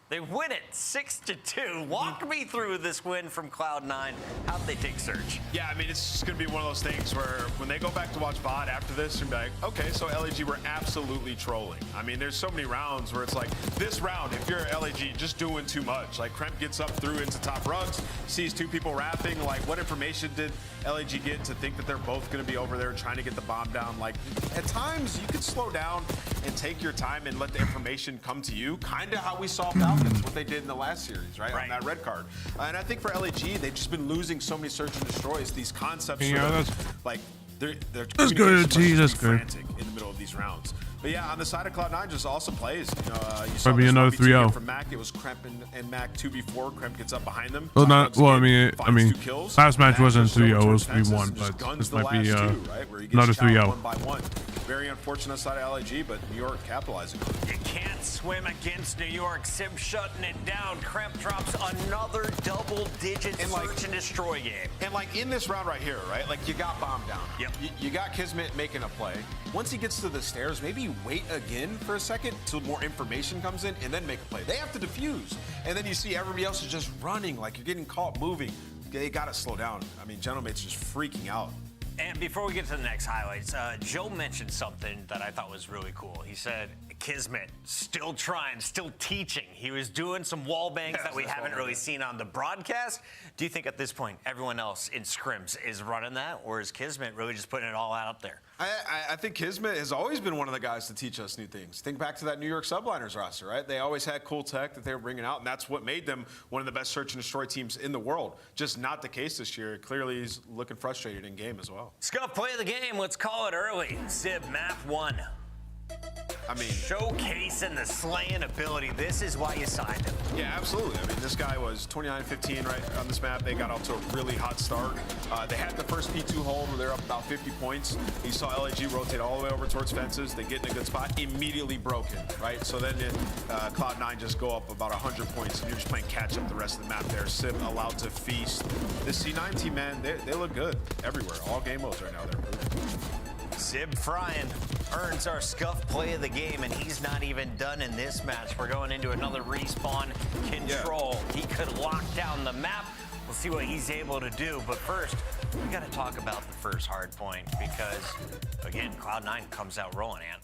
They win it 6-2. Walk me through this win from Cloud9. How'd they take Search? Yeah, I mean, it's just going to be one of those things where when they go back to watch VOD after this, you're like, okay, so LAG were absolutely trolling. I mean, there's so many rounds where it's like, this round, if you're LAG, just doing too much. Like, Kremp gets up through into top rugs, sees 2 people rapping. Like, what information did LAG get to think that they're both going to be over there trying to get the bomb down? Like, at times, you could slow down and take your time and let the information come to you. Kind of how we saw Falcons, what they did in the last series, right? On that red card. And I think for LAG, they've just been losing so many search and destroys. These concepts, like, they're that's good, T. That's good. Frantic in the middle of these rounds. But yeah, on the side of Cloud9, just awesome plays. You know, you saw Probably another 3-0 from Mac. It was Kremp and Mac 2v4. Kremp gets up behind them. Well, I mean, last match wasn't 3-0. It was 3-1, but this might be another 3-0. Very unfortunate side of LAG, but New York capitalizing. You can't swim against New York. Sib shutting it down. Cramp drops another double-digit search and destroy game. And like in this round right here, right? Like you got bombed down. Yep. You got Kismet making a play. Once he gets to the stairs, maybe you wait again for a second till more information comes in and then make a play. They have to defuse. And then you see everybody else is just running, like you're getting caught moving. They got to slow down. I mean, Gentlemate's just freaking out. And before we get to the next highlights, Joe mentioned something that I thought was really cool. He said, Kismet, still trying, still teaching. He was doing some wall bangs that we haven't really seen on the broadcast. Do you think at this point everyone else in scrims is running that, or is Kismet really just putting it all out there? I think Kismet has always been one of the guys to teach us new things. Think back to that New York Subliners roster, right? They always had cool tech that they were bringing out, and that's what made them one of the best search and destroy teams in the world. Just not the case this year. Clearly, he's looking frustrated in game as well. Scuff, play the game. Let's call it early. Sib, map 1. I mean, showcasing the slaying ability. This is why you signed him. Yeah, absolutely. I mean, this guy was 29-15 right on this map. They got off to a really hot start. They had the first P2 hold where they're up about 50 points. You saw LAG rotate all the way over towards fences. They get in a good spot, immediately broken, right? So then Cloud9 just go up about 100 points, and you're just playing catch up the rest of the map there. Sib allowed to feast. This C9 team, man, they look good everywhere. All game modes right now, they're improving. Sib Fryan earns our Scuff play of the game, and he's not even done in this match. We're going into another respawn control. Yeah. He could lock down the map. We'll see what he's able to do. But first, we got to talk about the first hard point because, again, Cloud9 comes out rolling, Ant.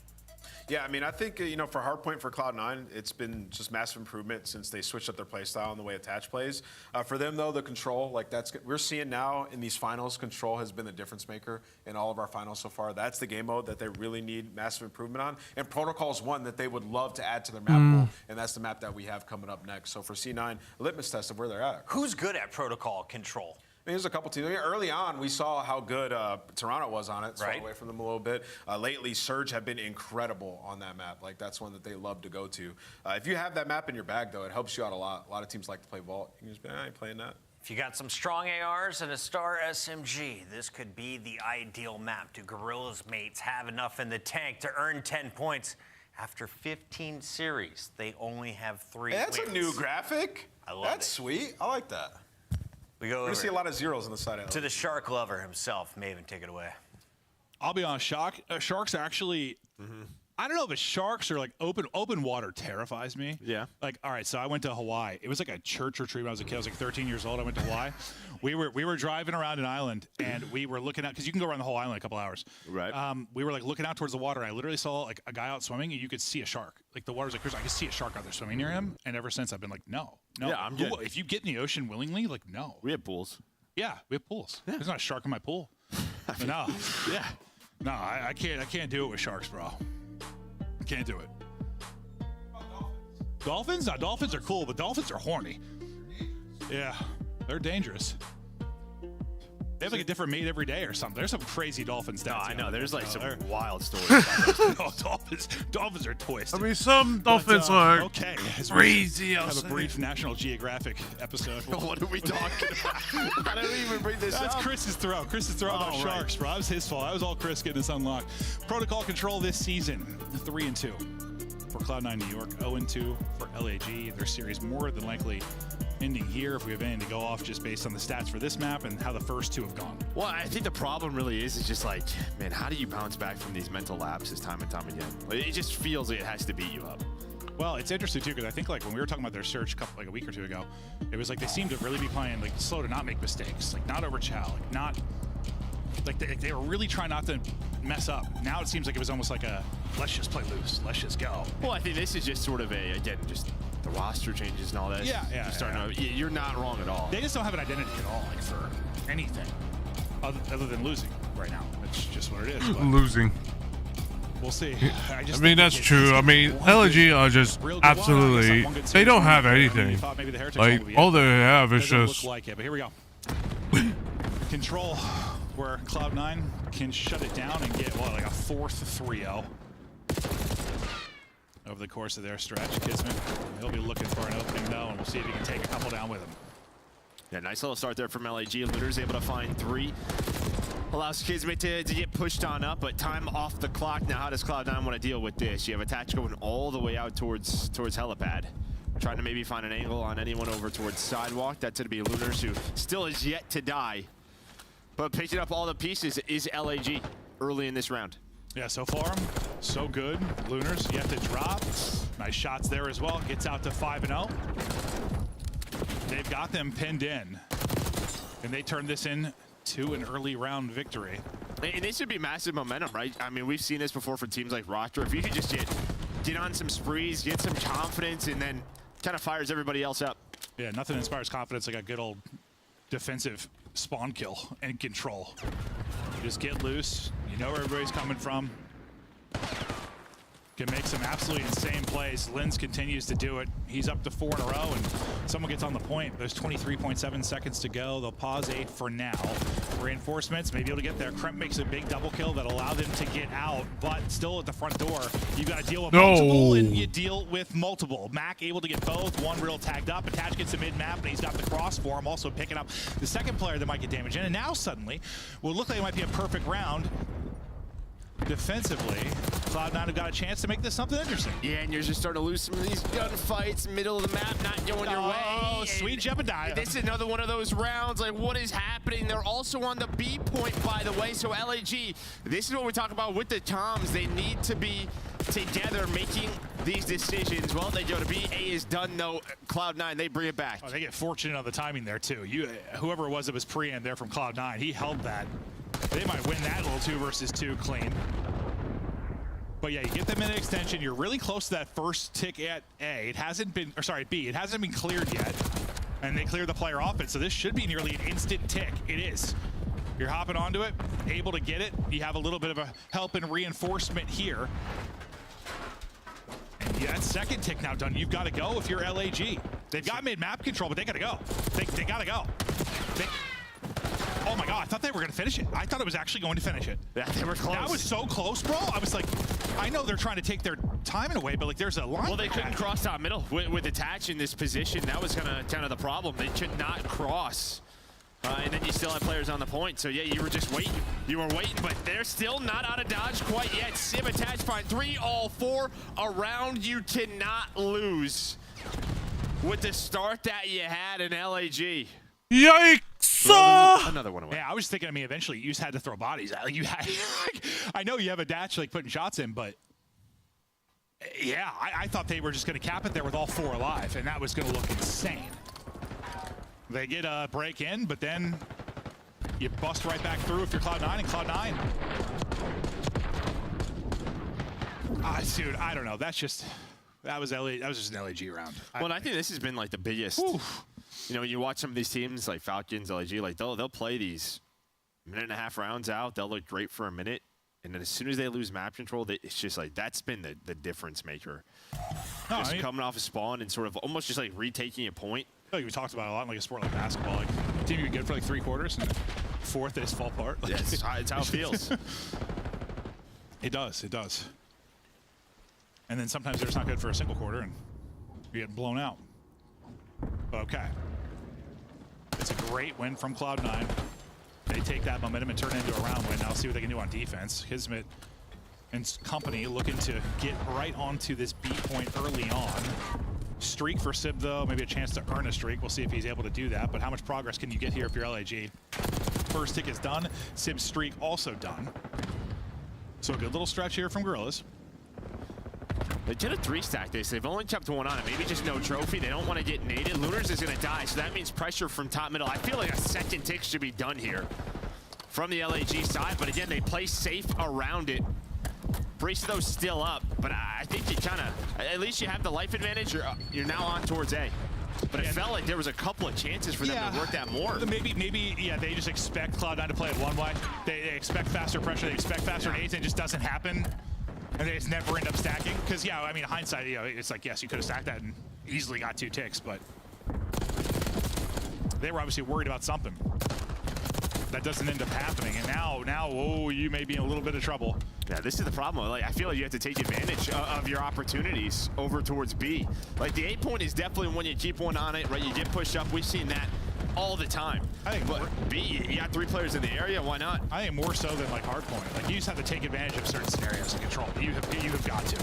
Yeah, I mean, I think, you know, for hardpoint for Cloud9, it's been just massive improvement since they switched up their play style and the way Attach plays. For them, though, the control, like we're seeing now in these finals, control has been the difference maker in all of our finals so far. That's the game mode that they really need massive improvement on. And Protocol is one that they would love to add to their map pool, and that's the map that we have coming up next. So for C9, a litmus test of where they're at. Who's good at Protocol control? I mean, there's a couple teams. Early on, we saw how good Toronto was on it. Right. Away from them a little bit. Lately, Surge have been incredible on that map. Like, that's one that they love to go to. If you have that map in your bag, though, it helps you out a lot. A lot of teams like to play Vault. You can just be, I ain't playing that. If you got some strong ARs and a star SMG, this could be the ideal map. Do Gorilla's mates have enough in the tank to earn 10 points? After 15 series, they only have 3 That's wins. A new graphic. I love That's it. Sweet. I like that. We go We're going to see a lot of zeros on the side of it. To the shark lover himself. Maven, take it away. I'll be honest, sharks actually, I don't know if it's sharks or like open water terrifies me. Yeah. Like, all right, so I went to Hawaii. It was like a church retreat when I was a kid. I was like 13 years old. I went to Hawaii. We were driving around an island, and we were looking out, because you can go around the whole island in a couple hours. Right. We were like looking out towards the water, and I literally saw like a guy out swimming, and you could see a shark. Like the water's like, I could see a shark out there swimming near him. And ever since, I've been like, no. Yeah, I'm good. If you get in the ocean willingly, like, no. We have pools. Yeah, we have pools. Yeah. There's not a shark in my pool. No. Yeah. No, I can't do it with sharks, bro. I can't do it. Dolphins? No, dolphins are cool, but dolphins are horny. Yeah, they're dangerous. They have like a different mate every day or something. There's some crazy dolphins down there. I know. There's like some wild stories about those. No, dolphins are twisted. I mean, some dolphins are okay. crazy. Have a brief National Geographic episode. What are we talking about? I didn't even bring this up. That's Chris's throw. Chris's throw about sharks, bro. That was his fault. That was all Chris getting this unlocked. Protocol control this season, 3-2 for Cloud9 New York, 0-2 for LAG. Their series more than likely ending here if we have anything to go off just based on the stats for this map and how the first 2 have gone. Well, I think the problem really is just like, man, how do you bounce back from these mental lapses time and time again? It just feels like it has to beat you up. Well, it's interesting too, because I think like when we were talking about their search a week or 2 ago, it was like they seemed to really be playing like slow to not make mistakes, like not overchow, like not like they were really trying not to mess up. Now it seems like it was almost like a let's just play loose, let's just go. Well, I think this is just sort of again just the roster changes and all that. You're not wrong at all. They just don't have an identity at all, like for anything other than losing right now. That's just what it is. Losing. We'll see. I mean, that's true. I mean, LG are just absolutely. They don't have anything. Like all they have is just. Look like it, but here we go. Control, where Cloud9 can shut it down and get like a 4th 3-0 over the course of their stretch. Kismet, he'll be looking for an opening though, and we'll see if he can take a couple down with him. Yeah, nice little start there from LAG. Luna's able to find 3. Allows Kismet to get pushed on up, but time off the clock. Now, how does Cloud9 want to deal with this? You have Attach going all the way out towards Helipad. Trying to maybe find an angle on anyone over towards Sidewalk. That's going to be Lunars, who still is yet to die. But picking up all the pieces is LAG early in this round. Yeah, so far, so good. Lunars yet to drop. Nice shots there as well. Gets out to 5-0. They've got them pinned in. And they turn this in to an early round victory. And this should be massive momentum, right? I mean, we've seen this before for teams like Roster. If you could just get on some sprees, get some confidence, and then kind of fires everybody else up. Yeah, nothing inspires confidence like a good old defensive spawn kill and control. Just get loose. You know where everybody's coming from. Can make some absolutely insane plays. Lins continues to do it. He's up to 4 in a row, and someone gets on the point. There's 23.7 seconds to go. They'll pause 8 for now. Reinforcements may be able to get there. Kremp makes a big double kill that allow them to get out, but still at the front door, you got to deal with multiple, and you deal with multiple. Mac able to get both. One real tagged up. Attach gets the mid-map, and he's got the cross for him, also picking up the second player that might get damaged in. And now suddenly, will look like it might be a perfect round. Defensively, Cloud9 have got a chance to make this something interesting. Yeah, and you're just starting to lose some of these gunfights, middle of the map, not going your way. Oh, sweet Jebediah. This is another one of those rounds. Like, what is happening? They're also on the B point, by the way. So LAG, this is what we talk about with the Toms. They need to be together making these decisions. Well, they go to B. A is done, though. Cloud9, they bring it back. Oh, they get fortunate on the timing there, too. Whoever it was that was pre-end there from Cloud9, he held that. They might win that little 2 versus 2 clean. But yeah, you get them in an extension. You're really close to that first tick at A. It hasn't been, or sorry, B. It hasn't been cleared yet. And they clear the player off it. So this should be nearly an instant tick. It is. You're hopping onto it, able to get it. You have a little bit of a help and reinforcement here. And yeah, that second tick now done. You've got to go if you're LAG. They've got mid-map control, but they got to go. They got to go. Oh my God, I thought they were going to finish it. I thought it was actually going to finish it. Yeah, they were close. That was so close, bro. I was like, I know they're trying to take their time in a way, but like there's a line. Well, they couldn't cross top middle with Attach in this position. That was kind of the problem. They could not cross. And then you still have players on the point. So yeah, you were just waiting. You were waiting, but they're still not out of dodge quite yet. Sim Attach find 3, all 4 around. You cannot lose with the start that you had in LAG. Yikes! Another one away. Yeah, I was thinking, I mean, eventually you just had to throw bodies out. Like, you had, like, I know you have a dash like putting shots in, but yeah, I thought they were just going to cap it there with all 4 alive, and that was going to look insane. They get a break in, but then you bust right back through if you're Cloud9, and Cloud9. Dude, I don't know. That was just an LAG round. Well, and I think this has been like the biggest. You know, when you watch some of these teams like Falcons, LAG, like they'll play these 1.5 rounds out. They'll look great for a minute, and then as soon as they lose map control, it's just like that's been the difference maker. No, just coming off a spawn and sort of almost just like retaking a point. I feel like we talked about it a lot in like a sport like basketball. Like a team you get for like 3 quarters, and then 4th they just fall apart. Like, yeah, it's how it feels. It does. It does. And then sometimes they're just not good for a single quarter, and you get blown out. But okay. It's a great win from Cloud9. They take that momentum and turn it into a round win. Now see what they can do on defense. Kismet and company looking to get right onto this B point early on. Streak for Sib, though. Maybe a chance to earn a streak. We'll see if he's able to do that. But how much progress can you get here if you're LAG? First tick is done. Sib's streak also done. So a good little stretch here from Gorillas. They did a 3-stack this. They've only kept 1 on it. Maybe just no trophy. They don't want to get naded. Lunars is going to die, so that means pressure from top middle. I feel like a second tick should be done here from the LAG side. But again, they play safe around it. Brace those still up, but I think you kind of, at least you have the life advantage. You're now on towards A. But it felt like there was a couple of chances for them to work that more. Maybe, yeah, they just expect Cloud9 to play it one way. They expect faster pressure. They expect faster nades, and it just doesn't happen. And they just never end up stacking. Because, yeah, I mean, hindsight, you know, it's like, yes, you could have stacked that and easily got 2 ticks, but they were obviously worried about something. That doesn't end up happening, and now, oh, you may be in a little bit of trouble. Yeah, this is the problem. Like, I feel like you have to take advantage of your opportunities over towards B. Like, the A point is definitely when you keep 1 on it, right? You get pushed up. We've seen that all the time. But B, you got 3 players in the area. Why not? I think more so than like hardpoint. Like you just have to take advantage of certain scenarios and control. You have got to.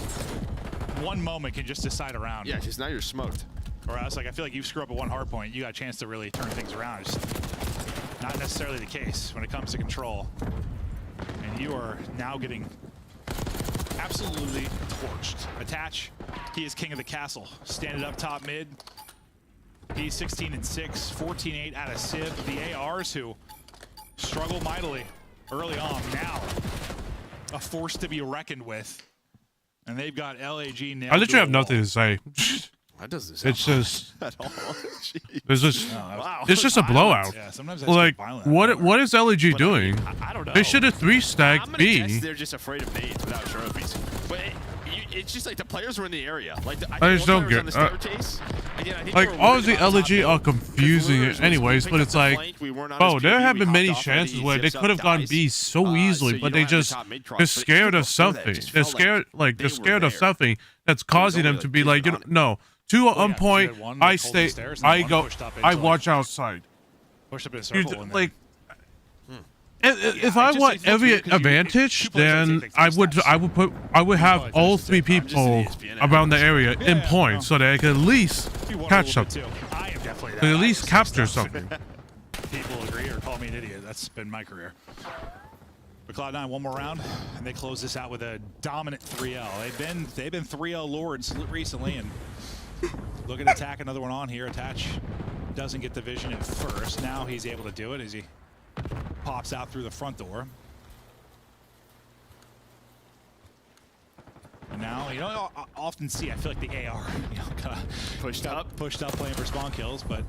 One moment can just decide around. Yeah, because now you're smoked. Or else, like I feel like you screw up at one hardpoint, you got a chance to really turn things around. It's not necessarily the case when it comes to control. And you are now getting absolutely torched. Attach. He is king of the castle. Standing up top mid. He's 16-6, 14-8 out of Civ. The ARs who struggle mightily early on, now a force to be reckoned with. And they've got LAG now. I literally have nothing to say. That doesn't sound It's just at all. it's just Wow. it's just a blowout. Yeah, sometimes Like what is LG doing? I don't know. They should have 3-stacked I'm gonna B. guess they're just afraid of nades without trophies. But it's just like the players were in the area. Like I just don't on get the staircase. Again, I think like they were obviously worried about LG top are mid. confusing it anyways, but it's like, oh, there have been many chances where they could have gone B so easily, but they just they're scared of something. They're scared they're scared of something that's causing them to be like, you know, no, 2 on point. I stay. I go. I watch outside. Pushed up in a circle. And like. If I want every advantage, then I would have all 3 people around the area in points so that I can at least catch something. I am definitely At least capture something. People agree or call me an idiot. That's been my career. But Cloud9, one more round, and they close this out with a dominant 3-0. They've been 3-0 lords recently, and looking to attack another one on here. Attach doesn't get the vision at first. Now he's able to do it as he pops out through the front door. And now, you know, I often see, I feel like the AR, you know, kind of pushed up playing for spawn kills, but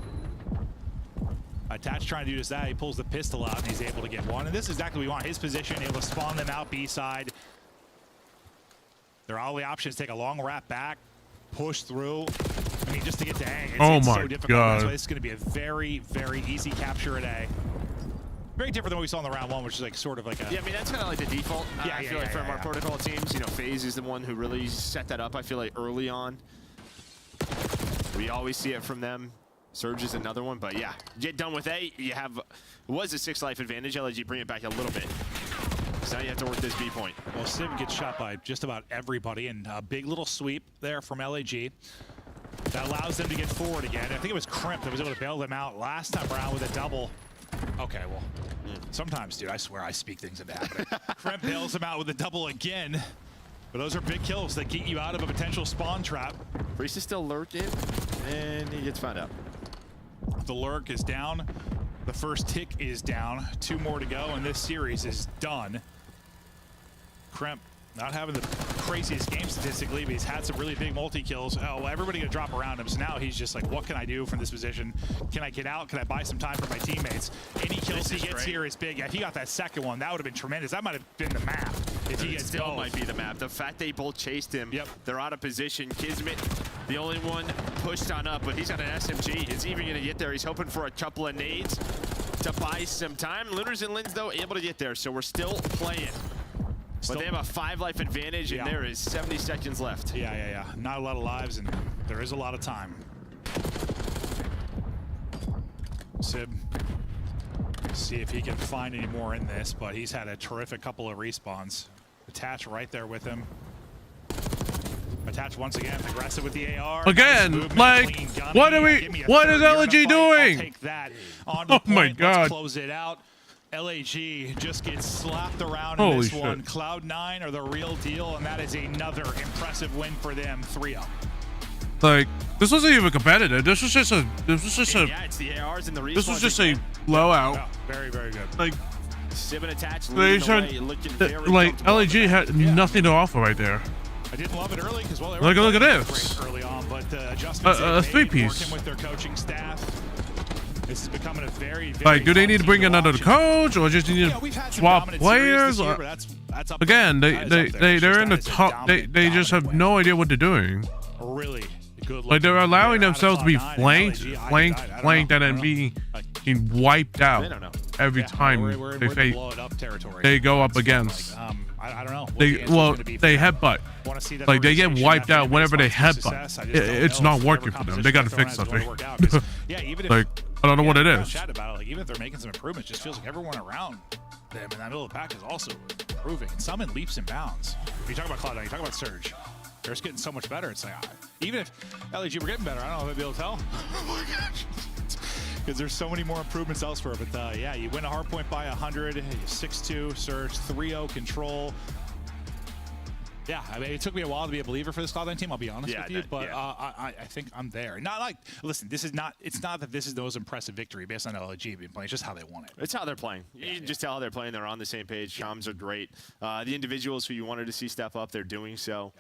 Attach trying to do just that. He pulls the pistol out and he's able to get one. And this is exactly what we want. His position, able to spawn them out B side. There are all the options. Take a long wrap back, push through. I mean, just to get to A. It's my so difficult. God. That's why this is going to be a very, very easy capture at A. Very different than what we saw in the round 1, which is like sort of like a... Yeah, I mean, that's kind of like the default. Yeah, I feel like from our protocol teams, you know, FaZe is the one who really set that up, I feel like, early on. We always see it from them. Surge is another one, but yeah, get done with A. You have, it was a 6 life advantage. LG bring it back a little bit. So now you have to work this B point. Well, Civ gets shot by just about everybody, and a big little sweep there from LAG. That allows them to get forward again. I think it was Crimp that was able to bail them out last time around with a double. Okay, well, sometimes, dude, I swear I speak things into happening. Crimp bails him out with a double again. But those are big kills that get you out of a potential spawn trap. Priest is still lurking, and he gets found out. The lurk is down. The first tick is down. 2 more to go, and this series is done. Crimp not having the craziest game statistically, but he's had some really big multi-kills. Oh, everybody gonna drop around him, so now he's just like, what can I do from this position? Can I get out? Can I buy some time for my teammates? Any kills he gets here is big. If he got that second one, that would have been tremendous. That might have been the map if he gets still both. might be the map. The fact they both chased him, they're out of position. Kismet, the only one pushed on up, but he's got an SMG. Is even gonna get there. He's hoping for a couple of nades to buy some time. Lunars and Lins, though, able to get there, so we're still playing. But they have a 5 life advantage, and there is 70 seconds left. Yeah. Not a lot of lives, and there is a lot of time. Sib, see if he can find any more in this, but he's had a terrific couple of respawns. Attach right there with him. Attach once again, aggressive with the AR. Again, Nice like, movement, what clean is gunny. LG doing? I'll take that onto Oh the my point. God. Let's close it out. LAG just gets slapped around Holy in this shit. one. Cloud9 are the real deal, and that is another impressive win for them. 3-0. Like, this wasn't even competitive. This was just a. Yeah, it's the ARs and the This was respawns just again. a blowout. Yeah, very, very good. Like, Sib and Attach they leading the way, showed, looking very like comfortable. LG had nothing to offer right there. I didn't love it early because, well, they Look were at playing this. great early on, but adjustments A they made, three-piece. working with their coaching staff. This is becoming a very, very Like, do they need to fun bring team another watch. coach, or just need we've to had some swap dominant series players? this year, Or- but that's up Again, there. That is up there. It's they're just in the that is a top. They just have no idea what they're doing. A really good Like, they're allowing player out of themselves to be Cloud9 and flanked, LG. I flanked, don't and know. then being wiped out They don't know. every Yeah, time we're they in the face. blow it up territory. They go up It's against. like, I don't know. what the They answer's gonna be for they them. headbutt. Wanna see that Like, they get organization wiped have out whenever they response to headbutt. success. I just don't It's know not if working whatever for them. They got to composition fix they're throwing something. out is gonna work out, 'cause, yeah, even if Like, I don't know what it is. Chat about it. Like even if they're making some improvements, it just feels like everyone around them in that middle of the pack is also improving. And some in leaps and bounds. When you talk about Cloud9, you talk about Surge. They're just getting so much better. It's like even if LG were getting better, I don't know if I'd be able to tell. Oh my gosh. Because there's so many more improvements elsewhere. But yeah, you win a hard point by 100, 6-2, Surge, 3-0 control. Yeah, I mean, it took me a while to be a believer for this Cloud9 team, I'll be honest with you, but I think I'm there. Not like, listen, it's not that this is the most impressive victory based on LG being playing, it's just how they want it. It's how they're playing. You can just tell how they're playing. They're on the same page. Comms are great. The individuals who you wanted to see step up, they're doing so.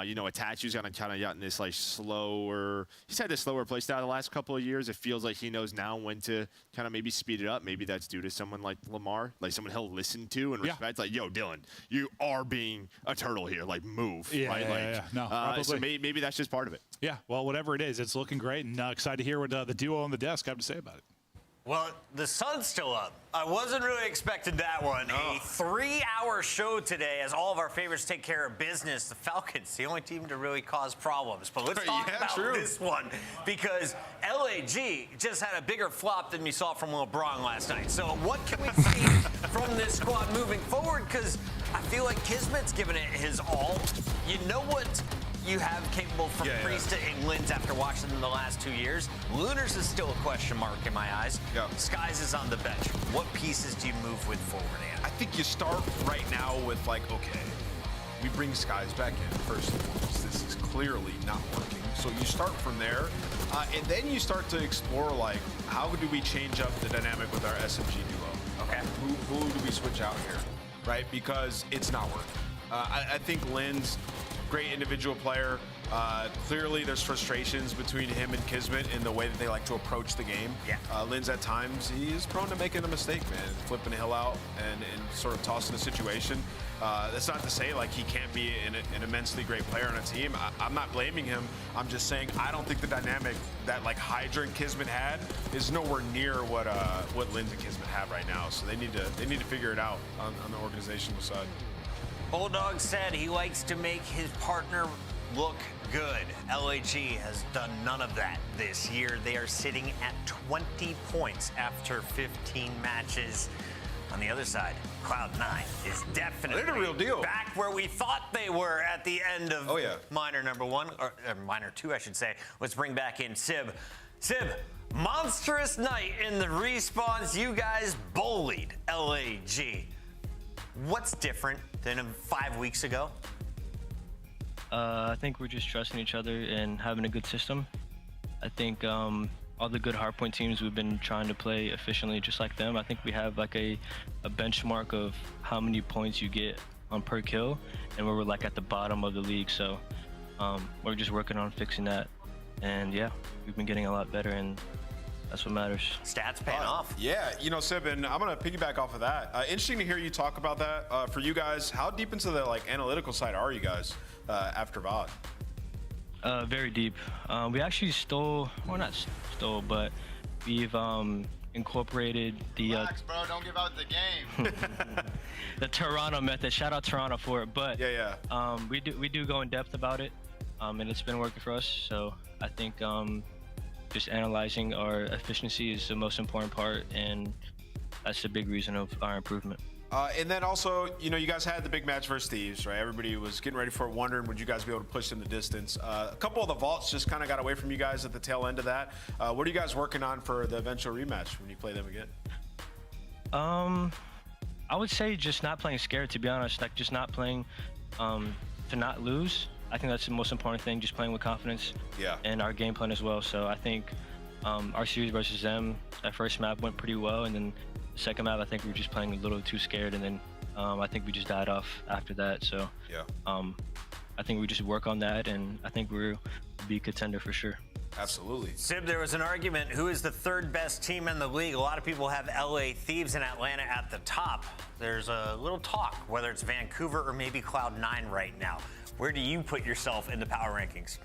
You know, Itachi's kind of gotten this like slower. He's had this slower play style the last couple of years. It feels like he knows now when to kind of maybe speed it up. Maybe that's due to someone like Lamar, like someone he'll listen to and respect. Like, yo, Dylan, you are being a turtle here. Like, move. Yeah, right? yeah. No, probably. So maybe that's just part of it. Yeah. Well, whatever it is, it's looking great, and excited to hear what the duo on the desk have to say about it. Well, the sun's still up. I wasn't really expecting that one. A 3-hour show today as all of our favorites take care of business. The Falcons, the only team to really cause problems. But let's talk about this one because LAG just had a bigger flop than we saw from LeBron last night. So what can we see from this squad moving forward? Because I feel like Kismet's given it his all. You know what you have capable from Priest to England after watching them the last 2 years? Lunars is still a question mark in my eyes. Skies is on the bench. What pieces do you move with forward, Ann? I think you start right now with like, okay, we bring Skies back in first and foremost. This is clearly not working. So you start from there, and then you start to explore like, how do we change up the dynamic with our SMG duo? Okay. Who do we switch out here, right? Because it's not working. I think Lynn's great individual player. Clearly, there's frustrations between him and Kismet in the way that they like to approach the game. Lynn's at times, he is prone to making a mistake, man. Flipping a hill out and sort of tossing the situation. That's not to say like he can't be an immensely great player on a team. I'm not blaming him. I'm just saying I don't think the dynamic that like Hydra and Kismet had is nowhere near what Lynn's and Kismet have right now. So they need to figure it out on the organizational side. Bulldog said he likes to make his partner look good. LAG has done none of that this year. They are sitting at 20 points after 15 matches. On the other side, Cloud9 is definitely the real deal. Back where we thought they were at the end of Minor number 1, or Minor 2, I should say. Let's bring back in Sib. Sib, monstrous night in the respawns. You guys bullied LAG. What's different than 5 weeks ago? I think we're just trusting each other and having a good system. I think all the good hardpoint teams, we've been trying to play efficiently just like them. I think we have like a benchmark of how many points you get on per kill, and we're like at the bottom of the league. So we're just working on fixing that. And yeah, we've been getting a lot better, and that's what matters. Stats paying off. Yeah, you know, Sib, and I'm gonna piggyback off of that. Interesting to hear you talk about that. For you guys, how deep into the like analytical side are you guys after VOD? Very deep. We actually not stole, but we've incorporated the Relax, bro, don't give out the game. the Toronto method. Shout out Toronto for it. But we do go in depth about it, and it's been working for us. So I think just analyzing our efficiency is the most important part, and that's the big reason of our improvement. And then also, you know, you guys had the big match versus Thieves, right? Everybody was getting ready for it, wondering would you guys be able to push them the distance. A couple of the vaults just kind of got away from you guys at the tail end of that. What are you guys working on for the eventual rematch when you play them again? I would say just not playing scared, to be honest. Like just not playing to not lose. I think that's the most important thing, just playing with confidence. And our game plan as well. So I think our series versus them, that first map went pretty well, and then the second map, I think we were just playing a little too scared, and then I think we just died off after that. So I think we just work on that, and I think we'll be a contender for sure. Absolutely. Sib, there was an argument, who is the third best team in the league? A lot of people have LA Thieves and Atlanta at the top. There's a little talk, whether it's Vancouver or maybe Cloud9 right now. Where do you put yourself in the power rankings?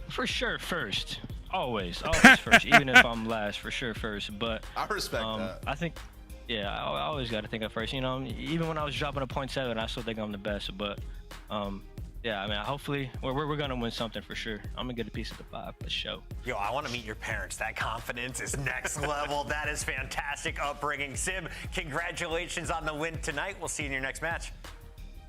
For sure, first. Always first, even if I'm last, for sure first. But I respect that. I think, I always got to think of first. You know, even when I was dropping a .7, I still think I'm the best. But Yeah, I mean, hopefully we're gonna win something for sure. I'm gonna get a piece of the pie for sure. Yo, I want to meet your parents. That confidence is next level. That is fantastic upbringing. Sib, congratulations on the win tonight. We'll see you in your next match.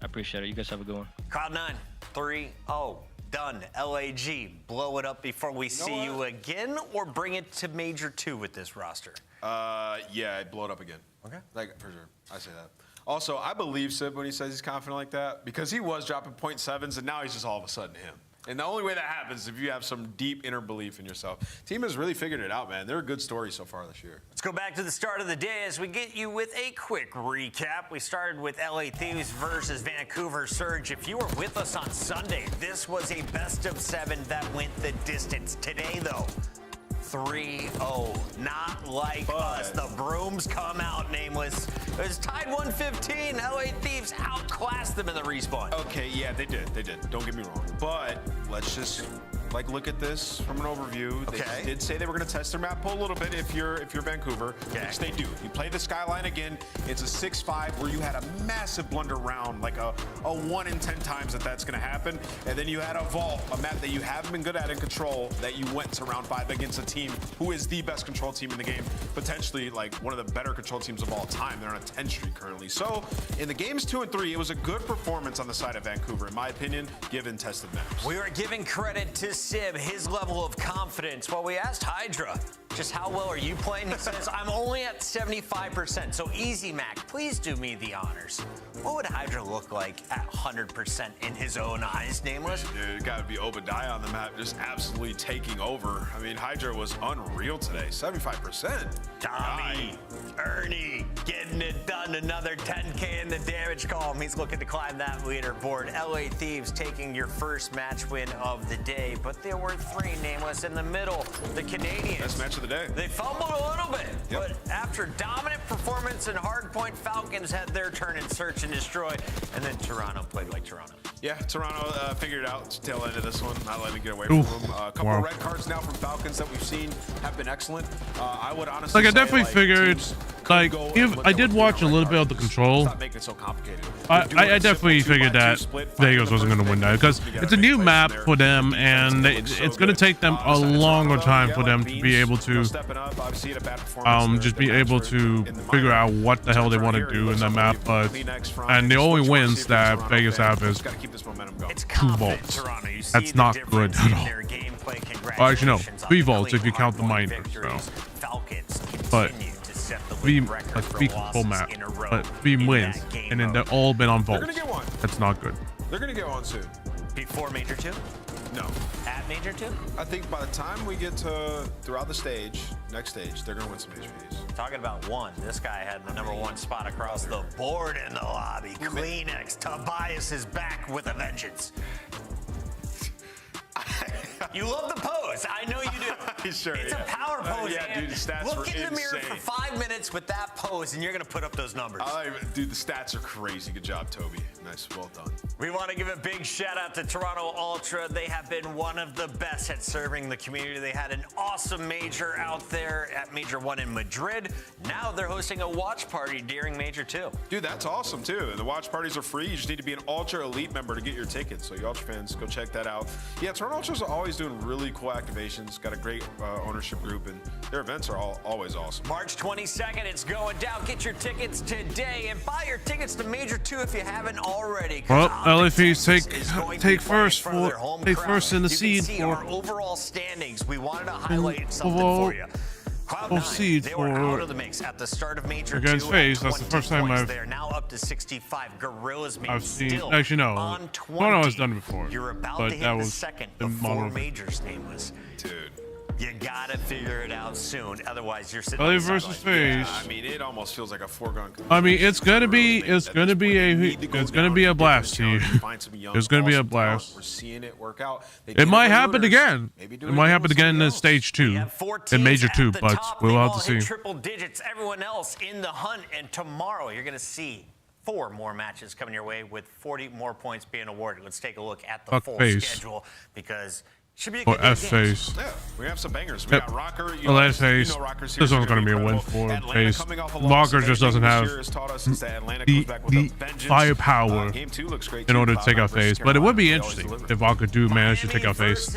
I appreciate it. You guys have a good one. Cloud9, 3-0. Done. LAG, blow it up before we see you again, or bring it to Major 2 with this roster? Yeah, I'd blow it up again. Okay. Like, for sure. I say that. Also, I believe Sib when he says he's confident like that, because he was dropping .7s, and now he's just all of a sudden him. And the only way that happens is if you have some deep inner belief in yourself. Team has really figured it out, man. They're a good story so far this year. Let's go back to the start of the day as we get you with a quick recap. We started with LA Thieves versus Vancouver Surge. If you were with us on Sunday, this was a best of 7 that went the distance. Today, though, 3-0. Not like us. The brooms come out, Nameless. It was tied 115. LA Thieves outclassed them in the respawn. Okay, yeah, they did. They did. Don't get me wrong. But let's just look at this from an overview. They did say they were going to test their map pool a little bit if you're Vancouver, which they do. You play the Skyline again. It's a 6-5 where you had a massive blunder round, like a 1 in 10 times that's going to happen. And then you had a Vault, a map that you haven't been good at in Control, that you went to round 5 against a team who is the best Control team in the game, potentially like one of the better Control teams of all time. They're on a 10 streak currently. So in the games 2 and 3, it was a good performance on the side of Vancouver, in my opinion, given tested maps. We are giving credit to Sib, his level of confidence. Well, we asked Hydra, just how well are you playing? He says, I'm only at 75%, so easy, Mac. Please do me the honors. What would Hydra look like at 100% in his own eyes, Nameless? Dude, it got to be Obadiah on the map, just absolutely taking over. I mean, Hydra was unreal today, 75%. Tommy, Ernie, getting it done. Another 10K in the damage column. He's looking to climb that leaderboard. LA Thieves taking your first match win of the day, but there were 3, Nameless, in the middle. The Canadians. Best match of the day. They fumbled a little bit, but after dominant performance and hardpoint, Falcons had their turn in search and destroy, and then Toronto played like Toronto. Yeah, Toronto figured it out tail end of this one, not letting it get away from them. A couple of red cards now from Falcons that we've seen have been excellent. I would honestly like, I say, definitely figured, like, if I did watch a little bit of the Control, stop making it so complicated. I definitely figured that Vegas wasn't going to win that, because it's a new map for them, and it's going to take them a longer time for them to be able to just be able to figure out what the hell they want to do in that map. But and the only wins that Vegas have is 2 vaults. That's not good at all. Well, actually, no, 3 vaults if you count the minor. So, but 3 control map, but 3 wins, and then they've all been on vaults. That's not good. They're gonna get one soon. Before Major 2? No. At Major 2? I think by the time we get to throughout the stage, next stage, they're gonna win some HPs. Talking about 1, this guy had the #1 spot across the board in the lobby. Kleenex, Tobias is back with a vengeance. You love the pose. I know you do. Sure, it's a power pose. Yeah, dude, the stats Look were in the mirror insane. for 5 minutes with that pose, and you're going to put up those numbers. Dude, the stats are crazy. Good job, Toby. Nice. Well done. We want to give a big shout out to Toronto Ultra. They have been one of the best at serving the community. They had an awesome major out there at Major 1 in Madrid. Now they're hosting a watch party during Major 2. Dude, that's awesome, too. And the watch parties are free. You just need to be an Ultra Elite member to get your tickets. So you Ultra fans, go check that out. Yeah, Toronto Ultras are always doing really cool activations. Got a great ownership group, and their events are always awesome. March 22nd, it's going down. Get your tickets today and buy your tickets to Major 2 if you haven't already. Well, LFEs take first in the seed for our overall standings. We wanted to highlight something overall, for you. Cloud9, they were out of the mix at the start of Major 2 against FaZe. That's the first time They're now up to 65. Gorillas I've seen. still Actually, no. on 20. Toronto has done it before. You're about but to hit that the was second the before mono. Major's name was. Dude. You gotta figure it out soon. Otherwise, you're sitting LA on the versus sidelines. FaZe. I mean, it almost feels like a foregone conclusion. I mean, it's gonna be a blast to you. It's gonna be a blast. We're seeing it work out. It might happen again. It might happen again in stage 2, in Major 2, but we'll have to see. Triple digits. Everyone else in the hunt, and tomorrow you're gonna see 4 more matches coming your way with 40 more points being awarded. Let's take a look at the full schedule, because Should be a Or good day of F games. face. Yeah, we have some bangers. We Yep. got Rocker. Well, that face. This one's gonna be a win for face. Rocker just doesn't have the firepower in order to take out face. But it would be interesting if Rocker do manage to take out face.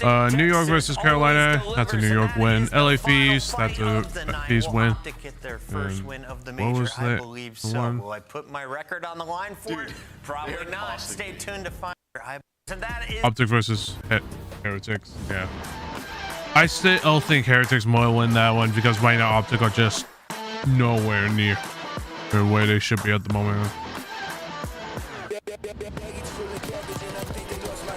New York versus Carolina. That's a New York win. LA Fees. That's a Fees win. What was that? One. Will I put my record on the line for it? Probably not. Stay tuned to find out. And that is Optic versus Heretics. Yeah. I still think Heretics might win that one because right now Optic are just nowhere near where they should be at the moment.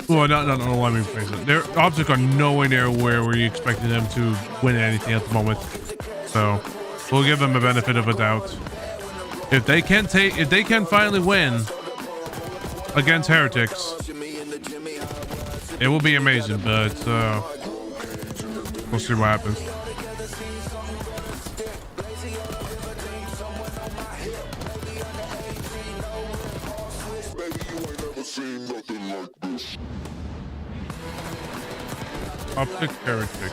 Well, no, let me face it. Their Optic are nowhere near where we expected them to win anything at the moment. So we'll give them a benefit of a doubt. If they can finally win against Heretics, it will be amazing, but we'll see what happens. Optic Heretic.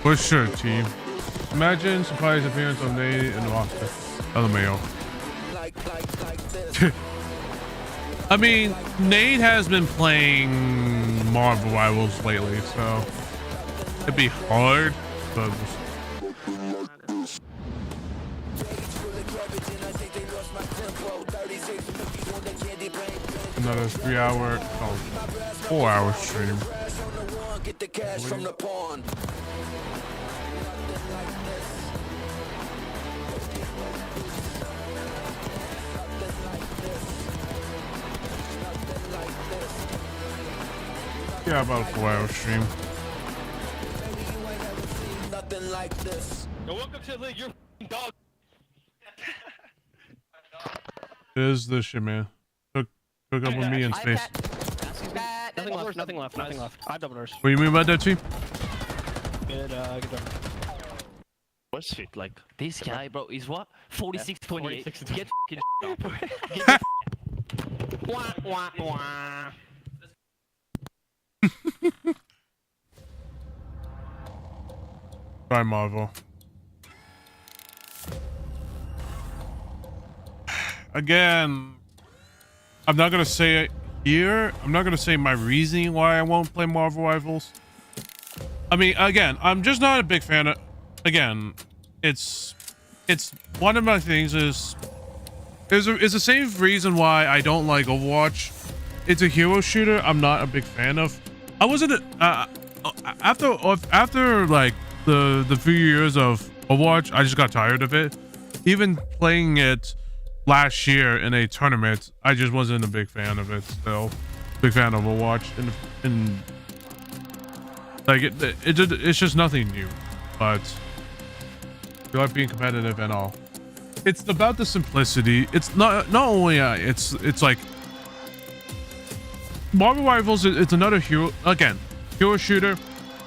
For sure, team. Imagine surprise appearance of Nate and Optic. LMAO. I mean, Nate has been playing Marvel Rivals lately, so it'd be hard, but another 4-hour stream. Yeah, about a 4-hour stream. Nothing like this. Yo, welcome to the league. You're dog. It is this shit, man. Took up with me in space. Nothing left. I have double doors. What do you mean by that, team? Good job. What's it like? This guy, bro, is what? 46-28. Get f***ing up. Wah, wah, wah. Try Marvel. Again, I'm not gonna say it here. I'm not gonna say my reasoning why I won't play Marvel Rivals. I mean, again, I'm just not a big fan of. Again, it's one of my things is the same reason why I don't like Overwatch. It's a hero shooter. I'm not a big fan of. I wasn't after like the few years of Overwatch, I just got tired of it. Even playing it last year in a tournament, I just wasn't a big fan of it. Still, big fan of Overwatch, and like it's just nothing new. But you like being competitive and all. It's about the simplicity. It's not only it's like Marvel Rivals. It's another hero shooter.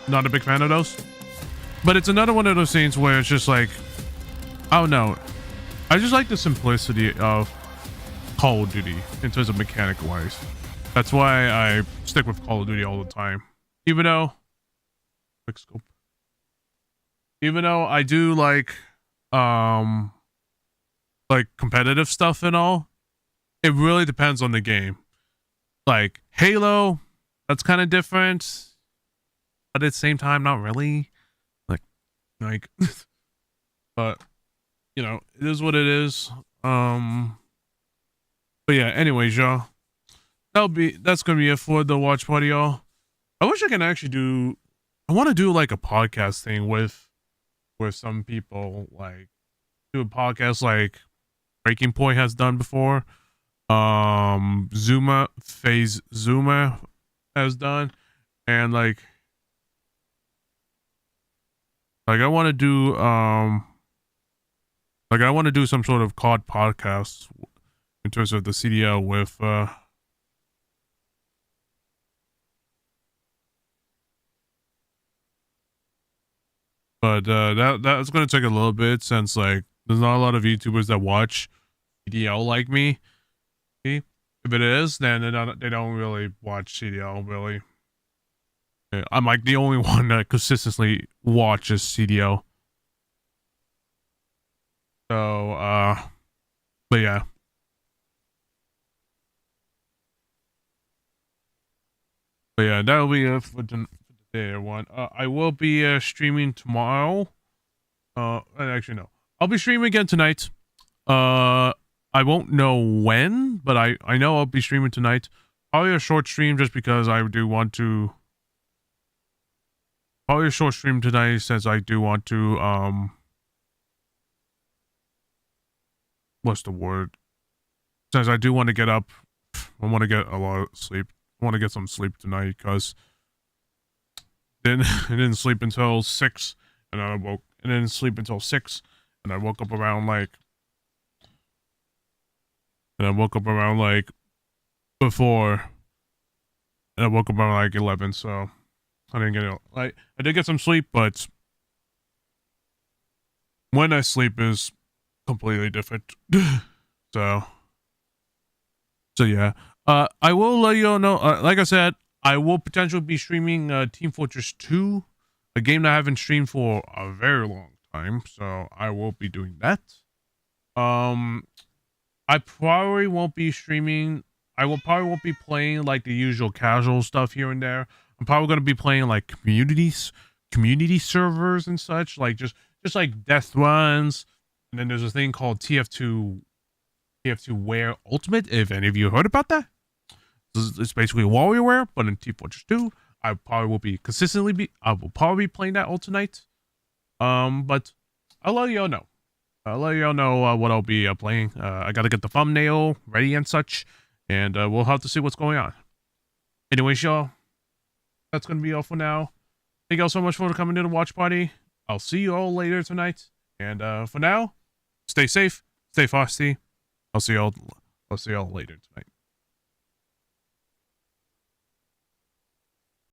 Not a big fan of those. But it's another one of those things where it's just like, I don't know. I just like the simplicity of Call of Duty in terms of mechanic wise. That's why I stick with Call of Duty all the time. Even though I do like competitive stuff and all, it really depends on the game. Like Halo, that's kind of different, but at the same time, not really. Like, but you know, it is what it is. But yeah. Anyways, y'all, that's gonna be it for the watch party, y'all. I wish I can actually do. I want to do like a podcast thing with some people, like do a podcast like Breaking Point has done before. Zuma has done, and like I want to do some sort of COD podcast in terms of the CDL with but that's gonna take a little bit since like there's not a lot of YouTubers that watch CDL like me. If it is, then they don't really watch CDL really. I'm like the only one that consistently watches CDO. So, but yeah. But yeah, that'll be it for today, everyone. I will be streaming tomorrow. Actually, no. I'll be streaming again tonight. I won't know when, but I know I'll be streaming tonight. Probably a short stream just because I do want to. Probably a short stream tonight since I do want to, what's the word? Since I do want to get up. I want to get a lot of sleep. I want to get some sleep tonight because I didn't sleep until 6 and I didn't sleep until 6 and I woke up around like before and I woke up around like 11, so I didn't get it. I did get some sleep, but when I sleep is completely different. so yeah. I will let you all know, like I said, I will potentially be streaming Team Fortress 2, a game that I haven't streamed for a very long time, so I will be doing that. I probably won't be streaming, probably won't be playing like the usual casual stuff here and there. I'm probably going to be playing like community servers and such, like just like death runs, and then there's a thing called TF2 Wear Ultimate, if any of you heard about that. It's basically WarioWare, but in Team Fortress 2, I probably will be I will probably be playing that all tonight. But I'll let y'all know. What I'll be playing. I gotta get the thumbnail ready and such, and we'll have to see what's going on. Anyways, y'all, that's gonna be all for now. Thank y'all so much for coming to the watch party. I'll see you all later tonight, and for now, stay safe, stay frosty. I'll see y'all later tonight.